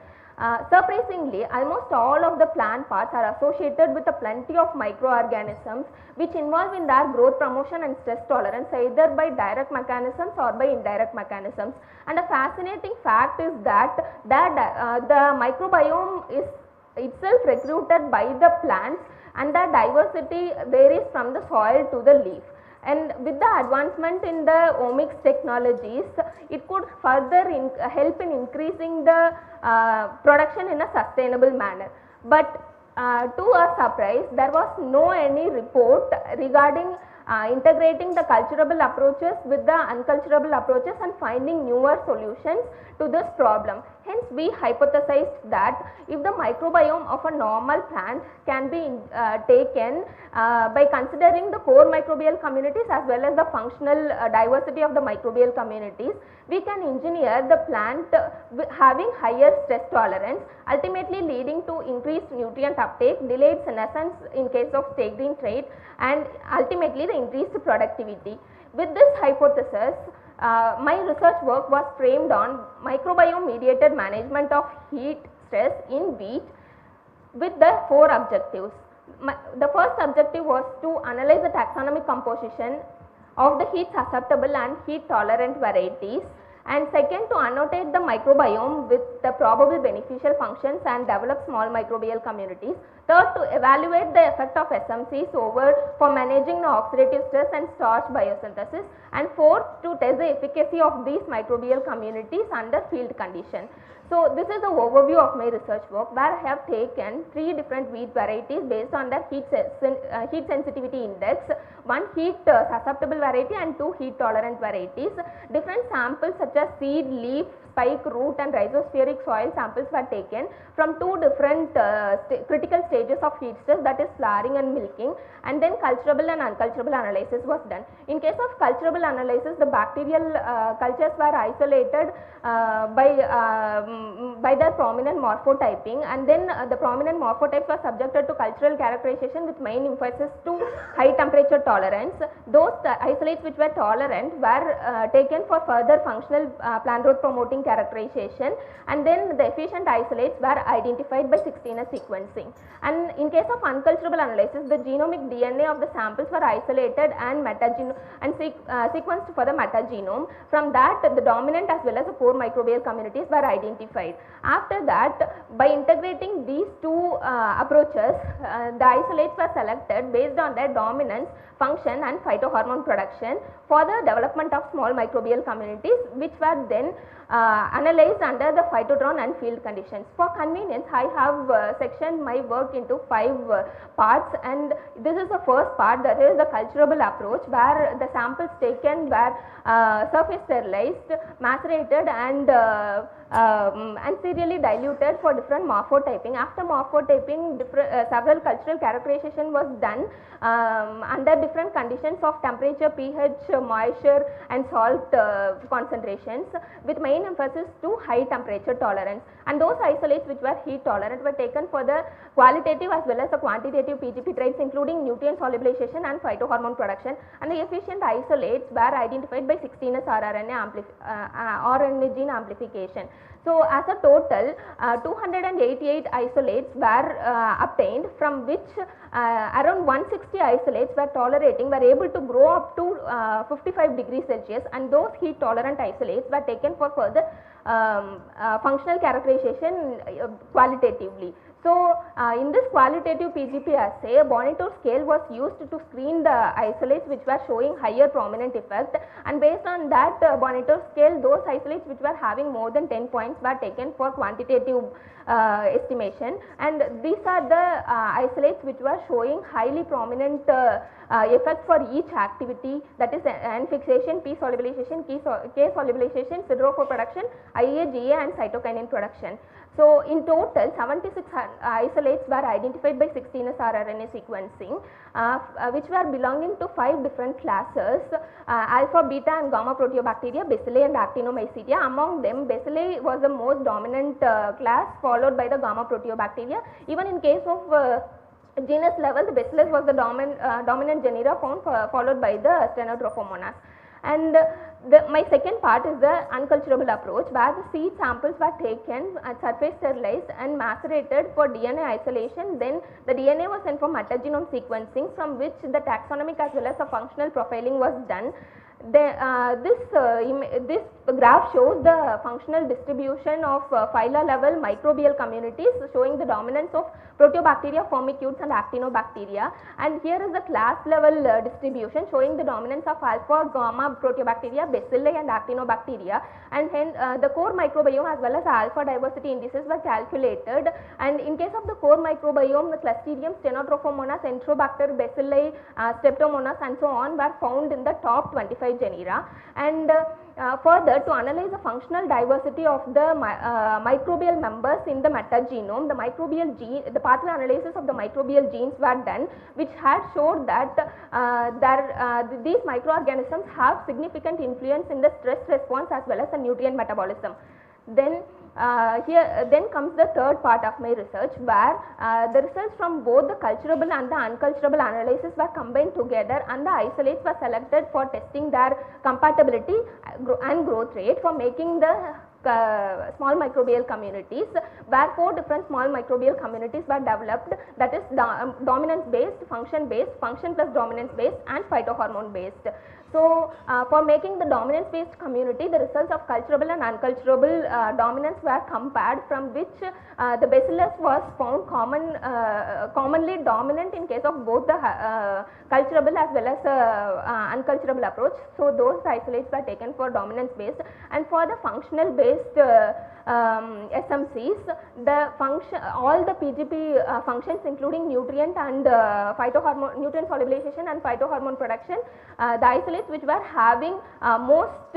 Surprisingly, almost all of the plant parts are associated with a plenty of microorganisms which involve in their growth promotion and stress tolerance, either by direct mechanisms or by indirect mechanisms. And a fascinating fact is that the microbiome is itself recruited by the plants, and the diversity varies from the soil to the leaf. And with the advancement in the omics technologies, it could further help in increasing the production in a sustainable manner. But to our surprise, there was no any report regarding integrating the culturable approaches with the unculturable approaches and finding newer solutions to this problem. Hence, we hypothesized that if the microbiome of a normal plant can be taken by considering the core microbial communities as well as the functional diversity of the microbial communities, we can engineer the plant having higher stress tolerance, ultimately leading to increased nutrient uptake, delayed senescence in case of stay green trait, and ultimately the increased productivity. With this hypothesis, my research work was framed on microbiome mediated management of heat stress in wheat with the 4 objectives. The first objective was to analyze the taxonomic composition of the heat susceptible and heat tolerant varieties, and second, to annotate the microbiome with the probable beneficial functions and develop small microbial communities. Third, to evaluate the effect of SMCs for managing the oxidative stress and starch biosynthesis, and fourth, to test the efficacy of these microbial communities under field condition. So, this is the overview of my research work, where I have taken 3 different wheat varieties based on their heat sensitivity index, 1 heat susceptible variety and 2 heat tolerant varieties. Different samples such as seed, leaf, spike, root and rhizospheric soil samples were taken from 2 different critical stages of heat stress, that is flowering and milking, and then culturable and unculturable analysis was done. In case of culturable analysis, the bacterial cultures were isolated by their prominent morphotyping, and then the prominent morphotypes were subjected to cultural characterization with main emphasis to high temperature tolerance. Those isolates which were tolerant were taken for further functional plant growth promoting characterization, and then the efficient isolates were identified by 16S sequencing. And in case of unculturable analysis, the genomic DNA of the samples were isolated and sequenced for the metagenome. From that, the dominant as well as the core microbial communities were identified. After that, by integrating these 2 approaches, the isolates were selected based on their dominance, function and phytohormone production for the development of small microbial communities, which were then analyzed under the phytodrone and field conditions. For convenience, I have sectioned my work into 5 parts, and this is the first part, that is the culturable approach, where the samples taken were surface sterilized, macerated and serially diluted for different morphotyping. After morphotyping, several cultural characterization was done under different conditions of temperature, pH, moisture and salt concentrations, with main emphasis to high temperature tolerance. And those isolates which were heat tolerant were taken for the qualitative as well as the quantitative PGP traits, including nutrient solubilization and phytohormone production, and the efficient isolates were identified by 16S RNA gene amplification. So, as a total 288 isolates were obtained, from which around 160 isolates were able to grow up to 55 degrees Celsius, and those heat tolerant isolates were taken for further functional characterization qualitatively. So, in this qualitative PGP assay, a Bonneton scale was used to screen the isolates which were showing higher prominent effect, and based on that Bonneton scale, those isolates which were having more than 10 points were taken for quantitative estimation, and these are the isolates which were showing highly prominent effect for each activity, that is N fixation, P solubilization, K solubilization, siderophore production, IAA, GA and cytokinin production. So, in total 76 isolates were identified by 16S rRNA sequencing, which were belonging to 5 different classes, alpha, beta and gamma proteobacteria, bacilli and actinomycetia. Among them, bacilli was the most dominant class, followed by the gamma proteobacteria. Even in case of genus level, the bacillus was the dominant genera found, followed by the Stenotrophomonas. And my second part is the unculturable approach, where the seed samples were taken and surface sterilized and macerated for DNA isolation. Then the DNA was sent for metagenome sequencing, from which the taxonomic as well as the functional profiling was done. This graph shows the functional distribution of phyla level microbial communities, showing the dominance of proteobacteria, firmicutes and actinobacteria, and here is the class level distribution showing the dominance of alpha, gamma proteobacteria, bacilli and actinobacteria, and hence the core microbiome as well as alpha diversity indices were calculated, and in case of the core microbiome, the Clostridium, Stenotrophomonas, Enterobacter, bacilli, Streptomonas and so on were found in the top 25 genera, and further, to analyze the functional diversity of the microbial members in the metagenome, the pathway analysis of the microbial genes were done, which had showed that these microorganisms have significant influence in the stress response as well as the nutrient metabolism. Then then comes the third part of my research, where the results from both the culturable and the unculturable analysis were combined together, and the isolates were selected for testing their compatibility and growth rate for making the small microbial communities, where 4 different small microbial communities were developed, that is dominance based, function based, function plus dominance based and phytohormone based. So, for making the dominance based community, the results of culturable and unculturable dominance were compared, from which the bacillus was found commonly dominant in case of both the culturable as well as unculturable approach. So, those isolates were taken for dominance based, and for the functional based SMCs, all the PGP functions including nutrient and phytohormone, nutrient solubilization and phytohormone production, the isolates which were having most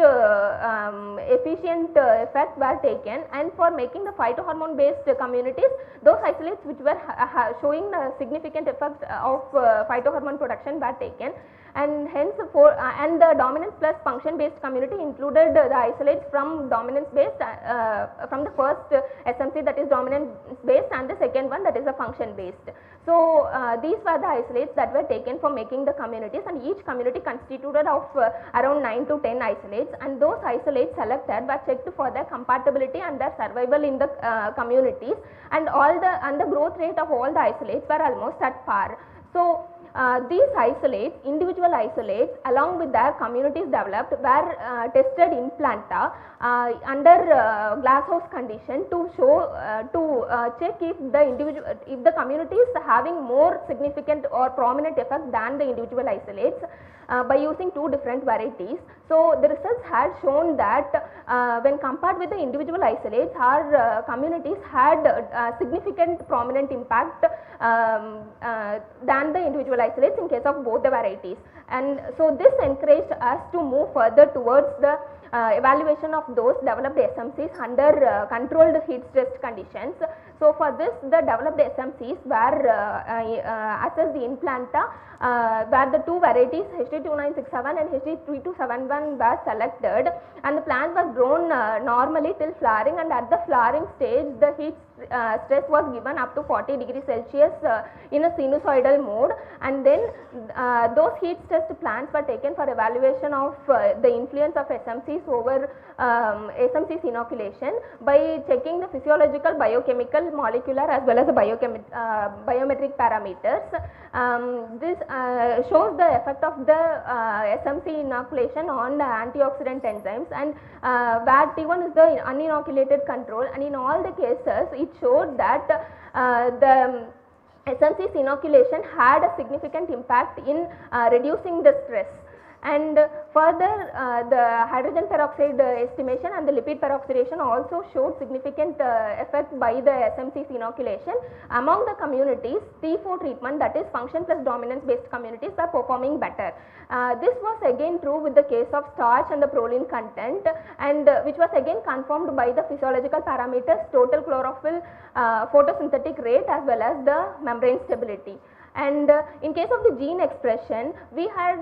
efficient effect were taken, and for making the phytohormone based communities, those isolates which were showing a significant effect of phytohormone production were taken, and hence and the dominance plus function based community included the isolates from dominance based from the first SMC, that is dominance based, and the second one, that is a function based. So, these were the isolates that were taken for making the communities, and each community constituted of around 9 to 10 isolates, and those isolates selected were checked for their compatibility and their survival in the communities, and the growth rate of all the isolates were almost at par. So, these isolates, individual isolates along with their communities developed, were tested in planta under glasshouse condition to show check if the community is having more significant or prominent effect than the individual isolates by using 2 different varieties. So, the results had shown that when compared with the individual isolates, our communities had significant prominent impact than the individual isolates in case of both the varieties, and so this encouraged us to move further towards the evaluation of those developed SMCs under controlled heat stress conditions. So, for this, the developed SMCs were assessed in planta, where the 2 varieties HD2967 and HD3271 were selected, and the plants were grown normally till flowering, and at the flowering stage the heat stress was given up to 40 degrees Celsius in a sinusoidal mode, and then those heat stressed plants were taken for evaluation of the influence of SMCs over SMCs inoculation by checking the physiological, biochemical, molecular as well as the biometric parameters. This shows the effect of the SMC inoculation on the antioxidant enzymes, and where T1 is the uninoculated control, and in all the cases it showed that the SMC's inoculation had a significant impact in reducing the stress. And further, the hydrogen peroxide estimation and the lipid peroxidation also showed significant effect by the SMC's inoculation. Among the communities, T4 treatment, that is function plus dominance based communities, are performing better. This was again true with the case of starch and the proline content, and which was again confirmed by the physiological parameters, total chlorophyll, photosynthetic rate as well as the membrane stability. And in case of the gene expression, we had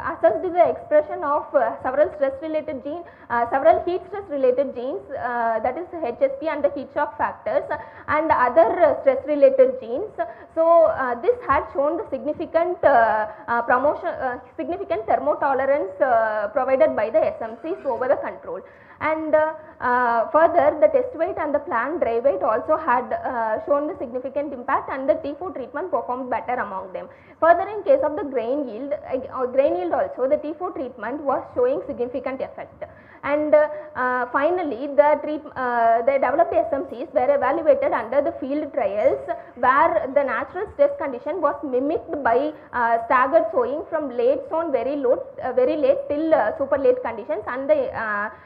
assessed the expression of several stress related genes, several heat stress related genes, that is HSP and the heat shock factors, and other stress related genes. So, this had shown the significant significant thermotolerance provided by the SMCs over the control. And Further, the test weight and the plant dry weight also had shown the significant impact, and the T4 treatment performed better among them. Further, in case of the grain yield also, the T4 treatment was showing significant effect. And finally, the developed SMCs were evaluated under the field trials, where the natural stress condition was mimicked by staggered sowing from late sown very late till super late conditions, and the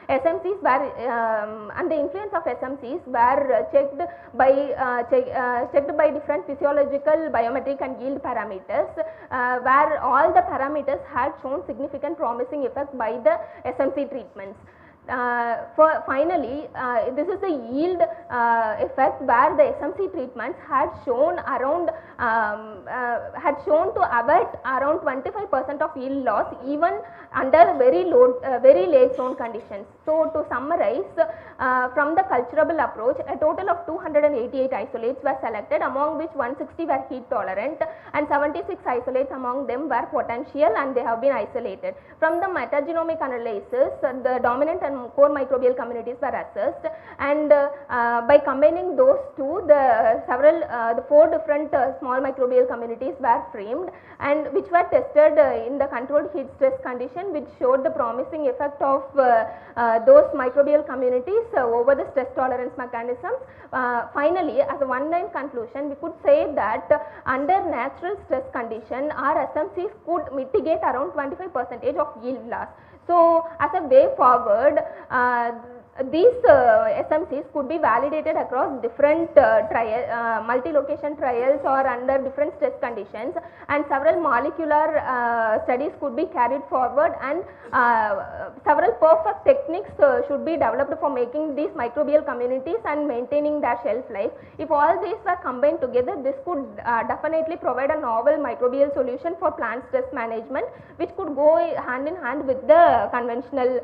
SMCs were and the influence of SMCs were checked by different physiological, biometric and yield parameters, where all the parameters had shown significant promising effect by the SMC treatments. Finally, this is the yield effect, where the SMC treatments had shown to avert around 25% of yield loss even under very late sown conditions. So, to summarize, from the culturable approach, a total of 288 isolates were selected, among which 160 were heat tolerant and 76 isolates among them were potential, and they have been isolated. From the metagenomic analysis, the dominant and core microbial communities were assessed, and by combining those two, the 4 different small microbial communities were framed, and which were tested in the controlled heat stress condition, which showed the promising effect of those microbial communities over the stress tolerance mechanisms. Finally, as a one-line conclusion, we could say that under natural stress condition, our SMCs could mitigate around 25% of yield loss. So, as a way forward, these SMCs could be validated across different multi-location trials or under different stress conditions, and several molecular studies could be carried forward, and several perfect techniques should be developed for making these microbial communities and maintaining their shelf life. If all these were combined together, this could definitely provide a novel microbial solution for plant stress management, which could go hand in hand with the conventional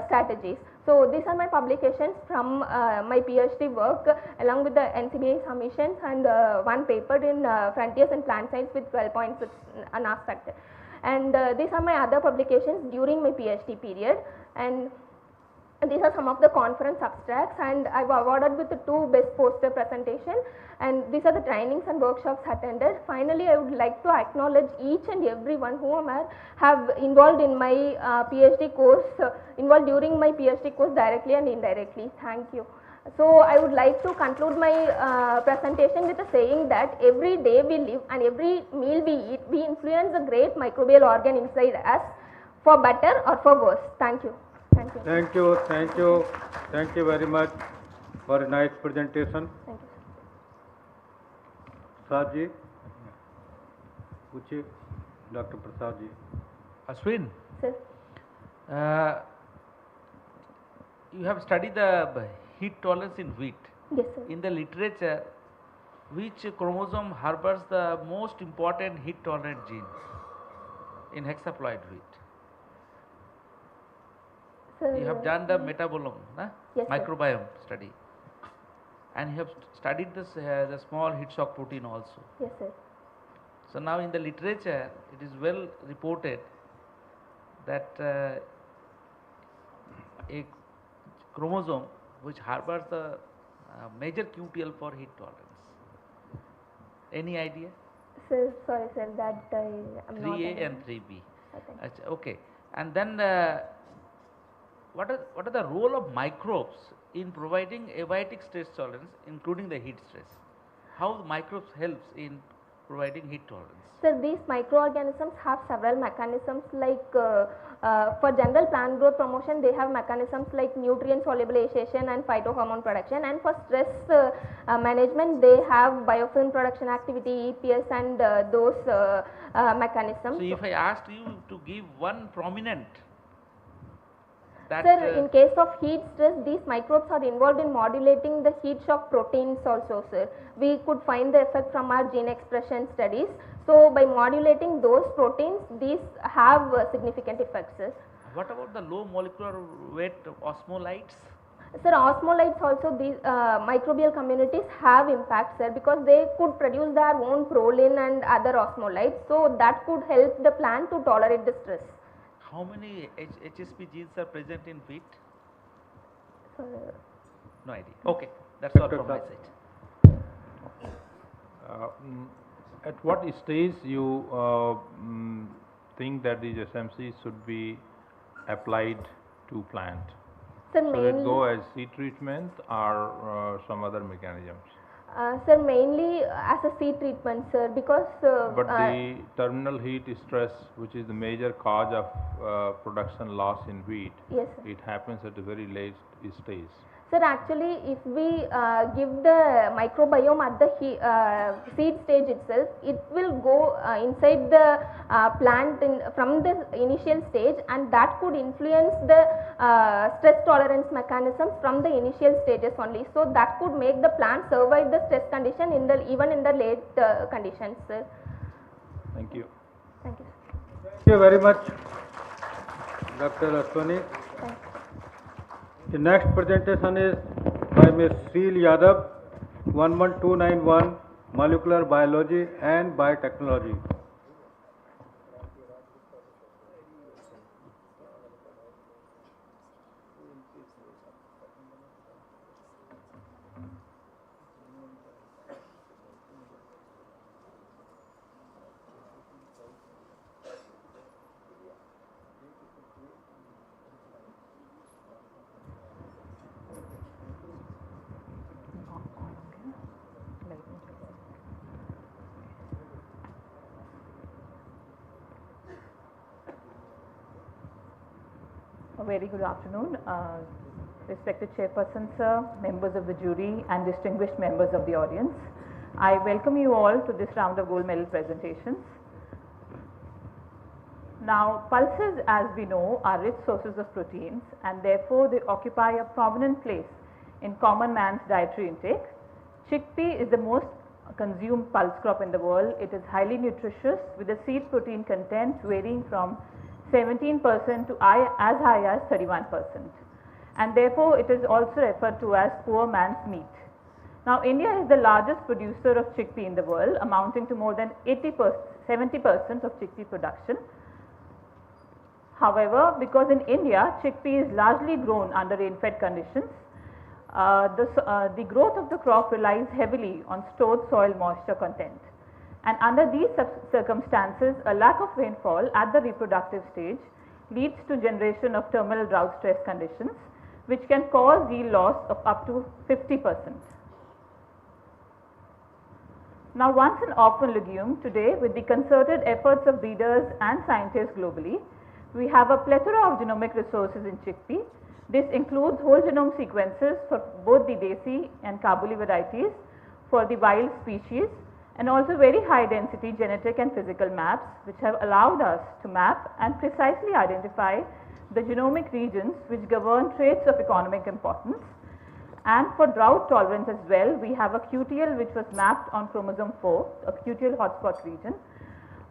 strategies. So, these are my publications from my PhD work, along with the NCBI submissions and one paper in Frontiers in Plant Science with 12.6 aspect. And these are my other publications during my PhD period, and these are some of the conference abstracts, and I was awarded with the 2 best poster presentation, and these are the trainings and workshops attended. Finally, I would like to acknowledge each and everyone whom I have involved in my PhD course, involved during my PhD course directly and indirectly. Thank you. So, I would like to conclude my presentation with a saying that every day we live and every meal we eat, we influence the great microbial organ inside us for better or for worse. Thank you. Thank you. Thank you. Thank you. Thank you very much for a nice presentation. Thank you. Prasad ji, पूछिए, Dr. Prasad ji. Ashwin, Sir. You have studied the heat tolerance in wheat. Yes, sir. In the literature, which chromosome harbors the most important heat tolerant gene in hexaploid wheat? Sir, You have done the metabolome, yes, microbiome study, and you have studied this the small heat shock protein also. Yes, sir. So now in the literature, it is well reported that a chromosome which harbors the major QTL for heat tolerance. Any idea? Sir, sorry, sir, that I am not. 3A and 3B. Okay. Okay. And then what are the role of microbes in providing abiotic stress tolerance, including the heat stress? How microbes helps in providing heat tolerance? So, these microorganisms have several mechanisms, like for general plant growth promotion, they have mechanisms like nutrient solubilization and phytohormone production, and for stress management, they have biofilm production activity, EPS, and those mechanisms. So, if I asked you to give one prominent, that sir, in case of heat stress, these microbes are involved in modulating the heat shock proteins also, sir. We could find the effect from our gene expression studies. So, by modulating those proteins, these have significant effects, sir. What about the low molecular weight osmolytes? Sir, osmolytes also, these microbial communities have impact, sir, because they could produce their own proline and other osmolytes. So, that could help the plant to tolerate the stress. How many HSP genes are present in wheat? No idea. Okay, that's all from my side. At what stage you think that these SMCs should be applied to plant? Sir, Should mainly, it go as seed treatment or some other mechanisms? sir, mainly as a seed treatment, sir, because But the terminal heat stress, which is the major cause of production loss in wheat, yes, sir. it happens at a very late stage. Sir, actually, if we give the microbiome at the seed stage itself, it will go inside the plant from the initial stage, and that could influence the stress tolerance mechanisms from the initial stages only. So that could make the plant survive the stress condition even in the late conditions, sir. Thank you. Thank you. Thank you very much, Dr. Aswani. The next presentation is by Ms. Sheel Yadav, 11291, Molecular Biology and Biotechnology. A very good afternoon, respected chairperson, sir, members of the jury and distinguished members of the audience. I welcome you all to this round of gold medal presentations. Now, pulses, as we know, are rich sources of proteins, and therefore they occupy a prominent place in common man's dietary intake. Chickpea is the most consumed pulse crop in the world. It is highly nutritious with a seed protein content varying from 17% to as high as 31%, and therefore it is also referred to as poor man's meat. Now, India is the largest producer of chickpea in the world, amounting to more than 70% of chickpea production. However, because in India chickpea is largely grown under rain-fed conditions, the growth of the crop relies heavily on stored soil moisture content. And under these circumstances, a lack of rainfall at the reproductive stage leads to generation of terminal drought stress conditions, which can cause yield loss of up to 50%. Now, once an orphan legume, today with the concerted efforts of breeders and scientists globally, we have a plethora of genomic resources in chickpea. This includes whole genome sequences for both the desi and Kabuli varieties, for the wild species, and also very high density genetic and physical maps, which have allowed us to map and precisely identify the genomic regions which govern traits of economic importance. And for drought tolerance as well, we have a QTL which was mapped on chromosome 4, a QTL hotspot region.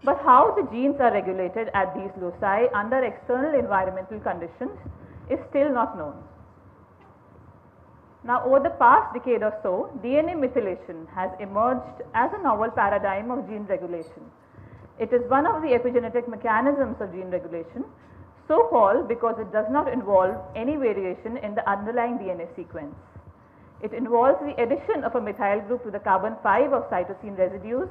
But how the genes are regulated at these loci under external environmental conditions is still not known. Now, over the past decade or so, DNA methylation has emerged as a novel paradigm of gene regulation. It is one of the epigenetic mechanisms of gene regulation, so called because it does not involve any variation in the underlying DNA sequence. It involves the addition of a methyl group to the carbon 5 of cytosine residues,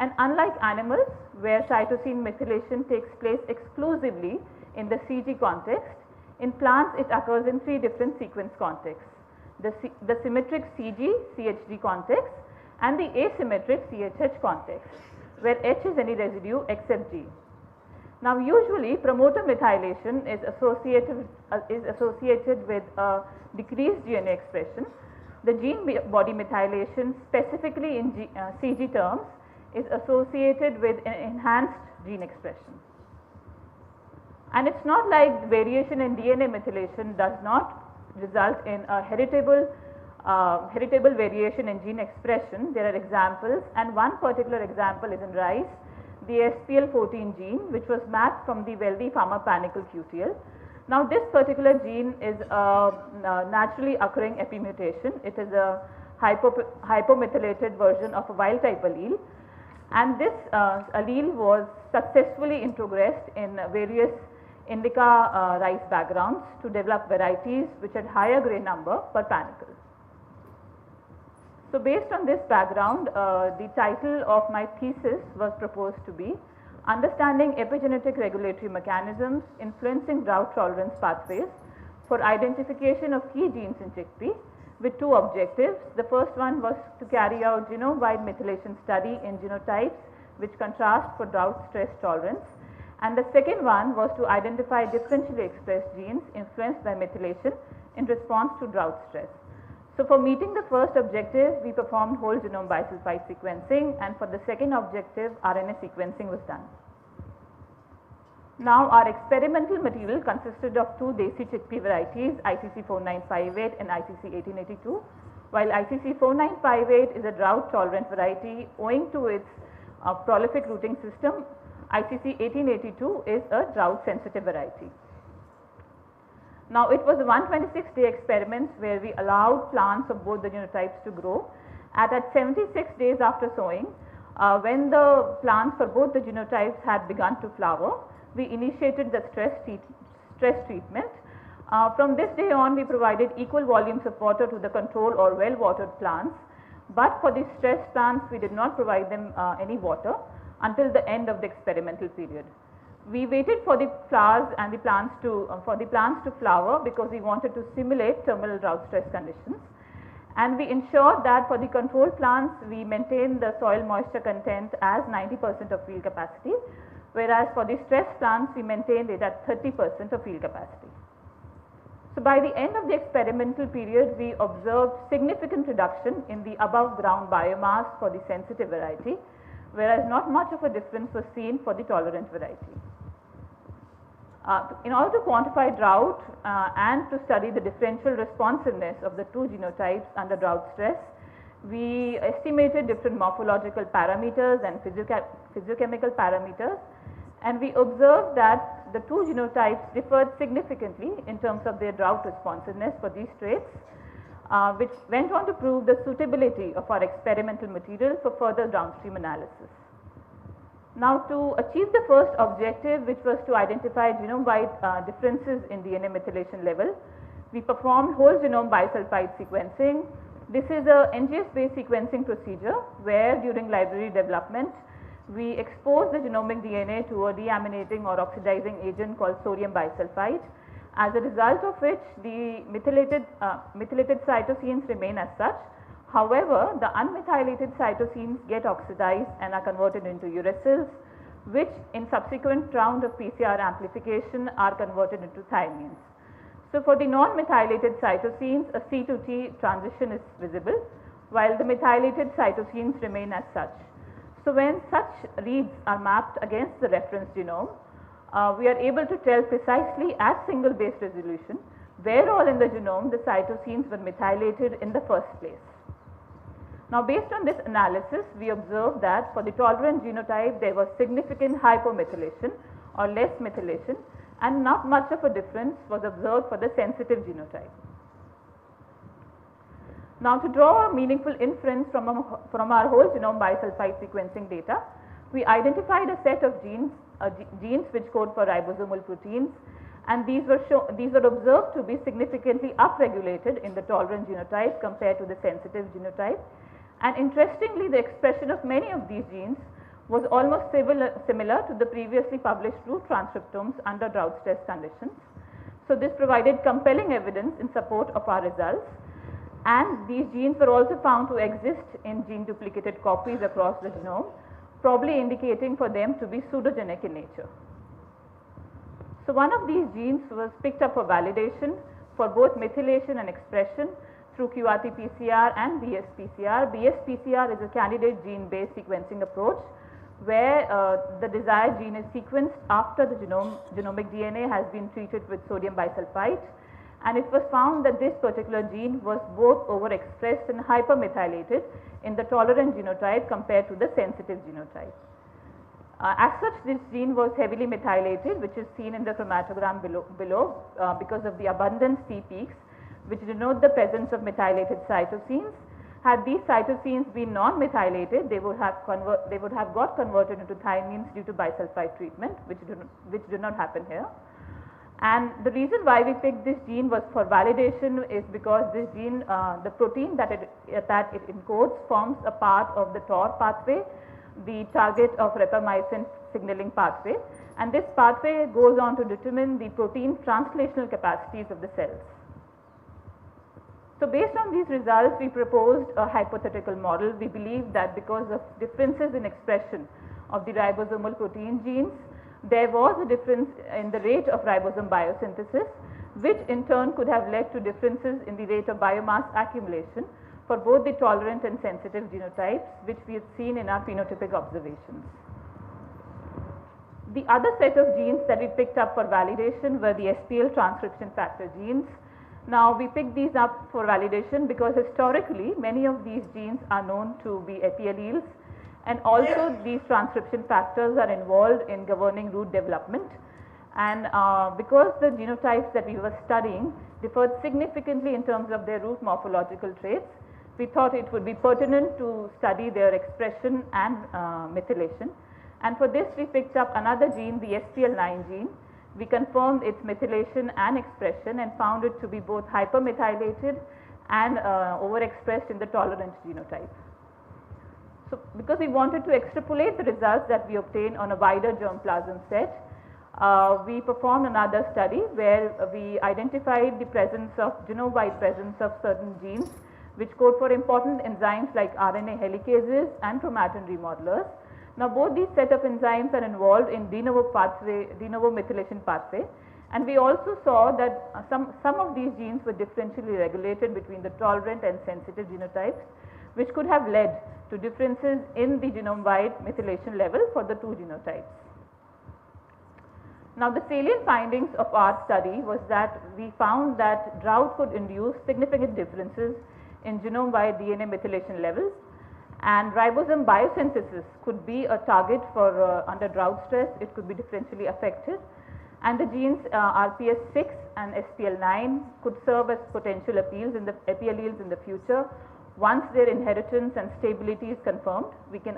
and unlike animals where cytosine methylation takes place exclusively in the CG context, in plants it occurs in 3 different sequence contexts: the symmetric CG-CHG context and the asymmetric CHH context, where H is any residue except G. Now, usually promoter methylation is associated with a decreased DNA expression. The gene body methylation, specifically in CG terms, is associated with an enhanced gene expression. And it's not like variation in DNA methylation does not result in a heritable variation in gene expression. There are examples, and one particular example is in rice, the SPL14 gene, which was mapped from the wealthy farmer panicle QTL. Now, this particular gene is a naturally occurring epimutation. It is a hypomethylated version of a wild type allele, and this allele was successfully introgressed in various indica rice backgrounds to develop varieties which had higher grain number per panicle. So based on this background, the title of my thesis was proposed to be Understanding Epigenetic Regulatory Mechanisms Influencing Drought Tolerance Pathways for Identification of Key Genes in Chickpea, with two objectives. The first one was to carry out genome-wide methylation study in genotypes which contrast for drought stress tolerance, and the second one was to identify differentially expressed genes influenced by methylation in response to drought stress. So for meeting the first objective, we performed whole genome bisulfite sequencing, and for the second objective, RNA sequencing was done. Now our experimental material consisted of two desi chickpea varieties, ICC 4958 and ICC 1882, while ICC 4958 is a drought tolerant variety owing to its prolific rooting system. ICC 1882 is a drought sensitive variety. Now it was a 126-day experiment where we allowed plants of both the genotypes to grow. At 76 days after sowing, when the plants for both the genotypes had begun to flower, we initiated the stress treatment. From this day on, we provided equal volumes of water to the control or well watered plants, but for the stress plants we did not provide them any water until the end of the experimental period. We waited for the flowers and the plants to flower because we wanted to simulate terminal drought stress conditions, and we ensured that for the control plants we maintained the soil moisture content as 90% of field capacity, whereas for the stress plants we maintained it at 30% of field capacity. So by the end of the experimental period, we observed significant reduction in the above ground biomass for the sensitive variety, whereas not much of a difference was seen for the tolerant variety. In order to quantify drought and to study the differential responsiveness of the two genotypes under drought stress, we estimated different morphological parameters and physiochemical parameters, and we observed that the two genotypes differed significantly in terms of their drought responsiveness for these traits, which went on to prove the suitability of our experimental material for further downstream analysis. Now to achieve the first objective, which was to identify genome-wide differences in DNA methylation level, we performed whole genome bisulfite sequencing. This is a NGS-based sequencing procedure where during library development, we expose the genomic DNA to a deaminating or oxidizing agent called sodium bisulfite, as a result of which the methylated cytosines remain as such. However, the unmethylated cytosines get oxidized and are converted into uracils, which in subsequent round of PCR amplification are converted into thymines. So for the non-methylated cytosines, a C to T transition is visible, while the methylated cytosines remain as such. So when such reads are mapped against the reference genome, we are able to tell precisely at single base resolution where all in the genome the cytosines were methylated in the first place. Now based on this analysis, we observed that for the tolerant genotype there was significant hypomethylation or less methylation, and not much of a difference was observed for the sensitive genotype. Now to draw a meaningful inference from our whole genome bisulfite sequencing data, we identified a set of genes which code for ribosomal proteins, and these were observed to be significantly upregulated in the tolerant genotype compared to the sensitive genotype. And interestingly, the expression of many of these genes was almost similar to the previously published root transcriptomes under drought stress conditions. So this provided compelling evidence in support of our results, and these genes were also found to exist in gene duplicated copies across the genome, probably indicating for them to be pseudogenic in nature. So one of these genes was picked up for validation for both methylation and expression through QRT-PCR and BS-PCR. BS-PCR is a candidate gene-based sequencing approach where the desired gene is sequenced after the genomic DNA has been treated with sodium bisulfite, and it was found that this particular gene was both overexpressed and hypermethylated in the tolerant genotype compared to the sensitive genotype. As such, this gene was heavily methylated, which is seen in the chromatogram below because of the abundant C peaks, which denote the presence of methylated cytosines. Had these cytosines been non-methylated, they would have got converted into thymines due to bisulfite treatment, which did not happen here. And the reason why we picked this gene was for validation is because this gene, the protein that it encodes forms a part of the TOR pathway, the target of rapamycin signaling pathway, and this pathway goes on to determine the protein translational capacities of the cells. So based on these results, we proposed a hypothetical model. We believe that because of differences in expression of the ribosomal protein genes, there was a difference in the rate of ribosome biosynthesis, which in turn could have led to differences in the rate of biomass accumulation for both the tolerant and sensitive genotypes, which we had seen in our phenotypic observations. The other set of genes that we picked up for validation were the SPL transcription factor genes. Now we picked these up for validation because historically many of these genes are known to be epi alleles, and also these transcription factors are involved in governing root development. And because the genotypes that we were studying differed significantly in terms of their root morphological traits, we thought it would be pertinent to study their expression and methylation. And for this we picked up another gene, the SPL9 gene. We confirmed its methylation and expression and found it to be both hypermethylated and overexpressed in the tolerant genotype. So because we wanted to extrapolate the results that we obtained on a wider germplasm set, we performed another study where we identified the presence of genome-wide presence of certain genes which code for important enzymes like RNA helicases and chromatin remodelers. Now both these set of enzymes are involved in de novo methylation pathway, and we also saw that some of these genes were differentially regulated between the tolerant and sensitive genotypes, which could have led to differences in the genome-wide methylation level for the two genotypes. Now the salient findings of our study was that we found that drought could induce significant differences in genome-wide DNA methylation levels, and ribosome biosynthesis could be a target for under drought stress. It could be differentially affected, and the genes RPS6 and SPL9 could serve as potential appeals in the epi alleles in the future. Once their inheritance and stability is confirmed, we can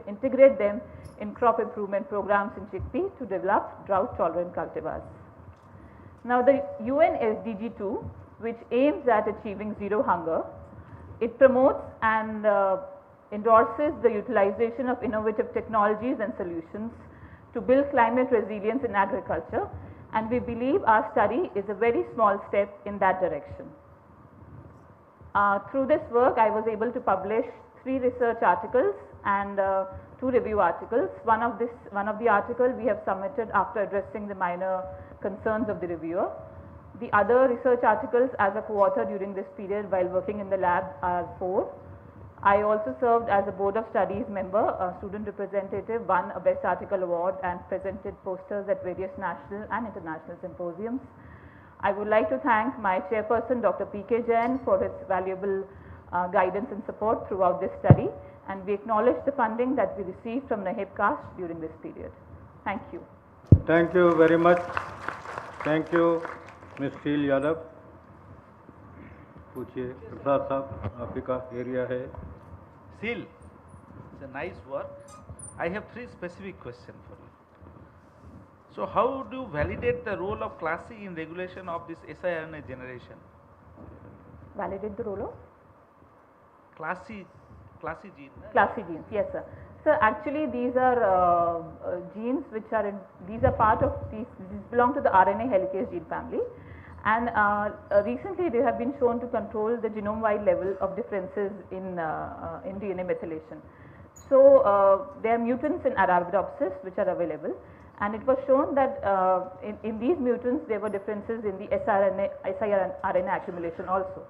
integrate them in crop improvement programs in chickpea to develop drought tolerant cultivars. Now the UN SDG2, which aims at achieving zero hunger, it promotes and endorses the utilization of innovative technologies and solutions to build climate resilience in agriculture, and we believe our study is a very small step in that direction. Through this work, I was able to publish 3 research articles and 2 review articles. One of the articles we have submitted after addressing the minor concerns of the reviewer. The other research articles as a co-author during this period while working in the lab are 4. I also served as a Board of Studies member, a student representative, won a Best Article Award and presented posters at various national and international symposiums. I would like to thank my chairperson Dr. P.K. Jain for his valuable guidance and support throughout this study, and we acknowledge the funding that we received from NAHIPCAST during this period. Thank you. Thank you very much. Thank you, Ms. Sheel Yadav. पूछिए प्रसाद साहब आपका area है. Seal, it's a nice work. I have 3 specific questions for you. So how do you validate the role of class C in regulation of this siRNA generation? Validate the role of? Class C gene. Class C genes, yes sir. So actually these are genes which are these are part of these belong to the RNA helicase gene family, and recently they have been shown to control the genome-wide level of differences in DNA methylation. So there are mutants in Arabidopsis which are available, and it was shown that in these mutants there were differences in the siRNA accumulation also,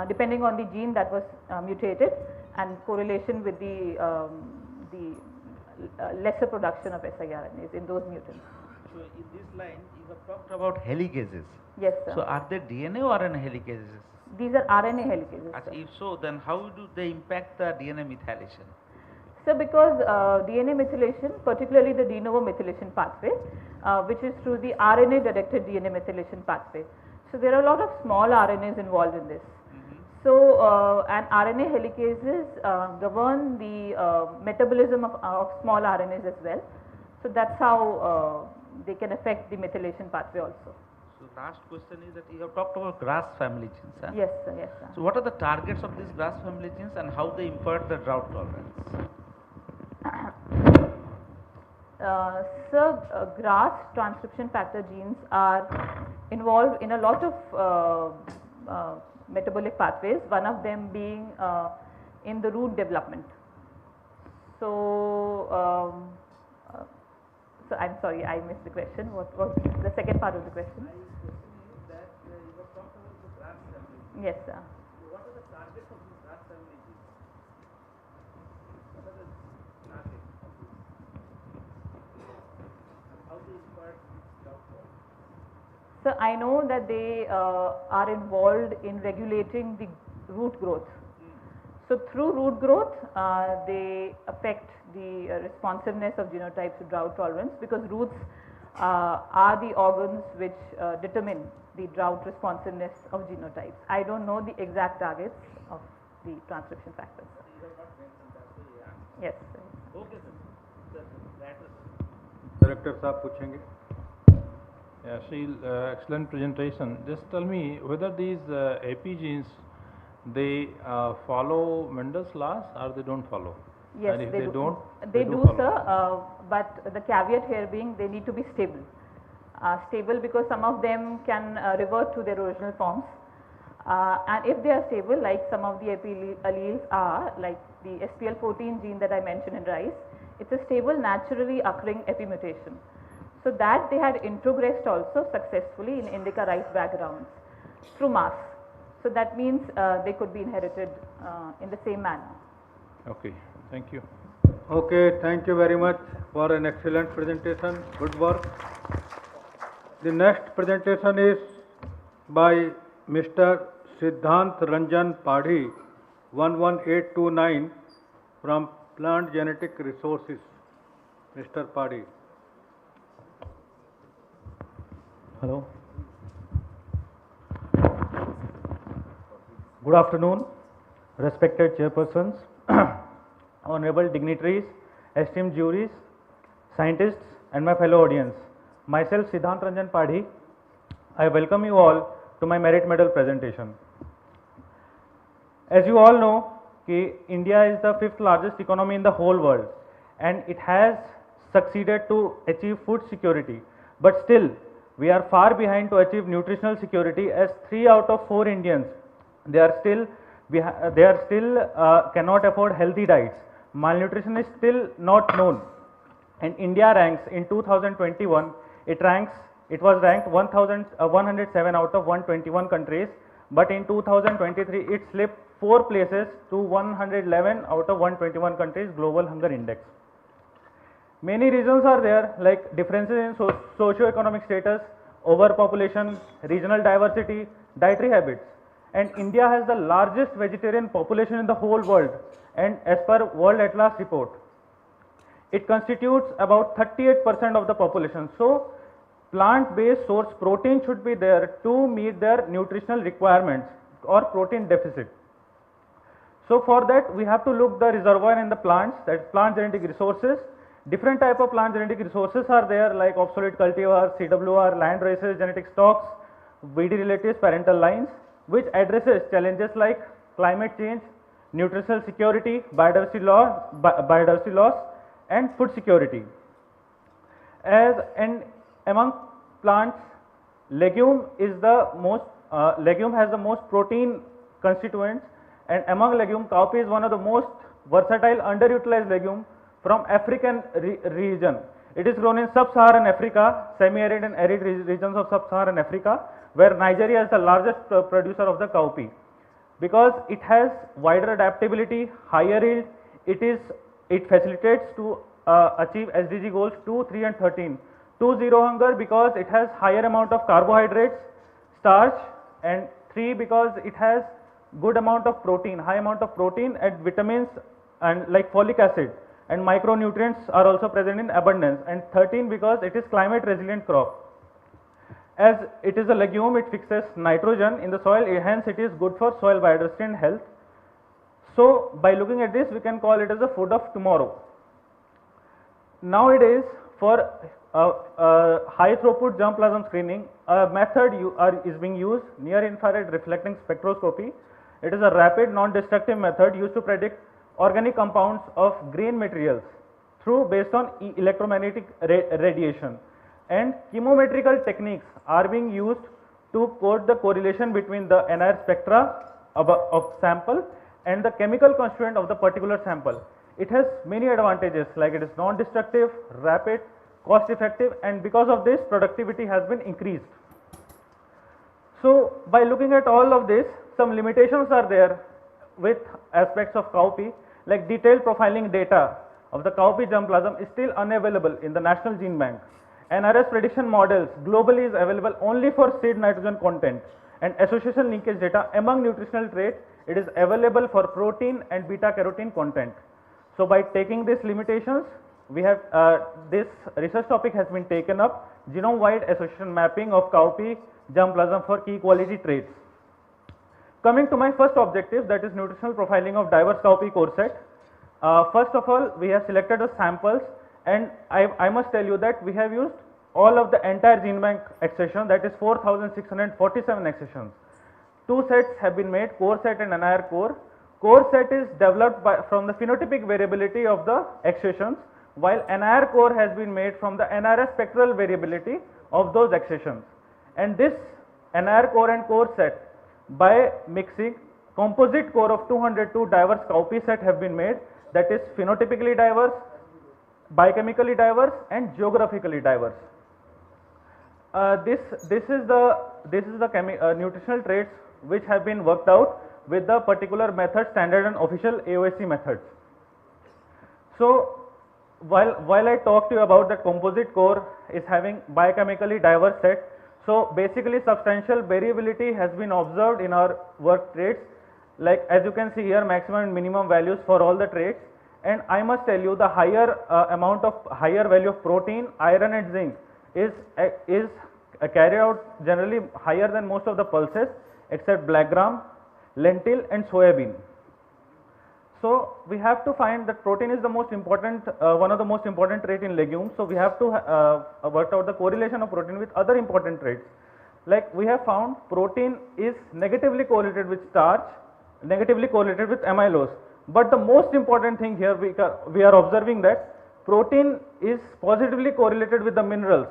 depending on the gene that was mutated and correlation with the lesser production of siRNAs in those mutants. So in this line you have talked about helicases. Yes sir. So are they DNA or RNA helicases? These are RNA helicases. If so, then how do they impact the DNA methylation? So because DNA methylation, particularly the de novo methylation pathway, which is through the RNA directed DNA methylation pathway. So there are a lot of small RNAs involved in this. So and RNA helicases govern the metabolism of small RNAs as well. So that's how they can affect the methylation pathway also. So last question is that you have talked about grass family genes. Huh? Yes, sir. Yes, sir. So what are the targets of these grass family genes and how they impart the drought tolerance? Grass transcription factor genes are involved in a lot of metabolic pathways, one of them being in the root development. So, so I'm sorry, I missed the question. What was the second part of the question? Yes, sir. What are the targets of these grass family genes? What are the targets of these? And how they impart drought tolerance? So I know that they are involved in regulating the root growth. So through root growth, they affect the responsiveness of genotypes to drought tolerance, because roots are the organs which determine the drought responsiveness of genotypes. I don't know the exact targets of the transcription factors. You have not mentioned that, so Yes. Okay, sir. That is. Director साहब पूछेंगे. Yeah, Sheil, excellent presentation. Just tell me whether these AP genes, they follow Mendel's laws or they don't follow? Yes, and if they they do. don't, They do do, follow. sir. But the caveat here being they need to be stable. Stable because some of them can revert to their original forms. And if they are stable, like some of the alleles are, like the SPL14 gene that I mentioned in rice, it's a stable naturally occurring epimutation. So that they had introgressed also successfully in indica rice backgrounds through mass. So that means they could be inherited in the same manner. Okay, thank you. Okay, thank you very much for an excellent presentation. Good work. The next presentation is by Mr. Siddhant Ranjan Padhi, 11829 from Plant Genetic Resources. Mr. Padhi. Hello. Good afternoon, respected chairpersons, honorable dignitaries, esteemed juries, scientists, and my fellow audience. Myself, Siddhant Ranjan Padhi, I welcome you all to my merit medal presentation. As you all know, India is the 5th largest economy in the whole world, and it has succeeded to achieve food security. But still, we are far behind to achieve nutritional security, as 3 out of 4 Indians, they are still cannot afford healthy diets. Malnutrition is still not known, and India ranks in 2021. It was ranked 107 out of 121 countries, but in 2023 it slipped 4 places to 111 out of 121 countries global hunger index. Many reasons are there, like differences in socio-economic status, overpopulation, regional diversity, dietary habits. And India has the largest vegetarian population in the whole world, and as per World Atlas report, it constitutes about 38% of the population. So plant-based source protein should be there to meet their nutritional requirements or protein deficit. So for that we have to look the reservoir in the plants, that is plant genetic resources. Different type of plant genetic resources are there, like obsolete cultivars, CWR, land races, genetic stocks, VD relatives, parental lines, which addresses challenges like climate change, nutritional security, biodiversity loss, and food security. And among plants, legume has the most protein constituents, and among legume, cowpea is one of the most versatile underutilized legume from African region. It is grown in sub-Saharan Africa, semi-arid and arid regions of sub-Saharan Africa, where Nigeria is the largest producer of the cowpea. Because it has wider adaptability, higher yield, it facilitates to achieve SDG goals 2, 3 and 13. 2, 0 hunger because it has higher amount of carbohydrates, starch, and 3 because it has good amount of protein, high amount of protein and vitamins and like folic acid, and micronutrients are also present in abundance, and 13 because it is climate resilient crop. As it is a legume, it fixes nitrogen in the soil, hence it is good for soil biodiversity and health. So by looking at this, we can call it as a food of tomorrow. Nowadays, for high throughput germplasm screening, a method is being used near infrared reflecting spectroscopy. It is a rapid non-destructive method used to predict organic compounds of green materials based on electromagnetic radiation, and chemometrical techniques are being used to code the correlation between the NIR spectra of sample and the chemical constituent of the particular sample. It has many advantages, like it is non-destructive, rapid, cost effective, and because of this productivity has been increased. So by looking at all of this, some limitations are there with aspects of cowpea, like detailed profiling data of the cowpea germplasm is still unavailable in the National Gene Bank. NRS prediction models globally is available only for seed nitrogen content, and association linkage data among nutritional traits, it is available for protein and beta carotene content. So by taking these limitations, we have this research topic has been taken up, genome-wide association mapping of cowpea germplasm for key quality traits. Coming to my first objective, that is nutritional profiling of diverse cowpea core set. First of all, we have selected the samples, and I must tell you that we have used all of the entire gene bank accession, that is 4,647 accessions. Two sets have been made, core set and NIR core. Core set is developed from the phenotypic variability of the accessions, while NIR core has been made from the NRS spectral variability of those accessions. And this NIR core and core set, by mixing, composite core of 202 diverse cowpea set have been made, that is phenotypically diverse, biochemically diverse, and geographically diverse. This is the nutritional traits which have been worked out with the particular method, standard and official AOSC methods. So while I talk to you about that composite core is having biochemically diverse set, so basically substantial variability has been observed in our work traits, like as you can see here, maximum and minimum values for all the traits. And I must tell you, the higher higher value of protein, iron and zinc is carried out generally higher than most of the pulses except black gram, lentil and soybean. So we have to find that protein is the most important, one of the most important trait in legumes. So we have to work out the correlation of protein with other important traits. Like we have found protein is negatively correlated with starch, negatively correlated with amylose. But the most important thing here, we are observing that protein is positively correlated with the minerals,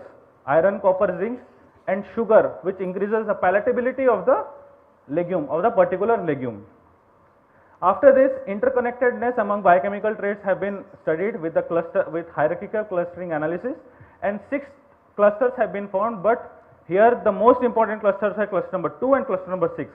iron, copper, zinc and sugar, which increases the palatability of the legume, of the particular legume. After this, interconnectedness among biochemical traits have been studied with with hierarchical clustering analysis, and 6 clusters have been found, but here the most important clusters are cluster number 2 and cluster number 6.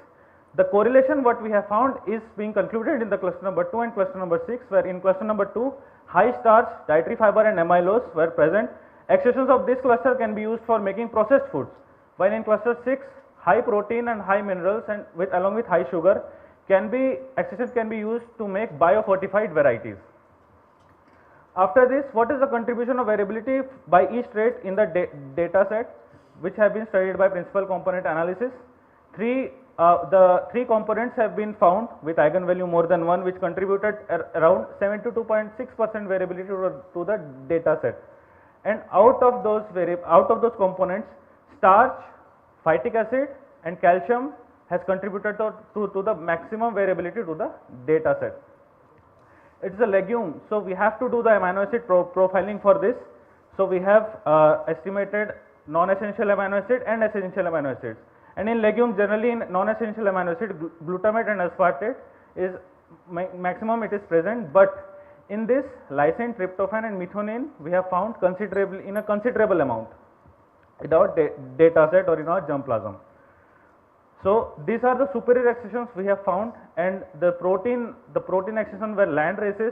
The correlation what we have found is being concluded in the cluster number 2 and cluster number 6, where in cluster number 2 high starch, dietary fiber and amylose were present. Accessions of this cluster can be used for making processed foods, while in cluster 6 high protein and high minerals and along with high sugar accessions can be used to make biofortified varieties. After this, what is the contribution of variability by each trait in the data set which have been studied by principal component analysis? The 3 components have been found with eigenvalue more than 1, which contributed around 72.6% variability to the data set. And out of those components, starch, phytic acid and calcium has contributed to the maximum variability to the data set. It is a legume, so we have to do the amino acid profiling for this. So we have estimated non-essential amino acid and essential amino acids. And in legumes, generally in non-essential amino acid, glutamate and aspartate is maximum it is present, but in this lysine, tryptophan and methionine we have found in a considerable amount in our data set or in our germplasm. So these are the superior accessions we have found, and the protein accession were land races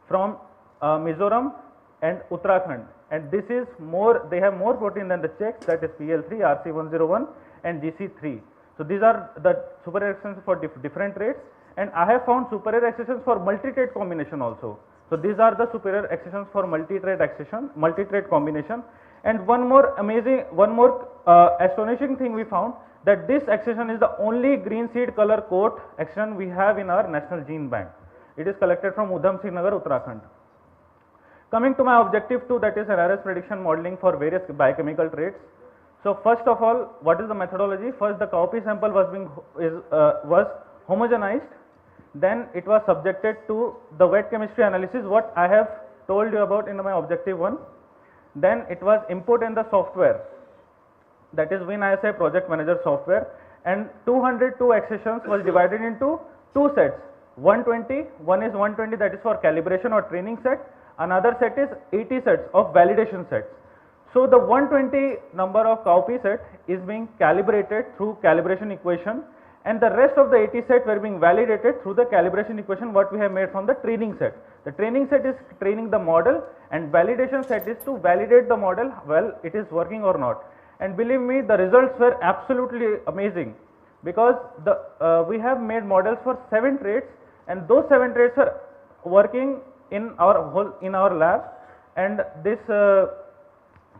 from Mizoram and Uttarakhand, and this is more, they have more protein than the Czechs, that is PL3, RC101 and GC3. So these are the superior accessions for different traits, and I have found superior accessions for multi-trait combination also. So these are the superior accessions for multi-trait combination. And one more astonishing thing we found, that this accession is the only green seed color coat accession we have in our National Gene Bank. It is collected from Udham Singh Nagar, Uttarakhand. Coming to my objective 2, that is NRS prediction modeling for various biochemical traits. So first of all, what is the methodology? First, the cowpea sample was homogenized, then it was subjected to the wet chemistry analysis, what I have told you about in my objective 1. Then it was input in the software, that is WinISI project manager software, and 202 accessions was divided into 2 sets. 120, one is 120, that is for calibration or training set, another set is 80 sets of validation sets. So the 120 number of cowpea set is being calibrated through calibration equation, and the rest of the 80 set were being validated through the calibration equation what we have made from the training set. The training set is training the model, and validation set is to validate the model, well, it is working or not. And believe me, the results were absolutely amazing, because we have made models for 7 traits, and those 7 traits are working in our lab. And this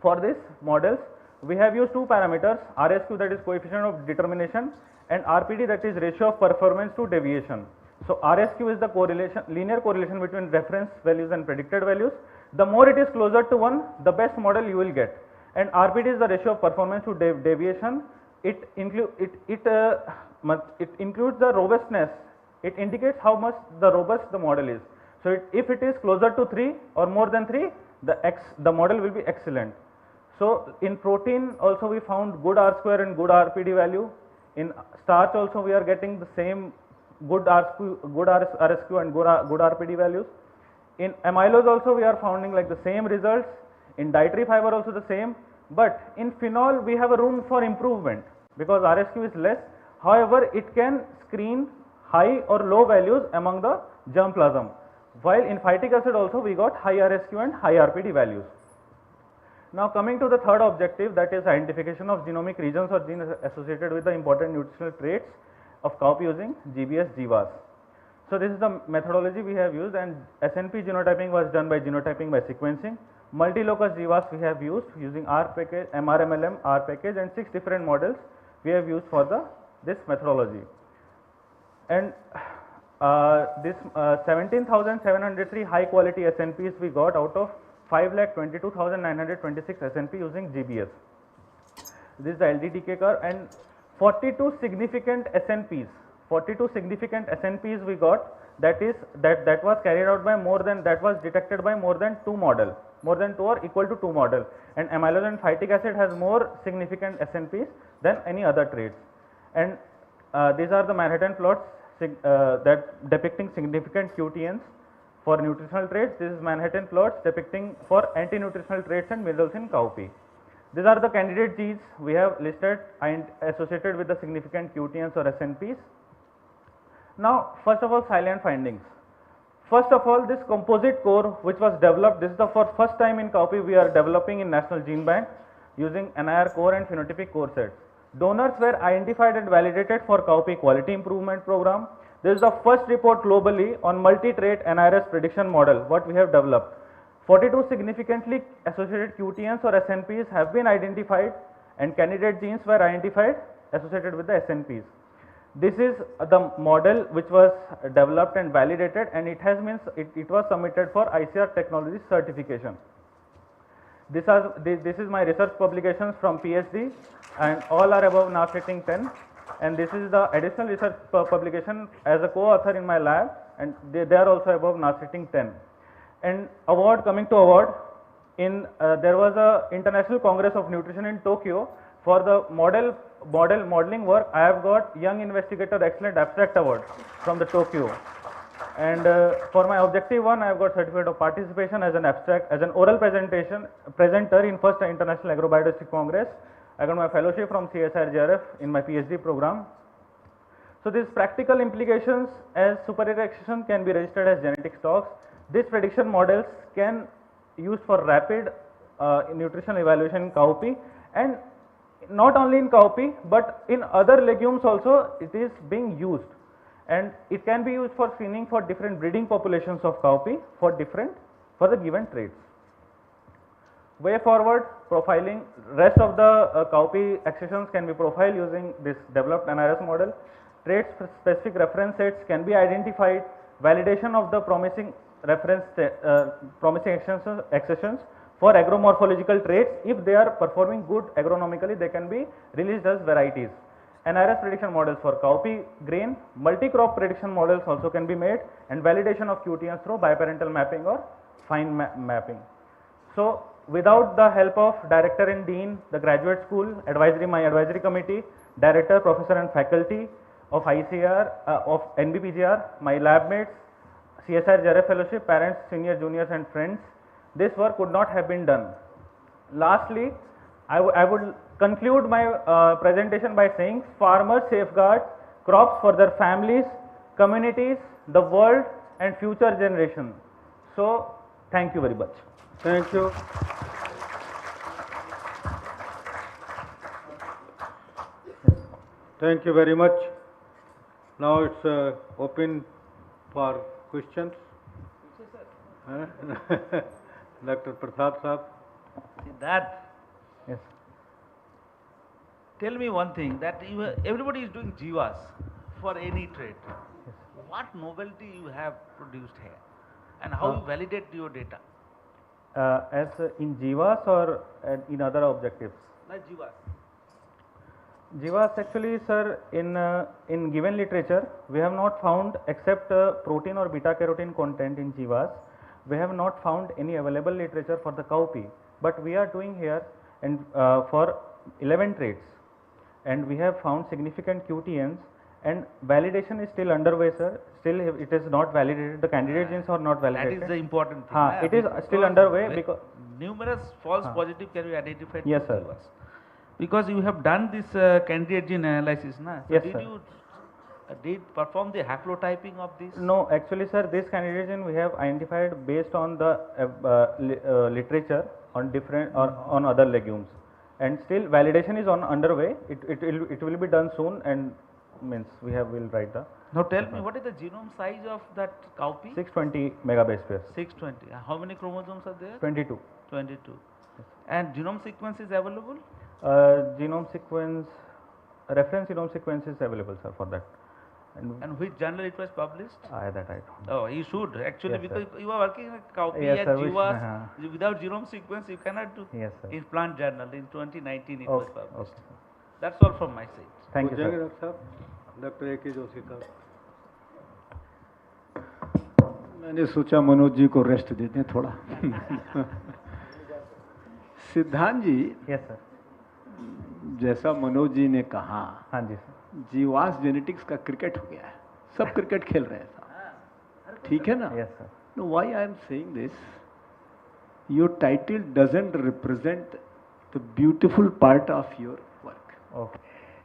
for this models we have used 2 parameters, RSQ, that is coefficient of determination, and RPD, that is ratio of performance to deviation. So RSQ is the correlation, linear correlation between reference values and predicted values. The more it is closer to 1, the best model you will get. And RPD is the ratio of performance to deviation. It includes the robustness. It indicates how much robust the model is. So if it is closer to 3 or more than 3, the model will be excellent. So in protein also we found good R square and good RPD value. In starch also we are getting the same good RSQ and good RPD values. In amylose also we are finding like the same results. In dietary fiber also the same. But in phenol we have a room for improvement, because RSQ is less. However, it can screen high or low values among the germplasm. While in phytic acid also we got high RSQ and high RPD values. Now coming to the third objective, that is identification of genomic regions or genes associated with the important nutritional traits of cowpea using GBS GWAS. So this is the methodology we have used, and SNP genotyping was done by genotyping by sequencing. Multi-locus GWAS we have used using R package, MRMLM, R package, and 6 different models we have used for this methodology. And this 17,703 high quality SNPs we got out of 5,22,926 SNP using GBS. This is the LDTK curve, and 42 significant SNPs. 42 significant SNPs we got, that was carried out by that was detected by more than 2 model, more than 2 or equal to 2 model, and amylose and phytic acid has more significant SNPs than any other traits. And these are the Manhattan plots that depicting significant QTNs for nutritional traits. This is Manhattan plots depicting for anti-nutritional traits and minerals in cowpea. These are the candidate genes we have listed and associated with the significant QTNs or SNPs. Now first of all, salient findings. First of all, this composite core which was developed, this is the first time in cowpea we are developing in National Gene Bank using NIR core and phenotypic core sets. Donors were identified and validated for cowpea quality improvement program. This is the first report globally on multi-trait NIRS prediction model what we have developed. 42 significantly associated QTNs or SNPs have been identified, and candidate genes were identified associated with the SNPs. This is the model which was developed and validated, and it was submitted for ICAR technology certification. This is my research publications from PhD, and all are above NAS rating 10, and this is the additional research publication as a co-author in my lab, and they are also above NAS rating 10. And award, coming to award, there was a International Congress of Nutrition in Tokyo. For the modeling work, I have got Young Investigator Excellent Abstract Award from the Tokyo. And for my objective 1, I have got certificate of participation as an oral presenter in first International Agrobiodiversity Congress. I got my fellowship from CSIR-JRF in my PhD program. So these practical implications as superior accession can be registered as genetic stocks. These prediction models can used for rapid nutritional evaluation in cowpea, and not only in cowpea but in other legumes also it is being used, and it can be used for screening for different breeding populations of cowpea for the given traits. Way forward, profiling rest of the cowpea accessions can be profiled using this developed NRS model. Trait specific reference sets can be identified. Validation of the promising reference promising accessions for agromorphological traits. If they are performing good agronomically, they can be released as varieties. NRS prediction models for cowpea grain, multi-crop prediction models also can be made, and validation of QTNs through bioparental mapping or fine mapping. So, without the help of director and dean, the graduate school, my advisory committee, director, professor and faculty of ICAR, of NBPGR, my lab mates, CSR JRF fellowship, parents, senior, juniors and friends, this work could not have been done. Lastly, I would conclude my presentation by saying farmers safeguard crops for their families, communities, the world and future generations. So, thank you very much. Thank you. Thank you very much. Now it's open for questions. Dr. Prasad Saab. See that. Yes. Tell me one thing, that everybody is doing Jivas for any trait. Yes. What novelty you have produced here, and how you validate your data? As in Jivas or in other objectives? Like Jivas. Jivas actually, sir, in given literature, we have not found, except protein or beta carotene content in Jivas, we have not found any available literature for the cowpea. But we are doing here and for 11 traits, and we have found significant QTNs, and validation is still underway, sir. Still it is not validated, the candidate genes are not validated. That is the important thing. It is still underway because numerous false positive can be identified. Yes, sir. Jivas. Because you have done this candidate gene analysis, na? So yes, did sir. you perform the haplotyping of this? No, actually, sir, this candidate gene we have identified based on the literature on different on other legumes, and still validation is underway. It will be done soon, and means will write the. Now tell me, what is the genome size of that cowpea? 620 megabase pairs. 620. How many chromosomes are there? 22. 22. Yes. And genome sequence is available? Genome sequence, reference genome sequence is available, sir, for that. And which journal it was published? That I don't. Oh, you should actually, Yes, because sir. you are working in cowpea Yes, and sir, Jivas. Without genome sequence, you cannot do. Yes, sir. In Plant Journal in 2019 it Okay, was published. okay. That's all from my side. Thank you, जाएंगे sir. Doctor साहब, doctor A के जोशी साहब. मैंने सोचा मनोज जी को rest देते हैं थोड़ा. सिद्धांत जी. Yes sir. जैसा मनोज जी ने कहा, हाँ जी सर, जीवास जेनेटिक्स का क्रिकेट हो गया है, सब क्रिकेट खेल रहे हैं साहब, ठीक है ना? Yes sir. No, why I am saying this, your title doesn't represent the beautiful part of your work. Okay.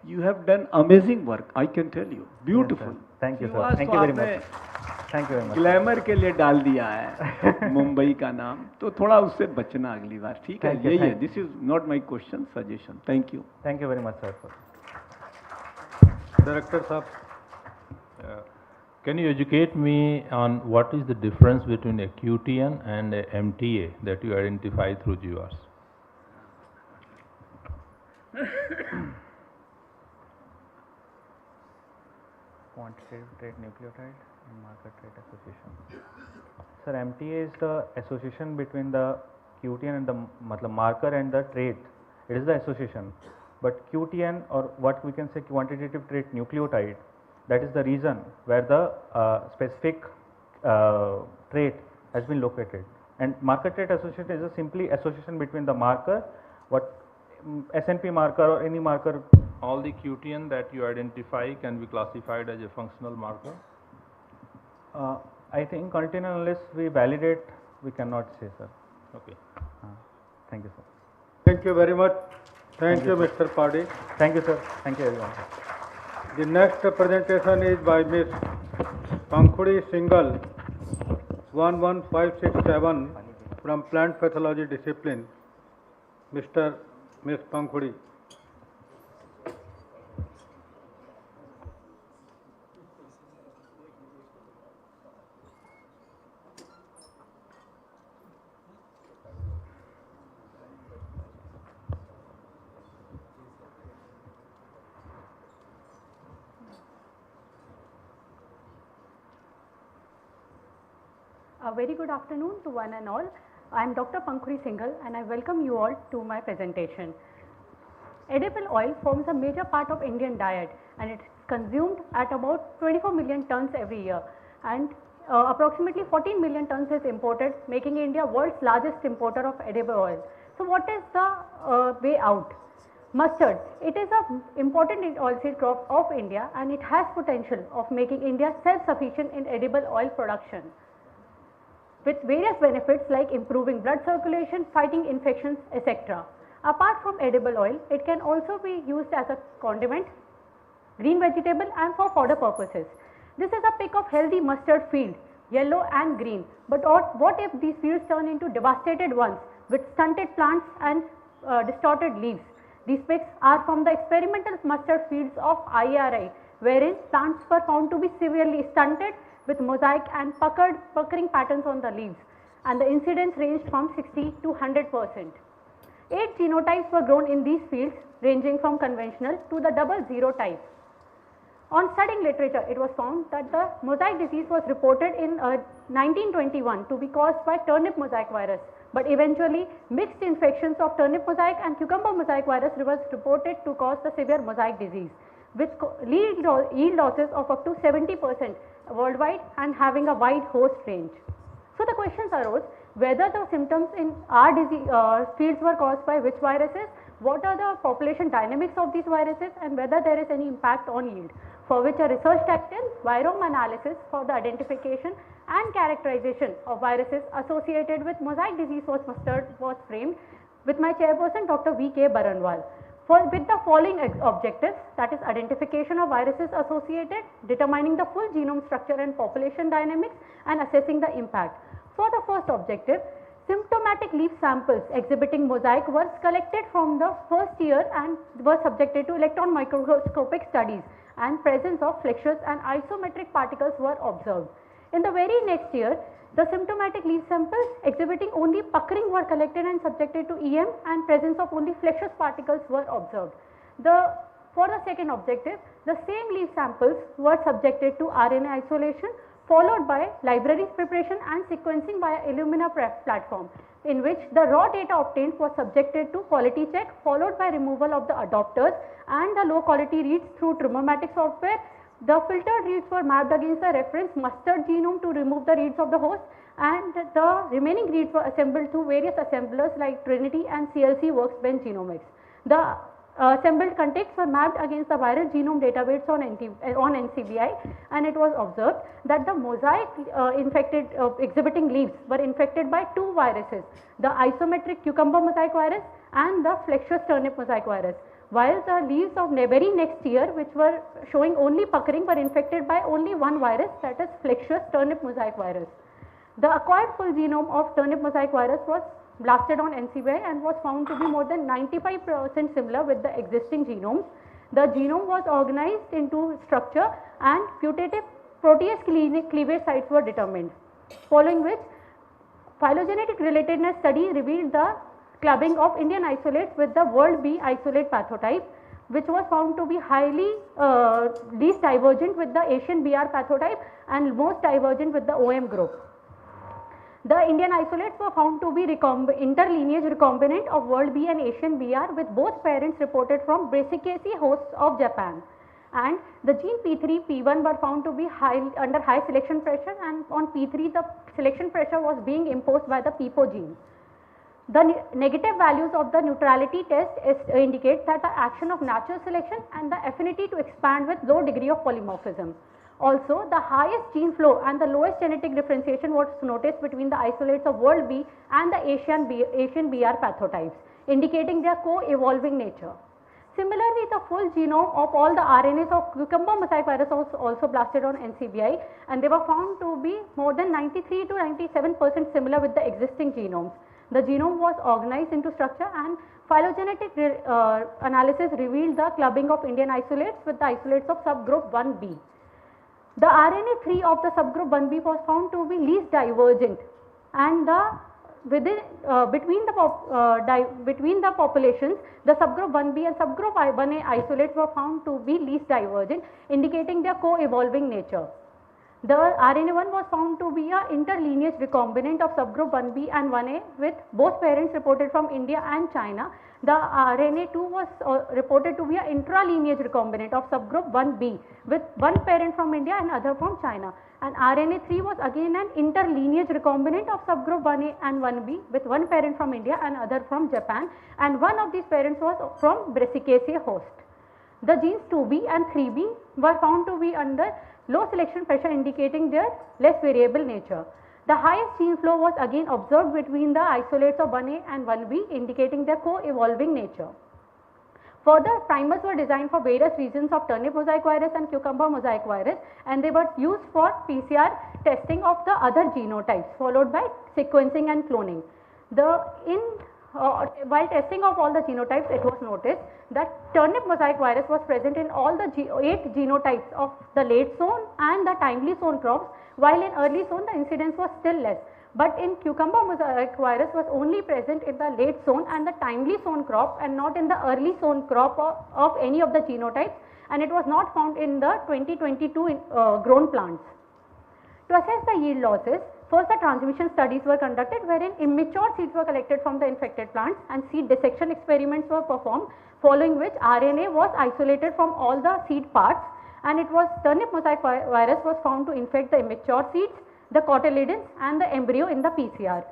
You have done amazing work, I can tell you. Beautiful. Yes, thank you, sir. जीवास Thank तो you very आपने much. Thank you very much. Glamour के लिए डाल दिया है मुंबई का नाम, तो थोड़ा उससे बचना अगली बार, ठीक है? यही है. This is not my question, suggestion. Thank you. Thank you very much, sir. Director साहब. Can you educate me on what is the difference between a QTN and a MTA that you identify through GWAS? Quantitative trait nucleotide and marker trait association. Sir, MTA is the association between the QTN and the marker and the trait. It is the association. But QTN, or what we can say quantitative trait nucleotide, that is the region where the specific trait has been located. And marker trait association is a simply association between the marker, SNP marker or any marker. All the QTN that you identify can be classified as a functional marker? I think until unless we validate, we cannot say, sir. Okay. Thank you, sir. Thank you very much. Thank you, Mr. Padi. Thank you, sir. Thank you, everyone. The next presentation is by Miss Pankhudi Singhal, 11567, from Plant Pathology discipline. Miss Pankhudi. A very good afternoon to one and all. I am Dr. Pankhuri Singhal and I welcome you all to my presentation. Edible oil forms a major part of Indian diet and it is consumed at about 24 million tons every year, and approximately 14 million tons is imported, making India world's largest importer of edible oil. So what is the way out? Mustard. It is an important oilseed crop of India and it has potential of making India self-sufficient in edible oil production, with various benefits like improving blood circulation, fighting infections, etc. Apart from edible oil, it can also be used as a condiment, green vegetable and for fodder purposes. This is a pic of healthy mustard field, yellow and green. But what if these fields turn into devastated ones with stunted plants and distorted leaves? These pics are from the experimental mustard fields of ICAR, wherein plants were found to be severely stunted with mosaic and puckering patterns on the leaves, and the incidence ranged from 60 to 100%. 8 genotypes were grown in these fields, ranging from conventional to the 00 type. On studying literature, it was found that the mosaic disease was reported in 1921 to be caused by turnip mosaic virus, but eventually mixed infections of turnip mosaic and cucumber mosaic virus was reported to cause the severe mosaic disease, which yield losses of up to 70% worldwide and having a wide host range. So the questions arose whether the symptoms in our disease, fields were caused by which viruses, what are the population dynamics of these viruses, and whether there is any impact on yield, for which a research title, Virome analysis for the identification and characterization of viruses associated with mosaic disease was framed with my chairperson Dr. V.K. Baranwal. With the following objectives, that is identification of viruses associated, determining the full genome structure and population dynamics and assessing the impact. For the first objective, symptomatic leaf samples exhibiting mosaic were collected from the first year and were subjected to electron microscopic studies, and presence of flexures and isometric particles were observed. In the very next year, the symptomatic leaf samples exhibiting only puckering were collected and subjected to EM, and presence of only flexuous particles were observed. For the second objective, the same leaf samples were subjected to RNA isolation, followed by libraries preparation and sequencing via Illumina platform, in which the raw data obtained was subjected to quality check, followed by removal of the adopters and the low quality reads through Trigonometric software. The filtered reads were mapped against the reference mustard genome to remove the reads of the host, and the remaining reads were assembled through various assemblers like Trinity and CLC Workbench Genomics. The assembled contexts were mapped against the viral genome database on NCBI, and it was observed that the mosaic exhibiting leaves were infected by 2 viruses, the isometric cucumber mosaic virus and the flexuous turnip mosaic virus, while the leaves of very next year, which were showing only puckering, were infected by only 1 virus, that is flexuous turnip mosaic virus. The acquired full genome of turnip mosaic virus was blasted on NCBI and was found to be more than 95% similar with the existing genomes. The genome was organized into structure and putative protease cleavage sites were determined, following which phylogenetic relatedness study revealed the clubbing of Indian isolates with the world B isolate pathotype, which was found to be highly least divergent with the Asian BR pathotype and most divergent with the OM group. The Indian isolates were found to be interlineage recombinant of world B and Asian BR, with both parents reported from Brassicaceae hosts of Japan. And the gene P3, P1 were found to be under high selection pressure, and on P3 the selection pressure was being imposed by the PPO gene. The negative values of the neutrality test indicate that the action of natural selection and the affinity to expand with low degree of polymorphism. Also, the highest gene flow and the lowest genetic differentiation was noticed between the isolates of world B and the Asian BR pathotypes, indicating their co-evolving nature. Similarly, the full genome of all the RNAs of cucumber mosaic virus was also blasted on NCBI, and they were found to be more than 93 to 97% similar with the existing genomes. The genome was organized into structure, and phylogenetic analysis revealed the clubbing of Indian isolates with the isolates of subgroup 1B. The RNA3 of the subgroup 1B was found to be least divergent, and between the populations, the subgroup 1B and subgroup 1A isolates were found to be least divergent, indicating their co-evolving nature. The RNA1 was found to be a interlineage recombinant of subgroup 1b and 1a with both parents reported from India and China. The RNA2 was reported to be a intralineage recombinant of subgroup 1b with one parent from India and other from China. And RNA3 was again an interlineage recombinant of subgroup 1a and 1b with one parent from India and other from Japan, and one of these parents was from Brassicaceae host. The genes 2b and 3b were found to be under low selection pressure, indicating their less variable nature. The highest gene flow was again observed between the isolates of 1a and 1b, indicating their co-evolving nature. Further, primers were designed for various regions of turnip mosaic virus and cucumber mosaic virus, and they were used for PCR testing of the other genotypes, followed by sequencing and cloning. While testing of all the genotypes, it was noticed that turnip mosaic virus was present in all the 8 genotypes of the late sown and the timely sown crops, while in early sown the incidence was still less. But in cucumber mosaic virus was only present in the late sown and the timely sown crop, and not in the early sown crop of any of the genotypes, and it was not found in the 2022 grown plants. To assess the yield losses, first the transmission studies were conducted, wherein immature seeds were collected from the infected plants and seed dissection experiments were performed, following which RNA was isolated from all the seed parts, and it was turnip mosaic virus was found to infect the immature seeds, the cotyledons and the embryo in the PCR.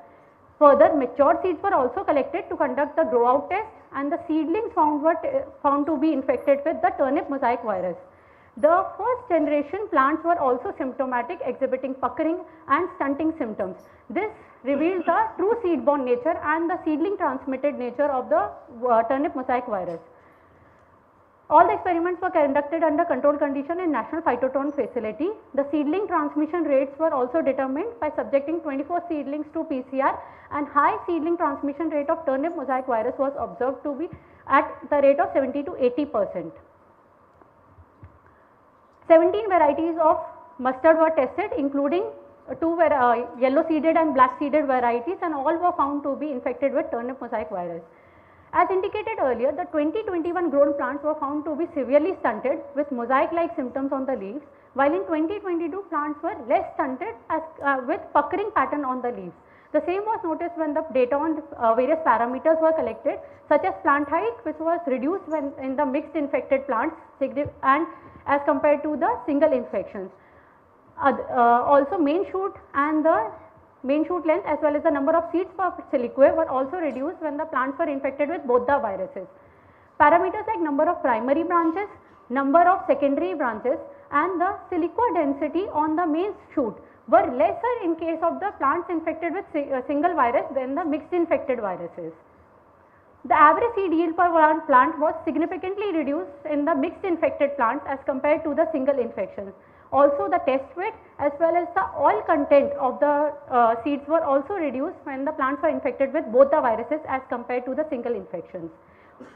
Further, mature seeds were also collected to conduct the grow out test, and the seedlings found to be infected with the turnip mosaic virus. The first generation plants were also symptomatic, exhibiting puckering and stunting symptoms. This reveals the true seed-borne nature and the seedling transmitted nature of the turnip mosaic virus. All the experiments were conducted under controlled condition in National Phytoton facility. The seedling transmission rates were also determined by subjecting 24 seedlings to PCR, and high seedling transmission rate of turnip mosaic virus was observed to be at the rate of 70 to 80%. 17 varieties of mustard were tested, including two yellow seeded and black seeded varieties, and all were found to be infected with turnip mosaic virus. As indicated earlier, the 2021 grown plants were found to be severely stunted with mosaic-like symptoms on the leaves, while in 2022 plants were less stunted with puckering pattern on the leaves. The same was noticed when the data on various parameters were collected, such as plant height, which was reduced when in the mixed infected plants and as compared to the single infections. Also main shoot and the main shoot length as well as the number of seeds per silique were also reduced when the plants were infected with both the viruses. Parameters like number of primary branches, number of secondary branches and the silique density on the main shoot were lesser in case of the plants infected with a single virus than the mixed infected viruses. The average seed yield per plant was significantly reduced in the mixed infected plants as compared to the single infections. Also the test weight as well as the oil content of the seeds were also reduced when the plants were infected with both the viruses as compared to the single infections.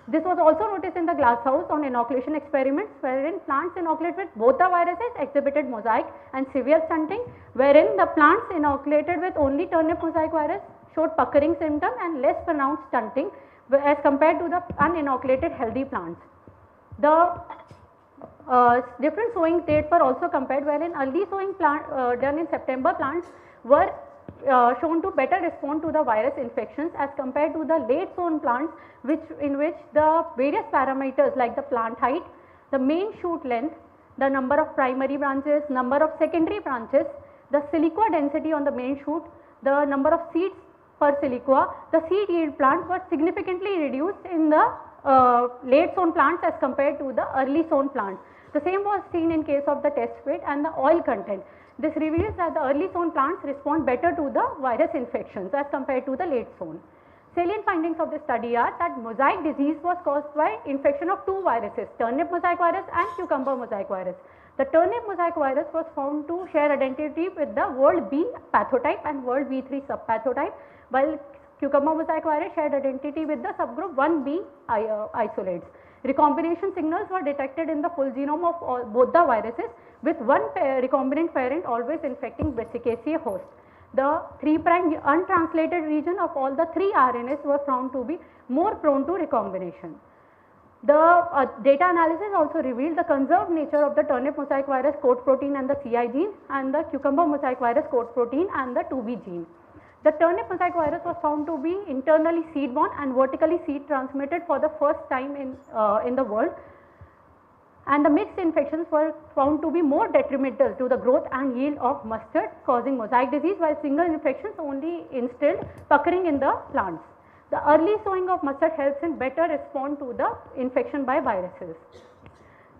This was also noticed in the glass house on inoculation experiments, wherein plants inoculated with both the viruses exhibited mosaic and severe stunting, wherein the plants inoculated with only turnip mosaic virus showed puckering symptom and less pronounced stunting as compared to the uninoculated healthy plants. The different sowing dates were also compared, wherein early sowing done in September plants were shown to better respond to the virus infections as compared to the late sown plants, in which the various parameters like the plant height, the main shoot length, the number of primary branches, number of secondary branches, the silique density on the main shoot, the number of seeds per silique, the seed yield plants were significantly reduced in the late sown plants as compared to the early sown plants. The same was seen in case of the test weight and the oil content. This reveals that the early sown plants respond better to the virus infections as compared to the late sown. Salient findings of this study are that mosaic disease was caused by infection of two viruses, turnip mosaic virus and cucumber mosaic virus. The turnip mosaic virus was found to share identity with the World B pathotype and World B3 subpathotype, while cucumber mosaic virus shared identity with the subgroup 1B isolates. Recombination signals were detected in the full genome of both the viruses, with one recombinant parent always infecting Brassicaceae host. The 3' untranslated region of all the 3 RNAs were found to be more prone to recombination. The data analysis also revealed the conserved nature of the turnip mosaic virus coat protein and the CI gene, and the cucumber mosaic virus coat protein and the 2B gene. The turnip mosaic virus was found to be internally seed borne and vertically seed transmitted for the first time in the world, and the mixed infections were found to be more detrimental to the growth and yield of mustard, causing mosaic disease, while single infections only instilled puckering in the plants. The early sowing of mustard helps in better respond to the infection by viruses.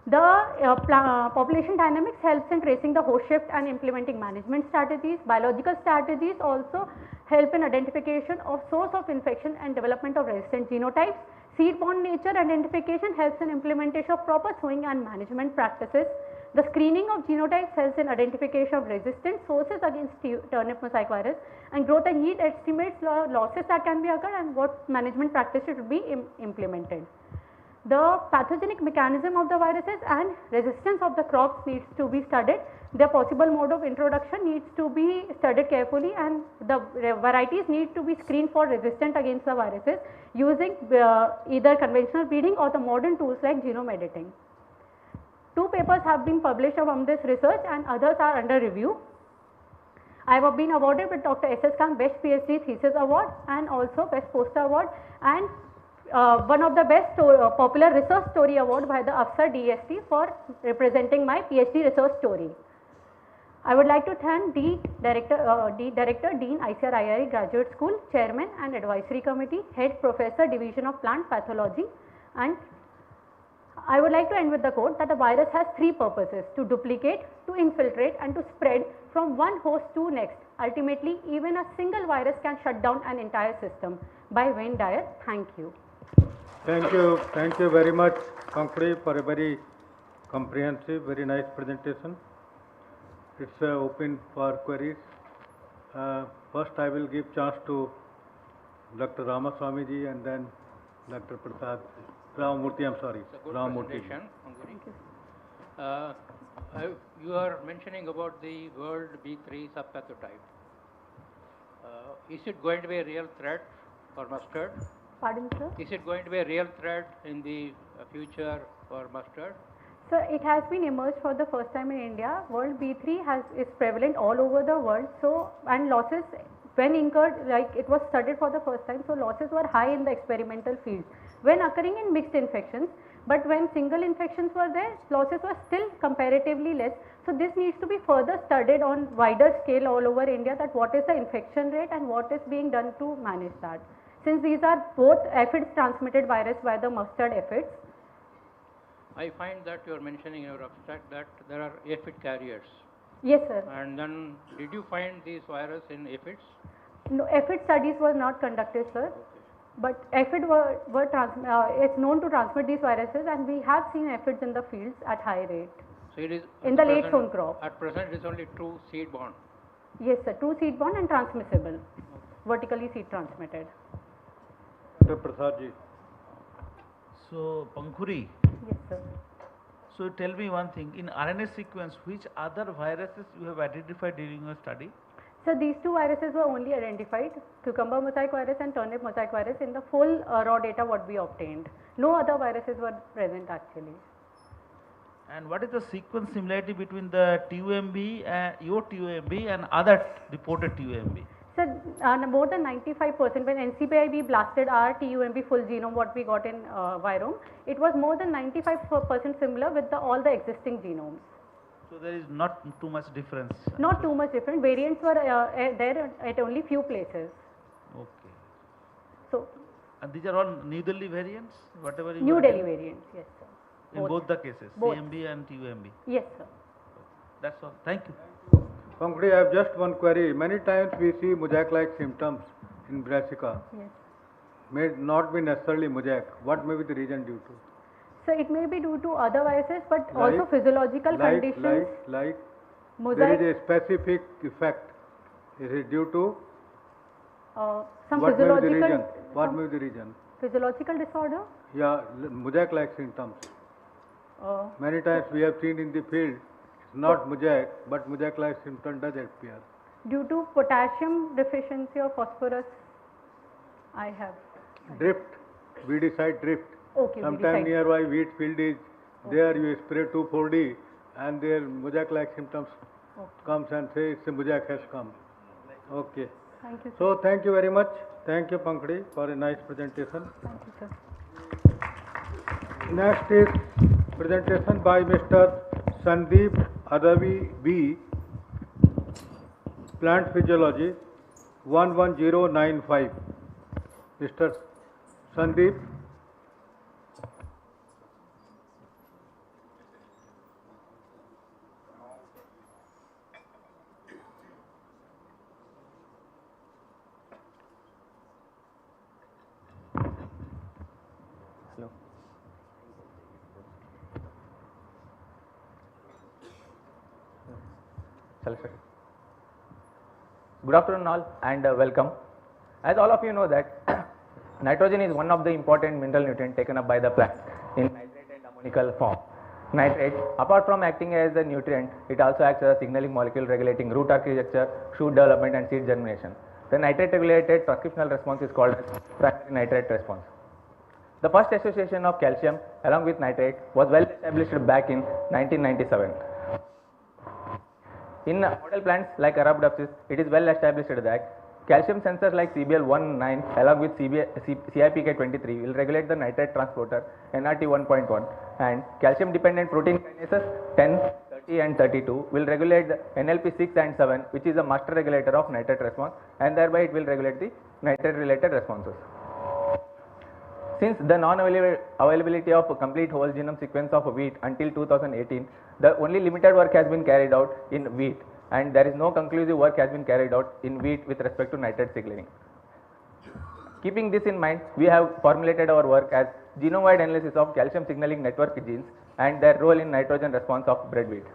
The population dynamics helps in tracing the host shift and implementing management strategies. Biological strategies also help in identification of source of infection and development of resistant genotypes. Seed-borne nature identification helps in implementation of proper sowing and management practices. The screening of genotypes helps in identification of resistant sources against turnip mosaic virus, and growth and yield estimates losses that can be occurred and what management practices should be implemented. The pathogenic mechanism of the viruses and resistance of the crops needs to be studied. The possible mode of introduction needs to be studied carefully, and the varieties need to be screened for resistant against the viruses using either conventional breeding or the modern tools like genome editing. 2 papers have been published from this research and others are under review. I have been awarded with Dr. S.S. Khan Best PhD Thesis Award and also Best Poster Award, and one of the best popular research story award by the Afsar DST for representing my PhD research story. I would like to thank Director, Dean ICAR IRE Graduate School, Chairman and Advisory Committee, Head Professor Division of Plant Pathology, and I would like to end with the quote that a virus has 3 purposes: to duplicate, to infiltrate and to spread from one host to next. Ultimately, even a single virus can shut down an entire system. By Wayne Dyer. Thank you. Thank you very much, Pankuri, for a very comprehensive, very nice presentation. It's open for queries. First I will give chance to Dr. Ramaswamy ji and then Dr. Prasad. Ramamurthy, I'm sorry. Ramamurthy. Thank you. You are mentioning about the world B3 subpathotype. Is it going to be a real threat for mustard? Pardon, sir? Is it going to be a real threat in the future for mustard? So it has been emerged for the first time in India. World B3 is prevalent all over the world. So, and losses when incurred, like it was studied for the first time, so losses were high in the experimental field when occurring in mixed infections, but when single infections were there, losses were still comparatively less. So this needs to be further studied on wider scale all over India, that what is the infection rate and what is being done to manage that. Since these are both aphids transmitted virus by the mustard aphids. I find that you are mentioning in your abstract that there are aphid carriers. Yes, sir. And then did you find these virus in aphids? No, aphid studies was not conducted, sir. But aphid it's known to transmit these viruses, and we have seen aphids in the fields at high rate. So it is in the late sown crop. At present it is only true seed borne. Yes, sir. True seed borne and transmissible, vertically seed transmitted. Dr. Prasad ji. So, Pankhuri. Yes, sir. So, tell me one thing, in RNA sequence, which other viruses you have identified during your study? So, these 2 viruses were only identified, cucumber mosaic virus and turnip mosaic virus, in the full raw data what we obtained. No other viruses were present actually. And what is the sequence similarity between the TUMB, your TUMB and other reported TUMB? So, more than 95% when NCPIB blasted our TUMB full genome what we got in Virome, it was more than 95% similar with all the existing genomes. So, there is not too much difference? Not too much different, variants were there at only few places. Okay. So, and these are all New Delhi variants, whatever you New Delhi variants, yes sir. In both the cases, both. CMB and TUMB? Yes sir. That's all, thank you. Pankuri, I have just one query. Many times we see mosaic-like symptoms in brassica. Yes. May not be necessarily mosaic. What may be the reason due to? So, it may be due to other viruses, but also physiological conditions. Like mosaic. There is a specific effect. Is it due to? Some what physiological. May be the reason? What may be the reason? Physiological disorder? Yeah, mosaic-like symptoms. Many times we have seen in the field, it's not mosaic, but mosaic-like symptom does appear. Due to potassium deficiency or phosphorus, I have. Drift, we decide drift. Okay, we Sometime decide. nearby wheat field is there, you spray 2,4-D and their mosaic-like symptoms comes and say it's a mosaic has come. Okay. Thank you, sir. So thank you very much. Thank you, Pankadi, for a nice presentation. Thank you, sir. Next is presentation by Mr. Sandeep Adavi B, Plant Physiology 11095. Mr. Sandeep. Hello. Shall I start? Good afternoon all and welcome. As all of you know that nitrogen is one of the important mineral nutrients taken up by the plant in nitrate and ammonical form. Nitrate, apart from acting as a nutrient, it also acts as a signaling molecule regulating root architecture, shoot development and seed germination. The nitrate regulated transcriptional response is called as primary nitrate response. The first association of calcium along with nitrate was well established back in 1997. In model plants like Arabidopsis, it is well established that calcium sensors like CBL19 along with CIPK23 will regulate the nitrate transporter NRT1.1, and calcium dependent protein kinases 10, 30 and 32 will regulate the NLP6 and 7, which is a master regulator of nitrate response, and thereby it will regulate the nitrate related responses. Since the non-availability of a complete whole genome sequence of wheat until 2018, the only limited work has been carried out in wheat, and there is no conclusive work has been carried out in wheat with respect to nitrate signaling. Keeping this in mind, we have formulated our work as genome-wide analysis of calcium signaling network genes and their role in nitrogen response of bread wheat.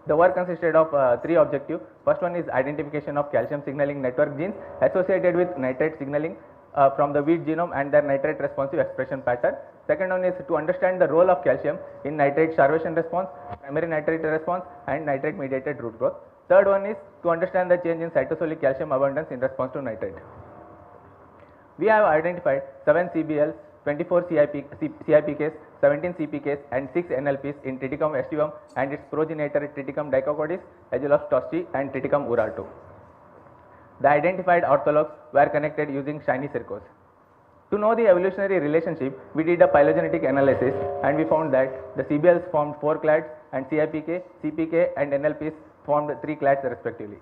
The work consisted of three objectives. First one is identification of calcium signaling network genes associated with nitrate signaling from the wheat genome and their nitrate responsive expression pattern. Second one is to understand the role of calcium in nitrate starvation response, primary nitrate response and nitrate mediated root growth. Third one is to understand the change in cytosolic calcium abundance in response to nitrate. We have identified 7 CBLs, 24 CIPKs, 17 CPKs and 6 NLPs in Triticum aestivum and its progenitor Triticum dicoccodis, Agellos tosti and Triticum urartu. The identified orthologs were connected using shiny circos. To know the evolutionary relationship, we did a phylogenetic analysis and we found that the CBLs formed 4 clades and CIPK, CPK and NLPs formed 3 clades respectively.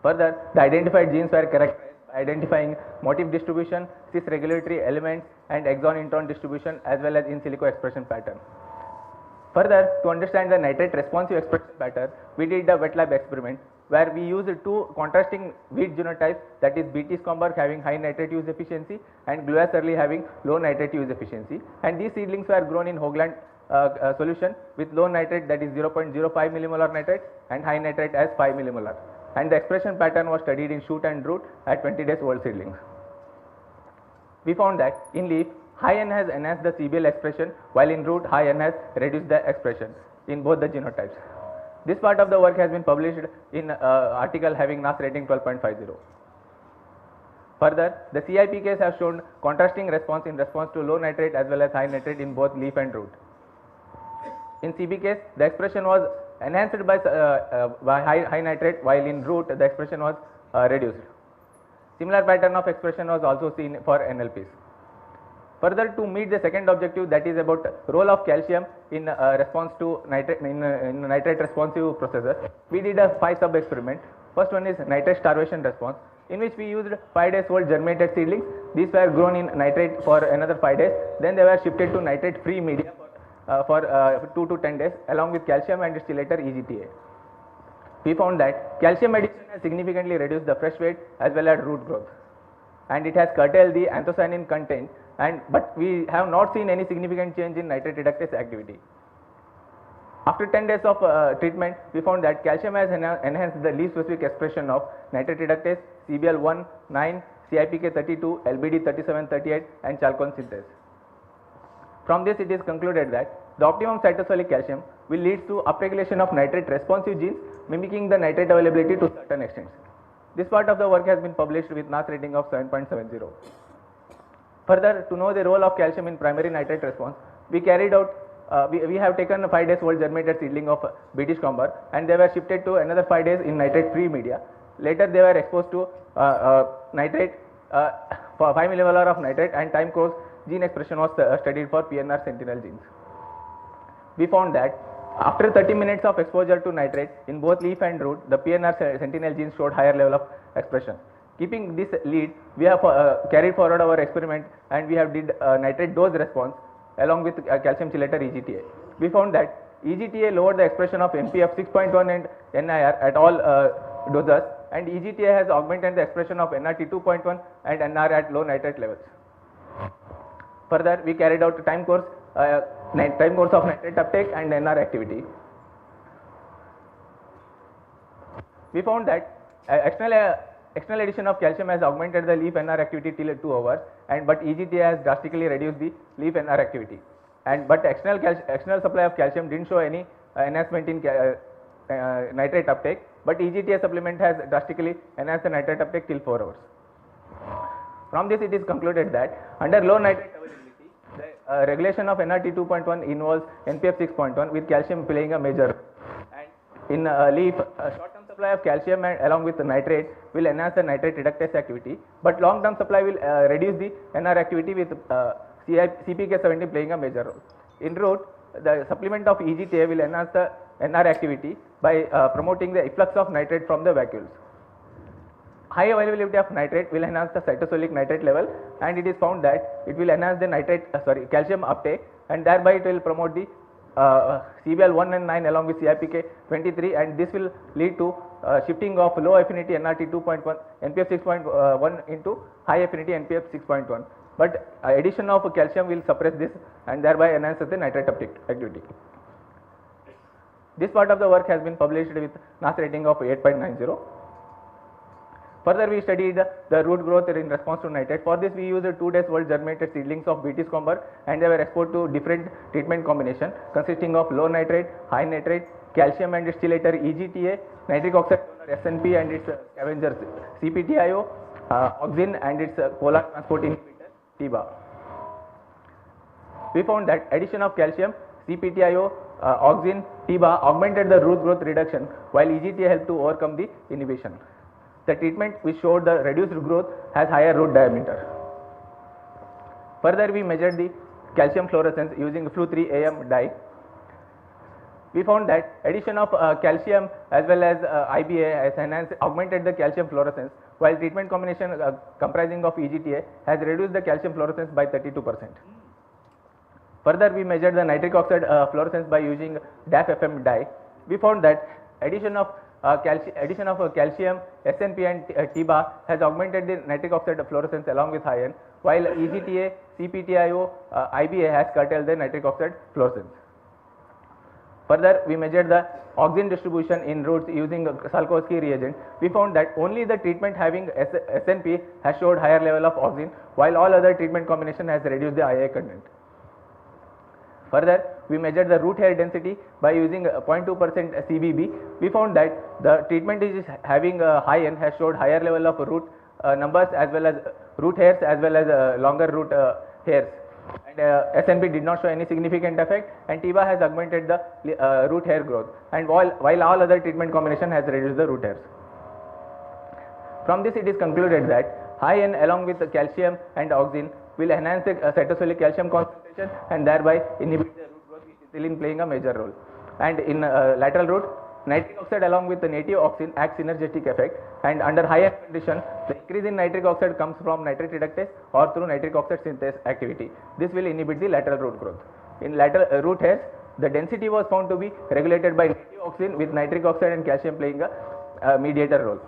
Further, the identified genes were characterized by identifying motif distribution, cis regulatory elements and exon-intron distribution as well as in silico expression pattern. Further, to understand the nitrate responsive expression pattern, we did a wet lab experiment where we used 2 contrasting wheat genotypes, that is BT Scomberg having high nitrate use efficiency and Gluas early having low nitrate use efficiency, and these seedlings were grown in Hoagland solution with low nitrate, that is 0.05 millimolar nitrate and high nitrate as 5 millimolar, and the expression pattern was studied in shoot and root at 20 days old seedlings. We found that in leaf, high N has enhanced the CBL expression, while in root high N has reduced the expression in both the genotypes. This part of the work has been published in article having NAS rating 12.50. Further, the CIPKs have shown contrasting response in response to low nitrate as well as high nitrate in both leaf and root. In CPKs, the expression was enhanced by high nitrate, while in root the expression was reduced. Similar pattern of expression was also seen for NLPs. Further, to meet the second objective, that is about role of calcium in response to nitrate in nitrate responsive processes, we did a 5 sub experiment. First one is nitrate starvation response, in which we used 5 days old germinated seedlings. These were grown in nitrate for another 5 days. Then they were shifted to nitrate free media for 2 to 10 days along with calcium and its chelator EGTA. We found that calcium addition has significantly reduced the fresh weight as well as root growth, and it has curtailed the anthocyanin content, but we have not seen any significant change in nitrate reductase activity. After 10 days of treatment, we found that calcium has enhanced the leaf specific expression of nitrate reductase, CBL1, 9, CIPK32, LBD37, 38 and chalcone synthase. From this, it is concluded that the optimum cytosolic calcium will lead to upregulation of nitrate responsive genes mimicking the nitrate availability to certain extent. This part of the work has been published with NAS rating of 7.70. Further, to know the role of calcium in primary nitrate response, we carried out we have taken 5 days old germinated seedling of British comber, and they were shifted to another 5 days in nitrate free media. Later they were exposed to nitrate for 5 millimolar of nitrate, and time course gene expression was studied for PNR sentinel genes. We found that after 30 minutes of exposure to nitrate in both leaf and root, the PNR sentinel genes showed higher level of expression. Keeping this lead, we have carried forward our experiment, and we have did nitrate dose response along with calcium chelator EGTA. We found that EGTA lowered the expression of NPF 6.1 and NIR at all doses, and EGTA has augmented the expression of NRT 2.1 and NR at low nitrate levels. Further, we carried out time course of nitrate uptake and NR activity. We found that external addition of calcium has augmented the leaf NR activity till 2 hours, but EGTA has drastically reduced the leaf NR activity. But external supply of calcium didn't show any enhancement in nitrate uptake, but EGTA supplement has drastically enhanced the nitrate uptake till 4 hours. From this, it is concluded that under low nitrate availability, the regulation of NRT 2.1 involves NPF 6.1 with calcium playing a major role. And in leaf, short-term supply of calcium and along with the nitrate will enhance the nitrate reductase activity, but long-term supply will reduce the NR activity with CPK70 playing a major role. In root, the supplement of EGTA will enhance the NR activity by promoting the efflux of nitrate from the vacuoles. High availability of nitrate will enhance the cytosolic nitrate level, and it is found that it will enhance the calcium uptake, and thereby it will promote the CBL1 and 9 along with CIPK23, and this will lead to shifting of low affinity NRT 2.1 NPF 6.1 into high affinity NPF 6.1. But addition of calcium will suppress this and thereby enhances the nitrate uptake activity. This part of the work has been published with NAS rating of 8.90. Further, we studied the root growth in response to nitrate. For this, we used 2 days old germinated seedlings of British comber, and they were exposed to different treatment combination consisting of low nitrate, high nitrate, calcium and its chelator EGTA, nitric oxide SNP and its scavengers CPTIO, auxin and its polar transport inhibitor TIBA. We found that addition of calcium, CPTIO, auxin, TIBA augmented the root growth reduction, while EGTA helped to overcome the inhibition. The treatment which showed the reduced growth has higher root diameter. Further, we measured the calcium fluorescence using Flu3 AM dye. We found that addition of calcium as well as IBA has augmented the calcium fluorescence, while treatment combination comprising of EGTA has reduced the calcium fluorescence by 32%. Further, we measured the nitric oxide fluorescence by using DAF-FM dye. We found that addition of calcium, SNP and TIBA has augmented the nitric oxide fluorescence along with iron, while EGTA, CPTIO, IBA has curtailed the nitric oxide fluorescence. Further, we measured the auxin distribution in roots using Salkowski reagent. We found that only the treatment having SNP has showed higher level of auxin, while all other treatment combination has reduced the IA content. Further, we measured the root hair density by using 0.2% CBB. We found that the treatment is having high N has showed higher level of root numbers as well as root hairs as well as longer root hairs. And SNP did not show any significant effect, and TIBA has augmented the root hair growth, and while all other treatment combination has reduced the root hairs. From this, it is concluded that high N along with the calcium and auxin will enhance the cytosolic calcium concentration and thereby inhibit the root growth, which is still playing a major role. And in lateral root, nitric oxide along with the native auxin acts synergistic effect, and under high N condition, the increase in nitric oxide comes from nitrate reductase or through nitric oxide synthase activity. This will inhibit the lateral root growth. In lateral root hairs, the density was found to be regulated by native auxin with nitric oxide and calcium playing a mediator role.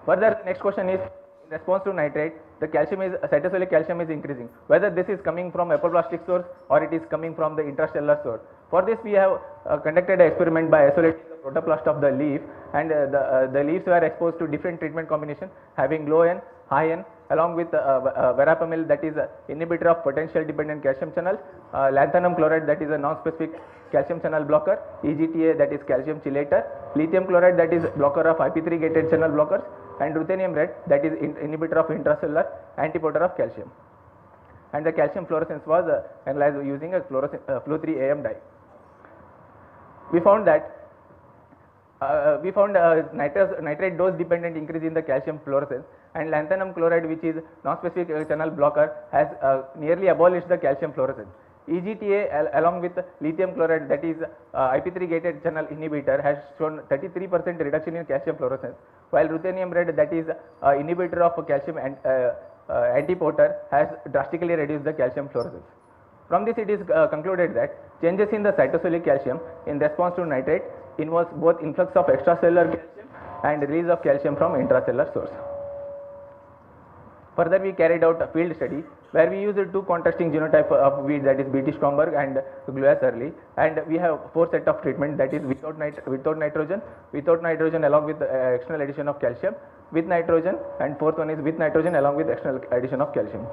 Further, the next question is, in response to nitrate, the cytosolic calcium is increasing. Whether this is coming from apoplastic source or it is coming from the intracellular source. For this, we have conducted an experiment by isolating the protoplast of the leaf, and the leaves were exposed to different treatment combination having low N, high N, along with verapamil, that is inhibitor of potential dependent calcium channel, lanthanum chloride, that is a non-specific calcium channel blocker, EGTA, that is calcium chelator, lithium chloride, that is blocker of IP3 gated channel blockers, and ruthenium red, that is inhibitor of intracellular antiporter of calcium. And the calcium fluorescence was analyzed using a fluo3 AM dye. We found that nitrate dose dependent increase in the calcium fluorescence, and lanthanum chloride, which is non-specific channel blocker, has nearly abolished the calcium fluorescence. EGTA along with lithium chloride, that is IP3 gated channel inhibitor, has shown 33% reduction in calcium fluorescence, while ruthenium red, that is inhibitor of calcium and antiporter, has drastically reduced the calcium fluorescence. From this, it is concluded that changes in the cytosolic calcium in response to nitrate involves both influx of extracellular calcium and release of calcium from intracellular source. Further, we carried out a field study where we used two contrasting genotype of wheat, that is BT Stromberg and Gluas early, and we have 4 set of treatment, that is without nitrogen along with external addition of calcium, with nitrogen, and fourth one is with nitrogen along with external addition of calcium.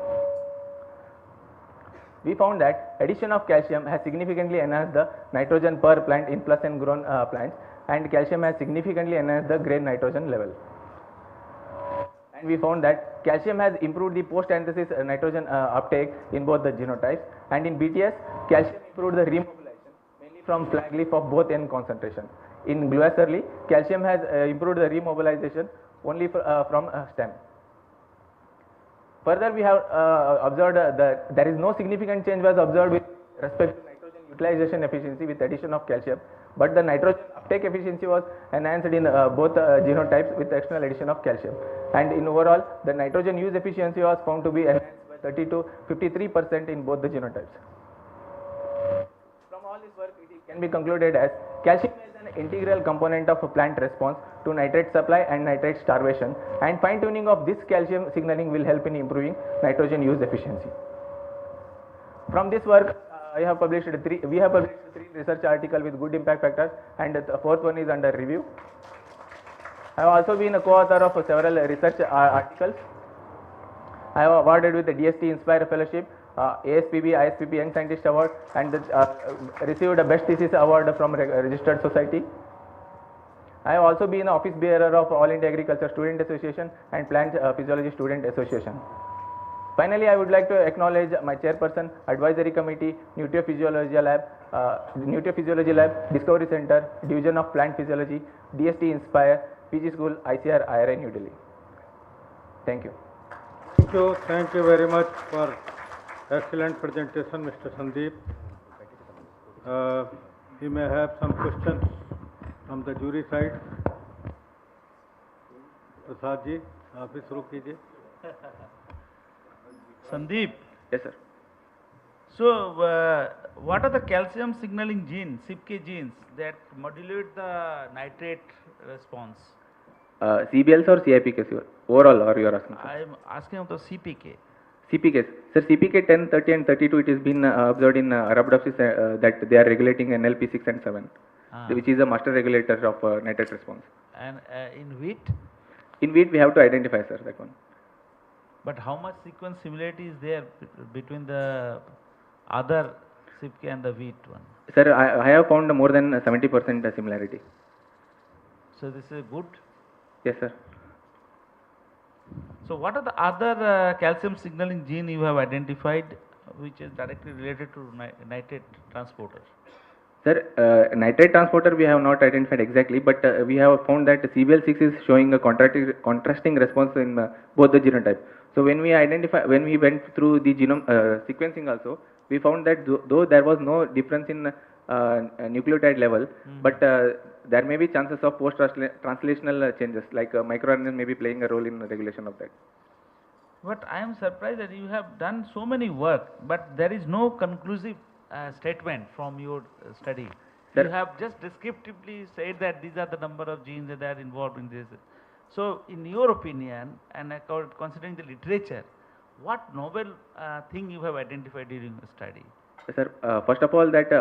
We found that addition of calcium has significantly enhanced the nitrogen per plant in plus and grown plants, and calcium has significantly enhanced the grain nitrogen level. And we found that calcium has improved the post-anthesis nitrogen uptake in both the genotypes, and in BTS, calcium improved the remobilization mainly from flag leaf of both N concentration. In Gluas early, calcium has improved the remobilization only from stem. Further, we have observed that there is no significant change was observed with respect to nitrogen utilization efficiency with addition of calcium, but the nitrogen uptake efficiency was enhanced in both genotypes with external addition of calcium. And in overall, the nitrogen use efficiency was found to be enhanced by 30 to 53% in both the genotypes. From all this work, it can be concluded as calcium is an integral component of a plant response to nitrate supply and nitrate starvation, and fine tuning of this calcium signaling will help in improving nitrogen use efficiency. From this work, we have published three research articles with good impact factors, and the fourth one is under review. I have also been a co-author of several research articles. I have awarded with the DST Inspire Fellowship, ASPB, ISPB Young Scientist Award, and received a Best Thesis Award from Registered Society. I have also been office bearer of All India Agriculture Student Association and Plant Physiology Student Association. Finally, I would like to acknowledge my chairperson, Advisory Committee, Nutriphysiology Lab, Discovery Center, Division of Plant Physiology, DST Inspire, PG School, ICAR, IRI, New Delhi. Thank you. Thank you very much for excellent presentation, Mr. Sandeep. We may have some questions from the jury side. Prasad ji, आप भी शुरू कीजिए. Sandeep. Yes, sir. So, what are the calcium signaling genes, CPK genes, that modulate the nitrate response? CBLs or CIPKs overall, or you are asking? I am asking about the CPK. CPKs. Sir, CPK 10, 30 and 32, it has been observed in Arabidopsis that they are regulating NLP 6 and 7, which is a master regulator of nitrate response. And in wheat? In wheat, we have to identify, sir, that one. But how much sequence similarity is there between the other CPK and the wheat one? Sir, I have found more than 70% similarity. So this is good? Yes, sir. So what are the other calcium signaling gene you have identified which is directly related to nitrate transporter? Sir, nitrate transporter we have not identified exactly, but we have found that CBL6 is showing a contrasting response in both the genotype. So when we went through the genome sequencing also, we found that though there was no difference in nucleotide level, but there may be chances of post-translational changes, like microRNA may be playing a role in the regulation of that. But I am surprised that you have done so many work, but there is no conclusive statement from your study. Sir, you have just descriptively said that these are the number of genes that are involved in this. So, in your opinion, and considering the literature, what novel thing you have identified during the study? Sir, first of all, that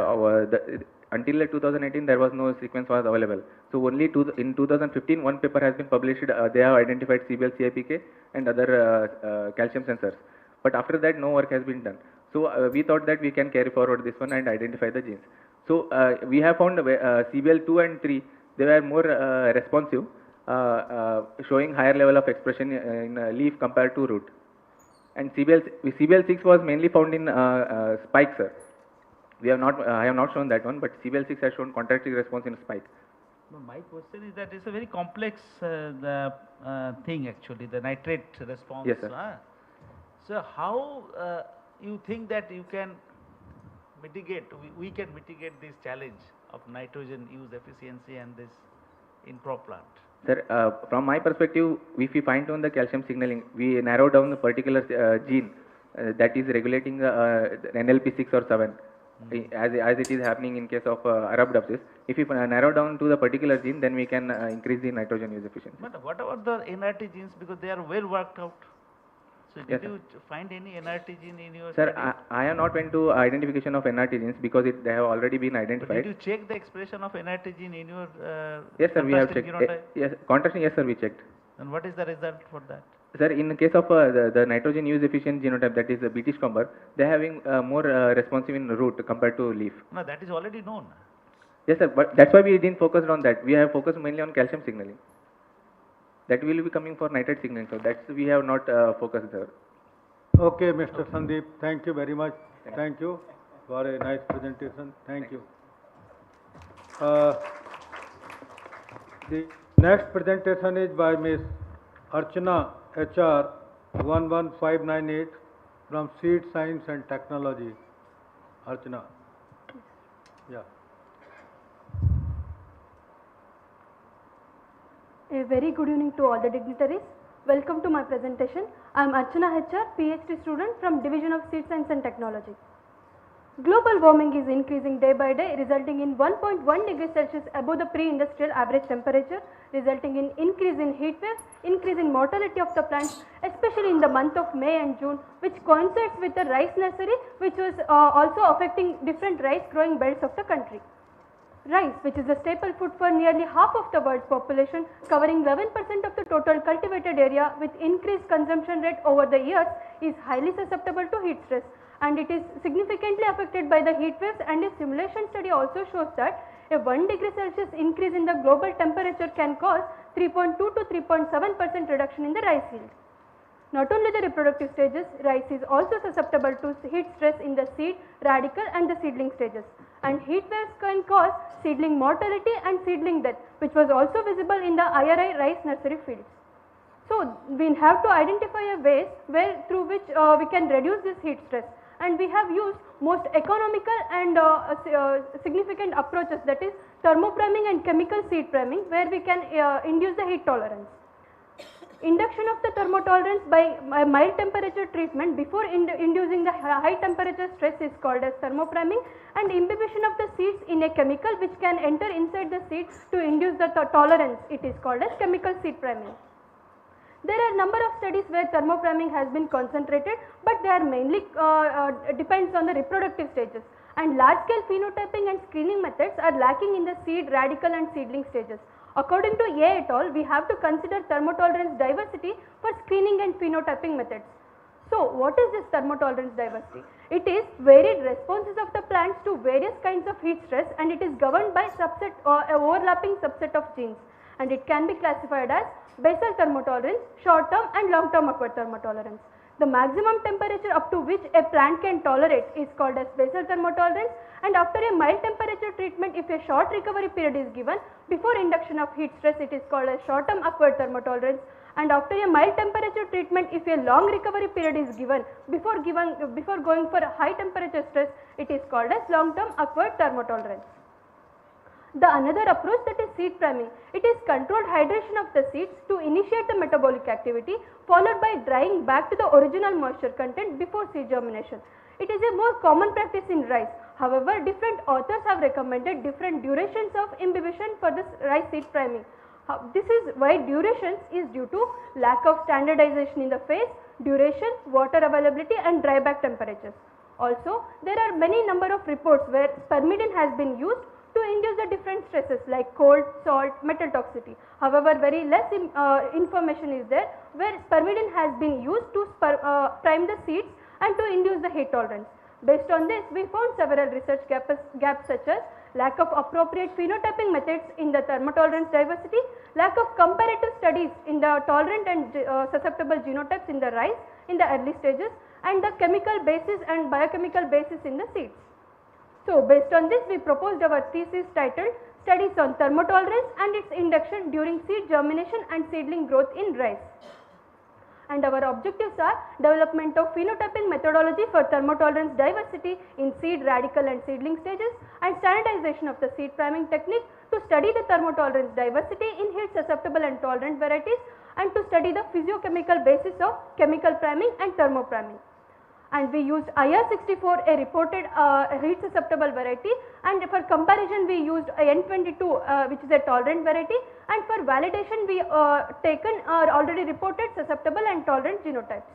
until 2018 there was no sequence was available. So only in 2015 one paper has been published. They have identified CBL, CIPK and other calcium sensors. But after that no work has been done. So we thought that we can carry forward this one and identify the genes. So we have found CBL 2 and 3, they were more responsive, showing higher level of expression in leaf compared to root. And CBL6 was mainly found in spike, sir. We have not, I have not shown that one, but CBL6 has shown contractive response in spike. No, my question is that it's a very complex thing actually, the nitrate response. Yes, sir. So how you think that you can mitigate, we can mitigate this challenge of nitrogen use efficiency and this in crop plant? Sir, from my perspective, if we fine tune the calcium signaling, we narrow down the particular gene that is regulating the NLP6 or 7, as it is happening in case of Arabidopsis. If we narrow down to the particular gene, then we can increase the nitrogen use efficiency. But what about the NRT genes, because they are well worked out? So Yes, did you find any NRT gene in your Sir, study? I have not went to identification of NRT genes because they have already been But identified. did you check the expression of NRT gene in your Yes, sir, we have contrasting checked. genotype? Yes, contrasting, yes, sir, we checked. And what is the result for that? Sir, in the case of the nitrogen use efficient genotype, that is the British Comber, they are having more responsive in root compared to leaf. No, that is already known. Yes, sir, but that's why we didn't focus on that. We have focused mainly on calcium signaling. That will be coming for nitrate signaling, so that's we have not focused there. Okay, Mr. Sandeep, thank you very much. Thank you for a nice presentation. Thank you. The next presentation is by Ms. Archana HR 11598 from Seed Science and Technology. Archana. Yeah. A very good evening to all the dignitaries. Welcome to my presentation. I am Archana HR, PhD student from Division of Seed Science and Technology. Global warming is increasing day by day, resulting in 1.1 degrees Celsius above the pre-industrial average temperature, resulting in increase in heat waves, increase in mortality of the plants, especially in the month of May and June, which coincides with the rice nursery, which was also affecting different rice growing belts of the country. Rice, which is a staple food for nearly half of the world's population, covering 11% of the total cultivated area with increased consumption rate over the years, is highly susceptible to heat stress, and it is significantly affected by the heat waves, and a simulation study also shows that a 1 degree Celsius increase in the global temperature can cause 3.2 to 3.7% reduction in the rice yield. Not only the reproductive stages, rice is also susceptible to heat stress in the seed, radicle and the seedling stages, and heat waves can cause seedling mortality and seedling death, which was also visible in the IRI rice nursery fields. So we have to identify a ways through which we can reduce this heat stress, and we have used most economical and significant approaches, that is thermopriming and chemical seed priming, where we can induce the heat tolerance. Induction of the thermotolerance by mild temperature treatment before inducing the high temperature stress is called as thermopriming, and imbibition of the seeds in a chemical which can enter inside the seed to induce the tolerance, it is called as chemical seed priming. There are a number of studies where thermopriming has been concentrated, but they are mainly depends on the reproductive stages, and large scale phenotyping and screening methods are lacking in the seed, radicle and seedling stages. According to A et al., we have to consider thermotolerance diversity for screening and phenotyping methods. So what is this thermotolerance diversity? It is varied responses of the plants to various kinds of heat stress, and it is governed by subset or overlapping subset of genes, and it can be classified as basal thermotolerance, short term and long term acquired thermotolerance. The maximum temperature up to which a plant can tolerate is called as basal thermotolerance, and after a mild temperature treatment, if a short recovery period is given before induction of heat stress, it is called as short term acquired thermotolerance, and after a mild temperature treatment, if a long recovery period is given before going for a high temperature stress, it is called as long term acquired thermotolerance. The another approach, that is seed priming, it is controlled hydration of the seeds to initiate the metabolic activity, followed by drying back to the original moisture content before seed germination. It is a more common practice in rice. However, different authors have recommended different durations of imbibition for this rice seed priming. This is why durations is due to lack of standardization in the phase, duration, water availability and dry back temperatures. Also, there are many number of reports where spermidine has been used to induce the different stresses like cold, salt, metal toxicity. However, very less information is there where spermidine has been used to prime the seeds and to induce the heat tolerance. Based on this, we found several research gaps such as lack of appropriate phenotyping methods in the thermotolerance diversity, lack of comparative studies in the tolerant and susceptible genotypes in the rice in the early stages, and the chemical basis and biochemical basis in the seeds. So, based on this we proposed our thesis titled Studies on Thermotolerance and its Induction during Seed Germination and Seedling Growth in Rice. And our objectives are development of phenotyping methodology for thermotolerance diversity in seed, radical and seedling stages, and standardization of the seed priming technique to study the thermotolerance diversity in heat susceptible and tolerant varieties, and to study the physiochemical basis of chemical priming and thermopriming. And we used IR64, a reported heat susceptible variety, and for comparison we used N22 which is a tolerant variety, and for validation we taken already reported susceptible and tolerant genotypes.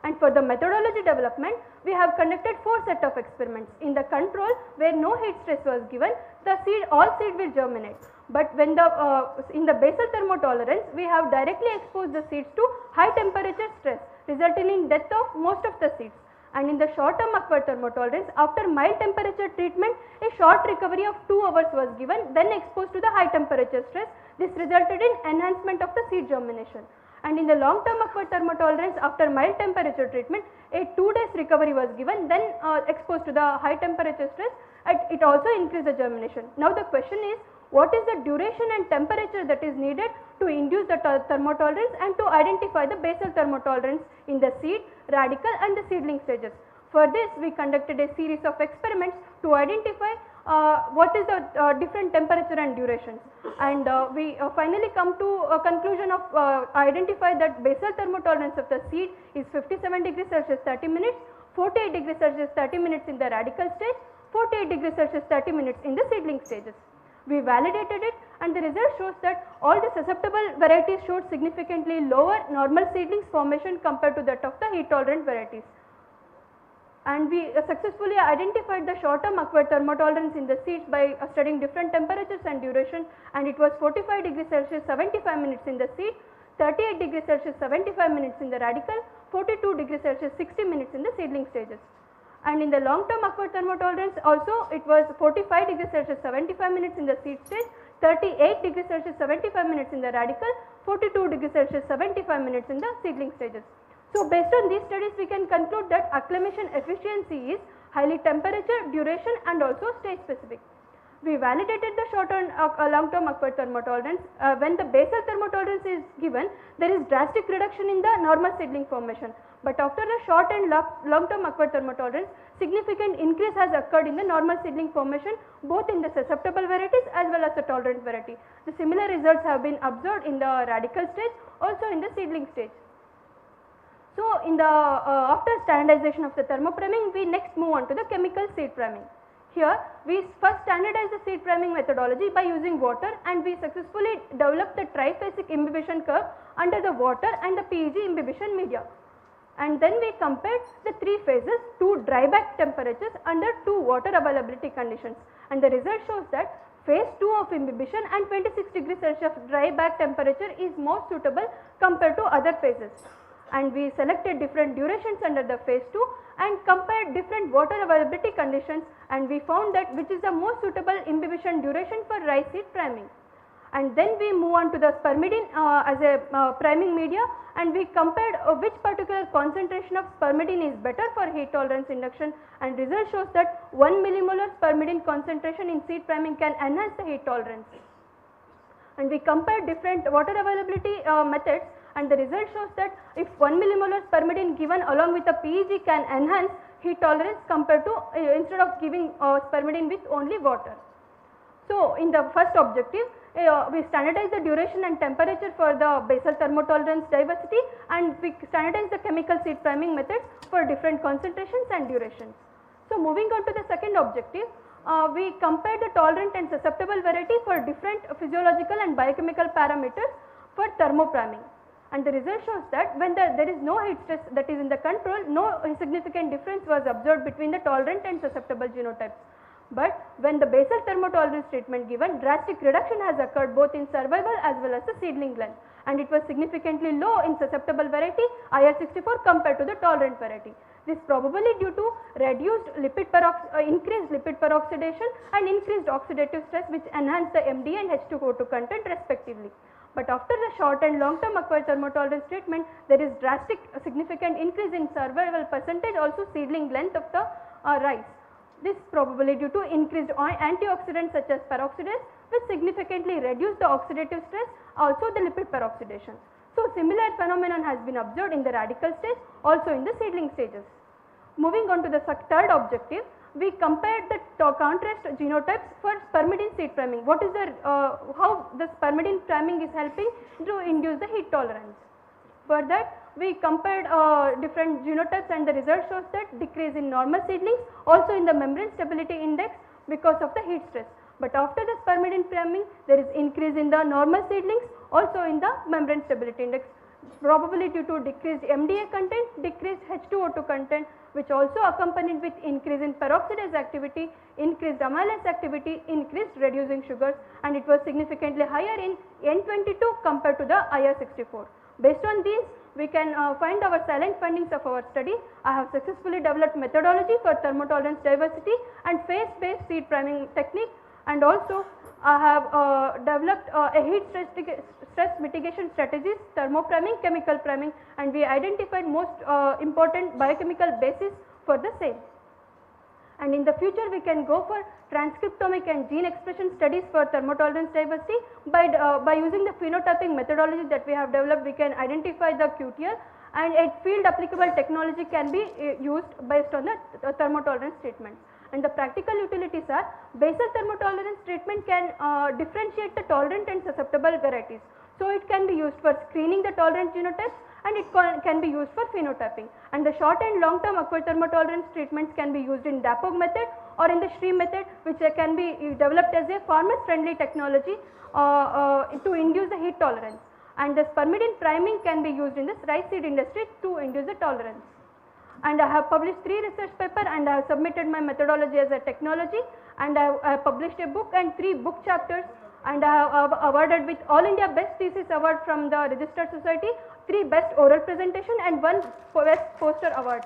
And for the methodology development we have conducted 4 set of experiments. In the control where no heat stress was given, the all seed will germinate. But when the in the basal thermotolerance we have directly exposed the seeds to high temperature stress, resulting in death of most of the seeds. And in the short term acquired thermotolerance, after mild temperature treatment, a short recovery of 2 hours was given, then exposed to the high temperature stress. This resulted in enhancement of the seed germination. And in the long term acquired thermotolerance, after mild temperature treatment, a 2 days recovery was given, then exposed to the high temperature stress, it also increased the germination. Now the question is, what is the duration and temperature that is needed to induce the thermotolerance and to identify the basal thermotolerance in the seed, radical and the seedling stages. For this we conducted a series of experiments to identify what is the different temperature and durations, and we finally come to a conclusion of identify that basal thermotolerance of the seed is 57 degrees Celsius 30 minutes, 48 degrees Celsius 30 minutes in the radical stage, 48 degrees Celsius 30 minutes in the seedling stages. We validated it, and the result shows that all the susceptible varieties showed significantly lower normal seedlings formation compared to that of the heat tolerant varieties. And we successfully identified the short term acquired thermotolerance in the seeds by studying different temperatures and duration, and it was 45 degrees Celsius 75 minutes in the seed, 38 degrees Celsius 75 minutes in the radical, 42 degrees Celsius 60 minutes in the seedling stages. And in the long term acquired thermotolerance also it was 45 degrees Celsius 75 minutes in the seed stage, 38 degrees Celsius 75 minutes in the radical, 42 degrees Celsius 75 minutes in the seedling stages. So based on these studies we can conclude that acclimation efficiency is highly temperature, duration and also stage specific. We validated the short and long term acquired thermotolerance. When the basal thermotolerance is given, there is drastic reduction in the normal seedling formation. But after the short and long term acquired thermotolerance, significant increase has occurred in the normal seedling formation both in the susceptible varieties as well as the tolerant variety. The similar results have been observed in the radical stage, also in the seedling stage. So in the after standardization of the thermopriming, we next move on to the chemical seed priming. Here we first standardize the seed priming methodology by using water, and we successfully developed the triphasic imbibition curve under the water and the PEG imbibition media. And then we compared the 3 phases, 2 dryback temperatures under 2 water availability conditions, and the result shows that phase 2 of imbibition and 26 degrees Celsius dryback temperature is more suitable compared to other phases. And we selected different durations under the phase 2 and compared different water availability conditions, and we found that which is the most suitable imbibition duration for rice seed priming. And then we move on to the spermidine as a priming media, and we compared which particular concentration of spermidine is better for heat tolerance induction, and result shows that 1 millimolar spermidine concentration in seed priming can enhance the heat tolerance. And we compared different water availability methods, and the result shows that if 1 millimolar spermidine given along with a PEG can enhance heat tolerance compared to instead of giving spermidine with only water. So in the first objective, we standardize the duration and temperature for the basal thermotolerance diversity, and we standardize the chemical seed priming methods for different concentrations and durations. So moving on to the second objective, we compare the tolerant and susceptible variety for different physiological and biochemical parameters for thermopriming. And the result shows that when there is no heat stress, that is in the control, no significant difference was observed between the tolerant and susceptible genotypes. But when the basal thermotolerance treatment given, drastic reduction has occurred both in survival as well as the seedling length, and it was significantly low in susceptible variety IR64 compared to the tolerant variety. This probably due to reduced increased lipid peroxidation and increased oxidative stress, which enhance the MD and H2O2 content respectively. But after the short and long term acquired thermotolerance treatment, there is drastic significant increase in survival percentage, also seedling length of the rice. This probably due to increased antioxidants such as peroxidase, which significantly reduce the oxidative stress, also the lipid peroxidation. So similar phenomenon has been observed in the radical stage, also in the seedling stages. Moving on to the third objective, we compared the contrast genotypes for spermidine seed priming. What is the how the spermidine priming is helping to induce the heat tolerance. For that, we compared different genotypes, and the result shows that decrease in normal seedlings, also in the membrane stability index because of the heat stress. But after the spermidine priming, there is increase in the normal seedlings, also in the membrane stability index, probably due to decreased MDA content, decreased H2O2 content, which also accompanied with increase in peroxidase activity, increased amylase activity, increased reducing sugars, and it was significantly higher in N22 compared to the IR64. Based on these, we can find our silent findings of our study. I have successfully developed methodology for thermotolerance diversity and phase-based seed priming technique, and also I have developed a heat stress mitigation strategies, thermopriming, chemical priming, and we identified most important biochemical basis for the same. And in the future, we can go for transcriptomic and gene expression studies for thermotolerance diversity. By using the phenotyping methodology that we have developed, we can identify the QTL, and a field applicable technology can be used based on the thermotolerance treatment. And the practical utilities are, basal thermotolerance treatment can differentiate the tolerant and susceptible varieties. So it can be used for screening the tolerant genotypes, and it can be used for phenotyping. And the short and long term acquired thermotolerance treatments can be used in DAPOG method or in the stream method, which can be developed as a farmer friendly technology to induce the heat tolerance. And the spermidine priming can be used in the rice seed industry to induce the tolerance. And I have published 3 research papers, and I have submitted my methodology as a technology, and I have published a book and 3 book chapters, and I have awarded with All India Best Thesis Award from the Registered Society, 3 Best Oral Presentation and 1 Best Poster Award.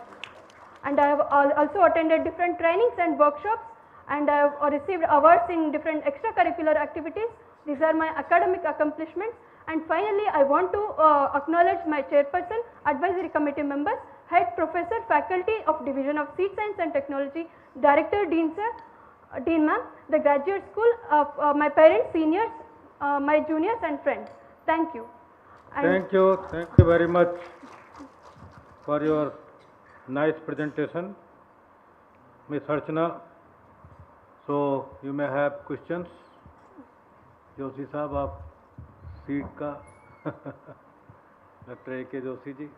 And I have also attended different trainings and workshops, and I have received awards in different extracurricular activities. These are my academic accomplishments. And finally, I want to acknowledge my chairperson, advisory committee members, head professor, faculty of Division of Seed Science and Technology, Director, Dean Sir, Dean Ma'am, the graduate school, my parents, seniors, my juniors and friends. Thank you. Thank you very much for your nice presentation, Ms. Archana. So you may have questions. Joshi साहब आप seat का doctor A.K. Joshi ji.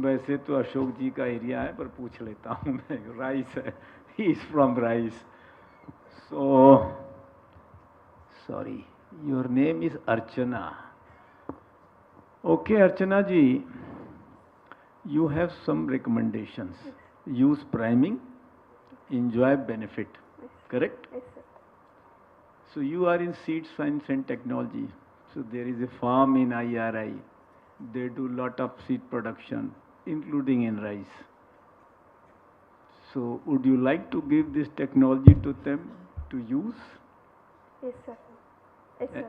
वैसे तो अशोक जी का area है, पर पूछ लेता हूँ मैं. राइस है, he is from rice. So sorry, your name is Archana. Okay, Archana ji, you have some recommendations. Use priming, enjoy benefit, correct? Yes, sir. So you are in seed science and technology. So there is a farm in IRI. They do lot of seed production, including in rice. So would you like to give this technology to them to use? Yes, sir. Yes, sir.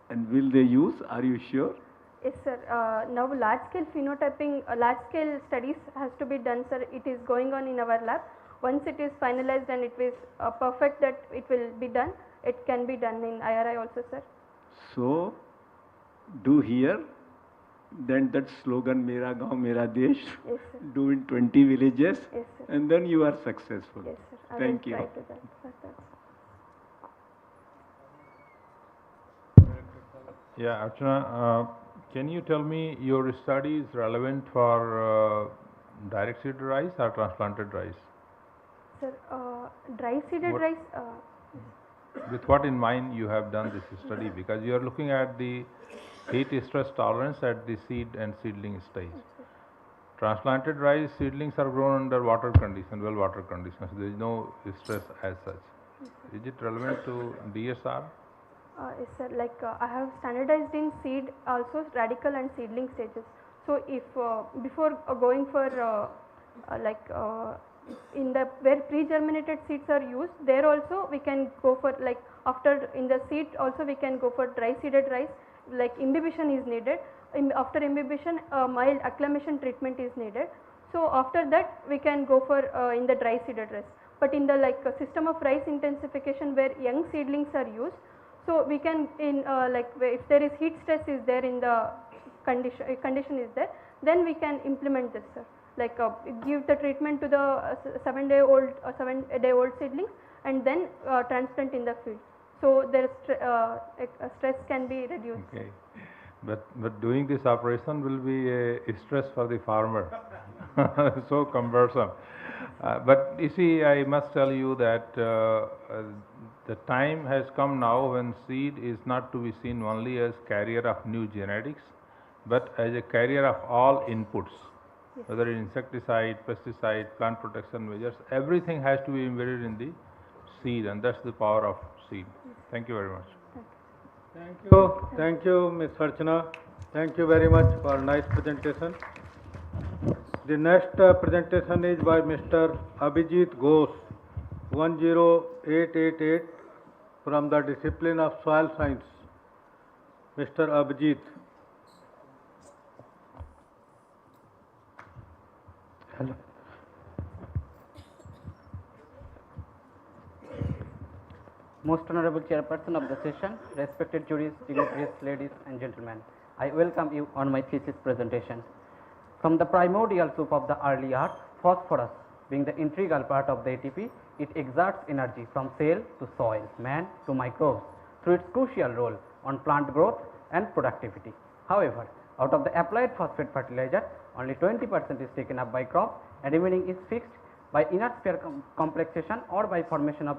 And will they use? Are you sure? Yes, sir. Now large scale phenotyping, large scale studies has to be done, sir. It is going on in our lab. Once it is finalized and it is perfect that it will be done, it can be done in IRI also, sir. So, do here, then that slogan, Mera Gaon, Mera Desh, yes, sir. Do in 20 villages, yes, sir. And then you are successful. Yes, sir. I Thank will you. try to that, sir. Yeah, Archana, can you tell me your study is relevant for direct seeded rice or transplanted rice? Sir, dry seeded rice. With what in mind you have done this study? Because you are looking at the heat stress tolerance at the seed and seedling stage. Transplanted rice seedlings are grown under water conditions, well water conditions. There is no stress as such. Is it relevant to DSR? Yes, sir. Like I have standardized in seed, also radical and seedling stages. So if before going for in the where pre-germinated seeds are used, there also we can go for like after in the seed also we can go for dry seeded rice. Like imbibition is needed. After imbibition, mild acclimation treatment is needed. So after that we can go for in the dry seeded rice. But in the system of rice intensification where young seedlings are used, so we can in if there is heat stress is there in the condition is there, then we can implement this, sir. Like give the treatment to the 7-day-old seedlings and then transplant in the field. So there is stress can be reduced. Okay, but doing this operation will be a stress for the farmer. So cumbersome. But you see, I must tell you that the time has come now when seed is not to be seen only as carrier of new genetics, but as a carrier of all inputs, yes, whether insecticide, pesticide, plant protection measures, everything has to be embedded in the seed, and that's the power of seed. Yes. Thank you very much. Thank you, Ms. Archana. Thank you very much for nice presentation. The next presentation is by Mr. Abhijit Ghosh, 10888, from the discipline of soil science. Mr. Abhijit. Hello. Most honorable chairperson of the session, respected juries, dignitaries, ladies and gentlemen, I welcome you on my thesis presentation. From the primordial soup of the early earth, phosphorus being the integral part of the ATP, it exerts energy from cell to soil, man to microbes through its crucial role on plant growth and productivity. However, out of the applied phosphate fertilizer, only 20% is taken up by crop and remaining is fixed by inert sphere complexation or by formation of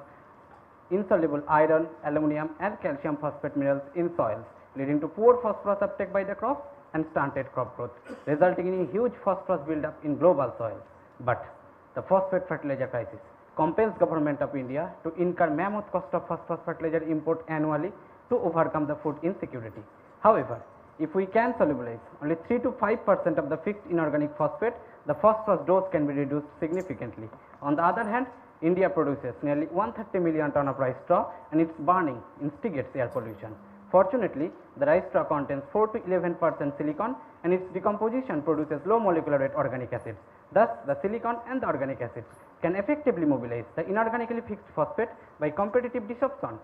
insoluble iron, aluminum and calcium phosphate minerals in soils, leading to poor phosphorus uptake by the crop and stunted crop growth, resulting in a huge phosphorus buildup in global soils. But the phosphate fertilizer crisis compels Government of India to incur mammoth cost of phosphorus fertilizer import annually to overcome the food insecurity. However, if we can solubilize only 3 to 5% of the fixed inorganic phosphate, the phosphorus dose can be reduced significantly. On the other hand, India produces nearly 130 million ton of rice straw and its burning instigates air pollution. Fortunately, the rice straw contains 4 to 11% silicon and its decomposition produces low molecular weight organic acids. Thus, the silicon and the organic acids can effectively mobilize the inorganically fixed phosphate by competitive desorption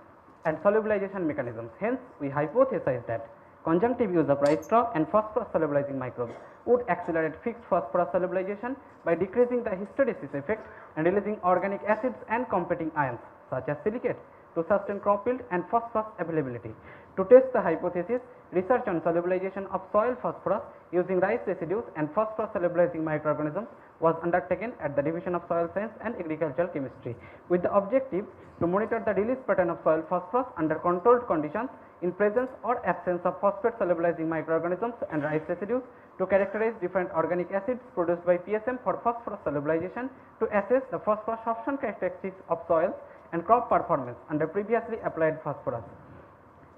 and solubilization mechanisms. Hence, we hypothesize that conjunctive use of rice straw and phosphorus solubilizing microbes would accelerate fixed phosphorus solubilization by decreasing the hysteresis effect and releasing organic acids and competing ions such as silicate to sustain crop yield and phosphorus availability. To test the hypothesis, research on solubilization of soil phosphorus using rice residues and phosphorus solubilizing microorganisms was undertaken at the Division of Soil Science and Agricultural Chemistry with the objective to monitor the release pattern of soil phosphorus under controlled conditions in presence or absence of phosphate solubilizing microorganisms and rice residues, to characterize different organic acids produced by PSM for phosphorus solubilization, to assess the phosphorus absorption characteristics of soils and crop performance under previously applied phosphorus.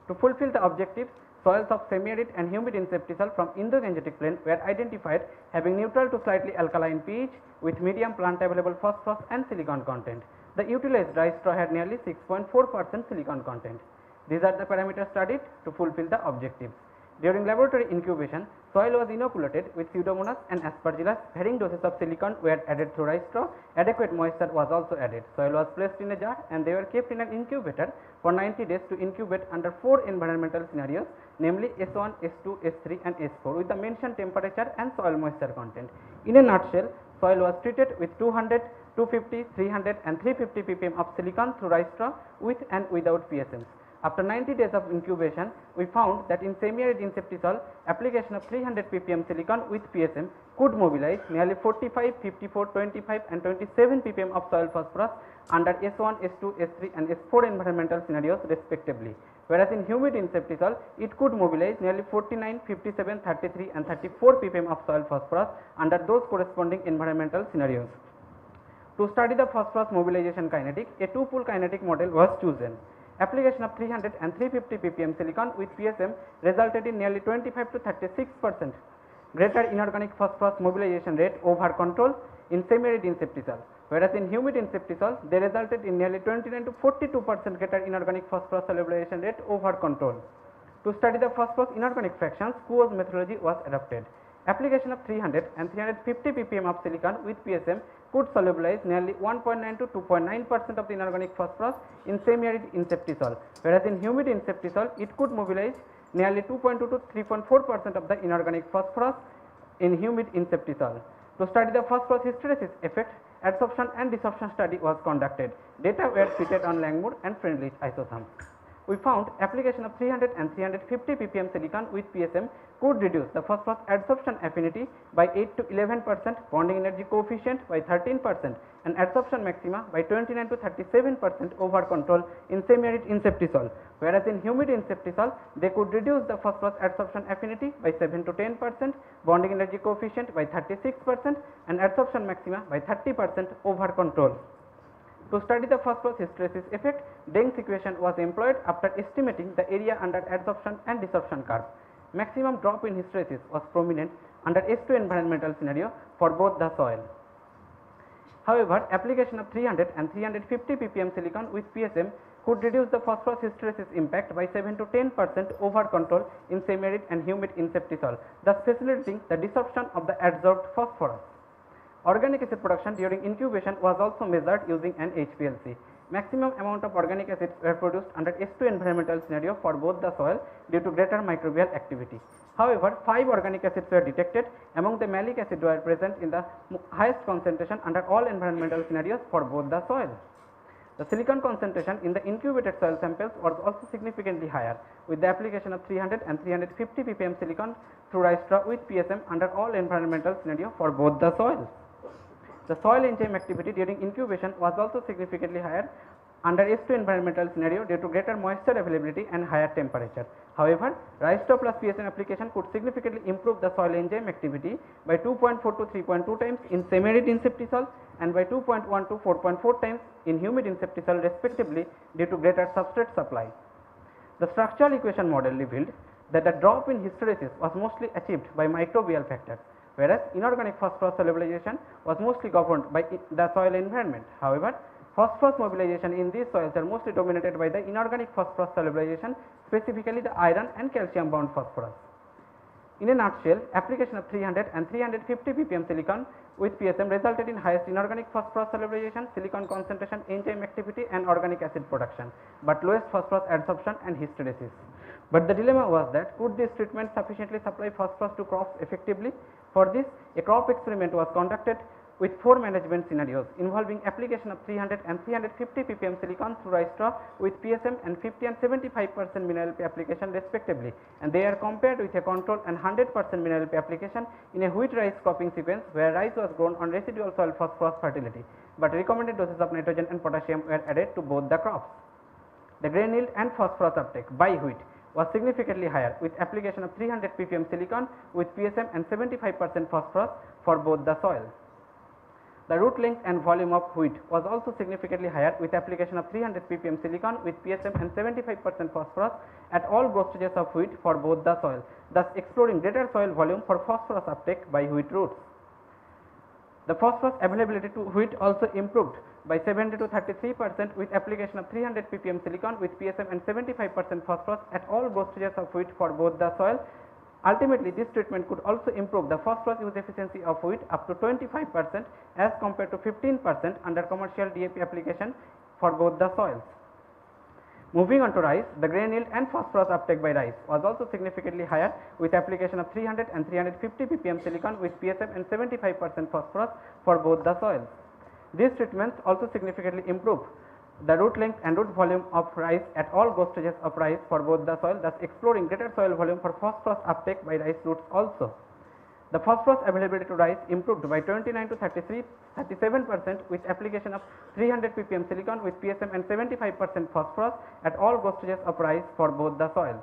To fulfill the objectives, soils of semi-arid and humid inceptisol from Indo-Gangetic plain were identified having neutral to slightly alkaline pH with medium plant available phosphorus and silicon content. The utilized rice straw had nearly 6.4% silicon content. These are the parameters studied to fulfill the objectives. During laboratory incubation, soil was inoculated with Pseudomonas and Aspergillus. Varying doses of silicon were added through rice straw. Adequate moisture was also added. Soil was placed in a jar and they were kept in an incubator for 90 days to incubate under 4 environmental scenarios, namely S1, S2, S3 and S4 with the mentioned temperature and soil moisture content. In a nutshell, soil was treated with 200, 250, 300 and 350 ppm of silicon through rice straw with and without PSMs. After 90 days of incubation, we found that in semi-arid inceptisol, application of 300 ppm silicon with PSM could mobilize nearly 45, 54, 25 and 27 ppm of soil phosphorus under S1, S2, S3 and S4 environmental scenarios respectively. Whereas in humid inceptisol, it could mobilize nearly 49, 57, 33 and 34 ppm of soil phosphorus under those corresponding environmental scenarios. To study the phosphorus mobilization kinetic, a two-pool kinetic model was chosen. Application of 300 and 350 ppm silicon with PSM resulted in nearly 25 to 36% greater inorganic phosphorus mobilization rate over control in semi-arid inceptisol, whereas in humid inceptisol they resulted in nearly 29 to 42% greater inorganic phosphorus solubilization rate over control. To study the phosphorus inorganic fractions, Kuo's methodology was adopted. Application of 300 and 350 ppm of silicon with PSM could solubilize nearly 1.9 to 2.9% of the inorganic phosphorus in semi-arid inceptisol, whereas in humid inceptisol it could mobilize nearly 2.2 to 3.4% of the inorganic phosphorus in humid inceptisol. To study the phosphorus hysteresis effect, adsorption and desorption study was conducted. Data were fitted on Langmuir and Friendlich isoforms. We found application of 300 and 350 ppm silicon with PSM could reduce the phosphorus adsorption affinity by 8 to 11%, bonding energy coefficient by 13% and adsorption maxima by 29 to 37% over control in semi-arid inceptisol, whereas in humid inceptisol they could reduce the phosphorus adsorption affinity by 7 to 10%, bonding energy coefficient by 36% and adsorption maxima by 30% over control. To study the phosphorus hysteresis effect, Deng's equation was employed after estimating the area under adsorption and desorption curve. Maximum drop in hysteresis was prominent under S2 environmental scenario for both the soil. However, application of 300 and 350 ppm silicon with PSM could reduce the phosphorus hysteresis impact by 7 to 10% over control in semi-arid and humid inceptisol, thus facilitating the desorption of the adsorbed phosphorus. Organic acid production during incubation was also measured using an HPLC. Maximum amount of organic acids were produced under S2 environmental scenario for both the soil due to greater microbial activity. However, 5 organic acids were detected among the malic acid were present in the highest concentration under all environmental scenarios for both the soil. The silicon concentration in the incubated soil samples was also significantly higher with the application of 300 and 350 ppm silicon through rice straw with PSM under all environmental scenario for both the soils. The soil enzyme activity during incubation was also significantly higher under S2 environmental scenario due to greater moisture availability and higher temperature. However, rice straw plus PSM application could significantly improve the soil enzyme activity by 2.4 to 3.2 times in semi-arid inceptisol and by 2.1 to 4.4 times in humid inceptisol respectively due to greater substrate supply. The structural equation model revealed that the drop in hysteresis was mostly achieved by microbial factors, whereas inorganic phosphorus solubilization was mostly governed by the soil environment. However, phosphorus mobilization in these soils are mostly dominated by the inorganic phosphorus solubilization, specifically the iron and calcium bound phosphorus. In a nutshell, application of 300 and 350 ppm silicon with PSM resulted in highest inorganic phosphorus solubilization, silicon concentration, enzyme activity and organic acid production, but lowest phosphorus adsorption and hysteresis. But the dilemma was that could this treatment sufficiently supply phosphorus to crops effectively? For this, a crop experiment was conducted with 4 management scenarios involving application of 300 and 350 ppm silicon through rice straw with PSM and 50 and 75% mineral P application respectively, and they are compared with a control and 100% mineral P application in a wheat rice cropping sequence where rice was grown on residual soil phosphorus fertility, but recommended doses of nitrogen and potassium were added to both the crops. The grain yield and phosphorus uptake by wheat was significantly higher with application of 300 ppm silicon with PSM and 75% phosphorus for both the soil. The root length and volume of wheat was also significantly higher with application of 300 ppm silicon with PSM and 75% phosphorus at all growth stages of wheat for both the soil, thus exploring greater soil volume for phosphorus uptake by wheat roots. The phosphorus availability to wheat also improved by 70 to 33% with application of 300 ppm silicon with PSM and 75% phosphorus at all growth stages of wheat for both the soil. Ultimately, this treatment could also improve the phosphorus use efficiency of wheat up to 25% as compared to 15% under commercial DAP application for both the soils. Moving on to rice, the grain yield and phosphorus uptake by rice was also significantly higher with application of 300 and 350 ppm silicon with PSM and 75% phosphorus for both the soils. These treatments also significantly improved the root length and root volume of rice at all growth stages of rice for both the soil, thus exploring greater soil volume for phosphorus uptake by rice roots also. The phosphorus availability to rice improved by 29 to 37% with application of 300 ppm silicon with PSM and 75% phosphorus at all growth stages of rice for both the soils.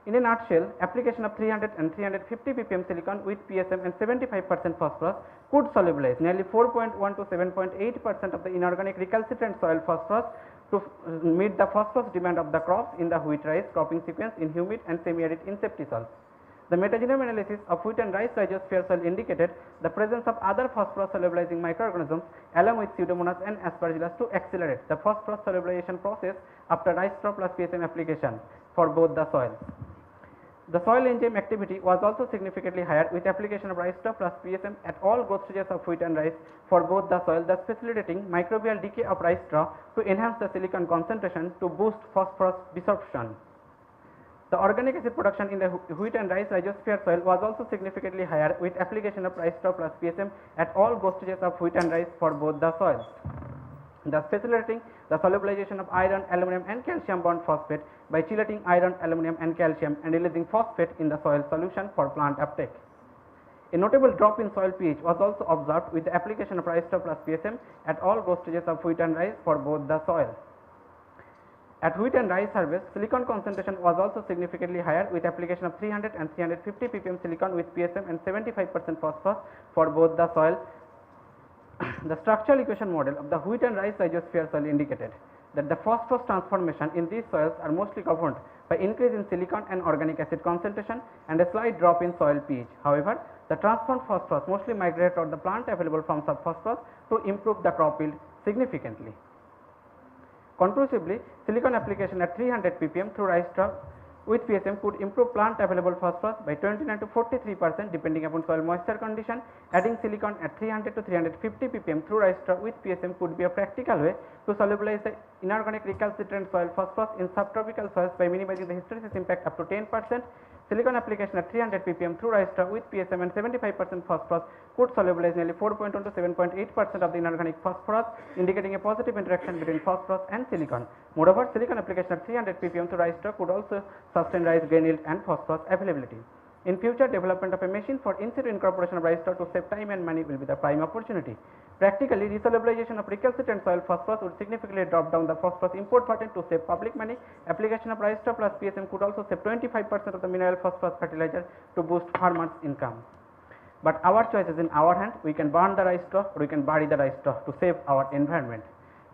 In a nutshell, application of 300 and 350 ppm silicon with PSM and 75% phosphorus could solubilize nearly 4.1 to 7.8% of the inorganic recalcitrant soil phosphorus to meet the phosphorus demand of the crops in the wheat rice cropping sequence in humid and semi-arid inceptisols. The metagenome analysis of wheat and rice rhizosphere soil indicated the presence of other phosphorus solubilizing microorganisms along with Pseudomonas and Aspergillus to accelerate the phosphorus solubilization process after rice straw plus PSM application for both the soils. The soil enzyme activity was also significantly higher with application of rice straw plus PSM at all growth stages of wheat and rice for both the soil, thus facilitating microbial decay of rice straw to enhance the silicon concentration to boost phosphorus desorption. The organic acid production in the wheat and rice rhizosphere soil was also significantly higher with application of rice straw plus PSM at all growth stages of wheat and rice for both the soils, thus facilitating the solubilization of iron, aluminum and calcium bond phosphate by chelating iron, aluminum and calcium and releasing phosphate in the soil solution for plant uptake. A notable drop in soil pH was also observed with the application of rice straw plus PSM at all growth stages of wheat and rice for both the soil. At wheat and rice harvest, silicon concentration was also significantly higher with application of 300 and 350 ppm silicon with PSM and 75% phosphorus for both the soil. The structural equation model of the wheat and rice rhizosphere soil indicated that the phosphorus transformation in these soils are mostly governed by increase in silicon and organic acid concentration and a slight drop in soil pH. However, the transformed phosphorus mostly migrated toward the plant available forms of phosphorus to improve the crop yield significantly. Conclusively, silicon application at 300 ppm through rice straw with PSM could improve plant available phosphorus by 29 to 43% depending upon soil moisture condition. Adding silicon at 300 to 350 ppm through rice straw with PSM could be a practical way to solubilize the inorganic recalcitrant soil phosphorus in subtropical soils by minimizing the hysteresis impact up to 10%. Silicon application at 300 ppm through rice straw with PSM and 75% phosphorus could solubilize nearly 4.1 to 7.8% of the inorganic phosphorus, indicating a positive interaction between phosphorus and silicon. Moreover, silicon application at 300 ppm through rice straw could also sustain rice grain yield and phosphorus availability. In future, development of a machine for in situ incorporation of rice straw to save time and money will be the prime opportunity. Practically, resolubilization of recalcitrant soil phosphorus would significantly drop down the phosphorus import burden to save public money. Application of rice straw plus PSM could also save 25% of the mineral phosphorus fertilizer to boost farmers' income. But our choice is in our hand. We can burn the rice straw or we can bury the rice straw to save our environment.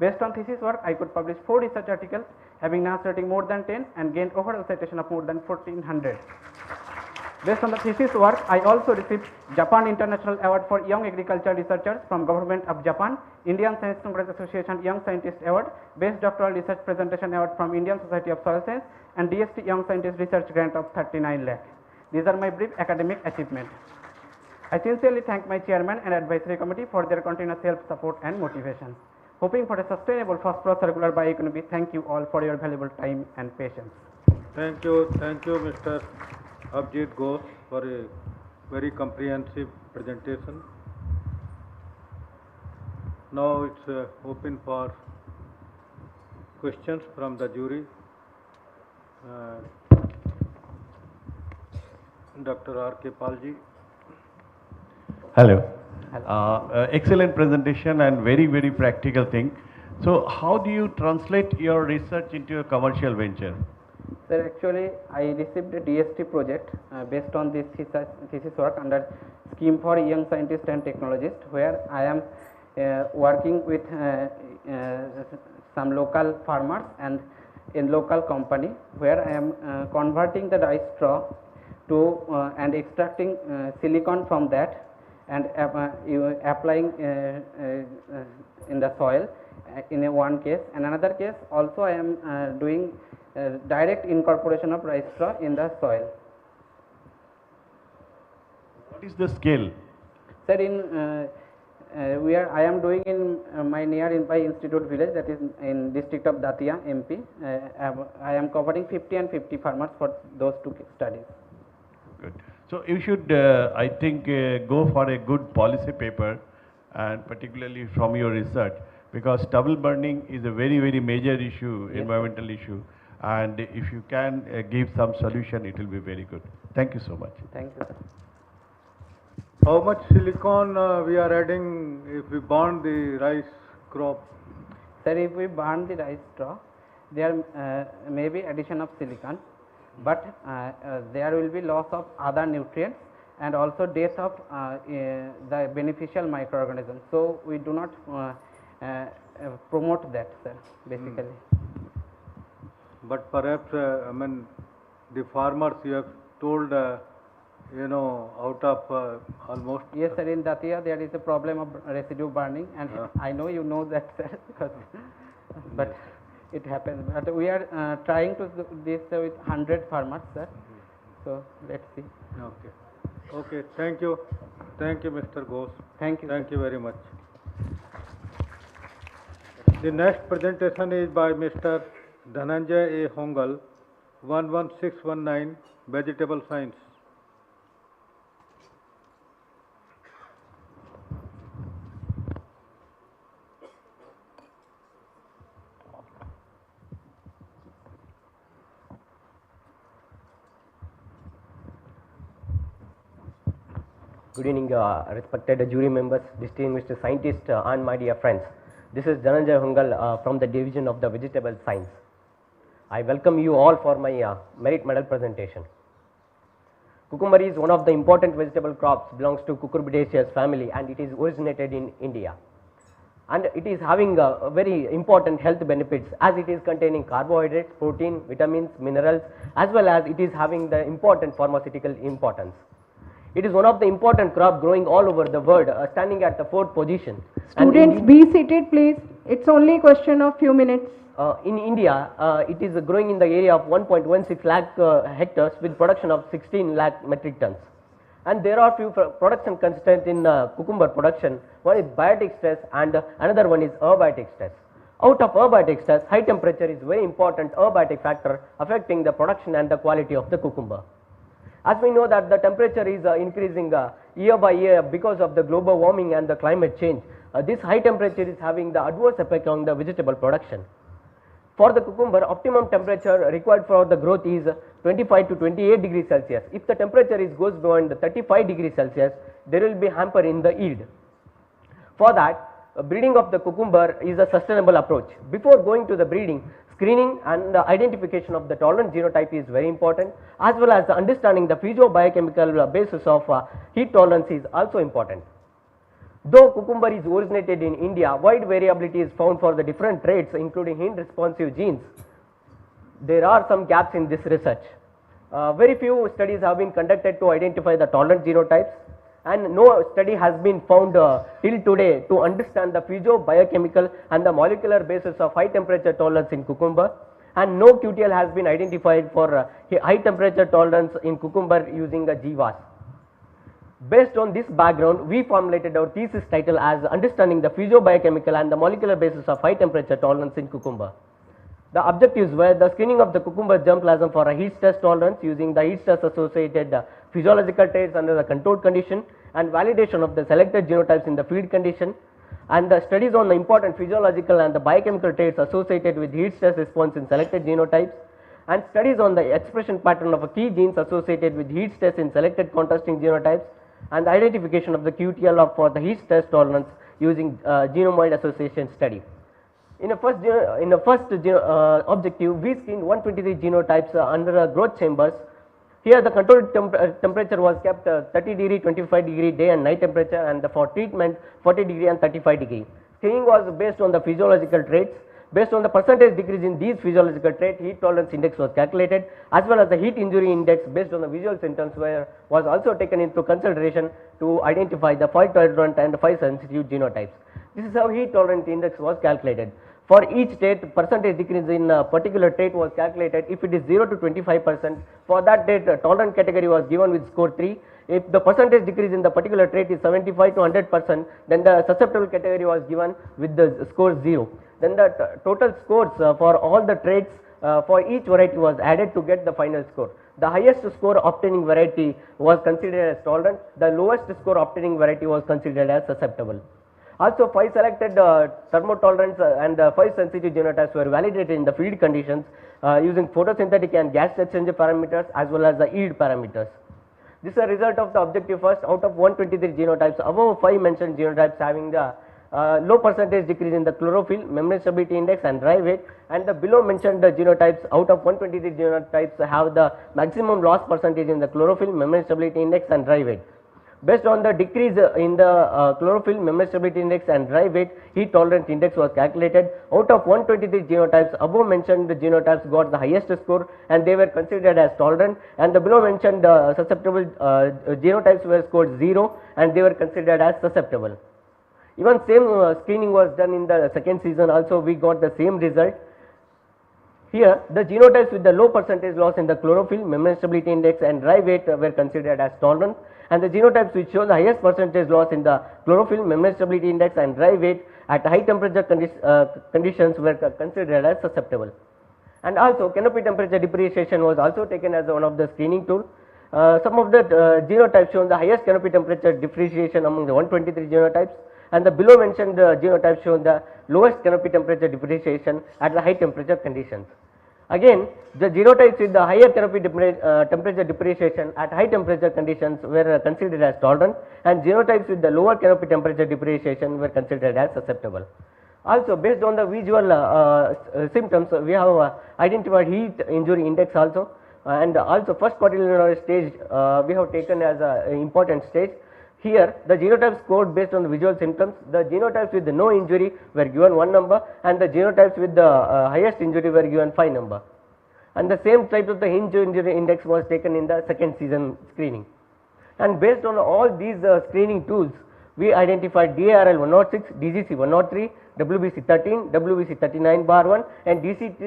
Based on thesis work, I could publish 4 research articles having NAS rating more than 10 and gained overall citation of more than 1400. Based on the thesis work, I also received Japan International Award for Young Agriculture Researchers from Government of Japan, Indian Science Congress Association Young Scientist Award, Best Doctoral Research Presentation Award from Indian Society of Soil Science and DST Young Scientist Research Grant of 39 lakh. These are my brief academic achievements. I sincerely thank my chairman and advisory committee for their continuous help, support and motivation. Hoping for a sustainable phosphorus circular bioeconomy, thank you all for your valuable time and patience. Thank you, Mr. Abhijit Ghosh for a very comprehensive presentation. Now it's open for questions from the jury. Dr. R.K. Palji. Hello. Excellent presentation and very, very practical thing. So how do you translate your research into a commercial venture? Sir, actually I received a DST project based on this thesis work under Scheme for Young Scientists and Technologists, where I am working with some local farmers and in local company, where I am converting the rice straw to and extracting silicon from that and applying in the soil in one case, and another case also I am doing direct incorporation of rice straw in the soil. What is the scale? Sir, I am doing in my nearby institute village, that is in district of Datia, MP. I am covering 50 and 50 farmers for those 2 studies. Good. So you should, I think, go for a good policy paper, and particularly from your research, because stubble burning is a very, very major issue, yes, environmental issue, and if you can give some solution, it will be very good. Thank you so much. Thank you, sir. How much silicon we are adding if we burn the rice crop? Sir, if we burn the rice straw, there may be addition of silicon, but there will be loss of other nutrients and also death of the beneficial microorganisms. So we do not promote that, sir, basically. But perhaps, I mean, the farmers, you have told, you know, out of almost. Yes, sir, in Datia there is a problem of residue burning, and I know you know that, sir, because but it happens. But we are trying to do this with 100 farmers, sir. So let's see. Okay. Okay. Thank you. Thank you, Mr. Ghosh. Thank you. Thank you very much. The next presentation is by Mr. Dhananjay A. Hongal, 11619, Vegetable Science. Good evening, respected jury members, distinguished scientists, and my dear friends. This is Dhananjay Hongal from the Division of the Vegetable Science. I welcome you all for my merit medal presentation. Cucumber is one of the important vegetable crops, belongs to Cucurbitaceous family, and it is originated in India. And it is having very important health benefits, as it is containing carbohydrates, protein, vitamins, minerals, as well as it is having the important pharmaceutical importance. It is one of the important crop growing all over the world, standing at the 4th position. Students, be seated, please. It's only a question of few minutes. In India, it is growing in the area of 1.16 lakh hectares with production of 16 lakh metric tons. And there are few production constraints in cucumber production. One is biotic stress and another one is abiotic stress. Out of abiotic stress, high temperature is very important abiotic factor affecting the production and the quality of the cucumber. As we know that the temperature is increasing year by year because of the global warming and the climate change. This high temperature is having the adverse effect on the vegetable production. For the cucumber, optimum temperature required for the growth is 25 to 28 degrees Celsius. If the temperature goes beyond 35 degrees Celsius, there will be hamper in the yield. For that, breeding of the cucumber is a sustainable approach. Before going to the breeding, screening and the identification of the tolerant genotype is very important, as well as the understanding the physiobiochemical basis of heat tolerance is also important. Though cucumber is originated in India, wide variability is found for the different traits including heat responsive genes. There are some gaps in this research. Very few studies have been conducted to identify the tolerant genotypes, and no study has been found till today to understand the physiobiochemical and the molecular basis of high temperature tolerance in cucumber, and no QTL has been identified for high temperature tolerance in cucumber using a GWAS. Based on this background, we formulated our thesis title as Understanding the Physiobiochemical and the Molecular Basis of High Temperature Tolerance in Cucumber. The objectives were the screening of the cucumber germplasm for a heat stress tolerance using the heat stress associated physiological traits under the controlled condition, and validation of the selected genotypes in the field condition, and the studies on the important physiological and the biochemical traits associated with heat stress response in selected genotypes, and studies on the expression pattern of key genes associated with heat stress in selected contrasting genotypes, and the identification of the QTL for the heat stress tolerance using genome-wide association study. In the first objective, we screened 123 genotypes under growth chambers. Here the controlled temperature was kept 30 degree, 25 degree day and night temperature, and for treatment 40 degree and 35 degree. Screening was based on the physiological traits. Based on the percentage decrease in these physiological traits, heat tolerance index was calculated, as well as the heat injury index based on the visual symptoms was also taken into consideration to identify the fault tolerant and fire sensitive genotypes. This is how heat tolerant index was calculated. For each trait, percentage decrease in a particular trait was calculated. If it is 0 to 25%, for that trait tolerant category was given with score 3. If the percentage decrease in the particular trait is 75 to 100%, then the susceptible category was given with the score 0. Then the total scores for all the traits for each variety was added to get the final score. The highest score obtaining variety was considered as tolerant. The lowest score obtaining variety was considered as susceptible. Also, 5 selected thermotolerance and 5 sensitive genotypes were validated in the field conditions using photosynthetic and gas exchange parameters as well as the yield parameters. This is a result of the objective first. Out of 123 genotypes, above 5 mentioned genotypes having the low percentage decrease in the chlorophyll, membrane stability index and dry weight, and the below mentioned genotypes out of 123 genotypes have the maximum loss percentage in the chlorophyll, membrane stability index and dry weight. Based on the decrease in the chlorophyll, membrane stability index and dry weight, heat tolerance index was calculated. Out of 123 genotypes, above mentioned genotypes got the highest score and they were considered as tolerant, and the below mentioned susceptible genotypes were scored 0 and they were considered as susceptible. Even same screening was done in the second season also, we got the same result. Here the genotypes with the low percentage loss in the chlorophyll, membrane stability index and dry weight were considered as tolerant, and the genotypes which show the highest percentage loss in the chlorophyll, membrane stability index and dry weight at high temperature conditions were considered as susceptible. And also canopy temperature depreciation was also taken as one of the screening tool. Some of the genotypes shown the highest canopy temperature depreciation among the 123 genotypes, and the below mentioned genotypes shown the lowest canopy temperature depreciation at the high temperature conditions. Again, the genotypes with the higher canopy temperature depreciation at high temperature conditions were considered as tolerant, and genotypes with the lower canopy temperature depreciation were considered as susceptible. Also, based on the visual symptoms, we have identified heat injury index also, and also first quaternary stage we have taken as an important stage. Here the genotypes scored based on the visual symptoms. The genotypes with the no injury were given 1 number, and the genotypes with the highest injury were given 5 number. And the same type of the injury index was taken in the second season screening. And based on all these screening tools, we identified DARL 106, DGC 103, WBC 13, WBC 39 bar 1 and DC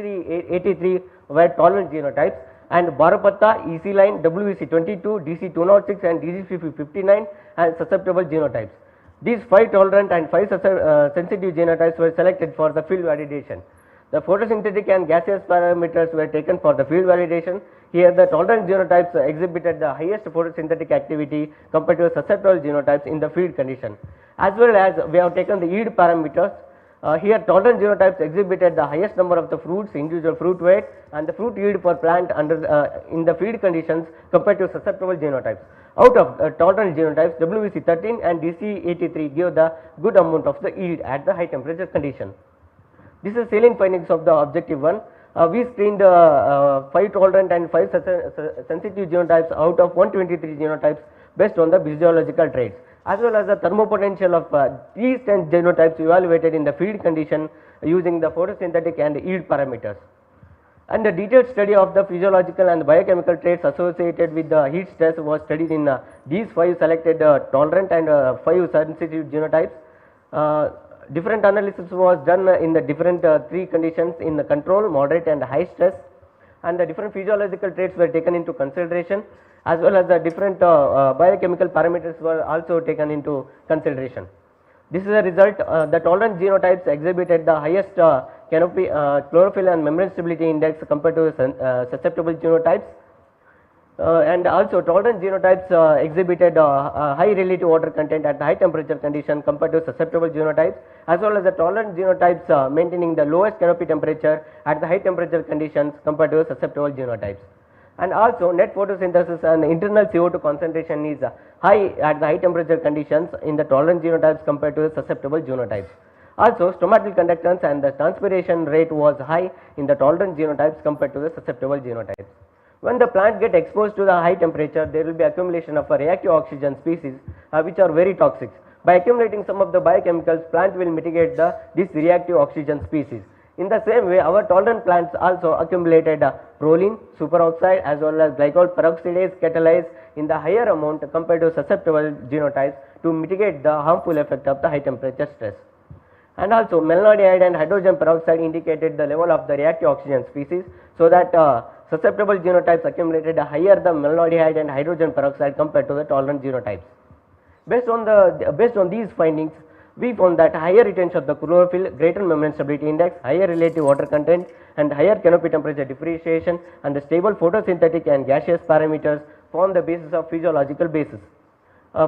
83 were tolerant genotypes, and Barapatta, EC line, WBC 22, DC 206 and DC 59 and susceptible genotypes. These 5 tolerant and 5 sensitive genotypes were selected for the field validation. The photosynthetic and gaseous parameters were taken for the field validation. Here the tolerant genotypes exhibited the highest photosynthetic activity compared to susceptible genotypes in the field condition. As well as we have taken the yield parameters. Here tolerant genotypes exhibited the highest number of the fruits, individual fruit weight and the fruit yield per plant under in the field conditions compared to susceptible genotypes. Out of tolerant genotypes, WBC 13 and DC 83 give the good amount of the yield at the high temperature condition. This is salient findings of the objective 1. We screened 5 tolerant and 5 sensitive genotypes out of 123 genotypes based on the physiological traits, as well as the thermopotential of these 10 genotypes evaluated in the field condition using the photosynthetic and yield parameters. And the detailed study of the physiological and biochemical traits associated with the heat stress was studied in these 5 selected tolerant and 5 sensitive genotypes. Different analysis was done in the different 3 conditions in the control, moderate and high stress, and the different physiological traits were taken into consideration, as well as the different biochemical parameters were also taken into consideration. This is the result. The tolerant genotypes exhibited the highest canopy, chlorophyll and membrane stability index compared to susceptible genotypes. And also tolerant genotypes exhibited high relative water content at the high temperature condition compared to susceptible genotypes, as well as the tolerant genotypes maintaining the lowest canopy temperature at the high temperature conditions compared to susceptible genotypes. And also net photosynthesis and internal CO2 concentration is high at the high temperature conditions in the tolerant genotypes compared to the susceptible genotypes. Also stomatal conductance and the transpiration rate was high in the tolerant genotypes compared to the susceptible genotypes. When the plant get exposed to the high temperature, there will be accumulation of a reactive oxygen species which are very toxic. By accumulating some of the biochemicals, plant will mitigate this reactive oxygen species. In the same way, our tolerant plants also accumulated proline, superoxide as well as glycol peroxidase catalase in the higher amount compared to susceptible genotypes to mitigate the harmful effect of the high temperature stress. And also melanoidehyde and hydrogen peroxide indicated the level of the reactive oxygen species, so that susceptible genotypes accumulated a higher the melanoidehyde and hydrogen peroxide compared to the tolerant genotypes. Based on these findings, we found that higher retention of the chlorophyll, greater membrane stability index, higher relative water content and higher canopy temperature differentiation and the stable photosynthetic and gaseous parameters form the basis of physiological basis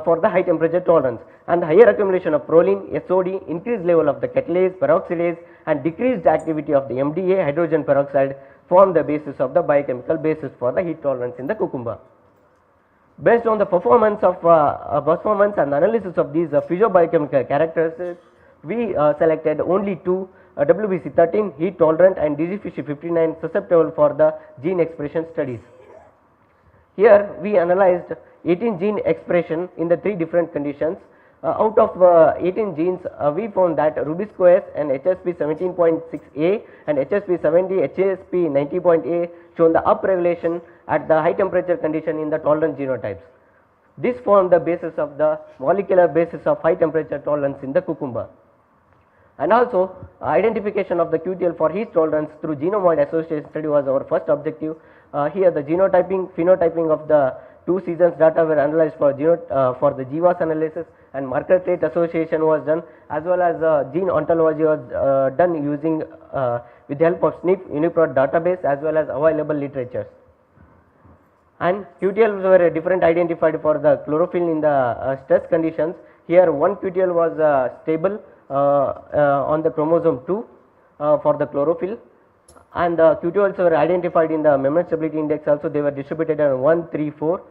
for the high temperature tolerance, and higher accumulation of proline, SOD, increased level of the catalase, peroxidase and decreased activity of the MDA, hydrogen peroxide form the basis of the biochemical basis for the heat tolerance in the cucumber. Based on the performance and analysis of these physiobiochemical characteristics, we selected only two, WBC13 heat tolerant and DG59 susceptible for the gene expression studies. Here we analyzed 18 gene expression in the 3 different conditions. Out of 18 genes, we found that rubisco-S and HSP 17.6A and HSP 70, HSP 90.A shown the upregulation at the high temperature condition in the tolerant genotypes. This formed the basis of the molecular basis of high temperature tolerance in the cucumber. And also identification of the QTL for heat tolerance through genome-wide association study was our first objective. Here the genotyping, phenotyping of the 2 seasons data were analyzed for for the GWAS analysis, and marker trait association was done, as well as gene ontology was done using with the help of SNP UniProt database as well as available literatures. And QTLs were different identified for the chlorophyll in the stress conditions. Here one QTL was stable on the chromosome 2 for the chlorophyll, and the QTLs were identified in the membrane stability index also. They were distributed on 1, 3, 4,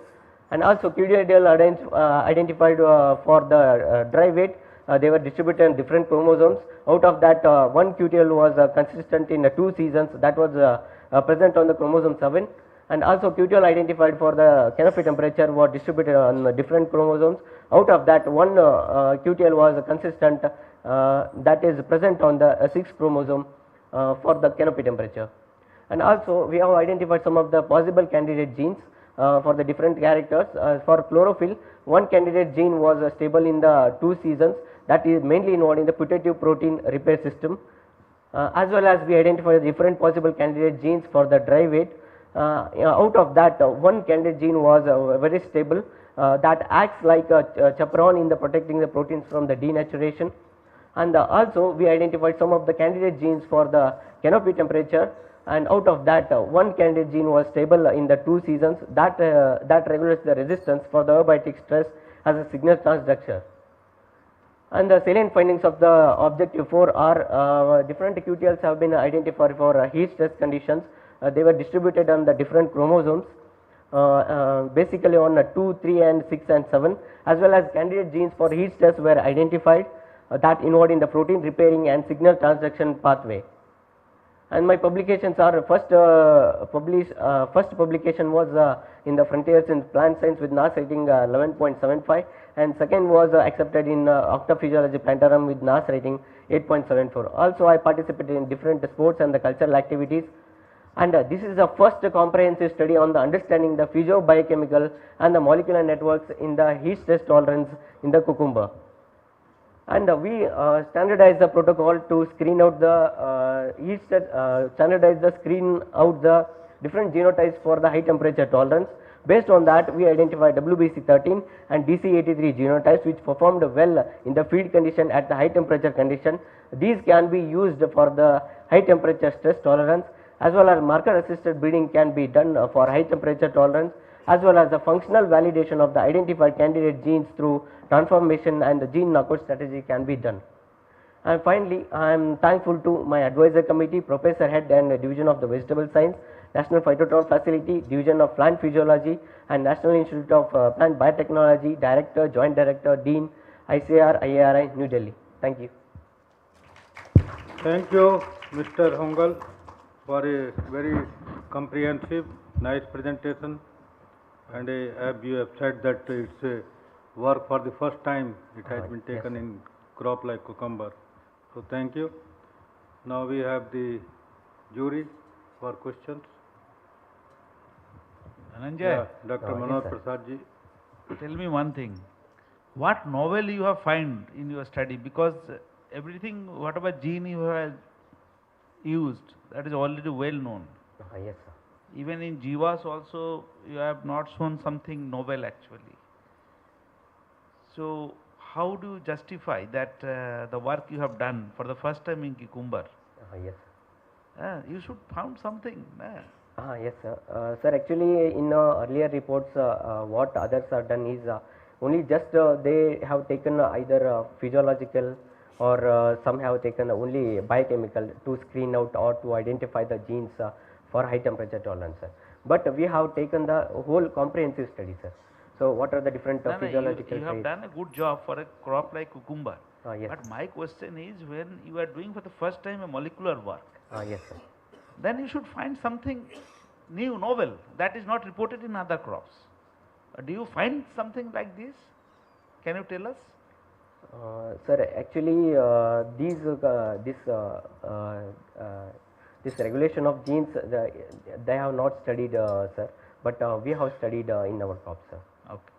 and also QTL identified for the dry weight. They were distributed in different chromosomes. Out of that, one QTL was consistent in 2 seasons, that was present on the chromosome 7, and also QTL identified for the canopy temperature was distributed on different chromosomes. Out of that, one QTL was consistent, that is present on the 6th chromosome for the canopy temperature. And also we have identified some of the possible candidate genes for the different characters. For chlorophyll, one candidate gene was stable in the 2 seasons, that is mainly involved in the putative protein repair system, as well as we identified different possible candidate genes for the dry weight. Out of that, one candidate gene was very stable, that acts like a chaperone in the protecting the proteins from the denaturation. And also we identified some of the candidate genes for the canopy temperature, and out of that, one candidate gene was stable in the 2 seasons, that regulates the resistance for the abiotic stress as a signal transducer. And the salient findings of the objective 4 are different QTLs have been identified for heat stress conditions. They were distributed on the different chromosomes, basically on 2, 3 and 6 and 7, as well as candidate genes for heat stress were identified that involved in the protein repairing and signal transduction pathway. And my publications are first publication was in the Frontiers in Plant Science with NAS rating 11.75, and second was accepted in Octophysiology Plantarum with NAS rating 8.74. Also I participated in different sports and the cultural activities, and this is the first comprehensive study on the understanding the physiobiochemical and the molecular networks in the heat stress tolerance in the cucumber. And we standardized the protocol to screen out the screen out the different genotypes for the high temperature tolerance. Based on that, we identified WBC13 and DC83 genotypes which performed well in the field condition at the high temperature condition. These can be used for the high temperature stress tolerance, as well as marker assisted breeding can be done for high temperature tolerance, as well as the functional validation of the identified candidate genes through transformation and the gene knockout strategy can be done. And finally, I am thankful to my advisor committee, Professor Head and Division of the Vegetable Science, National Phytoton Facility, Division of Plant Physiology and National Institute of Plant Biotechnology, Director, Joint Director, Dean, ICAR, IARI, New Delhi. Thank you. Thank you, Mr. Hongal, for a very comprehensive, nice presentation. And as you have said that it's a work for the first time it has been taken in crop like cucumber. So thank you. Now we have the jury for questions. Dhananjay, Yeah, Dr. Manoj Prasad ji. tell me one thing. What novel you have find in your study? Because everything, whatever gene you have used, that is already well known. Yes, sir. Even in GWAS also, you have not shown something novel actually. So how do you justify that the work you have done for the first time in cucumber? Yes. You should found something. Yes, sir. Sir, actually in earlier reports, what others have done is only just they have taken either physiological or some have taken only biochemical to screen out or to identify the genes for high temperature tolerance, sir. But we have taken the whole comprehensive study, sir. So what are the different physiological you have traits? done a good job for a crop like cucumber. Yes. But my question is, when you are doing for the first time a molecular work, Yes, sir. then you should find something new, novel, that is not reported in other crops. Do you find something like this? Can you tell us? Sir, actually, this regulation of genes, they have not studied, sir, but we have studied in our crops, sir. Okay.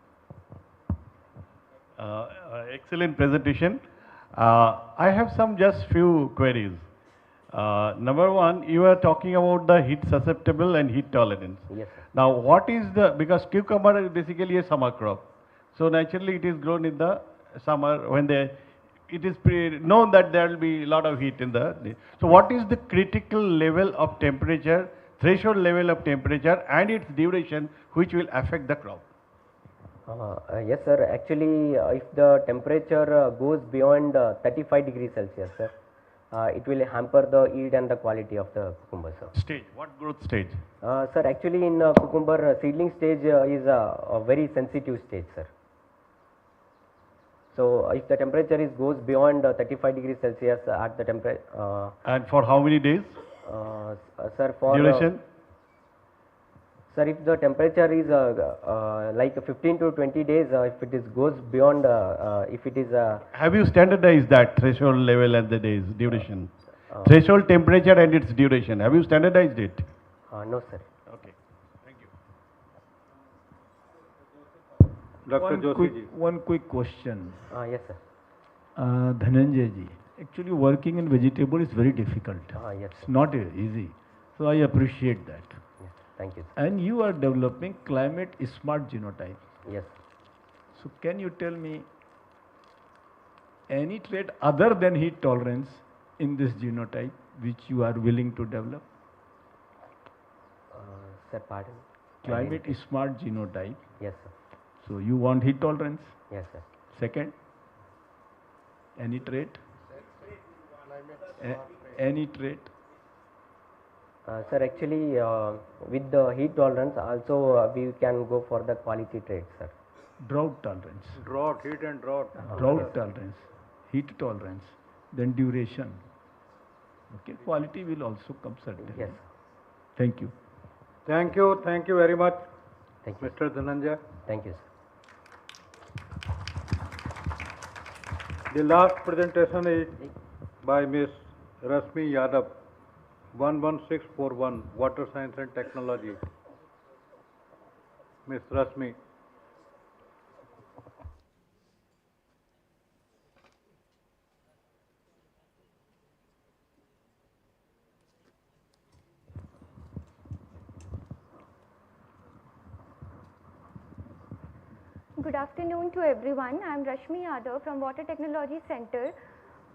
Excellent presentation. I have some just few queries. Number one, you are talking about the heat susceptible and heat tolerance. Yes, sir. Now, what is the, because cucumber is basically a summer crop. So naturally it is grown in the summer when it is known that there will be a lot of heat in the, so what is the critical level of temperature, threshold level of temperature and its duration which will affect the crop? Yes, sir. Actually, if the temperature goes beyond 35 degrees Celsius, sir, it will hamper the yield and the quality of the cucumber, sir. Stage, what growth stage? Sir, actually in cucumber, seedling stage is a very sensitive stage, sir. So, if the temperature goes beyond 35 degrees Celsius at the temperature. And for how many days? Sir, for duration? Sir, if the temperature is like 15 to 20 days, if it goes beyond, if it is. Have you standardized that threshold level and the days duration? Threshold temperature and its duration. Have you standardized it? No, sir. Okay. Thank you. Dr. Joshi ji. One quick question. Yes, sir. Dhananjay ji, actually working in vegetable is very difficult. Yes, it's not easy. So I appreciate that. Yes, thank you, sir. And you are developing climate smart genotype. Yes. So can you tell me any trait other than heat tolerance in this genotype which you are willing to develop? Sir, pardon? Climate smart genotype. Yes, sir. So you want heat tolerance? Yes, sir. Second, any trait? Any trait? Sir, actually, with the heat tolerance, also we can go for the quality traits, sir. Drought tolerance. Drought, heat and drought. Drought tolerance, heat tolerance, then duration. Okay, quality will also come certainly. Yes. Thank you. Thank you very much, Thank you. Mr. Dhananjay. Thank you, sir. The last presentation is by Ms. Rasmi Yadav, 11641, Water Science and Technology. Ms. Rasmi. Good afternoon to everyone. I am Rashmi Yadav from Water Technology Center.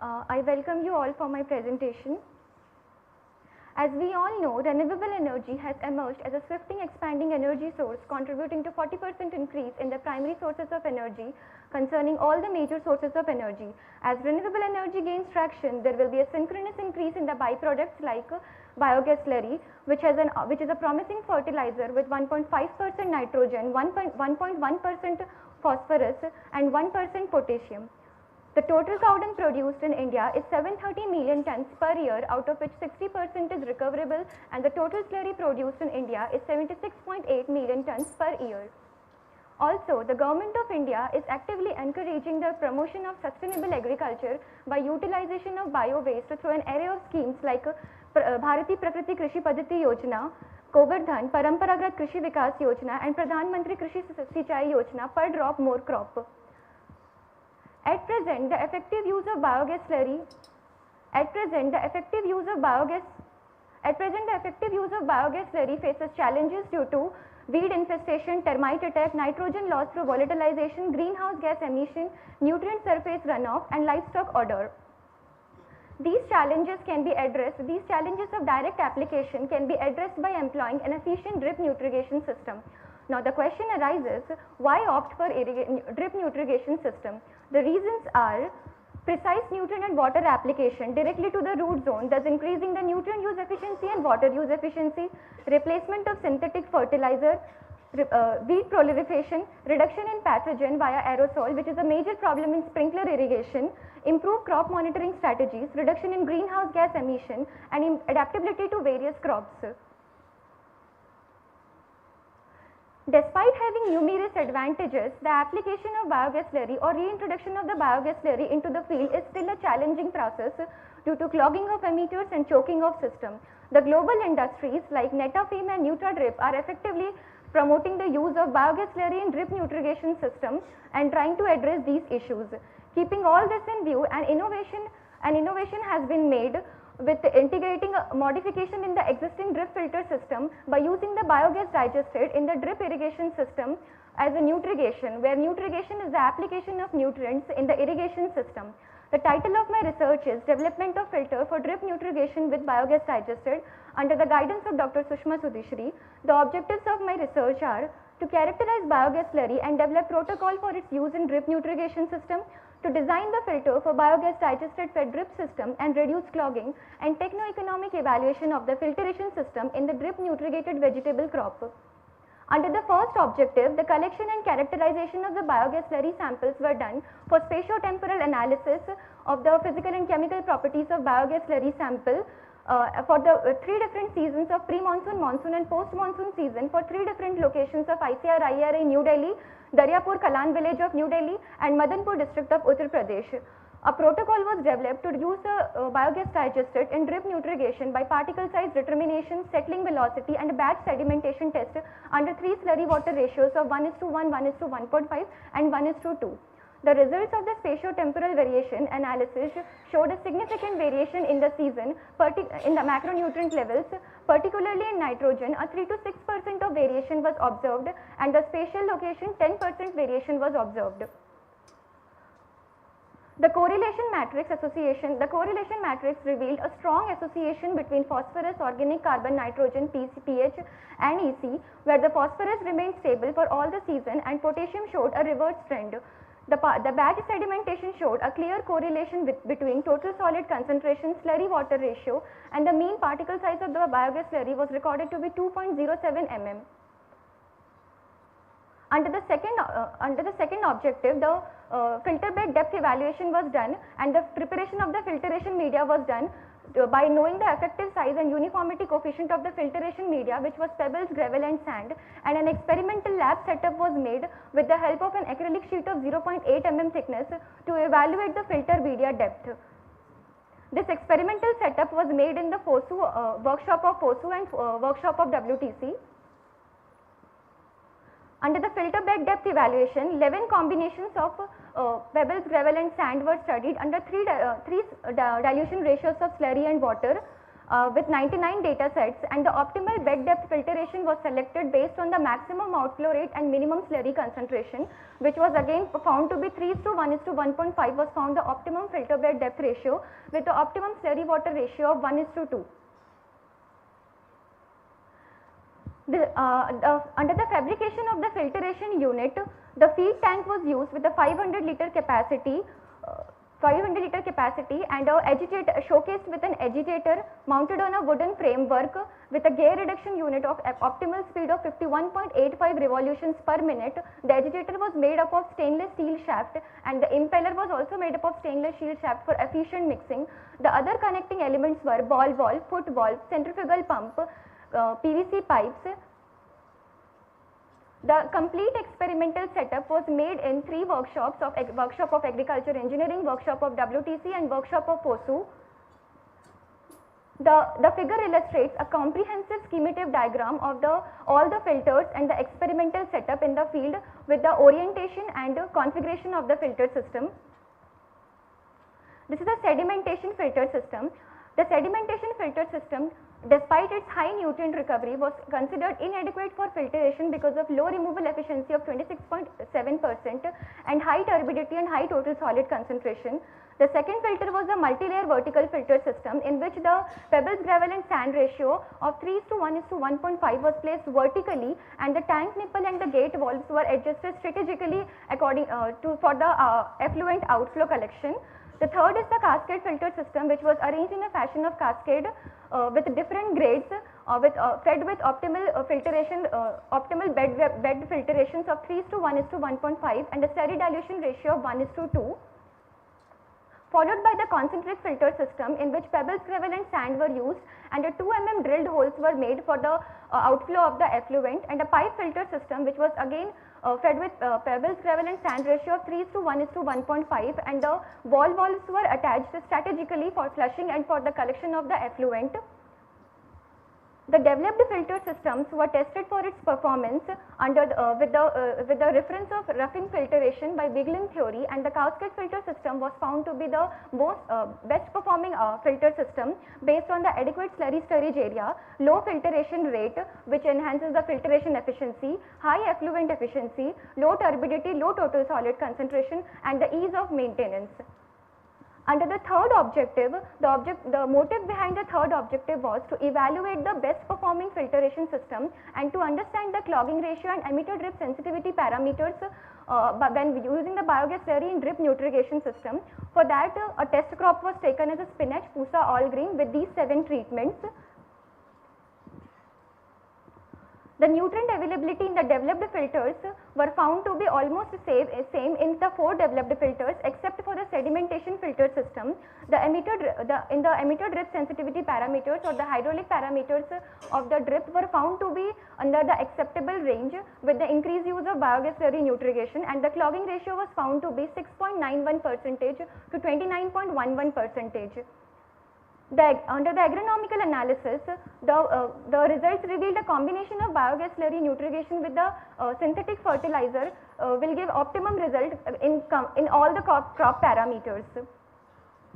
I welcome you all for my presentation. As we all know, renewable energy has emerged as a swiftly expanding energy source, contributing to 40% increase in the primary sources of energy concerning all the major sources of energy. As renewable energy gains traction, there will be a synchronous increase in the byproducts like biogas slurry, which is a promising fertilizer with 1.5% nitrogen, 1.1% phosphorus and 1% potassium. The total cow dung produced in India is 730 million tons per year, out of which 60% is recoverable, and the total slurry produced in India is 76.8 million tons per year. Also, the Government of India is actively encouraging the promotion of sustainable agriculture by utilization of bio-waste through an array of schemes like Bharati Prakriti Krishi Paddhati Yojana, Govardhan, Paramparagat Krishi Vikas Yojana and Pradhan Mantri Krishi Sinchai Yojana, per drop more crop. At present, the effective use of biogas slurry faces challenges due to weed infestation, termite attack, nitrogen loss through volatilization, greenhouse gas emission, nutrient surface runoff and livestock odor. These challenges of direct application can be addressed by employing an efficient drip irrigation system. Now the question arises, why opt for drip irrigation system? The reasons are precise nutrient and water application directly to the root zone, thus increasing the nutrient use efficiency and water use efficiency, replacement of synthetic fertilizer, weed proliferation, reduction in pathogen via aerosol, which is a major problem in sprinkler irrigation, improve crop monitoring strategies, reduction in greenhouse gas emission, and adaptability to various crops. Despite having numerous advantages, the application of biogas slurry or reintroduction of the biogas slurry into the field is still a challenging process due to clogging of emitters and choking of system. The global industries like Netafim and NutraDrip are effectively promoting the use of biogas slurry in drip nutrition system and trying to address these issues. Keeping all this in view, an innovation has been made with integrating a modification in the existing drip filter system by using the biogas digestate in the drip irrigation system as a nutrigation, where nutrigation is the application of nutrients in the irrigation system. The title of my research is Development of Filter for Drip Nutrigation with Biogas Digestate under the guidance of Dr. Sushma Sudhishri. The objectives of my research are to characterize biogas slurry and develop protocol for its use in drip nutrigation system, to design the filter for biogas digestate fed drip system and reduce clogging, and techno-economic evaluation of the filtration system in the drip nutrigated vegetable crop. Under the first objective, the collection and characterization of the biogas slurry samples were done for spatio-temporal analysis of the physical and chemical properties of biogas slurry sample for the 3 different seasons of pre-monsoon, monsoon and post-monsoon season for 3 different locations of ICAR, IRA New Delhi, Daryapur Kalan village of New Delhi and Madanpur district of Uttar Pradesh. A protocol was developed to use the biogas digestate in drip nutrigation by particle size determination, settling velocity and batch sedimentation test under 3 slurry water ratios of 1:1, 1:1.5 and 1:2. The results of the spatio-temporal variation analysis showed a significant variation in the season in the macronutrient levels, particularly in nitrogen. A 3 to 6% of variation was observed and the spatial location 10% variation was observed. The correlation matrix revealed a strong association between phosphorus, organic carbon, nitrogen, pH and EC, where the phosphorus remained stable for all the season and potassium showed a reverse trend. The batch sedimentation showed a clear correlation between total solid concentration, slurry water ratio and the mean particle size of the biogas slurry was recorded to be 2.07 mm. Under the second objective, the filter bed depth evaluation was done and the preparation of the filtration media was done by knowing the effective size and uniformity coefficient of the filtration media, which was pebbles, gravel and sand, and an experimental lab setup was made with the help of an acrylic sheet of 0.8 mm thickness to evaluate the filter media depth. This experimental setup was made in the workshop of FOSU and workshop of WTC. Under the filter bed depth evaluation, 11 combinations of pebbles, gravel and sand were studied under three dilution ratios of slurry and water with 99 data sets, and the optimal bed depth filtration was selected based on the maximum outflow rate and minimum slurry concentration, which was again found to be 3:1:1.5 was found the optimum filter bed depth ratio with the optimum slurry water ratio of 1:2. Under the fabrication of the filtration unit, the feed tank was used with a 500 liter capacity and a agitator showcased with an agitator mounted on a wooden framework with a gear reduction unit of optimal speed of 51.85 revolutions per minute. The agitator was made up of stainless steel shaft and the impeller was also made up of stainless steel shaft for efficient mixing. The other connecting elements were ball valve, foot valve, centrifugal pump, PVC pipes. The complete experimental setup was made in 3 workshops of workshop of agriculture engineering, workshop of WTC and workshop of FOSU. The figure illustrates a comprehensive schematic diagram of all the filters and the experimental setup in the field with the orientation and configuration of the filter system. This is a sedimentation filter system. The sedimentation filter system, despite its high nutrient recovery, was considered inadequate for filtration because of low removal efficiency of 26.7% and high turbidity and high total solid concentration. The second filter was a multi-layer vertical filter system in which the pebbles, gravel and sand ratio of 3:1:1.5 was placed vertically and the tank nipple and the gate valves were adjusted strategically for the effluent outflow collection. The third is the cascade filter system, which was arranged in a fashion of cascade with different grades fed with optimal filtration, optimal bed filtrations of 3:1:1.5 and a slurry dilution ratio of 1:2, followed by the concentric filter system in which pebbles, gravel and sand were used, and a 2 mm drilled holes were made for the outflow of the effluent, and a pipe filter system which was again fed with pebbles, gravel and sand ratio of 3:1:1.5, and the ball valves were attached strategically for flushing and for the collection of the effluent. The developed filter systems were tested for its performance with the reference of roughing filtration by Wigglin theory, and the cascade filter system was found to be the best performing filter system based on the adequate slurry storage area, low filtration rate which enhances the filtration efficiency, high effluent efficiency, low turbidity, low total solid concentration, and the ease of maintenance. Under the third objective, the motive behind the third objective was to evaluate the best performing filtration system and to understand the clogging ratio and emitter drip sensitivity parameters when using the biogas slurry in drip nutrition system. For that, a test crop was taken as a spinach, pusa, all green with these 7 treatments. The nutrient availability in the developed filters were found to be almost same in the 4 developed filters except for the sedimentation filter system. In the emitter drip sensitivity parameters or the hydraulic parameters of the drip were found to be under the acceptable range with the increased use of biogas slurry nutrition, and the clogging ratio was found to be 6.91% to 29.11%. Under the agronomical analysis, the results revealed a combination of biogas slurry nutrition with the synthetic fertilizer will give optimum result in all the crop parameters.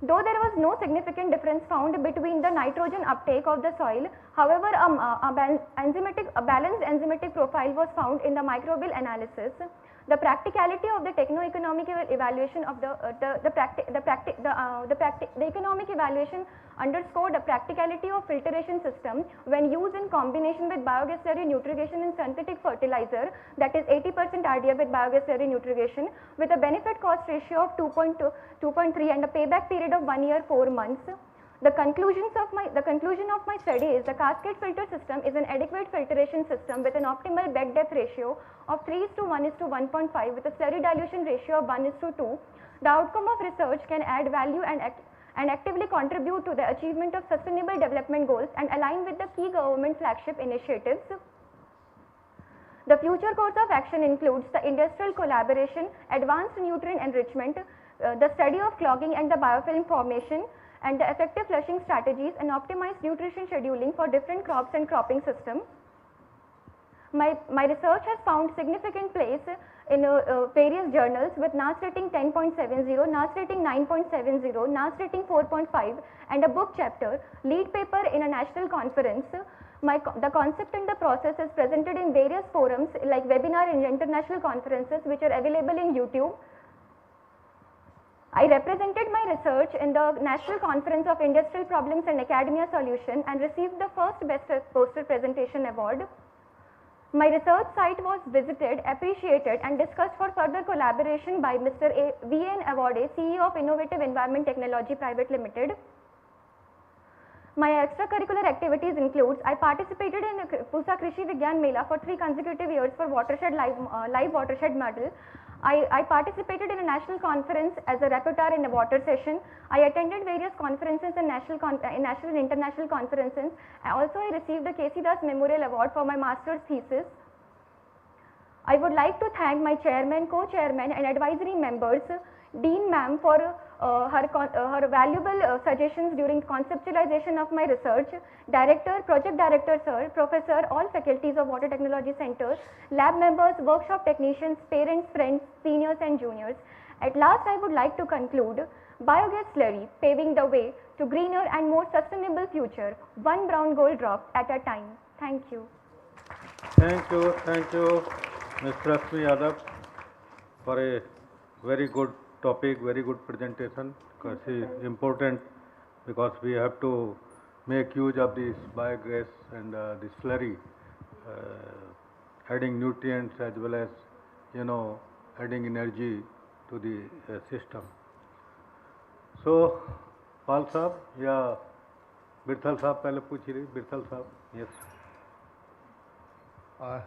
Though there was no significant difference found between the nitrogen uptake of the soil, however, a balanced enzymatic profile was found in the microbial analysis. The practicality of the techno-economic evaluation of the economic evaluation underscored the practicality of filtration system when used in combination with biogas slurry nutrition and synthetic fertilizer, that is 80% RDF with biogas slurry nutrition, with a benefit cost ratio of 2.3 and a payback period of 1 year 4 months. The conclusion of my study is the cascade filter system is an adequate filtration system with an optimal bed depth ratio of 3:1:1.5 with a slurry dilution ratio of 1:2. The outcome of research can add value and actively contribute to the achievement of sustainable development goals and align with the key government flagship initiatives. The future course of action includes the industrial collaboration, advanced nutrient enrichment, the study of clogging and the biofilm formation, and the effective flushing strategies and optimized nutrition scheduling for different crops and cropping system. My research has found significant place in various journals with NAS rating 10.70, NAS rating 9.70, NAS rating 4.5 and a book chapter, lead paper in a national conference. The concept and the process is presented in various forums like webinar and international conferences which are available in YouTube. I represented my research in the National Conference of Industrial Problems and Academia Solution and received the first Best Poster Presentation Award. My research site was visited, appreciated and discussed for further collaboration by Mr. V.N. Awade, CEO of Innovative Environment Technology Private Limited. My extracurricular activities includes I participated in Pusa Krishi Vigyan Mela for 3 consecutive years for watershed live watershed model. I participated in a national conference as a rapporteur in a water session. I attended various conferences and national and international conferences. I received the K.C. Das Memorial Award for my master's thesis. I would like to thank my chairman, co-chairman and advisory members, Dean ma'am for her valuable suggestions during conceptualization of my research, director, project director sir, professor, all faculties of Water Technology Center, lab members, workshop technicians, parents, friends, seniors and juniors. At last I would like to conclude, biogas slurry paving the way to greener and more sustainable future, one brown gold drop at a time. Thank you. Thank you, Ms. Rasmi Yadav for a very good topic, very good presentation, because it is important because we have to make use of this biogas and this slurry, adding nutrients as well as adding energy to the system. So, Pal Sahab या बिरथल साहब पहले पूछ रही, बिरथल साहब. Yes.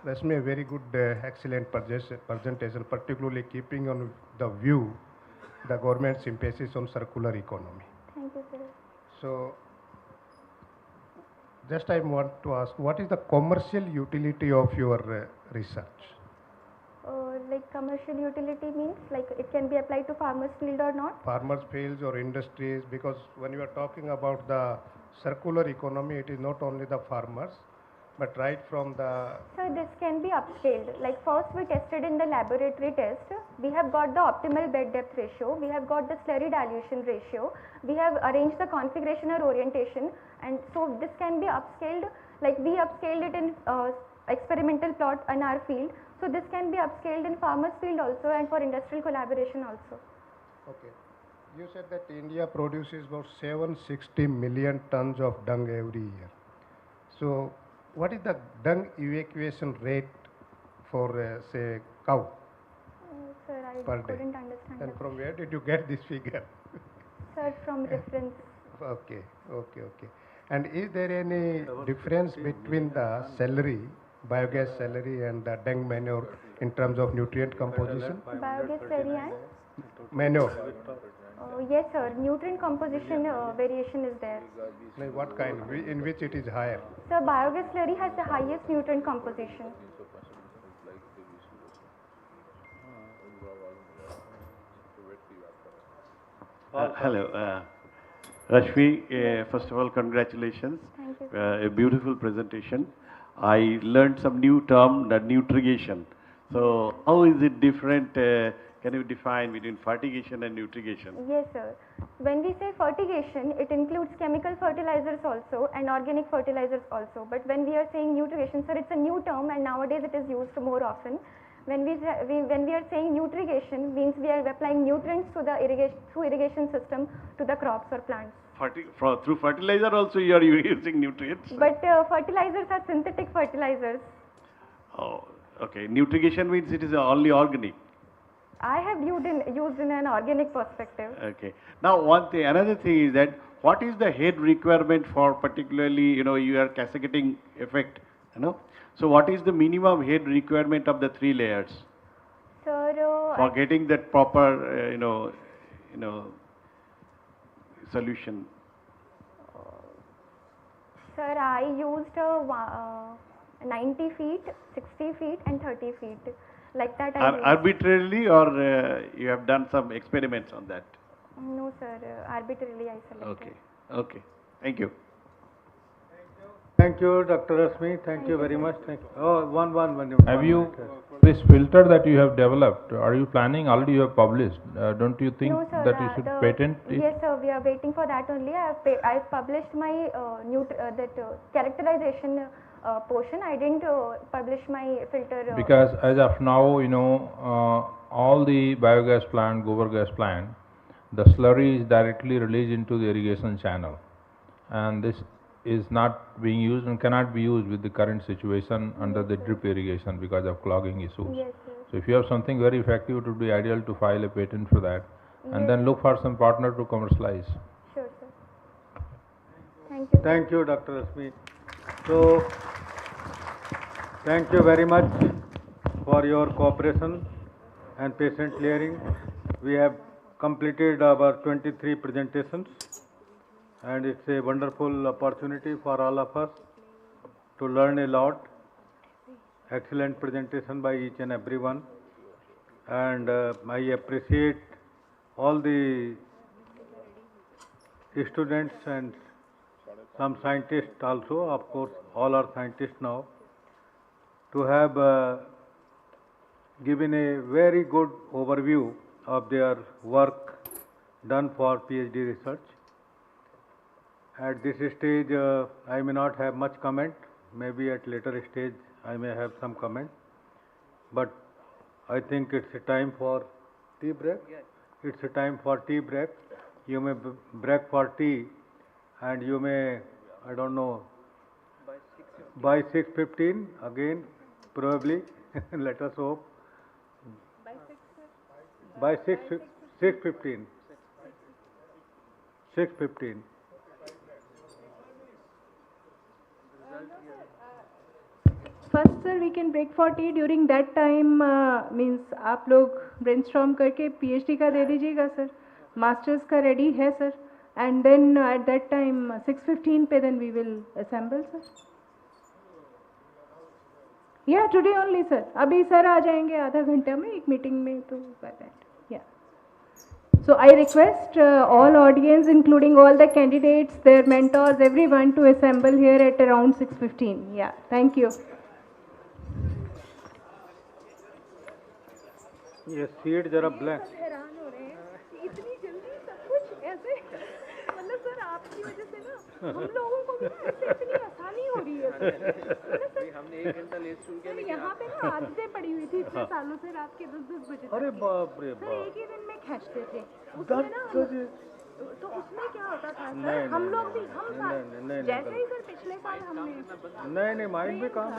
Rashmi, a very good, excellent presentation, particularly keeping on the view the government's emphasis on circular economy. Thank you, sir. So, just I want to ask, what is the commercial utility of your research? Like commercial utility means like it can be applied to farmers field or not? Farmers fields or industries, because when you are talking about the circular economy, it is not only the farmers, but right from the... So this can be upscaled. Like first we tested in the laboratory test, we have got the optimal bed depth ratio, we have got the slurry dilution ratio, we have arranged the configuration or orientation, and so this can be upscaled, like we upscaled it in experimental plot in our field. So this can be upscaled in farmers field also and for industrial collaboration also. Okay. You said that India produces about 760 million tons of dung every year. So what is the dung evacuation rate for say cow? Sir, I per day? couldn't understand. And that. from where did you get this figure? Sir, from reference. Okay. And is there any difference between the celery, biogas celery and the dung manure in terms of nutrient composition? Biogas slurry and? Manure. Yes, sir. Nutrient composition variation is there. Like what kind? In which it is higher? So biogas slurry has the highest nutrient composition. Hello. Rashmi, first of all, congratulations. Thank you. A beautiful presentation. I learned some new term, the nutrition. So how is it different? Can you define between fertigation and nutrition? Yes, sir. When we say fertigation, it includes chemical fertilizers also and organic fertilizers also. But when we are saying nutrition, sir, it's a new term and nowadays it is used more often. When we are saying nutrition, means we are applying nutrients to the irrigation system to the crops or plants. Through fertilizer also you are using nutrients? But fertilizers are synthetic fertilizers. Oh, okay. Nutrition means it is only organic. I have used in an organic perspective. Okay. Now another thing is that what is the head requirement for particularly, you are cascading effect, So what is the minimum head requirement of the 3 layers? Sir, for getting that proper, solution? Sir, I used 90 feet, 60 feet and 30 feet. Like that I used. Arbitrarily, or you have done some experiments on that? No, sir. Arbitrarily I selected. Okay. Thank you. Thank you, Dr. Rasmi. Thank you very much. Thank you. Oh, one. Have you, this filter that you have developed, are you planning, already you have published, don't you think No, sir, that you should patent it? Yes, sir, we are waiting for that only. I published my characterization portion. I didn't publish my filter. Because as of now, all the biogas plant, gobar gas plant, the slurry is directly released into the irrigation channel. And this is not being used and cannot be used with the current situation under the drip irrigation because of clogging issues. Yes, sir. So if you have something very effective, it would be ideal to file a patent for that and then look for some partner to commercialize. Sure, sir. Thank you. Thank you, Dr. Rasmi. So, thank you very much for your cooperation and patient hearing. We have completed our 23 presentations. And it's a wonderful opportunity for all of us to learn a lot. Excellent presentation by each and everyone. And I appreciate all the students and some scientists also, of course, all are scientists now, to have given a very good overview of their work done for PhD research. At this stage, I may not have much comment. Maybe at later stage, I may have some comment. But I think it's a time for tea break. Yes. It's a time for tea break. You may break for tea, and you may, I don't know, by 6:15 again, probably. Let us hope. By 6:15. 6:15. sir, we can break for tea during that time. Means आप लोग brainstorm करके PhD का दे दीजिएगा sir. Masters का ready है sir. And then at that time 6:15 पे then we will assemble sir. Yeah, today only sir. अभी sir आ जाएंगे आधा घंटा में एक meeting में तो by that. Yeah. So I request all audience, including all the candidates, their mentors, everyone to assemble here at around 6:15. Yeah, thank you. ये seat जरा ब्लैंक। हैरान हो रहे हैं इतनी जल्दी सब कुछ ऐसे मतलब सर आपकी वजह से ना हम लोगों को भी ना ऐसे इतनी आसानी हो रही है सर हमने 1 घंटा लेट शुरू किया सर यहाँ पे ना आदतें पड़ी हुई थी इतने सालों से रात के 10-10 बजे अरे बाप रे सर बाप। एक ही दिन में खींचते थे उसमें ना तो उसमें क्या होता था सर हम लोग भी हम साथ जैसे ही सर पिछले साल हमने नहीं माइंड भी काम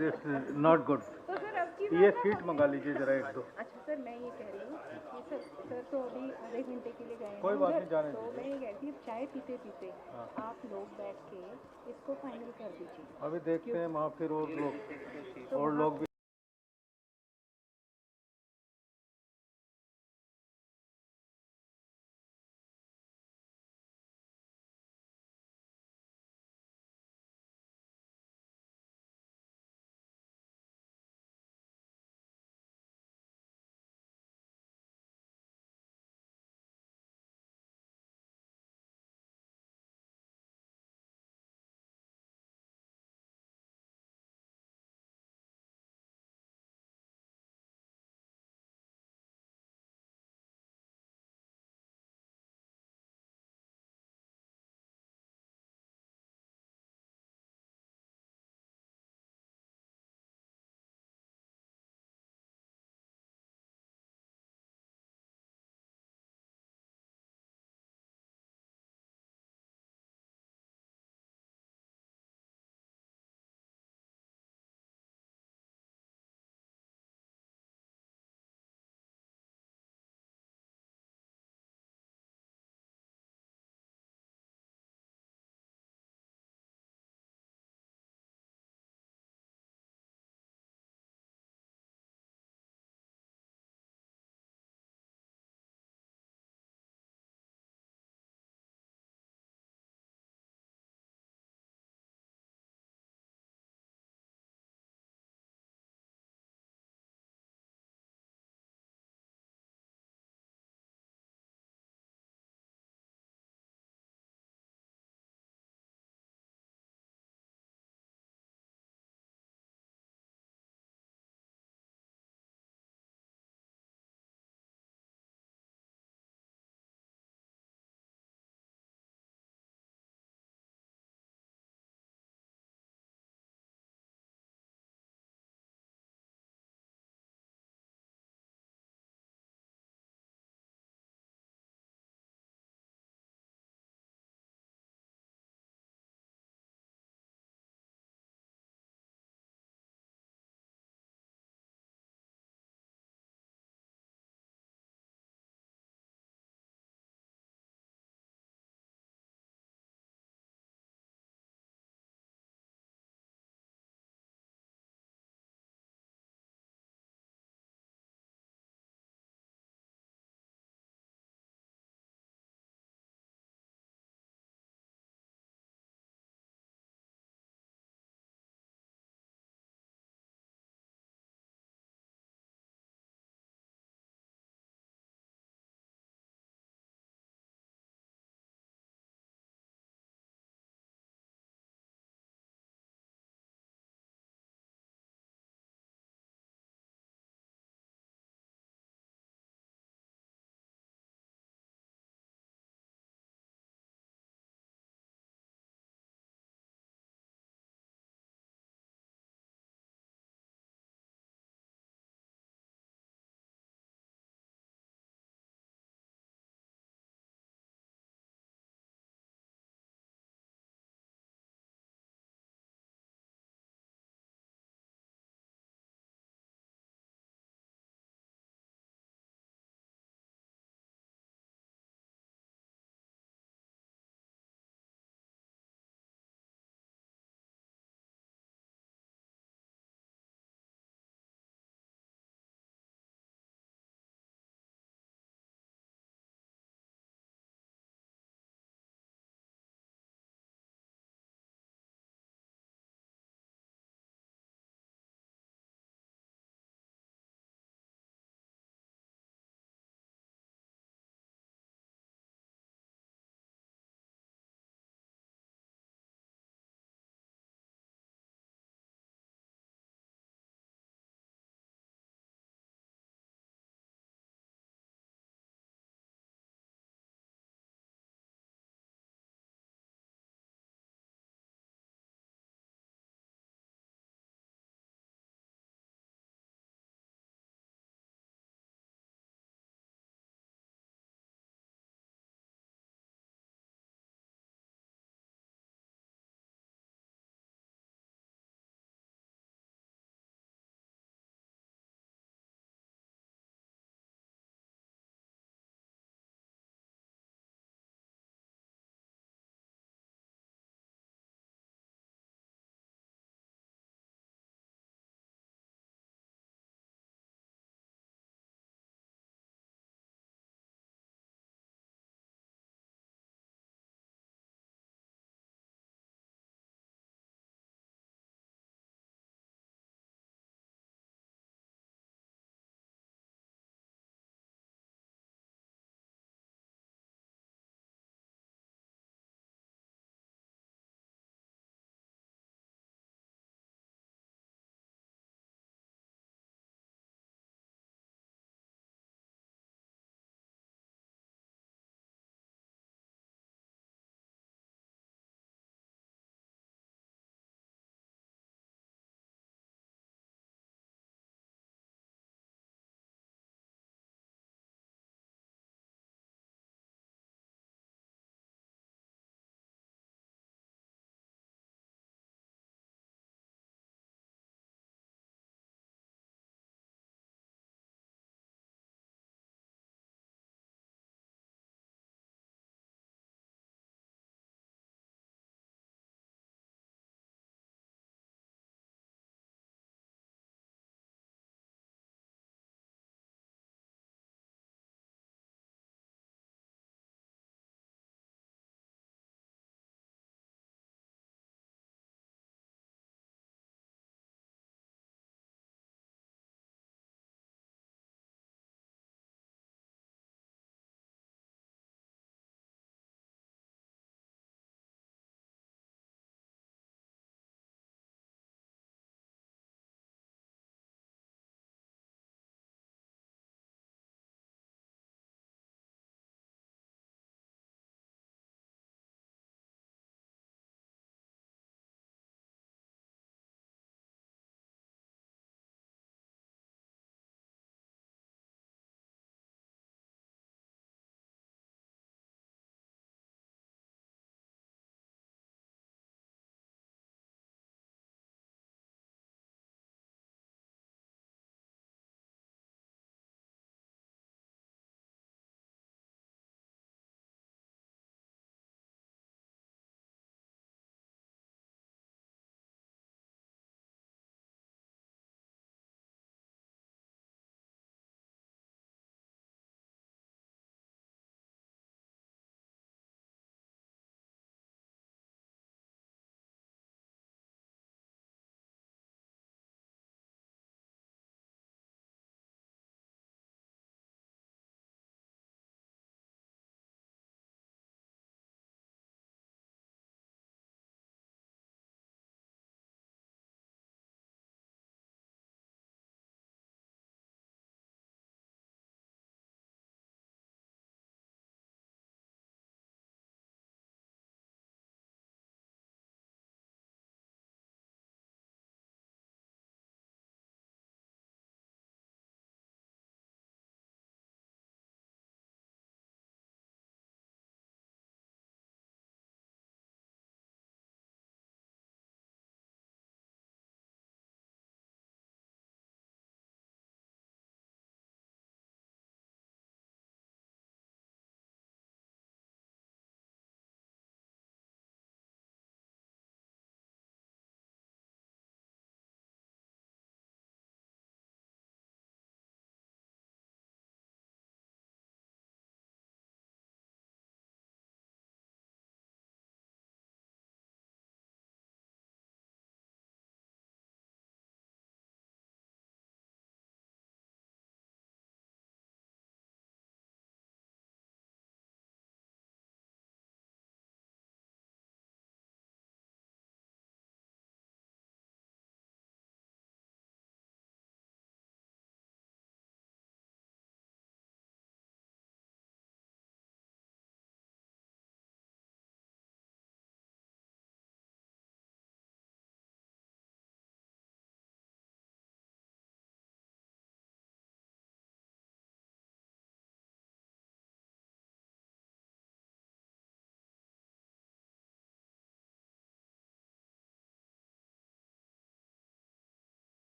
दिस नॉट गुड। तो सर अब की ये सीट मंगा लीजिए जरा एक दो। अच्छा सर मैं ये कह रही हूँ कि सर तो अभी आधे घंटे के लिए गए कोई बात नहीं, जाने तो मैं ये कहती हूँ चाय पीते पीते आप लोग बैठ के इसको फाइनल कर दीजिए। अभी देखते हैं वहाँ फिर और लोग भी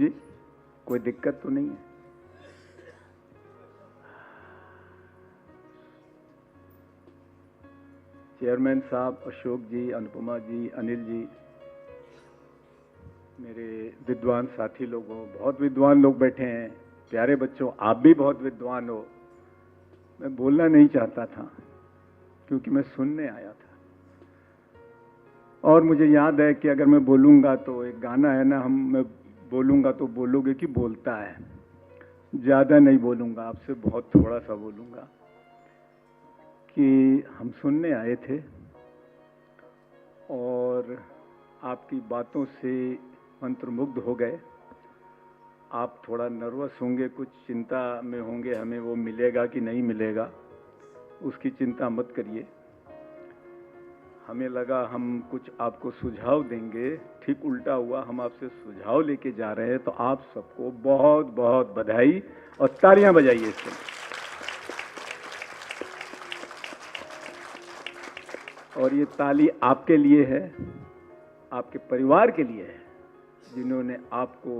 जी, कोई दिक्कत तो नहीं है? चेयरमैन साहब, अशोक जी, अनुपमा जी, अनिल जी, मेरे विद्वान साथी लोगों, बहुत विद्वान लोग बैठे हैं, प्यारे बच्चों, आप भी बहुत विद्वान हो। मैं बोलना नहीं चाहता था क्योंकि मैं सुनने आया था, और मुझे याद है कि अगर मैं बोलूँगा तो एक गाना है ना, मैं बोलूँगा तो बोलोगे कि बोलता है। ज़्यादा नहीं बोलूँगा, आपसे बहुत थोड़ा सा बोलूँगा कि हम सुनने आए थे और आपकी बातों से मंत्रमुग्ध हो गए। आप थोड़ा नर्वस होंगे, कुछ चिंता में होंगे, हमें वो मिलेगा कि नहीं मिलेगा, उसकी चिंता मत करिए। हमें लगा हम कुछ आपको सुझाव देंगे, ठीक उल्टा हुआ, हम आपसे सुझाव लेके जा रहे हैं। तो आप सबको बहुत बहुत बधाई और तालियां बजाइए इसके लिए। और ये ताली आपके लिए है, आपके परिवार के लिए है, जिन्होंने आपको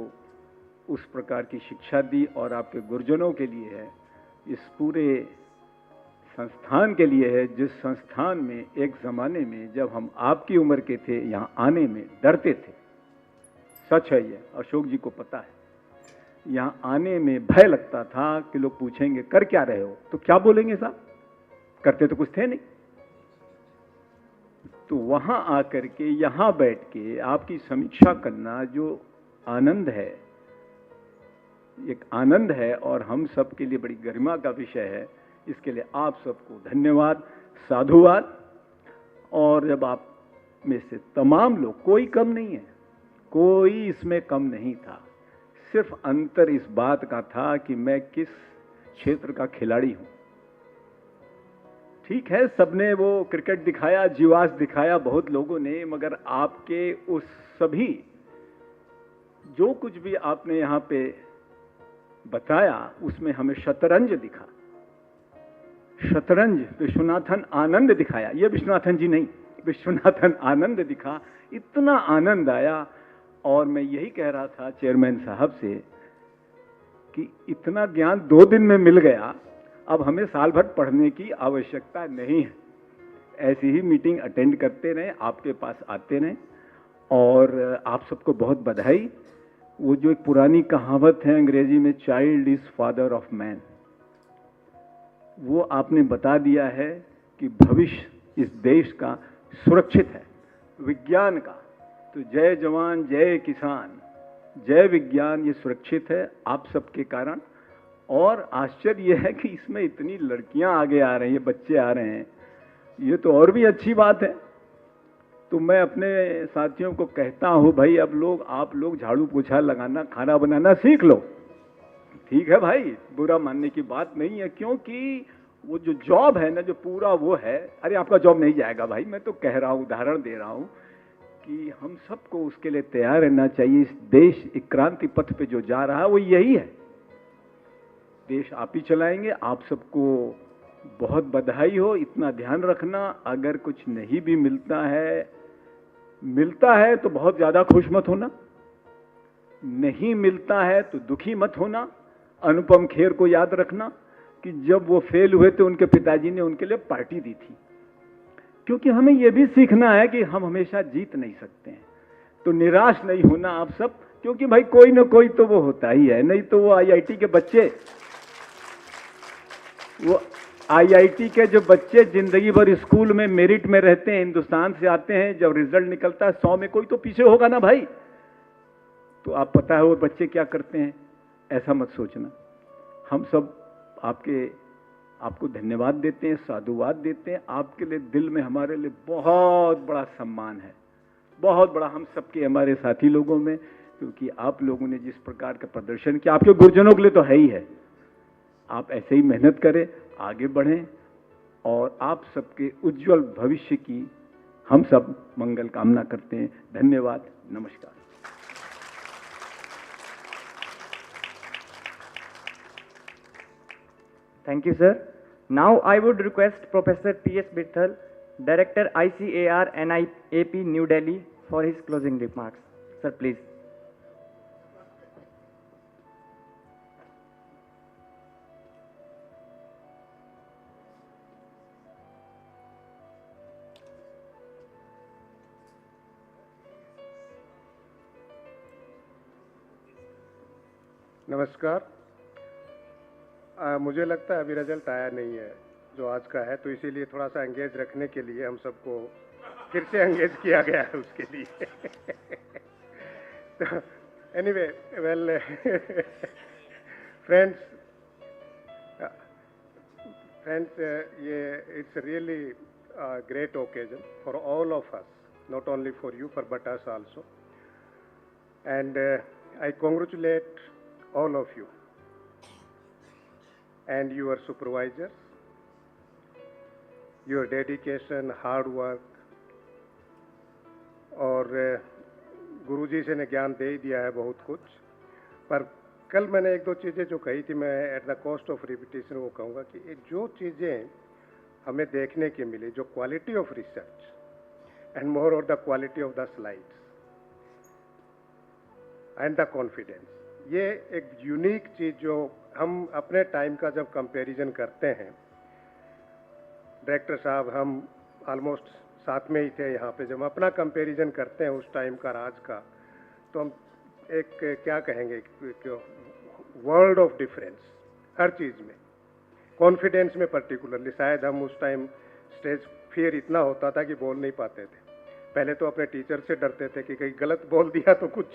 उस प्रकार की शिक्षा दी, और आपके गुरुजनों के लिए है, इस पूरे संस्थान के लिए है, जिस संस्थान में एक ज़माने में जब हम आपकी उम्र के थे, यहाँ आने में डरते थे। सच है ये, अशोक जी को पता है। यहाँ आने में भय लगता था कि लोग पूछेंगे कर क्या रहे हो, तो क्या बोलेंगे साहब, करते तो कुछ थे नहीं। तो वहाँ आकर के, यहाँ बैठ के आपकी समीक्षा करना जो आनंद है, एक आनंद है, और हम सब के लिए बड़ी गरिमा का विषय है। इसके लिए आप सबको धन्यवाद, साधुवाद। और जब आप में से तमाम लोग, कोई कम नहीं है, कोई इसमें कम नहीं था, सिर्फ अंतर इस बात का था कि मैं किस क्षेत्र का खिलाड़ी हूं। ठीक है, सबने वो क्रिकेट दिखाया, जीवाश दिखाया बहुत लोगों ने, मगर आपके उस सभी जो कुछ भी आपने यहाँ पे बताया, उसमें हमें शतरंज दिखा। शतरंज विश्वनाथन आनंद दिखाया, ये विश्वनाथन जी नहीं, विश्वनाथन आनंद दिखा। इतना आनंद आया। और मैं यही कह रहा था चेयरमैन साहब से कि इतना ज्ञान 2 दिन में मिल गया, अब हमें साल भर पढ़ने की आवश्यकता नहीं है। ऐसी ही मीटिंग अटेंड करते रहें, आपके पास आते रहें। और आप सबको बहुत बधाई। वो जो एक पुरानी कहावत है अंग्रेजी में, child is father of man, वो आपने बता दिया है कि भविष्य इस देश का सुरक्षित है, विज्ञान का। तो जय जवान जय किसान, जय विज्ञान, ये सुरक्षित है आप सबके कारण। और आश्चर्य यह है कि इसमें इतनी लड़कियां आगे आ रही हैं, बच्चे आ रहे हैं, ये तो और भी अच्छी बात है। तो मैं अपने साथियों को कहता हूं, भाई अब आप लोग झाड़ू पोछा लगाना, खाना बनाना सीख लो। ठीक है भाई, बुरा मानने की बात नहीं है, क्योंकि वो जो जॉब है ना, जो पूरा वो है, अरे आपका जॉब नहीं जाएगा भाई, मैं तो कह रहा हूं, उदाहरण दे रहा हूं कि हम सबको उसके लिए तैयार रहना चाहिए। इस देश एक क्रांति पथ पे जो जा रहा है वो यही है, देश आप ही चलाएंगे। आप सबको बहुत बधाई हो। इतना ध्यान रखना, अगर कुछ नहीं भी मिलता है तो बहुत ज्यादा खुश मत होना, नहीं मिलता है तो दुखी मत होना। अनुपम खेर को याद रखना कि जब वो फेल हुए थे, उनके पिताजी ने उनके लिए पार्टी दी थी, क्योंकि हमें यह भी सीखना है कि हम हमेशा जीत नहीं सकते हैं। तो निराश नहीं होना आप सब, क्योंकि भाई कोई ना कोई तो वो होता ही है। नहीं तो वो आईआईटी के बच्चे, वो आईआईटी के जो बच्चे जिंदगी भर स्कूल में मेरिट में रहते हैं, हिंदुस्तान से आते हैं, जब रिजल्ट निकलता है 100 में कोई तो पीछे होगा ना भाई। तो आप पता है वो बच्चे क्या करते हैं, ऐसा मत सोचना। हम सब आपको धन्यवाद देते हैं, साधुवाद देते हैं। आपके लिए दिल में हमारे लिए बहुत बड़ा सम्मान है, बहुत बड़ा, हम सबके, हमारे साथी लोगों में, क्योंकि आप लोगों ने जिस प्रकार का प्रदर्शन किया, आपके गुरुजनों के लिए तो है ही है। आप ऐसे ही मेहनत करें, आगे बढ़ें, और आप सबके उज्जवल भविष्य की हम सब मंगल कामना करते हैं। धन्यवाद, नमस्कार। Thank you, sir. Now I would request Professor P.S. Bithal, Director ICAR NIAP New Delhi, for his closing remarks. Sir, please. नमस्कार। मुझे लगता है अभी रिजल्ट आया नहीं है जो आज का है, तो इसीलिए थोड़ा सा एंगेज रखने के लिए हम सबको फिर से एंगेज किया गया है उसके लिए। तो एनीवे, वेल फ्रेंड्स, ये it's really great occasion for all of us, not only for you, but us also. And I congratulate all of you and your supervisors, your dedication, hard work, और गुरुजी से ने ज्ञान दे ही दिया है बहुत कुछ, पर कल मैंने एक दो चीज़ें जो कही थी, मैं at the cost of repetition वो कहूँगा कि ये जो चीज़ें हमें देखने की मिली, जो quality of research and more और the quality of the slides and the confidence, ये एक यूनिक चीज़ जो हम अपने टाइम का जब कंपैरिजन करते हैं, डायरेक्टर साहब हम ऑलमोस्ट साथ में ही थे यहाँ पे, जब हम अपना कंपैरिजन करते हैं उस टाइम का राज का, तो हम एक क्या कहेंगे, वर्ल्ड ऑफ डिफरेंस हर चीज़ में, कॉन्फिडेंस में पर्टिकुलरली। शायद हम उस टाइम स्टेज फियर इतना होता था कि बोल नहीं पाते थे। पहले तो अपने टीचर से डरते थे कि कहीं गलत बोल दिया तो कुछ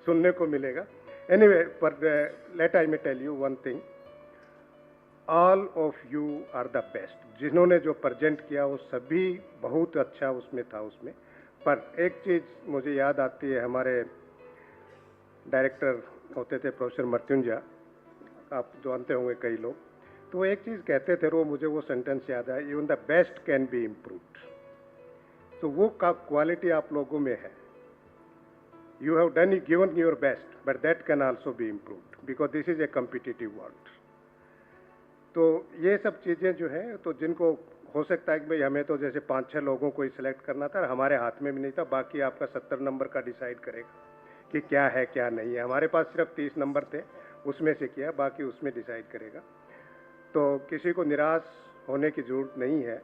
सुनने को मिलेगा। एनीवे, पर let I may tell you one thing, all of you are the best. जिन्होंने जो प्रेजेंट किया वो सभी बहुत अच्छा उसमें था उसमें। पर एक चीज़ मुझे याद आती है, हमारे डायरेक्टर होते थे प्रोफेसर मृत्युंजय, आप जानते होंगे कई लोग, तो वो एक चीज़ कहते थे, मुझे वो सेंटेंस याद है, even the best can be improved. तो वो का क्वालिटी आप लोगों में है। You have done given your best, but that can also be improved because this is a competitive world. तो ये सब चीज़ें जो हैं, तो जिनको हो सकता है कि भाई हमें तो जैसे 5-6 लोगों को ही सिलेक्ट करना था, हमारे हाथ में भी नहीं था, बाकी आपका 70 नंबर का डिसाइड करेगा कि क्या है क्या नहीं है। हमारे पास सिर्फ 30 नंबर थे, उसमें से किया, बाकी उसमें डिसाइड करेगा। तो किसी को निराश होने की ज़रूरत नहीं है,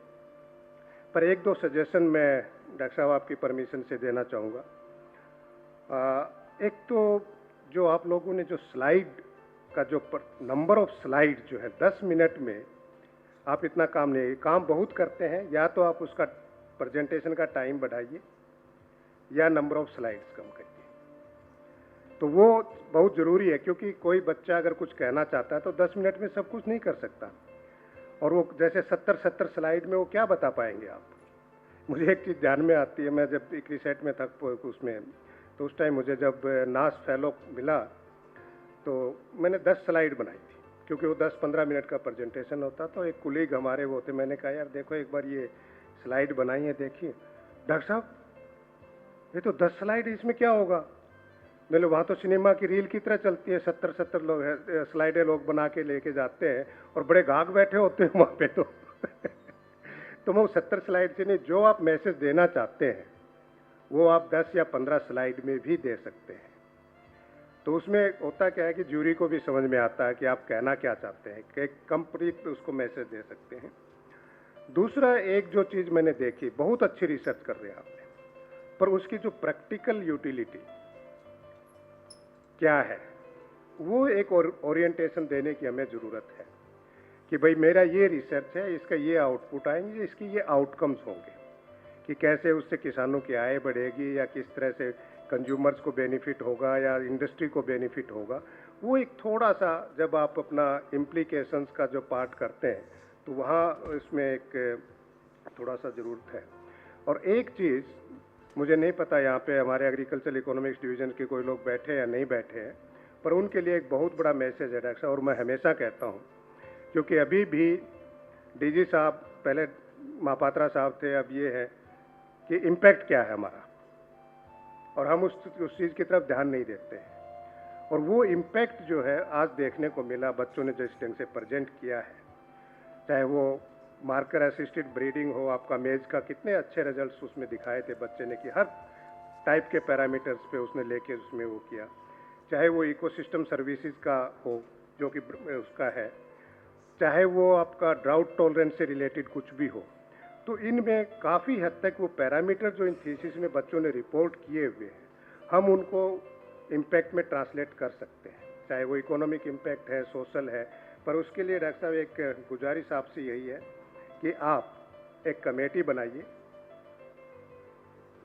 पर एक दो सजेशन मैं डॉक्टर साहब आपकी परमिशन से देना चाहूँगा। एक तो जो आप लोगों ने जो स्लाइड का जो नंबर ऑफ स्लाइड जो है 10 मिनट में आप इतना काम नहीं, काम बहुत करते हैं, या तो आप उसका प्रेजेंटेशन का टाइम बढ़ाइए या नंबर ऑफ स्लाइड्स कम करिए। तो वो बहुत ज़रूरी है, क्योंकि कोई बच्चा अगर कुछ कहना चाहता है तो 10 मिनट में सब कुछ नहीं कर सकता, और वो जैसे 70 स्लाइड में वो क्या बता पाएंगे आप। मुझे एक चीज़ ध्यान में आती है, मैं जब एक रिसेट में था उसमें, तो उस टाइम मुझे जब नास फेलो मिला तो मैंने 10 स्लाइड बनाई थी, क्योंकि वो 10-15 मिनट का प्रेजेंटेशन होता। तो एक कुलीग हमारे वो थे, मैंने कहा यार देखो एक बार ये स्लाइड बनाई है, देखिए। डॉक्टर साहब ये तो 10 स्लाइड, इसमें क्या होगा? मैंने वहाँ तो सिनेमा की रील की तरह चलती है, 70 लोग स्लाइडें लोग बना के लेके जाते हैं और बड़े गाहक बैठे होते हैं वहाँ पे। तो वो 70 स्लाइड से नहीं, जो आप मैसेज देना चाहते हैं वो आप 10 या 15 स्लाइड में भी दे सकते हैं। तो उसमें होता क्या है कि जूरी को भी समझ में आता है कि आप कहना क्या चाहते हैं, कि कंप्लीट उसको मैसेज दे सकते हैं। दूसरा, एक जो चीज़ मैंने देखी, बहुत अच्छी रिसर्च कर रहे हैं आपने, पर उसकी जो प्रैक्टिकल यूटिलिटी क्या है, वो एक ओरिएंटेशन देने की हमें ज़रूरत है कि भाई मेरा ये रिसर्च है, इसका ये आउटपुट आएंगे, इसकी ये आउटकम्स होंगे, कि कैसे उससे किसानों की आय बढ़ेगी या किस तरह से कंज्यूमर्स को बेनिफिट होगा या इंडस्ट्री को बेनिफिट होगा। वो एक थोड़ा सा जब आप अपना इम्प्लीकेशंस का जो पार्ट करते हैं तो वहाँ इसमें एक थोड़ा सा ज़रूरत है। और एक चीज़ मुझे नहीं पता यहाँ पे हमारे एग्रीकल्चर इकोनॉमिक्स डिवीज़न के कोई लोग बैठे या नहीं बैठे हैं, पर उनके लिए एक बहुत बड़ा मैसेज है डॉक्टर साहब, और मैं हमेशा कहता हूँ, क्योंकि अभी भी डीजी साहब, पहले महापात्रा साहब थे, अब ये है कि इम्पैक्ट क्या है हमारा, और हम उस चीज़ की तरफ ध्यान नहीं देते हैं। और वो इम्पैक्ट जो है आज देखने को मिला, बच्चों ने जिस ढंग से प्रेजेंट किया है, चाहे वो मार्कर असिस्टेड ब्रीडिंग हो, आपका मेज का कितने अच्छे रिजल्ट्स उसमें दिखाए थे बच्चे ने, कि हर टाइप के पैरामीटर्स पे उसने लेके उसमें वो किया, चाहे वो इकोसिस्टम सर्विसेज का हो जो कि उसका है, चाहे वो आपका ड्राउट टॉलरेंस से रिलेटेड कुछ भी हो। तो इनमें काफ़ी हद तक वो पैरामीटर जो इन थीसिस में बच्चों ने रिपोर्ट किए हुए हैं, हम उनको इम्पैक्ट में ट्रांसलेट कर सकते हैं। चाहे वो इकोनॉमिक इम्पैक्ट है, सोशल है, पर उसके लिए डॉक्टर साहब एक गुजारिश आपसे यही है कि आप एक कमेटी बनाइए,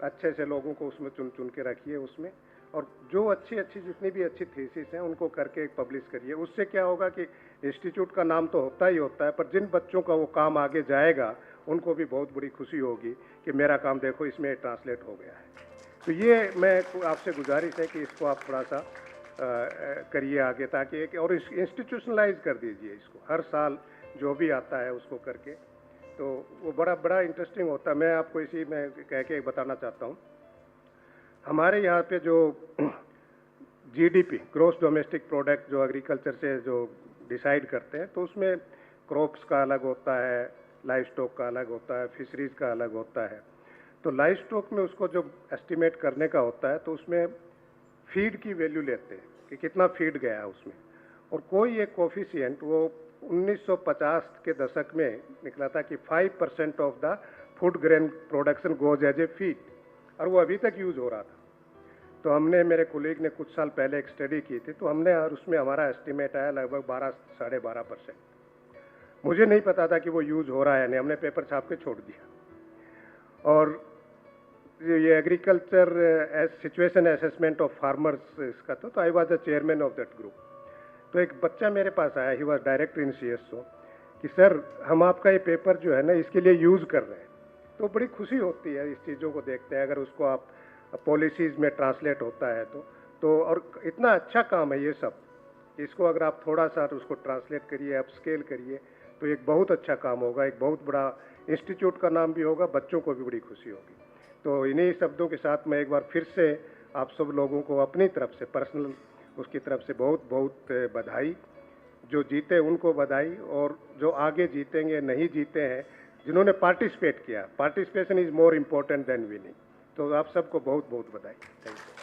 अच्छे से लोगों को उसमें चुन चुन के रखिए उसमें, और जो अच्छी अच्छी जितनी भी अच्छी थीसिस हैं उनको करके पब्लिश करिए। उससे क्या होगा कि इंस्टीट्यूट का नाम तो होता ही होता है, पर जिन बच्चों का वो काम आगे जाएगा उनको भी बहुत बड़ी खुशी होगी कि मेरा काम देखो इसमें ट्रांसलेट हो गया है। तो ये मैं आपसे गुजारिश है कि इसको आप थोड़ा सा करिए आगे, ताकि एक और इंस्टीट्यूशनलाइज कर दीजिए इसको, हर साल जो भी आता है उसको करके, तो वो बड़ा इंटरेस्टिंग होता है। मैं आपको इसी में कह के बताना चाहता हूँ, हमारे यहाँ पे जो जीडीपी, ग्रोस डोमेस्टिक प्रोडक्ट, जो एग्रीकल्चर से जो डिसाइड करते हैं, तो उसमें क्रॉप्स का अलग होता है, लाइव स्टॉक का अलग होता है, फिशरीज का अलग होता है। तो लाइव स्टॉक में उसको जो एस्टिमेट करने का होता है तो उसमें फीड की वैल्यू लेते हैं कि कितना फीड गया है उसमें, और कोई एक कोफिशिएंट वो 1950 के दशक में निकला था कि 5% of the food grain production goes as a feed, और वो अभी तक यूज हो रहा था। तो हमने, मेरे कोलीग ने कुछ साल पहले एक स्टडी की थी, तो हमने, और उसमें हमारा एस्टिमेट आया लगभग 12-12.5%। मुझे नहीं पता था कि वो यूज हो रहा है नहीं, हमने पेपर छाप के छोड़ दिया। और ये agriculture situation assessment of farmers इसका तो I was the chairman of that group. तो एक बच्चा मेरे पास आया, he was director in CSO, कि सर हम आपका ये पेपर जो है ना इसके लिए यूज़ कर रहे हैं। तो बड़ी खुशी होती है इस चीज़ों को देखते हैं, अगर उसको आप पॉलिसीज़ में ट्रांसलेट होता है तो और इतना अच्छा काम है ये सब, इसको अगर आप थोड़ा सा उसको ट्रांसलेट करिए, आप स्केल करिए, तो एक बहुत अच्छा काम होगा, एक बहुत बड़ा इंस्टीट्यूट का नाम भी होगा, बच्चों को भी बड़ी खुशी होगी। तो इन्हीं शब्दों के साथ मैं एक बार फिर से आप सब लोगों को अपनी तरफ से, पर्सनल उसकी तरफ से बहुत बहुत बधाई। जो जीते उनको बधाई, और जो आगे जीतेंगे, नहीं जीते हैं, जिन्होंने पार्टिसिपेट किया, participation is more important then winning. तो आप सबको बहुत बहुत बधाई। Thank you.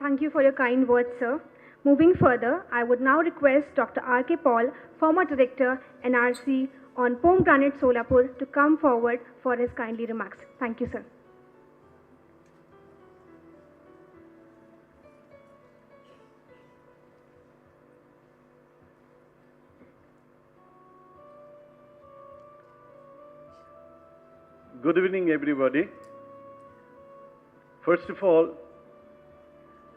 Thank you for your kind words, sir. Moving further, I would now request Dr. R.K. Paul, former Director, NRC, on Pomegranate Solapur, to come forward for his kindly remarks. Thank you, sir. Good evening, everybody. First of all,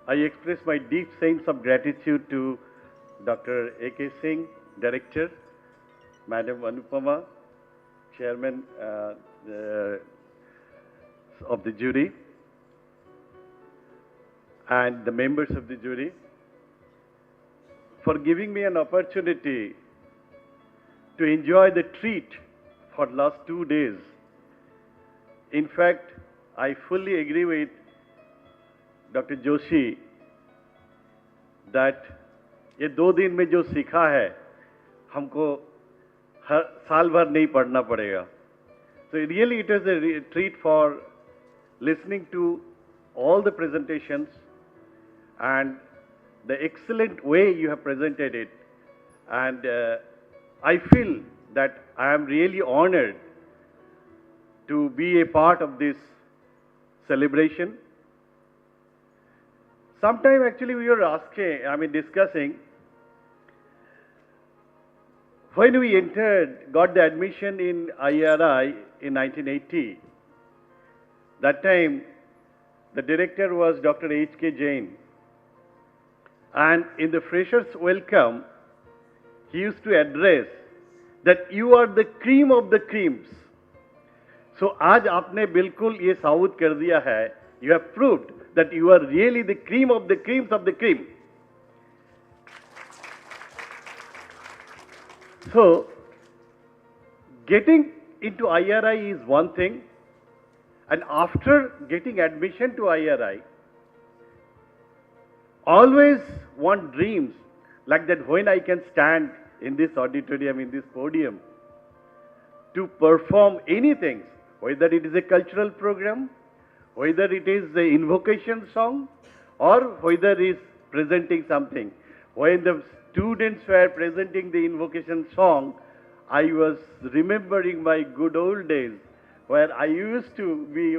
I express my deep sense of gratitude to Dr. A.K. Singh, Director, Madam Anupama, Chairman of the jury, and the members of the jury, for giving me an opportunity to enjoy the treat for the last 2 days. In fact, I fully agree with doctor Joshi that ये 2 दिन में जो सीखा है हमको हर साल भर नहीं पढ़ना पड़ेगा। So really it is a treat for listening to all the presentations and the excellent way you have presented it, and I feel that I am really honored to be a part of this celebration. Sometime actually we were discussing, when we got the admission in IRI in 1980, that time the director was Dr. H.K. Jain, and in the freshers welcome, he used to address that you are the cream of the creams. So आज आपने बिल्कुल ये साबित कर दिया है, you have proved that you are really the cream of the creams of the cream. So getting into IRI is one thing, and after getting admission to IRI, always one dreams like that when I can stand in this auditorium, in this podium, to perform anything, whether it is a cultural program, whether it is the invocation song, or whether it is presenting something. When the students were presenting the invocation song, I was remembering my good old days where I used to be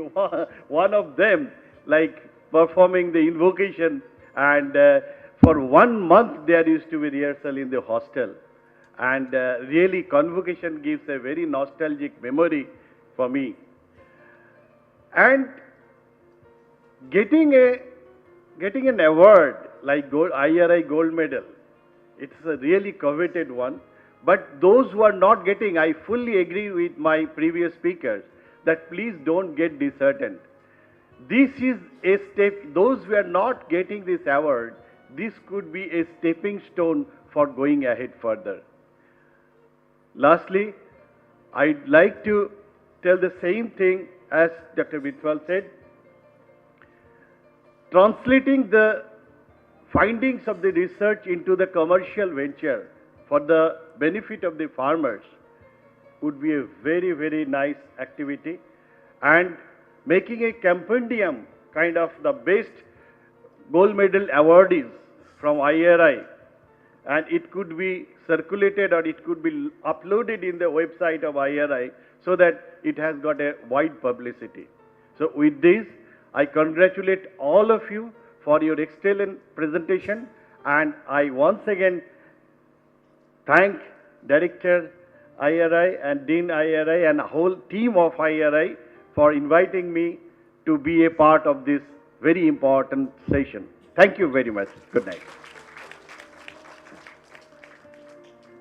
one of them, like performing the invocation, and for 1 month there used to be rehearsal in the hostel. And really convocation gives a very nostalgic memory for me. And getting an award like IRI gold medal, it's a really coveted one. But those who are not getting, I fully agree with my previous speakers that please don't get disheartened. This is a step, those who are not getting this award, this could be a stepping stone for going ahead further. Lastly, I'd like to tell the same thing as Dr. Vitwal said. Translating the findings of the research into the commercial venture for the benefit of the farmers would be a very, very nice activity. And making a compendium, kind of the best gold medal awardees from IRI, and it could be circulated or it could be uploaded in the website of IRI so that it has got a wide publicity. So with this, I congratulate all of you for your excellent presentation, and I once again thank Director IRI and Dean IRI and a whole team of IRI for inviting me to be a part of this very important session. Thank you very much. Good night.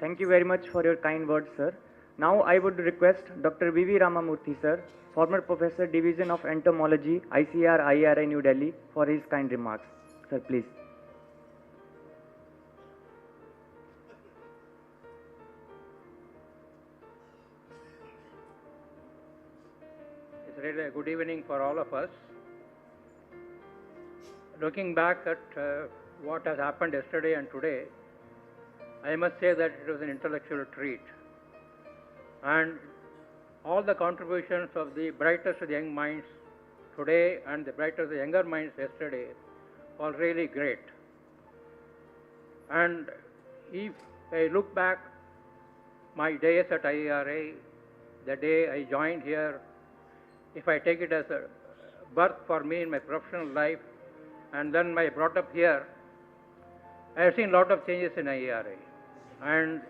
Thank you very much for your kind words, sir. Now I would request Dr. V.V. Ramamurthy, sir, former Professor, Division of Entomology, ICAR, IRI, New Delhi, for his kind remarks. Sir, please. It's really a good evening for all of us. Looking back at what has happened yesterday and today, I must say that it was an intellectual treat. And all the contributions of the brightest of the young minds today and the brightest of the younger minds yesterday were really great. And if I look back my days at IRA, the day I joined here, if I take it as a birth for me in my professional life, and then my brought up here, I have seen a lot of changes in IRA. And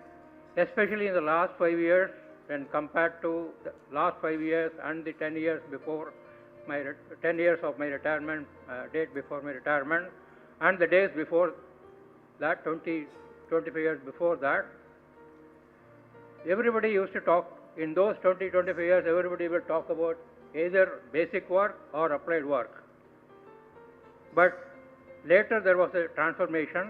especially in the last 5 years, when compared to the last 5 years and the 10 years before my 10 years of my retirement, date before my retirement, and the days before that, 25 years before that, everybody used to talk, in those 25 years, everybody will talk about either basic work or applied work. But later there was a transformation,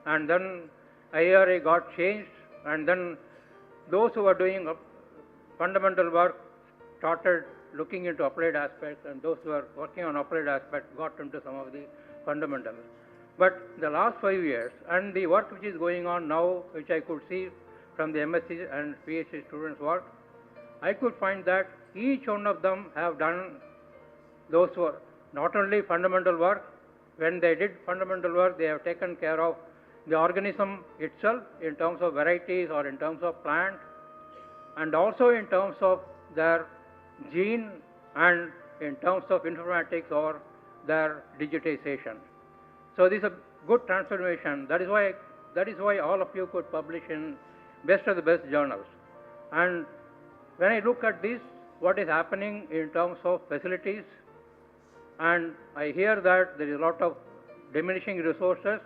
and then IRA got changed, and then those who were doing fundamental work started looking into applied aspects, and those who are working on applied aspects got into some of the fundamentals. But the last 5 years and the work which is going on now, which I could see from the MSc and PhD students' work, I could find that each one of them have done those who are not only fundamental work. When they did fundamental work, they have taken care of the organism itself in terms of varieties or in terms of plant, and also in terms of their gene and in terms of informatics or their digitization. So this is a good transformation. That is why all of you could publish in best of the best journals. And when I look at this, what is happening in terms of facilities, and I hear that there is a lot of diminishing resources,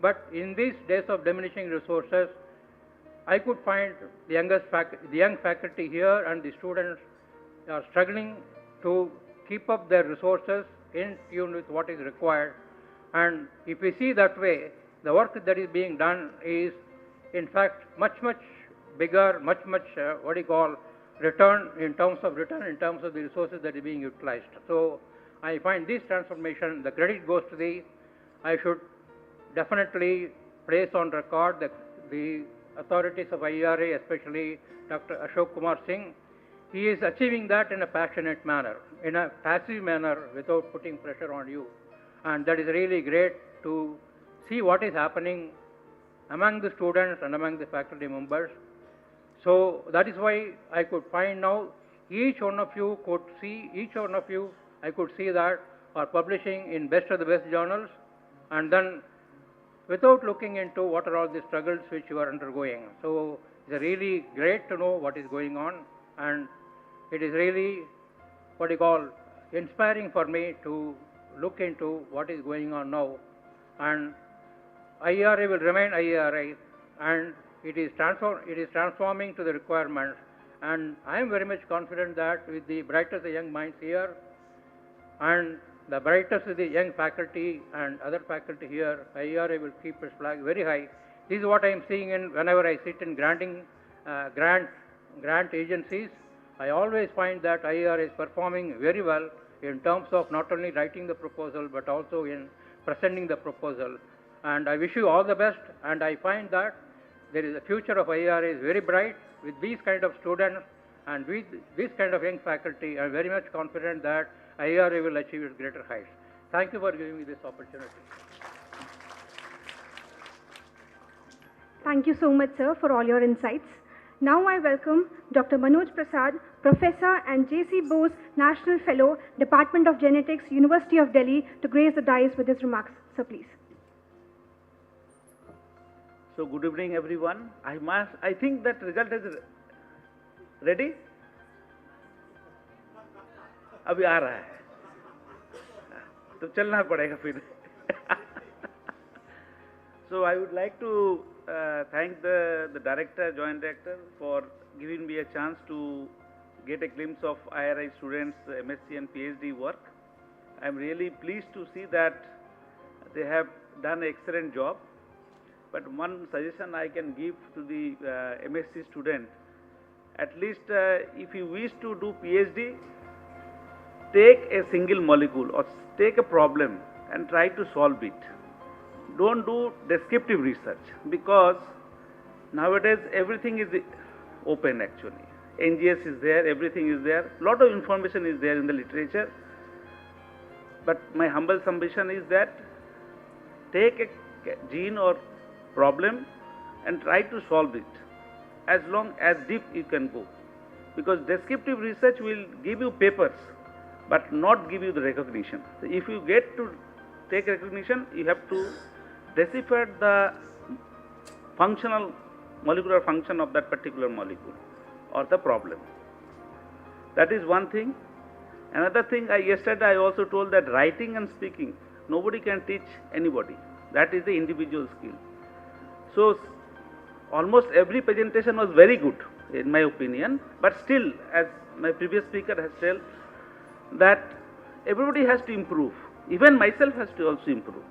but in these days of diminishing resources, I could find the young faculty here and the students are struggling to keep up their resources in tune with what is required. And if we see that way, the work that is being done is in fact much bigger, return in terms of the resources that is being utilized. So I find this transformation, the credit goes to I should definitely place on record the authorities of IRA, especially Dr. Ashok Kumar Singh. He is achieving that in a passionate manner, in a passive manner, without putting pressure on you. And that is really great to see what is happening among the students and among the faculty members. So that is why I could find now each one of you could see, I could see that are publishing in best of the best journals, and then without looking into what are all the struggles which you are undergoing. So it's really great to know what is going on, and it is really what you call inspiring for me to look into what is going on now. And IERA will remain IERA, and it is transforming to the requirements. And I am very much confident that with the brightest of young minds here, and the brightest of the young faculty and other faculty here, IERA will keep its flag very high. This is what I am seeing in whenever I sit in granting grant agencies. I always find that IERA is performing very well in terms of not only writing the proposal but also in presenting the proposal. And I wish you all the best, and I find that there is a future of IERA is very bright with these kind of students and with this kind of young faculty. I am very much confident that IERA will achieve its greater heights. Thank you for giving me this opportunity. Thank you so much, sir, for all your insights. Now I welcome Dr. Manoj Prasad, Professor and J.C. Bose National Fellow, Department of Genetics, University of Delhi, to grace the dais with his remarks. Sir, please. So good evening, everyone. I think that result is ready. अभी आ रहा है, तो चलना पड़ेगा फिर. So I would like to thank the director, joint director, for giving me a chance to get a glimpse of IRI students' MSc and PhD work. I am really pleased to see that they have done an excellent job. But one suggestion I can give to the MSc student, at least if you wish to do PhD, take a single molecule or take a problem and try to solve it. Don't do descriptive research, because nowadays everything is open actually. NGS is there, everything is there, lot of information is there in the literature. But my humble submission is that take a gene or problem and try to solve it as long as deep you can go, because descriptive research will give you papers but not give you the recognition. So if you get to take recognition, you have to decipher the functional molecular function of that particular molecule or the problem. That is one thing. Another thing, yesterday I also told that writing and speaking, nobody can teach anybody. That is the individual skill. So almost every presentation was very good in my opinion, but still, as my previous speaker has told, that everybody has to improve. Even myself has to also improve.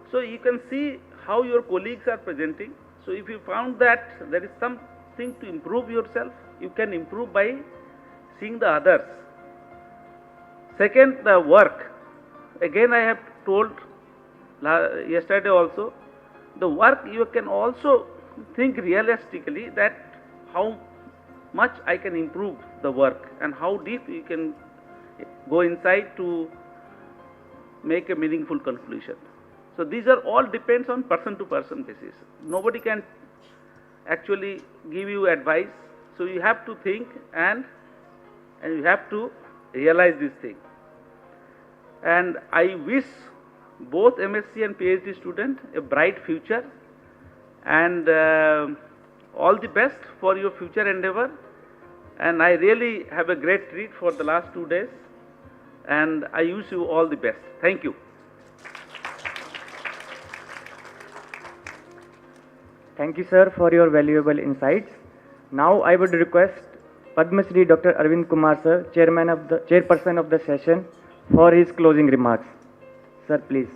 So you can see how your colleagues are presenting. So if you found that there is something to improve yourself, you can improve by seeing the others. Second, the work. Again I have told yesterday also, the work you can also think realistically that how much I can improve the work and how deep you can go inside to make a meaningful conclusion. So these are all depends on person to person basis. Nobody can actually give you advice. So you have to think and you have to realize this thing. And I wish both MSc and PhD students a bright future, and all the best for your future endeavor. And I really have a great treat for the last 2 days, and I wish you all the best. Thank you. Thank you, sir, for your valuable insights. Now I would request Padma Shri Dr. Arvind Kumar, sir, chairperson of the session, for his closing remarks. Sir, please.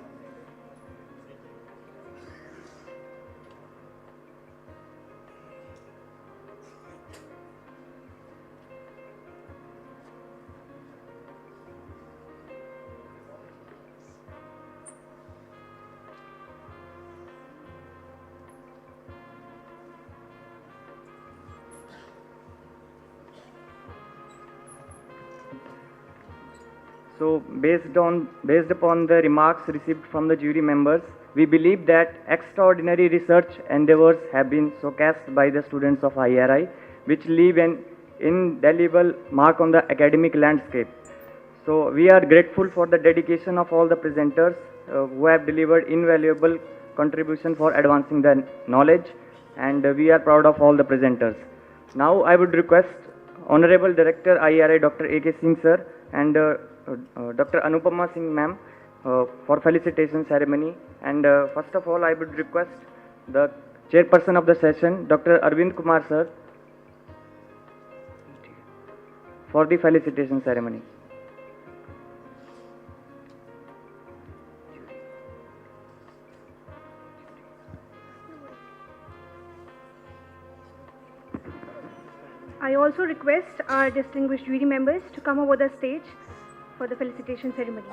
So based upon the remarks received from the jury members, we believe that extraordinary research endeavors have been showcased by the students of IRI, which leave an indelible mark on the academic landscape. So we are grateful for the dedication of all the presenters who have delivered invaluable contribution for advancing the knowledge, and we are proud of all the presenters. Now I would request Honorable Director IRI Dr. A.K. Singh sir and Dr. Anupama Singh ma'am for felicitation ceremony. And first of all, I would request the chairperson of the session, Dr. Arvind Kumar sir, for the felicitation ceremony. I also request our distinguished jury members to come over the stage for the felicitation ceremony.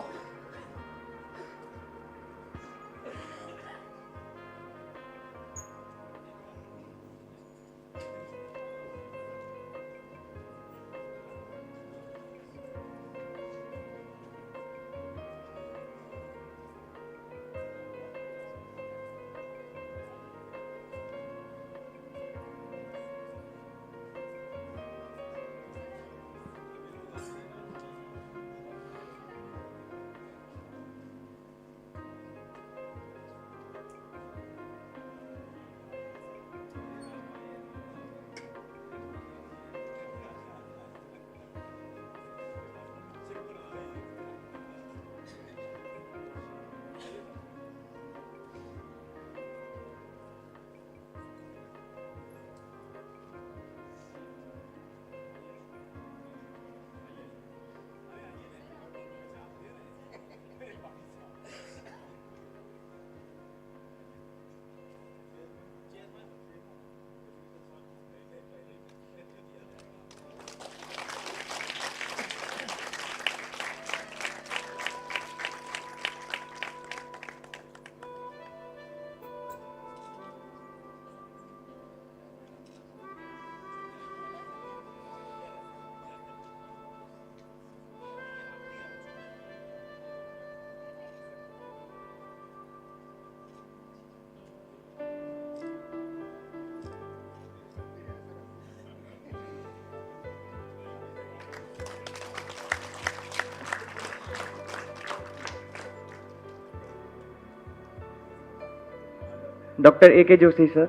Dr. A.K. Joshi sir.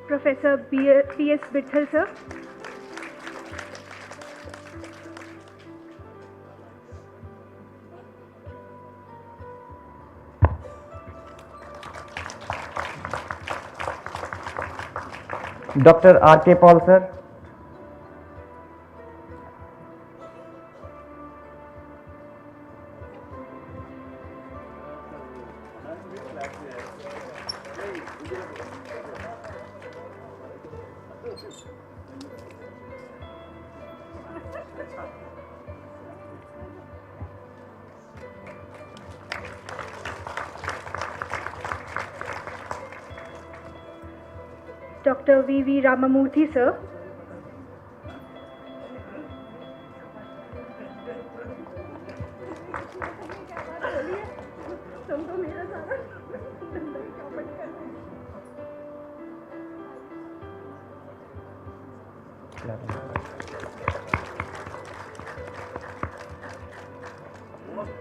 Professor P.S. Bithal sir. Dr. R.K. Paul sir. Dr. V.V. Ramamurthy sir.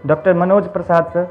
Dr. Manoj Prasad sir.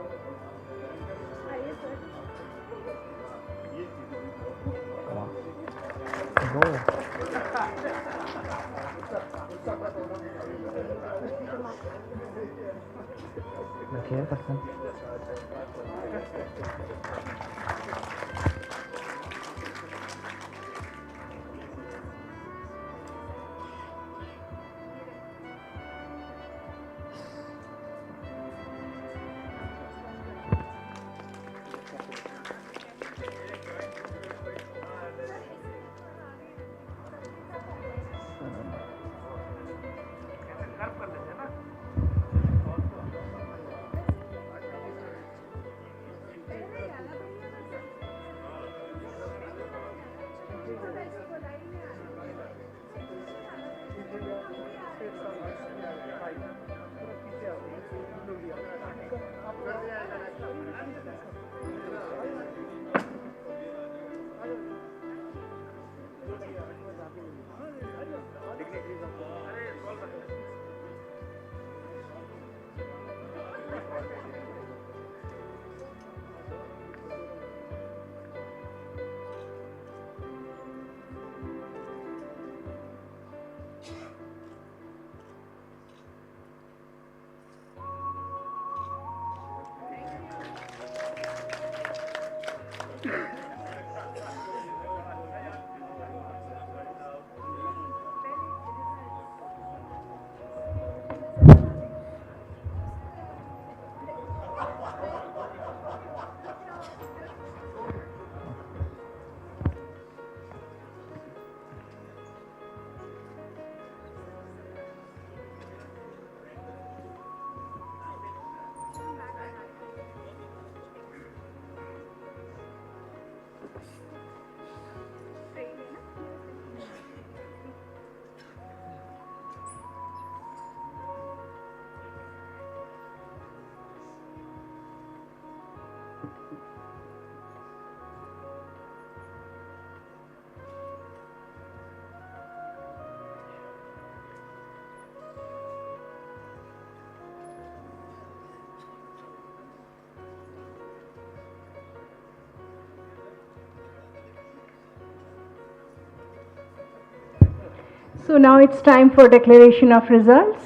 So now it's time for declaration of results.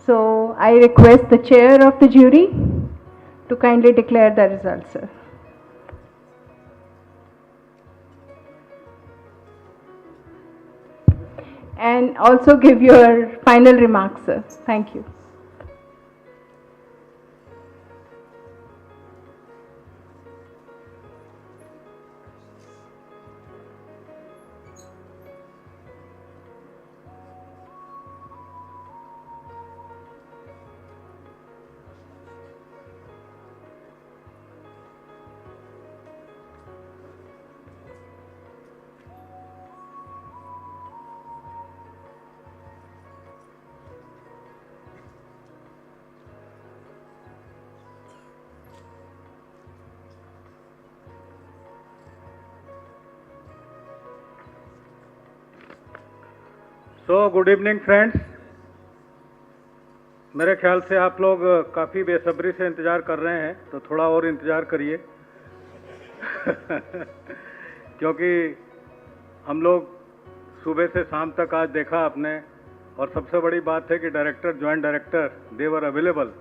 So I request the chair of the jury to kindly declare the results, sir. And also give your final remarks, sir. Thank you. So good evening friends, मेरे ख्याल से आप लोग काफ़ी बेसब्री से इंतज़ार कर रहे हैं, तो थोड़ा और इंतज़ार करिए क्योंकि हम लोग सुबह से शाम तक आज देखा आपने, और सबसे बड़ी बात है कि director, joint director they were available,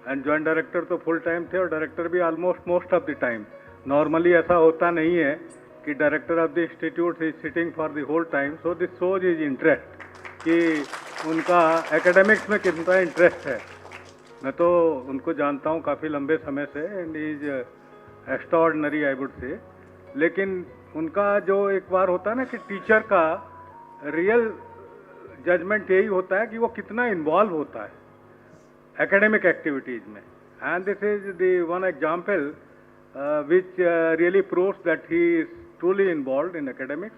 and joint director तो फुल टाइम थे और डायरेक्टर भी almost most of the time. Normally ऐसा होता नहीं है कि director of the institute is sitting for the whole time, so this shows is interest कि उनका एकेडमिक्स में कितना इंटरेस्ट है। मैं तो उनको जानता हूँ काफ़ी लंबे समय से, and is extraordinary I would say. लेकिन उनका जो एक बार होता है ना कि टीचर का रियल जजमेंट यही होता है कि वो कितना इन्वॉल्व होता है एकेडमिक एक्टिविटीज़ में, and this is the one example which really proves that he is truly involved in academics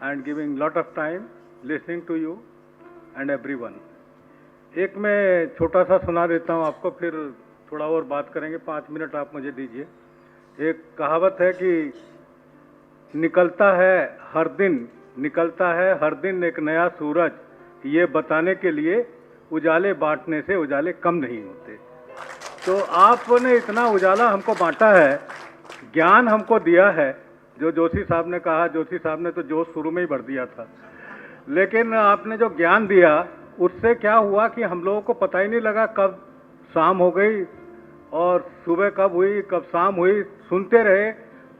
and giving lot of time listening to you and everyone. एक मैं छोटा सा सुना देता हूँ आपको, फिर थोड़ा और बात करेंगे। 5 मिनट आप मुझे दीजिए। एक कहावत है कि निकलता है हर दिन एक नया सूरज, ये बताने के लिए उजाले बांटने से उजाले कम नहीं होते। तो आपने इतना उजाला हमको बांटा है, ज्ञान हमको दिया है। जो जोशी साहब ने कहा, जोशी साहब ने तो जोश शुरू में ही भर दिया था, लेकिन आपने जो ज्ञान दिया उससे क्या हुआ कि हम लोगों को पता ही नहीं लगा कब शाम हो गई और सुबह कब हुई, कब शाम हुई। सुनते रहे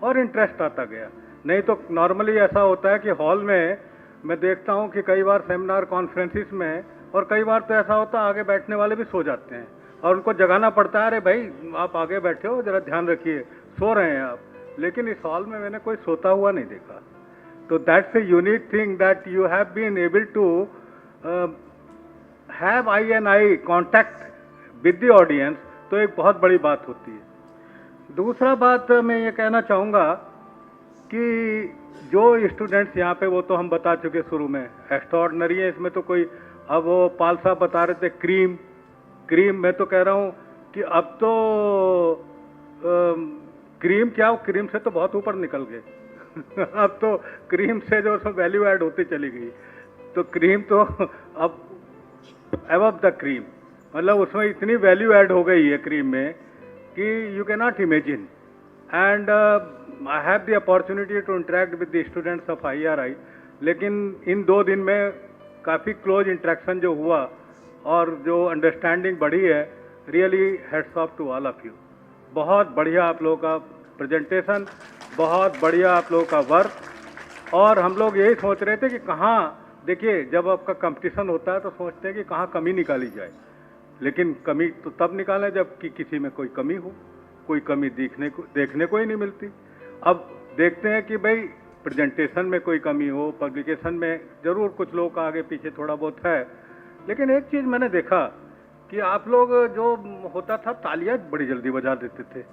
और इंटरेस्ट आता गया। नहीं तो नॉर्मली ऐसा होता है कि हॉल में मैं देखता हूँ कि कई बार सेमिनार कॉन्फ्रेंसिस में, और कई बार तो ऐसा होता है आगे बैठने वाले भी सो जाते हैं और उनको जगाना पड़ता है, अरे भाई आप आगे बैठे हो, जरा ध्यान रखिए, सो रहे हैं आप। लेकिन इस हॉल में मैंने कोई सोता हुआ नहीं देखा। तो that's a unique thing that you have been able to have eye and eye contact with the audience, तो एक बहुत बड़ी बात होती है। दूसरा बात मैं ये कहना चाहूँगा कि जो स्टूडेंट्स यहाँ पे, वो तो हम बता चुके शुरू में, एक्स्ट्राऑर्डिनरी है। इसमें तो कोई, अब वो पाल साहब बता रहे थे क्रीम, मैं तो कह रहा हूँ कि अब तो क्रीम क्या, क्रीम से तो बहुत ऊपर निकल गए अब तो क्रीम से जो सब वैल्यू ऐड होती चली गई, तो क्रीम तो अब अबव द क्रीम, मतलब उसमें इतनी वैल्यू ऐड हो गई है क्रीम में कि you cannot imagine. And I have the opportunity to interact with the students of IRI, लेकिन इन 2 दिन में काफ़ी क्लोज इंटरेक्शन जो हुआ और जो अंडरस्टैंडिंग बढ़ी है, really heads off to all of you. बहुत बढ़िया आप लोगों का प्रेजेंटेशन, बहुत बढ़िया आप लोगों का वर्क। और हम लोग यही सोच रहे थे कि कहाँ, देखिए जब आपका कंपटीशन होता है तो सोचते हैं कि कहाँ कमी निकाली जाए, लेकिन कमी तो तब निकालें जब कि किसी में कोई कमी हो। कोई कमी देखने को ही नहीं मिलती। अब देखते हैं कि भाई प्रेजेंटेशन में कोई कमी हो, पब्लिकेशन में जरूर कुछ लोगों का आगे पीछे थोड़ा बहुत है, लेकिन एक चीज़ मैंने देखा कि आप लोग जो होता था तालियां बड़ी जल्दी बजा देते थे,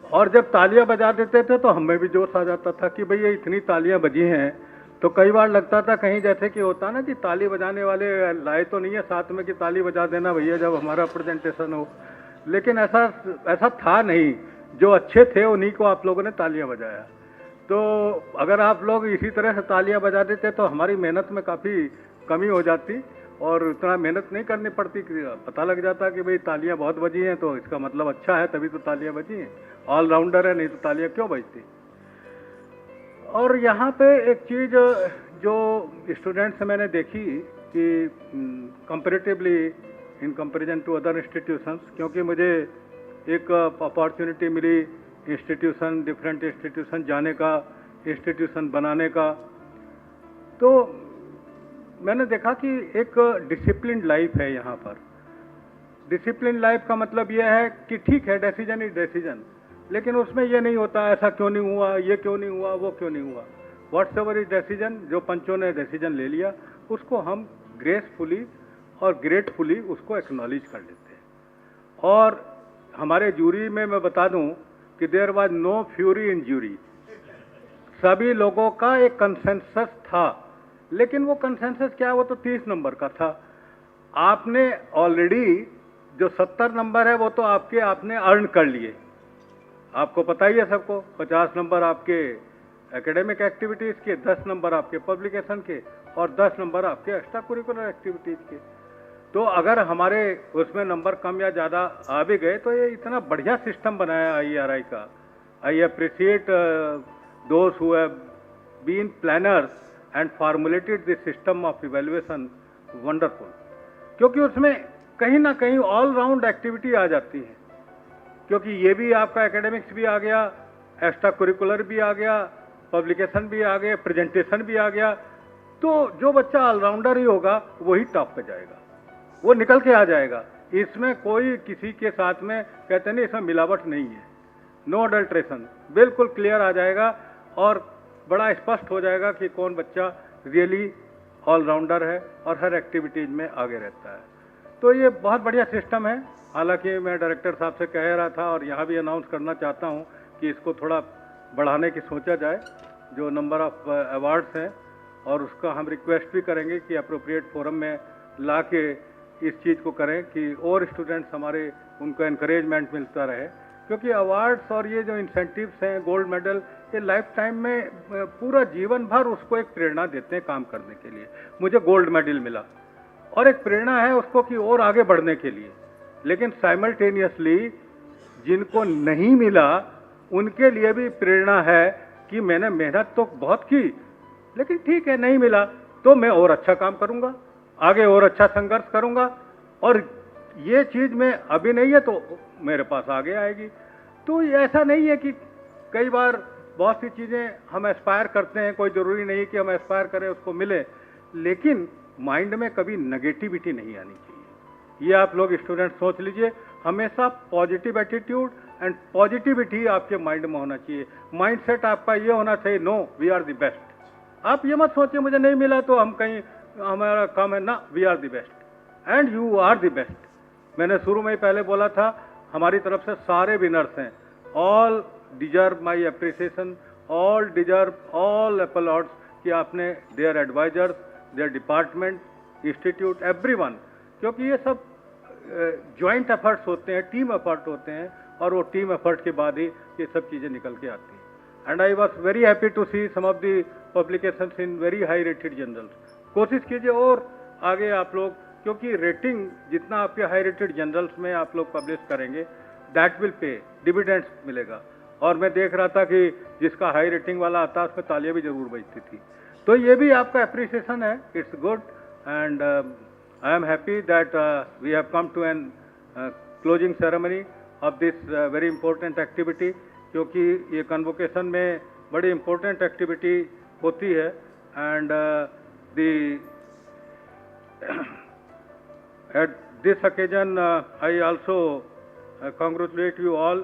और जब तालियां बजा देते थे तो हमें भी जोश आ जाता था कि भाई ये इतनी तालियां बजी हैं, तो कई बार लगता था कहीं जैसे कि होता ना कि ताली बजाने वाले लाए तो नहीं है साथ में कि ताली बजा देना भैया जब हमारा प्रेजेंटेशन हो, लेकिन ऐसा था नहीं। जो अच्छे थे उन्हीं को आप लोगों ने तालियां बजाया। तो अगर आप लोग इसी तरह से तालियां बजा देते तो हमारी मेहनत में काफ़ी कमी हो जाती और इतना मेहनत नहीं करनी पड़ती। पता लग जाता कि भाई तालियां बहुत बजी हैं तो इसका मतलब अच्छा है, तभी तो तालियां बजी हैं, ऑलराउंडर है, नहीं तो तालियां क्यों बजती। और यहाँ पे एक चीज़ जो स्टूडेंट्स से मैंने देखी कि comparatively in comparison to other institutions, क्योंकि मुझे एक अपॉर्चुनिटी मिली इंस्टीट्यूशन, डिफरेंट इंस्टीट्यूशन जाने का, इंस्टीट्यूशन बनाने का, तो मैंने देखा कि एक डिसिप्लिन्ड लाइफ है यहाँ पर। डिसिप्लिन लाइफ का मतलब यह है कि ठीक है डिसीजन इज डिसीजन, लेकिन उसमें यह नहीं होता ऐसा क्यों नहीं हुआ, ये क्यों नहीं हुआ, वो क्यों नहीं हुआ। व्हाट्स एवर इज डिसीजन, जो पंचों ने डिसीजन ले लिया उसको हम ग्रेसफुली और ग्रेटफुली उसको एक्नॉलेज कर लेते हैं। और हमारे जूरी में मैं बता दूं कि there was no fury in jury, सभी लोगों का एक कंसेंसस था, लेकिन वो कंसेंसस क्या है, वो तो 30 नंबर का था। आपने ऑलरेडी जो 70 नंबर है वो तो आपने अर्न कर लिए, आपको पता ही है सबको। 50 नंबर आपके एकेडमिक एक्टिविटीज़ के, 10 नंबर आपके पब्लिकेशन के और 10 नंबर आपके एक्स्ट्रा करिकुलर एक्टिविटीज़ के। तो अगर हमारे उसमें नंबर कम या ज़्यादा आ भी गए तो ये इतना बढ़िया सिस्टम बनाया IRI का। I appreciate those who have been planners and formulated this system of evaluation, wonderful. क्योंकि उसमें कहीं ना कहीं ऑल राउंड एक्टिविटी आ जाती है, क्योंकि ये भी आपका एकेडमिक्स भी आ गया, एक्स्ट्रा करिकुलर भी आ गया, पब्लिकेशन भी आ गया, प्रेजेंटेशन भी आ गया। तो जो बच्चा ऑलराउंडर ही होगा वही टॉप पे जाएगा, वो निकल के आ जाएगा। इसमें कोई किसी के साथ में कहते नहीं इसमें मिलावट नहीं है, नो अडल्ट्रेशन, बिल्कुल क्लियर आ जाएगा और बड़ा स्पष्ट हो जाएगा कि कौन बच्चा रियली ऑलराउंडर है और हर एक्टिविटीज में आगे रहता है। तो ये बहुत बढ़िया सिस्टम है। हालांकि मैं डायरेक्टर साहब से कह रहा था और यहाँ भी अनाउंस करना चाहता हूँ कि इसको थोड़ा बढ़ाने की सोचा जाए, जो नंबर ऑफ अवार्ड्स हैं, और उसका हम रिक्वेस्ट भी करेंगे कि अप्रोप्रिएट फोरम में ला के इस चीज़ को करें कि और स्टूडेंट्स हमारे उनको एनकरेजमेंट मिलता रहे। क्योंकि अवार्ड्स और ये जो इंसेंटिव्स हैं, गोल्ड मेडल, ये लाइफ टाइम में पूरा जीवन भर उसको एक प्रेरणा देते हैं काम करने के लिए। मुझे गोल्ड मेडल मिला और एक प्रेरणा है उसको कि और आगे बढ़ने के लिए, लेकिन साइमल्टेनियसली जिनको नहीं मिला उनके लिए भी प्रेरणा है कि मैंने मेहनत तो बहुत की, लेकिन ठीक है नहीं मिला तो मैं और अच्छा काम करूंगा, आगे और अच्छा संघर्ष करूंगा, और ये चीज़ में अभी नहीं है तो मेरे पास आगे आएगी। तो ऐसा नहीं है कि कई बार बहुत सी चीज़ें हम एस्पायर करते हैं, कोई ज़रूरी नहीं कि हम एस्पायर करें उसको मिले, लेकिन माइंड में कभी नेगेटिविटी नहीं आनी चाहिए। ये आप लोग स्टूडेंट सोच लीजिए, हमेशा पॉजिटिव एटीट्यूड एंड पॉजिटिविटी आपके माइंड में होना चाहिए। माइंडसेट आपका ये होना चाहिए, no we are the best. आप ये मत सोचिए मुझे नहीं मिला तो हम कहीं हमारा काम है ना, we are the best and you are the best. मैंने शुरू में ही पहले बोला था हमारी तरफ से सारे विनर्स हैं, all deserve my appreciation, all deserve all applauds कि आपने their advisors, their department, institute, everyone, क्योंकि ये सब जॉइंट एफर्ट्स होते हैं, टीम एफर्ट होते हैं, और वो टीम एफर्ट के बाद ही ये सब चीज़ें निकल के आती हैं। And I was very happy to see some of the publications in very high rated journals. कोशिश कीजिए और आगे आप लोग, क्योंकि रेटिंग जितना आपके हाई रेटेड जर्नल्स में आप लोग पब्लिश करेंगे दैट विल पे, डिविडेंड्स मिलेगा। और मैं देख रहा था कि जिसका हाई रेटिंग वाला आता है उसमें तालियां भी जरूर बजती थी, तो ये भी आपका अप्रिसिएशन है, it's good. And I am happy that we have come to an closing ceremony of this very important activity, क्योंकि ये कन्वोकेशन में बड़ी इम्पोर्टेंट एक्टिविटी होती है and at this occasion I also congratulate you all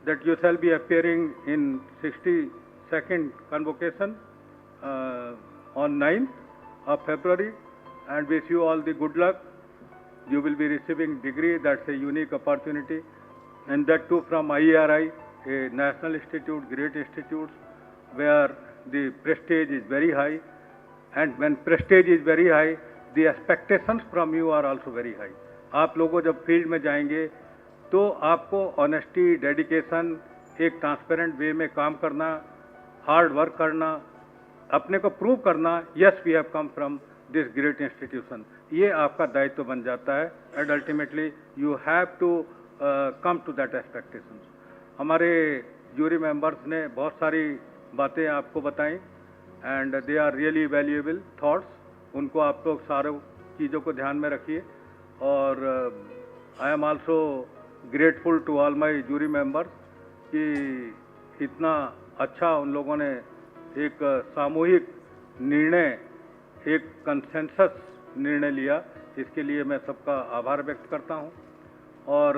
that you shall be appearing in 62nd Convocation on 9th of February, and wish you all the good luck. You will be receiving degree, that's a unique opportunity, and that too from ICAR, a national institute, great institute, where the prestige is very high, and when prestige is very high, the expectations from you are also very high. आप लोगों जब field में जाएंगे तो आपको honesty, dedication, एक transparent वे में काम करना, हार्ड वर्क करना, अपने को प्रूव करना, yes we have come from this great institution, ये आपका दायित्व बन जाता है and ultimately you have to come to that expectations. हमारे जूरी मेंबर्स ने बहुत सारी बातें आपको बताई and they are really valuable thoughts. उनको आप लोग सारे चीज़ों को ध्यान में रखिए और I am also grateful to all my jury members कि इतना अच्छा उन लोगों ने एक सामूहिक निर्णय, एक कंसेंसस निर्णय लिया. इसके लिए मैं सबका आभार व्यक्त करता हूं. और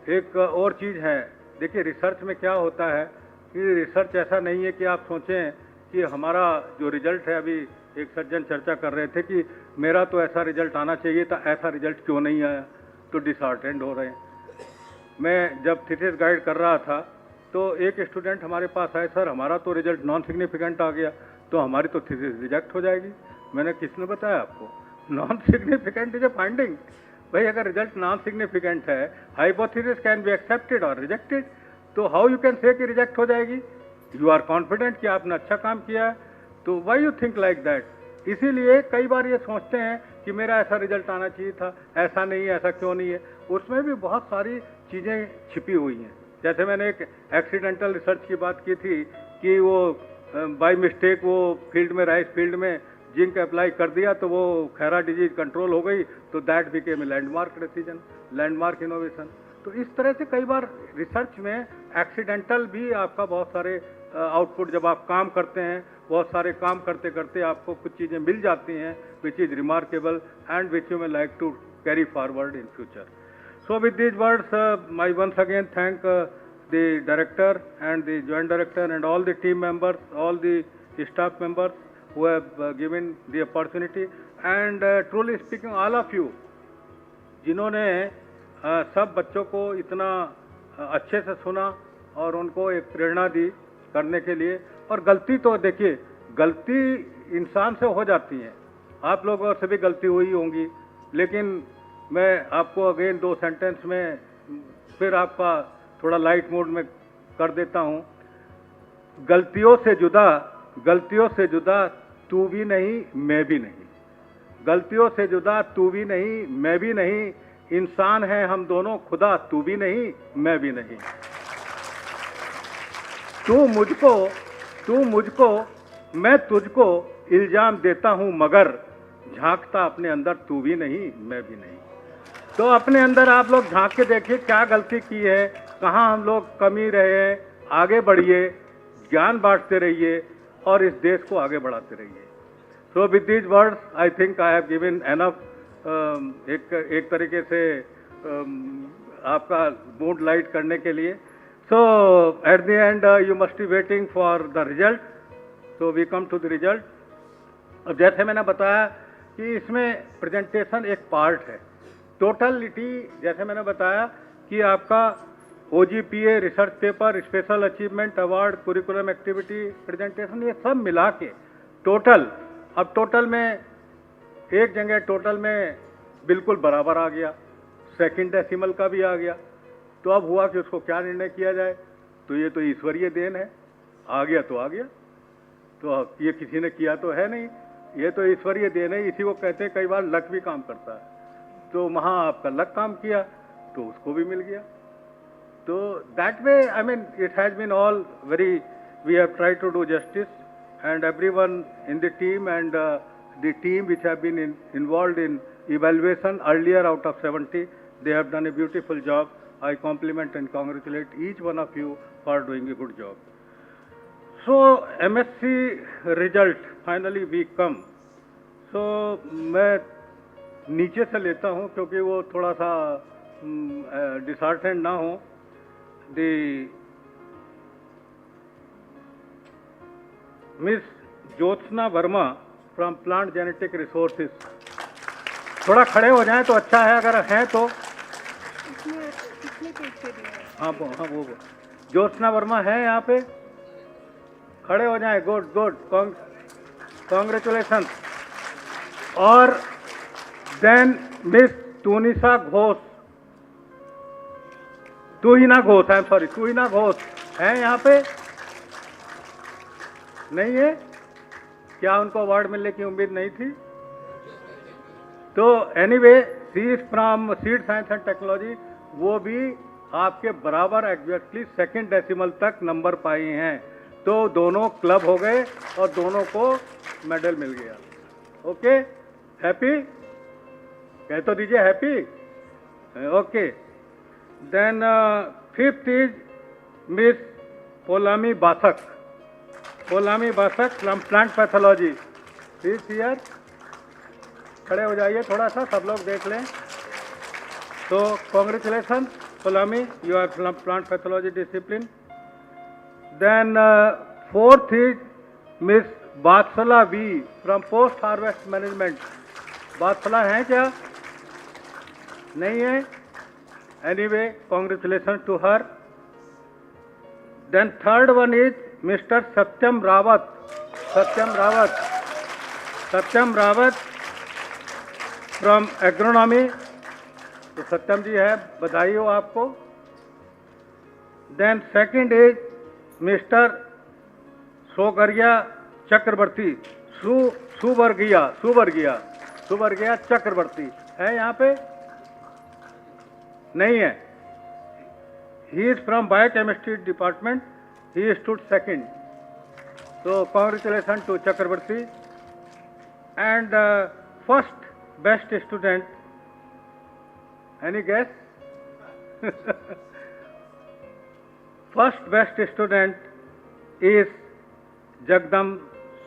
एक और चीज़ है, देखिए रिसर्च में क्या होता है कि रिसर्च ऐसा नहीं है कि आप सोचें कि हमारा जो रिजल्ट है, अभी एक सज्जन चर्चा कर रहे थे कि मेरा तो ऐसा रिजल्ट आना चाहिए था, ऐसा रिजल्ट क्यों नहीं आया, तो डिसहार्टेंड हो रहे हैं. मैं जब थीसिस गाइड कर रहा था तो एक स्टूडेंट हमारे पास आए, सर हमारा तो रिजल्ट नॉन सिग्निफिकेंट आ गया, तो हमारी तो थीसिस रिजेक्ट हो जाएगी. मैंने किसने बताया आपको? Non significant is a finding. भाई अगर रिजल्ट नॉन सिग्निफिकेंट है, हाइपोथेसिस कैन बी एक्सेप्टेड और रिजेक्टेड, तो हाउ यू कैन से कि रिजेक्ट हो जाएगी? यू आर कॉन्फिडेंट कि आपने अच्छा काम किया है, तो why you think like that. इसीलिए कई बार ये सोचते हैं कि मेरा ऐसा रिजल्ट आना चाहिए था, ऐसा नहीं है, ऐसा क्यों नहीं है. उसमें भी बहुत सारी चीज़ें छिपी हुई हैं. जैसे मैंने एक एक्सीडेंटल रिसर्च की बात की थी कि वो बाय मिस्टेक वो फील्ड में, राइस फील्ड में जिंक अप्लाई कर दिया तो वो खैरा डिजीज कंट्रोल हो गई, तो that became a landmark decision, landmark innovation. तो इस तरह से कई बार रिसर्च में एक्सीडेंटल भी आपका बहुत सारे आउटपुट, जब आप काम करते हैं, बहुत सारे काम करते करते आपको कुछ चीज़ें मिल जाती हैं which is remarkable and which you may like to carry forward in future. So with these words, I once again thank the director and the joint director and all the team members, all the staff members who have given the opportunity, and truly speaking all of you जिन्होंने सब बच्चों को इतना अच्छे से सुना और उनको एक प्रेरणा दी करने के लिए. और गलती तो देखिए, गलती इंसान से हो जाती है, आप लोगों से भी गलती हुई होंगी, लेकिन मैं आपको अगेन 2 सेंटेंस में फिर आपका थोड़ा लाइट मोड में कर देता हूँ. गलतियों से जुदा तू भी नहीं मैं भी नहीं. गलतियों से जुदा तू भी नहीं मैं भी नहीं. इंसान है हम दोनों खुदा, तू भी नहीं मैं भी नहीं. तू मुझको मैं तुझको इल्जाम देता हूँ, मगर झांकता अपने अंदर तू भी नहीं मैं भी नहीं. तो अपने अंदर आप लोग झांक के देखिए क्या गलती की है, कहाँ हम लोग कमी रहे हैं. आगे बढ़िए, ज्ञान बांटते रहिए और इस देश को आगे बढ़ाते रहिए. So with these words I think I have given enough. एक तरीके से आपका मूड लाइट करने के लिए. So at the end you must be waiting for the result. So we come to the result. अब जैसे मैंने बताया कि इसमें प्रेजेंटेशन एक पार्ट है. टोटलिटी जैसे मैंने बताया कि आपका OGPA, research paper, special achievement award, curriculum activity, presentation, ये सब मिला के टोटल, अब टोटल में एक जगह टोटल में बिल्कुल बराबर आ गया, सेकंड डेसिमल का भी आ गया. तो अब हुआ कि उसको क्या निर्णय किया जाए. तो ये तो ईश्वरीय देन है, आ गया तो आ गया, तो ये किसी ने किया तो है नहीं, ये तो ईश्वरीय देन है. इसी को कहते हैं कई बार लक भी काम करता है. तो वहाँ आपका लक काम किया तो उसको भी मिल गया. तो that way I mean it has been all very, we have tried to do justice and everyone in the team and the team which have been involved in evaluation earlier out of 70, they have done a beautiful job. I compliment and congratulate each one of you for doing a good job. So MSc result finally we come. So मैं नीचे से लेता हूँ क्योंकि वो थोड़ा सा disheartened ना हो. The Miss Jyotsna Verma from Plant Genetic Resources. थोड़ा खड़े हो जाएं तो अच्छा है, अगर हैं तो. हाँ वो ज्योत्सना वर्मा है यहाँ पे, खड़े हो जाएं. Good good, congratulation. और देन मिस तुहिना घोष, तुहिना घोष है यहाँ पे? नहीं है? क्या उनको अवार्ड मिलने की उम्मीद नहीं थी? तो anyway she is from seed science and technology. वो भी आपके बराबर एग्जैक्टली सेकंड डेसिमल तक नंबर पाई हैं. तो दोनों क्लब हो गए और दोनों को मेडल मिल गया. Okay, happy? कह तो दीजिए happy. Okay. Then fifth is miss Polami Basak. Polami Basak from plant pathology. This year खड़े हो जाइए थोड़ा सा, सब लोग देख लें. तो congratulation Polami, you are from plant pathology discipline. Then fourth is miss Badshah V from post harvest management. Badshah हैं क्या? नहीं है? Anyway congratulation to her. Then third one is mister Satyam Rawat. Satyam Rawat from agronomy. तो सत्यम जी है, बधाई हो आपको. Then second is mister Sogaria Chakraborty. Suvargia Chakraborty है यहाँ पे? नहीं है. He is from biochemistry department. He stood second. तो congratulation to Chakravarti. And first best student, any guess? First best student is Jagdam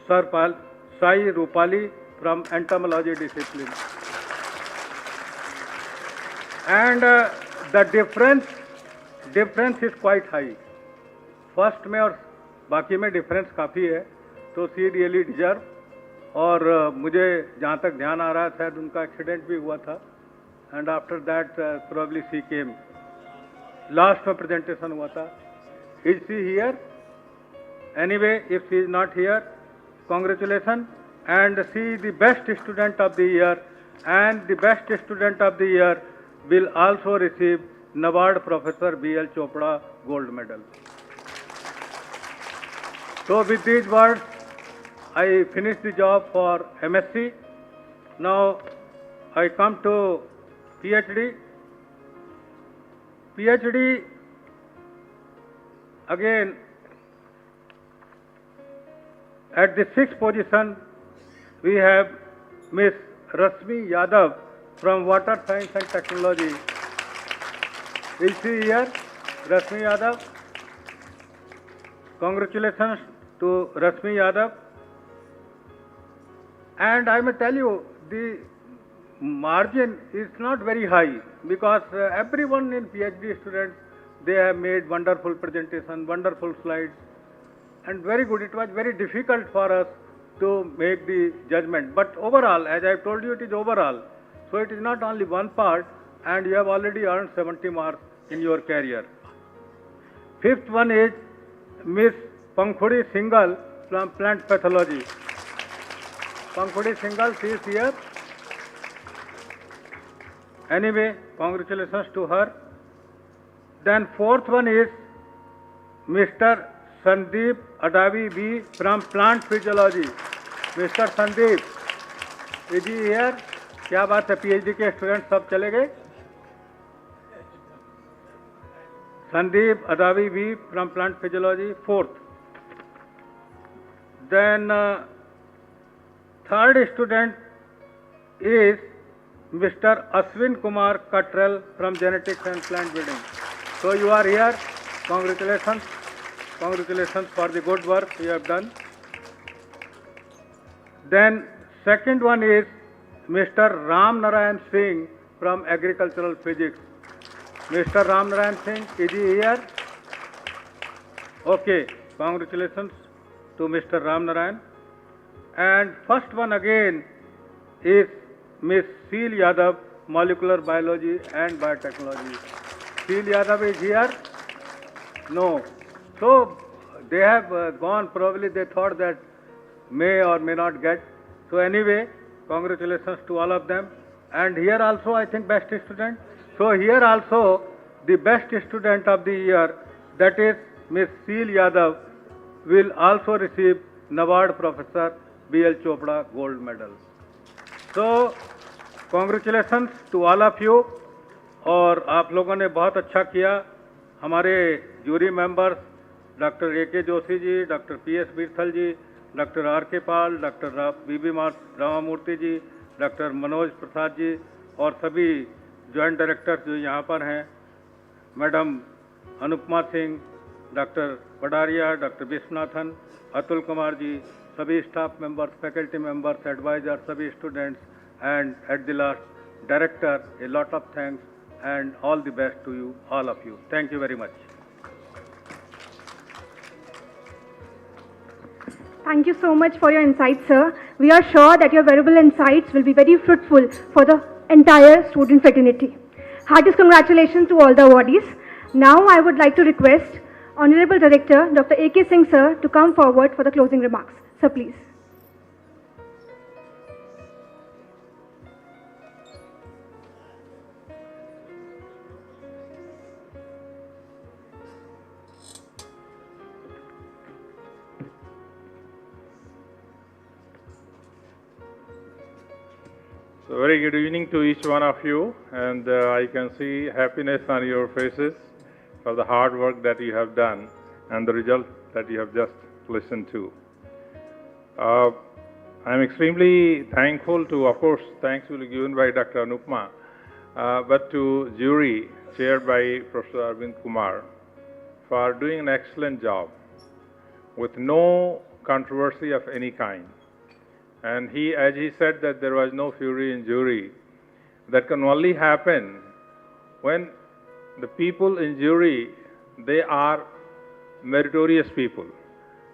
Sai Rupali from entomology discipline. And the difference is quite high. First में और बाकी में difference काफ़ी है. तो she really deserve. और मुझे जहाँ तक ध्यान आ रहा है शायद उनका एक्सीडेंट भी हुआ था. And after that probably she came. Last में presentation हुआ था. Is she here? Anyway, if she is not here, congratulations. And she is the best student of the year. And the best student of the year will also receive NABARD Professor B.L. Chopra Gold Medal. So with these words, I finish the job for MSc. Now I come to PhD. PhD, again, at the sixth position, we have Miss Rasmi Yadav from Water Science and Technology. Is she here? Rasmi Yadav. Congratulations to Rasmi Yadav. And I may tell you, the margin is not very high because everyone in PhD students, they have made wonderful presentation, wonderful slides, and very good. It was very difficult for us to make the judgment. But overall, as I told you, it is overall. So it is not only one part, and you have already earned 70 marks in your career. Fifth one is Miss Pankhuri Singhal from Plant Pathology. Pankhuri Singhal, she is here. Anyway, congratulations to her. Then fourth one is Mr. Sandeep Adavi B from Plant Physiology. Mr. Sandeep, is he here? क्या बात है, PhD के student सब चले गए? Sandeep Adavi B from Plant Physiology, fourth. Then third student is Mr. Aswin Kumar Cottrell from Genetics and Plant Breeding. So you are here. Congratulations. Congratulations for the good work you have done. Then second one is Mr. Ram Narayan Singh from Agricultural Physics. Mr. Ram Narayan Singh, is he here? Okay, congratulations to Mr. Ram Narayan. And first one again is Miss Seal Yadav, Molecular Biology and Biotechnology. Seal Yadav is here? No. So they have gone, probably they thought that may or may not get. So anyway, congratulations to all of them. And here also I think best student. So here also the best student of the year, that is Miss Seal Yadav, will also receive NABARD Professor B.L. Chopra Gold Medal. So congratulations to all of you. और आप लोगों ने बहुत अच्छा किया. हमारे jury members doctor A K. Joshi ji, doctor P S. Birthal ji, doctor R K. Pal, doctor B B. Ramamurthy ji, doctor Manoj Prasad ji और सभी जॉइंट डायरेक्टर्स जो यहाँ पर हैं, madam Anupama Singh, doctor Padaria, doctor Viswanathan, Atul Kumar ji, सभी staff members, faculty members, advisor, सभी students, and at the last director, a lot of thanks and all the best to you, all of you. Thank you very much. Thank you so much for your insights, sir. We are sure that your valuable insights will be very fruitful for the entire student fraternity. Heartiest congratulations to all the awardees. Now I would like to request Honorable Director Dr. A.K. Singh, sir, to come forward for the closing remarks. Sir, please. So very good evening to each one of you, and I can see happiness on your faces for the hard work that you have done and the result that you have just listened to. I'm extremely thankful to, of course, thanks will be given by Dr. Anupma, but to jury chaired by Professor Arvind Kumar for doing an excellent job with no controversy of any kind. And he, as he said, that there was no fury in jury. That can only happen when the people in jury, they are meritorious people.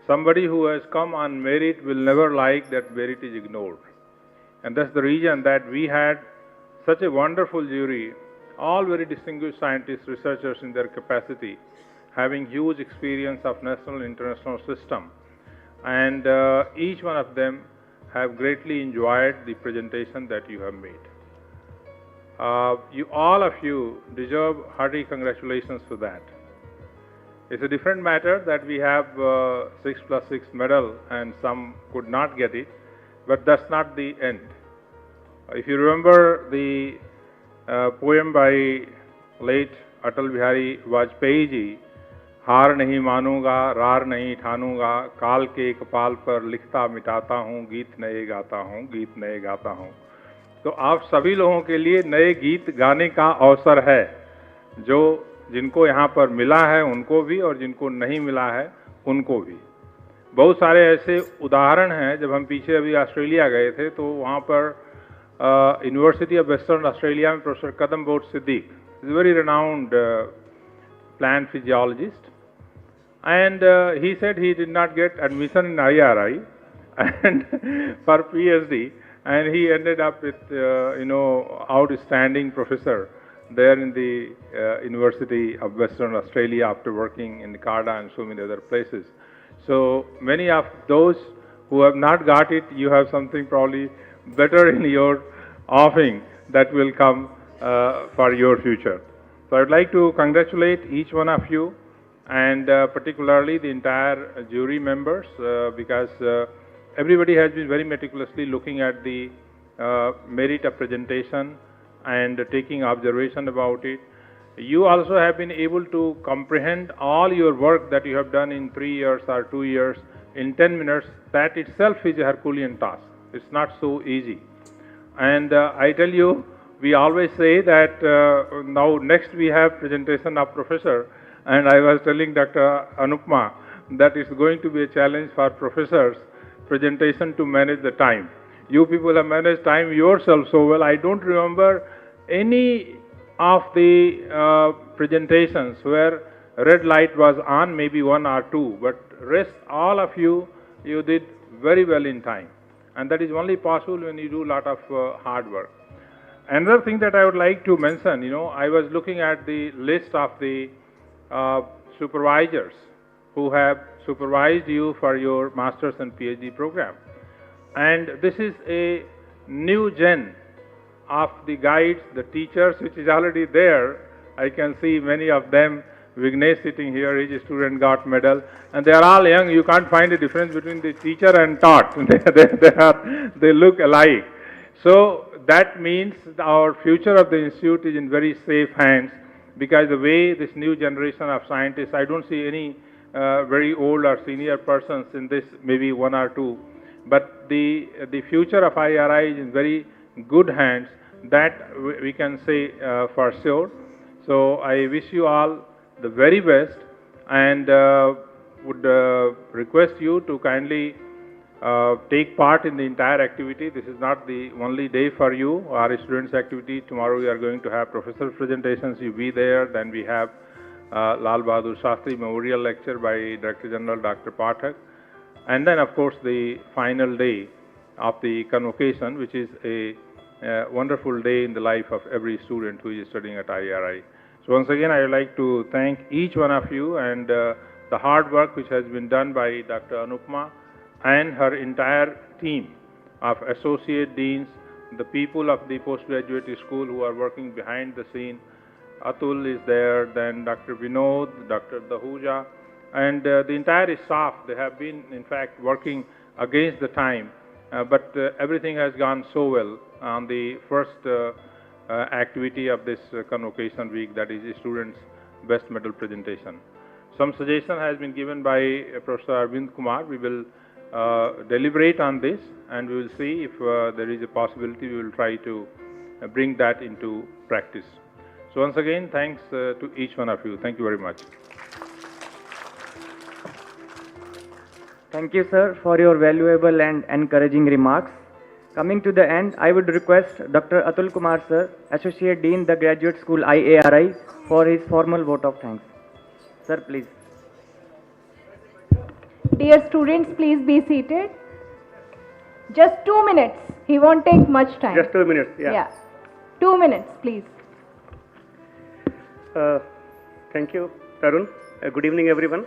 Somebody who has come on merit will never like that merit is ignored. And that's the reason that we had such a wonderful jury, all very distinguished scientists, researchers in their capacity, having huge experience of national and international system. And each one of them have greatly enjoyed the presentation that you have made. All of you deserve hearty congratulations for that. It's a different matter that we have 6+6 medal and some could not get it, but that's not the end. If you remember the poem by late Atal Bihari Vajpayee ji, हार नहीं मानूंगा, रार नहीं ठानूंगा, काल के कपाल पर लिखता मिटाता हूँ, गीत नए गाता हूँ, गीत नए गाता हूँ. तो आप सभी लोगों के लिए नए गीत गाने का अवसर है, जो जिनको यहाँ पर मिला है उनको भी और जिनको नहीं मिला है उनको भी. बहुत सारे ऐसे उदाहरण हैं. जब हम पीछे अभी ऑस्ट्रेलिया गए थे तो वहाँ पर यूनिवर्सिटी ऑफ वेस्टर्न ऑस्ट्रेलिया में professor Kadambot Siddique, is very renowned plant physiologist, and he said he did not get admission in IRI and for PhD, and he ended up with outstanding professor there in the University of Western Australia after working in Canada and so many other places. So many of those who have not got it, you have something probably better in your offing that will come for your future. So I would like to congratulate each one of you, and particularly the entire jury members, because everybody has been very meticulously looking at the merit of presentation and taking observation about it. You also have been able to comprehend all your work that you have done in 3 years or 2 years in 10 minutes. That itself is a Herculean task. It's not so easy. And I tell you, we always say that now next we have presentation of professor, and I was telling Dr. Anupma that it's going to be a challenge for professors presentation to manage the time. You people have managed time yourself so well. I don't remember any of the presentations where red light was on, maybe one or two, but rest all of you, you did very well in time. And that is only possible when you do a lot of hard work. Another thing that I would like to mention, I was looking at the list of the supervisors who have supervised you for your master's and PhD program. And this is a new gen of the guides, the teachers, which is already there. I can see many of them. Vignesh sitting here, each student got medal, and they are all young. You can't find a difference between the teacher and taught. They look alike. So that means our future of the institute is in very safe hands, because the way this new generation of scientists, I don't see any very old or senior persons in this, maybe one or two, but the future of IRI is in very good hands. That we can say for sure. So I wish you all the very best, and would request you to kindly take part in the entire activity. This is not the only day for you, our students' activity. Tomorrow we are going to have professor presentations. You be there. Then we have Lal Bahadur Shastri Memorial Lecture by Director General Dr. Pathak. And then, of course, the final day of the convocation, which is a wonderful day in the life of every student who is studying at IRI. So once again, I would like to thank each one of you, and the hard work which has been done by Dr. Anupma and her entire team of associate deans, the people of the postgraduate school who are working behind the scene. Atul is there, then Dr. Vinod, Dr. Dahuja, and the entire staff. They have been, in fact, working against the time, but everything has gone so well on the first activity of this convocation week, that is students' best medal presentation. Some suggestion has been given by Professor Arvind Kumar. We will deliberate on this, and we will see if there is a possibility. We will try to bring that into practice. So once again, thanks to each one of you. Thank you very much. Thank you, sir, for your valuable and encouraging remarks. Coming to the end, I would request Dr. Atul Kumar, sir, Associate Dean, the Graduate School IARI, for his formal vote of thanks. Sir, please. Dear students, please be seated. Just 2 minutes. He won't take much time. Just 2 minutes, Yeah. 2 minutes, please. Thank you, Tarun. Good evening, everyone.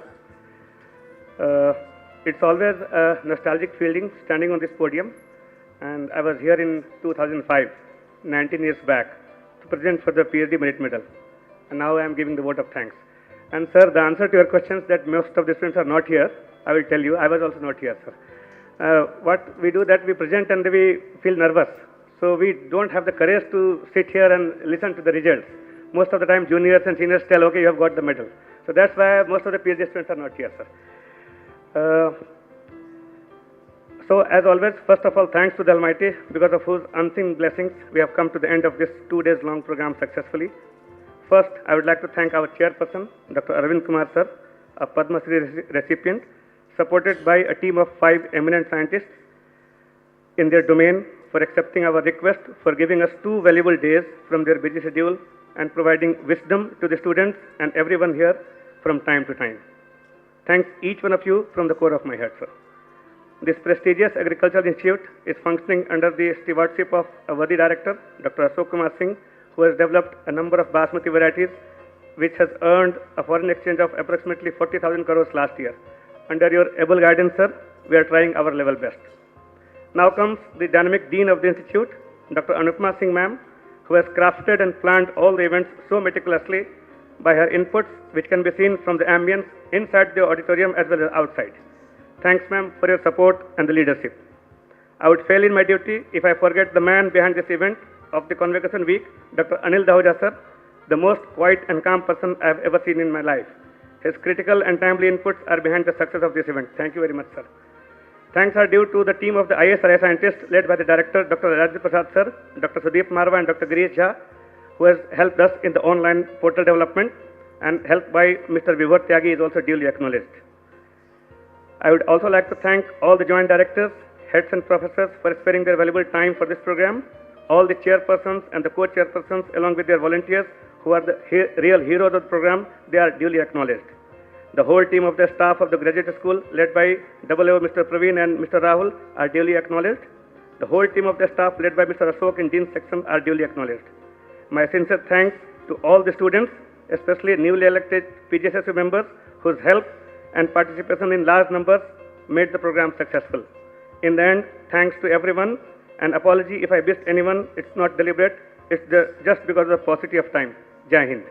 It's always a nostalgic feeling standing on this podium. And I was here in 2005, 19 years back, to present for the PhD Merit Medal. And now I am giving the vote of thanks. And sir, the answer to your questions that most of the students are not here, I will tell you, I was also not here, sir. What we do that we present and we feel nervous. So we don't have the courage to sit here and listen to the results. Most of the time juniors and seniors tell, okay, you have got the medal. So that's why most of the PhD students are not here, sir. So as always, first of all, thanks to the Almighty, because of whose unseen blessings we have come to the end of this 2 days long program successfully. First, I would like to thank our chairperson, Dr. Arvind Kumar, sir, a Padma Shri recipient, supported by a team of 5 eminent scientists in their domain, for accepting our request, for giving us 2 valuable days from their busy schedule, and providing wisdom to the students and everyone here from time to time. Thanks each one of you from the core of my heart, sir. This prestigious agricultural institute is functioning under the stewardship of a worthy director, Dr. Ashok Kumar Singh, who has developed a number of basmati varieties, which has earned a foreign exchange of approximately 40,000 crores last year. Under your able guidance, sir, we are trying our level best. Now comes the dynamic dean of the institute, Dr. Anupma Singh ma'am, who has crafted and planned all the events so meticulously by her inputs, which can be seen from the ambience inside the auditorium as well as outside. Thanks, ma'am, for your support and the leadership. I would fail in my duty if I forget the man behind this event of the Convocation Week, Dr. Anil Dahuja, sir, the most quiet and calm person I have ever seen in my life. His critical and timely inputs are behind the success of this event. Thank you very much, sir. Thanks are due to the team of the ISRI scientists led by the director, Dr. Rajendra Prasad sir, Dr. Sudeep Marwa and Dr. Girish Jha, who has helped us in the online portal development, and helped by Mr. Vibhor Tyagi is also duly acknowledged. I would also like to thank all the joint directors, heads and professors for sparing their valuable time for this program, all the chairpersons and the co-chairpersons along with their volunteers who are the real heroes of the program, they are duly acknowledged. The whole team of the staff of the graduate school led by AO Mr. Praveen and Mr. Rahul are duly acknowledged. The whole team of the staff led by Mr. Ashok in Dean section are duly acknowledged. My sincere thanks to all the students, especially newly elected PGSSU members whose help and participation in large numbers made the program successful. In the end, thanks to everyone, and apology if I missed anyone, it's not deliberate, it's just because of the paucity of time. Jai Hind.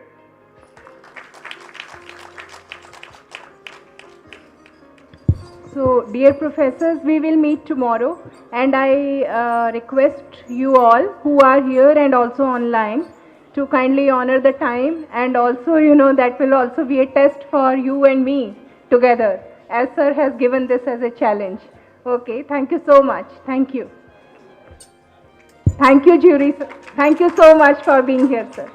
So, dear professors, we will meet tomorrow, and I request you all who are here and also online to kindly honor the time, and also, that will also be a test for you and me together, as sir has given this as a challenge. Okay, thank you so much. Thank you. Thank you, jury. Thank you so much for being here, sir.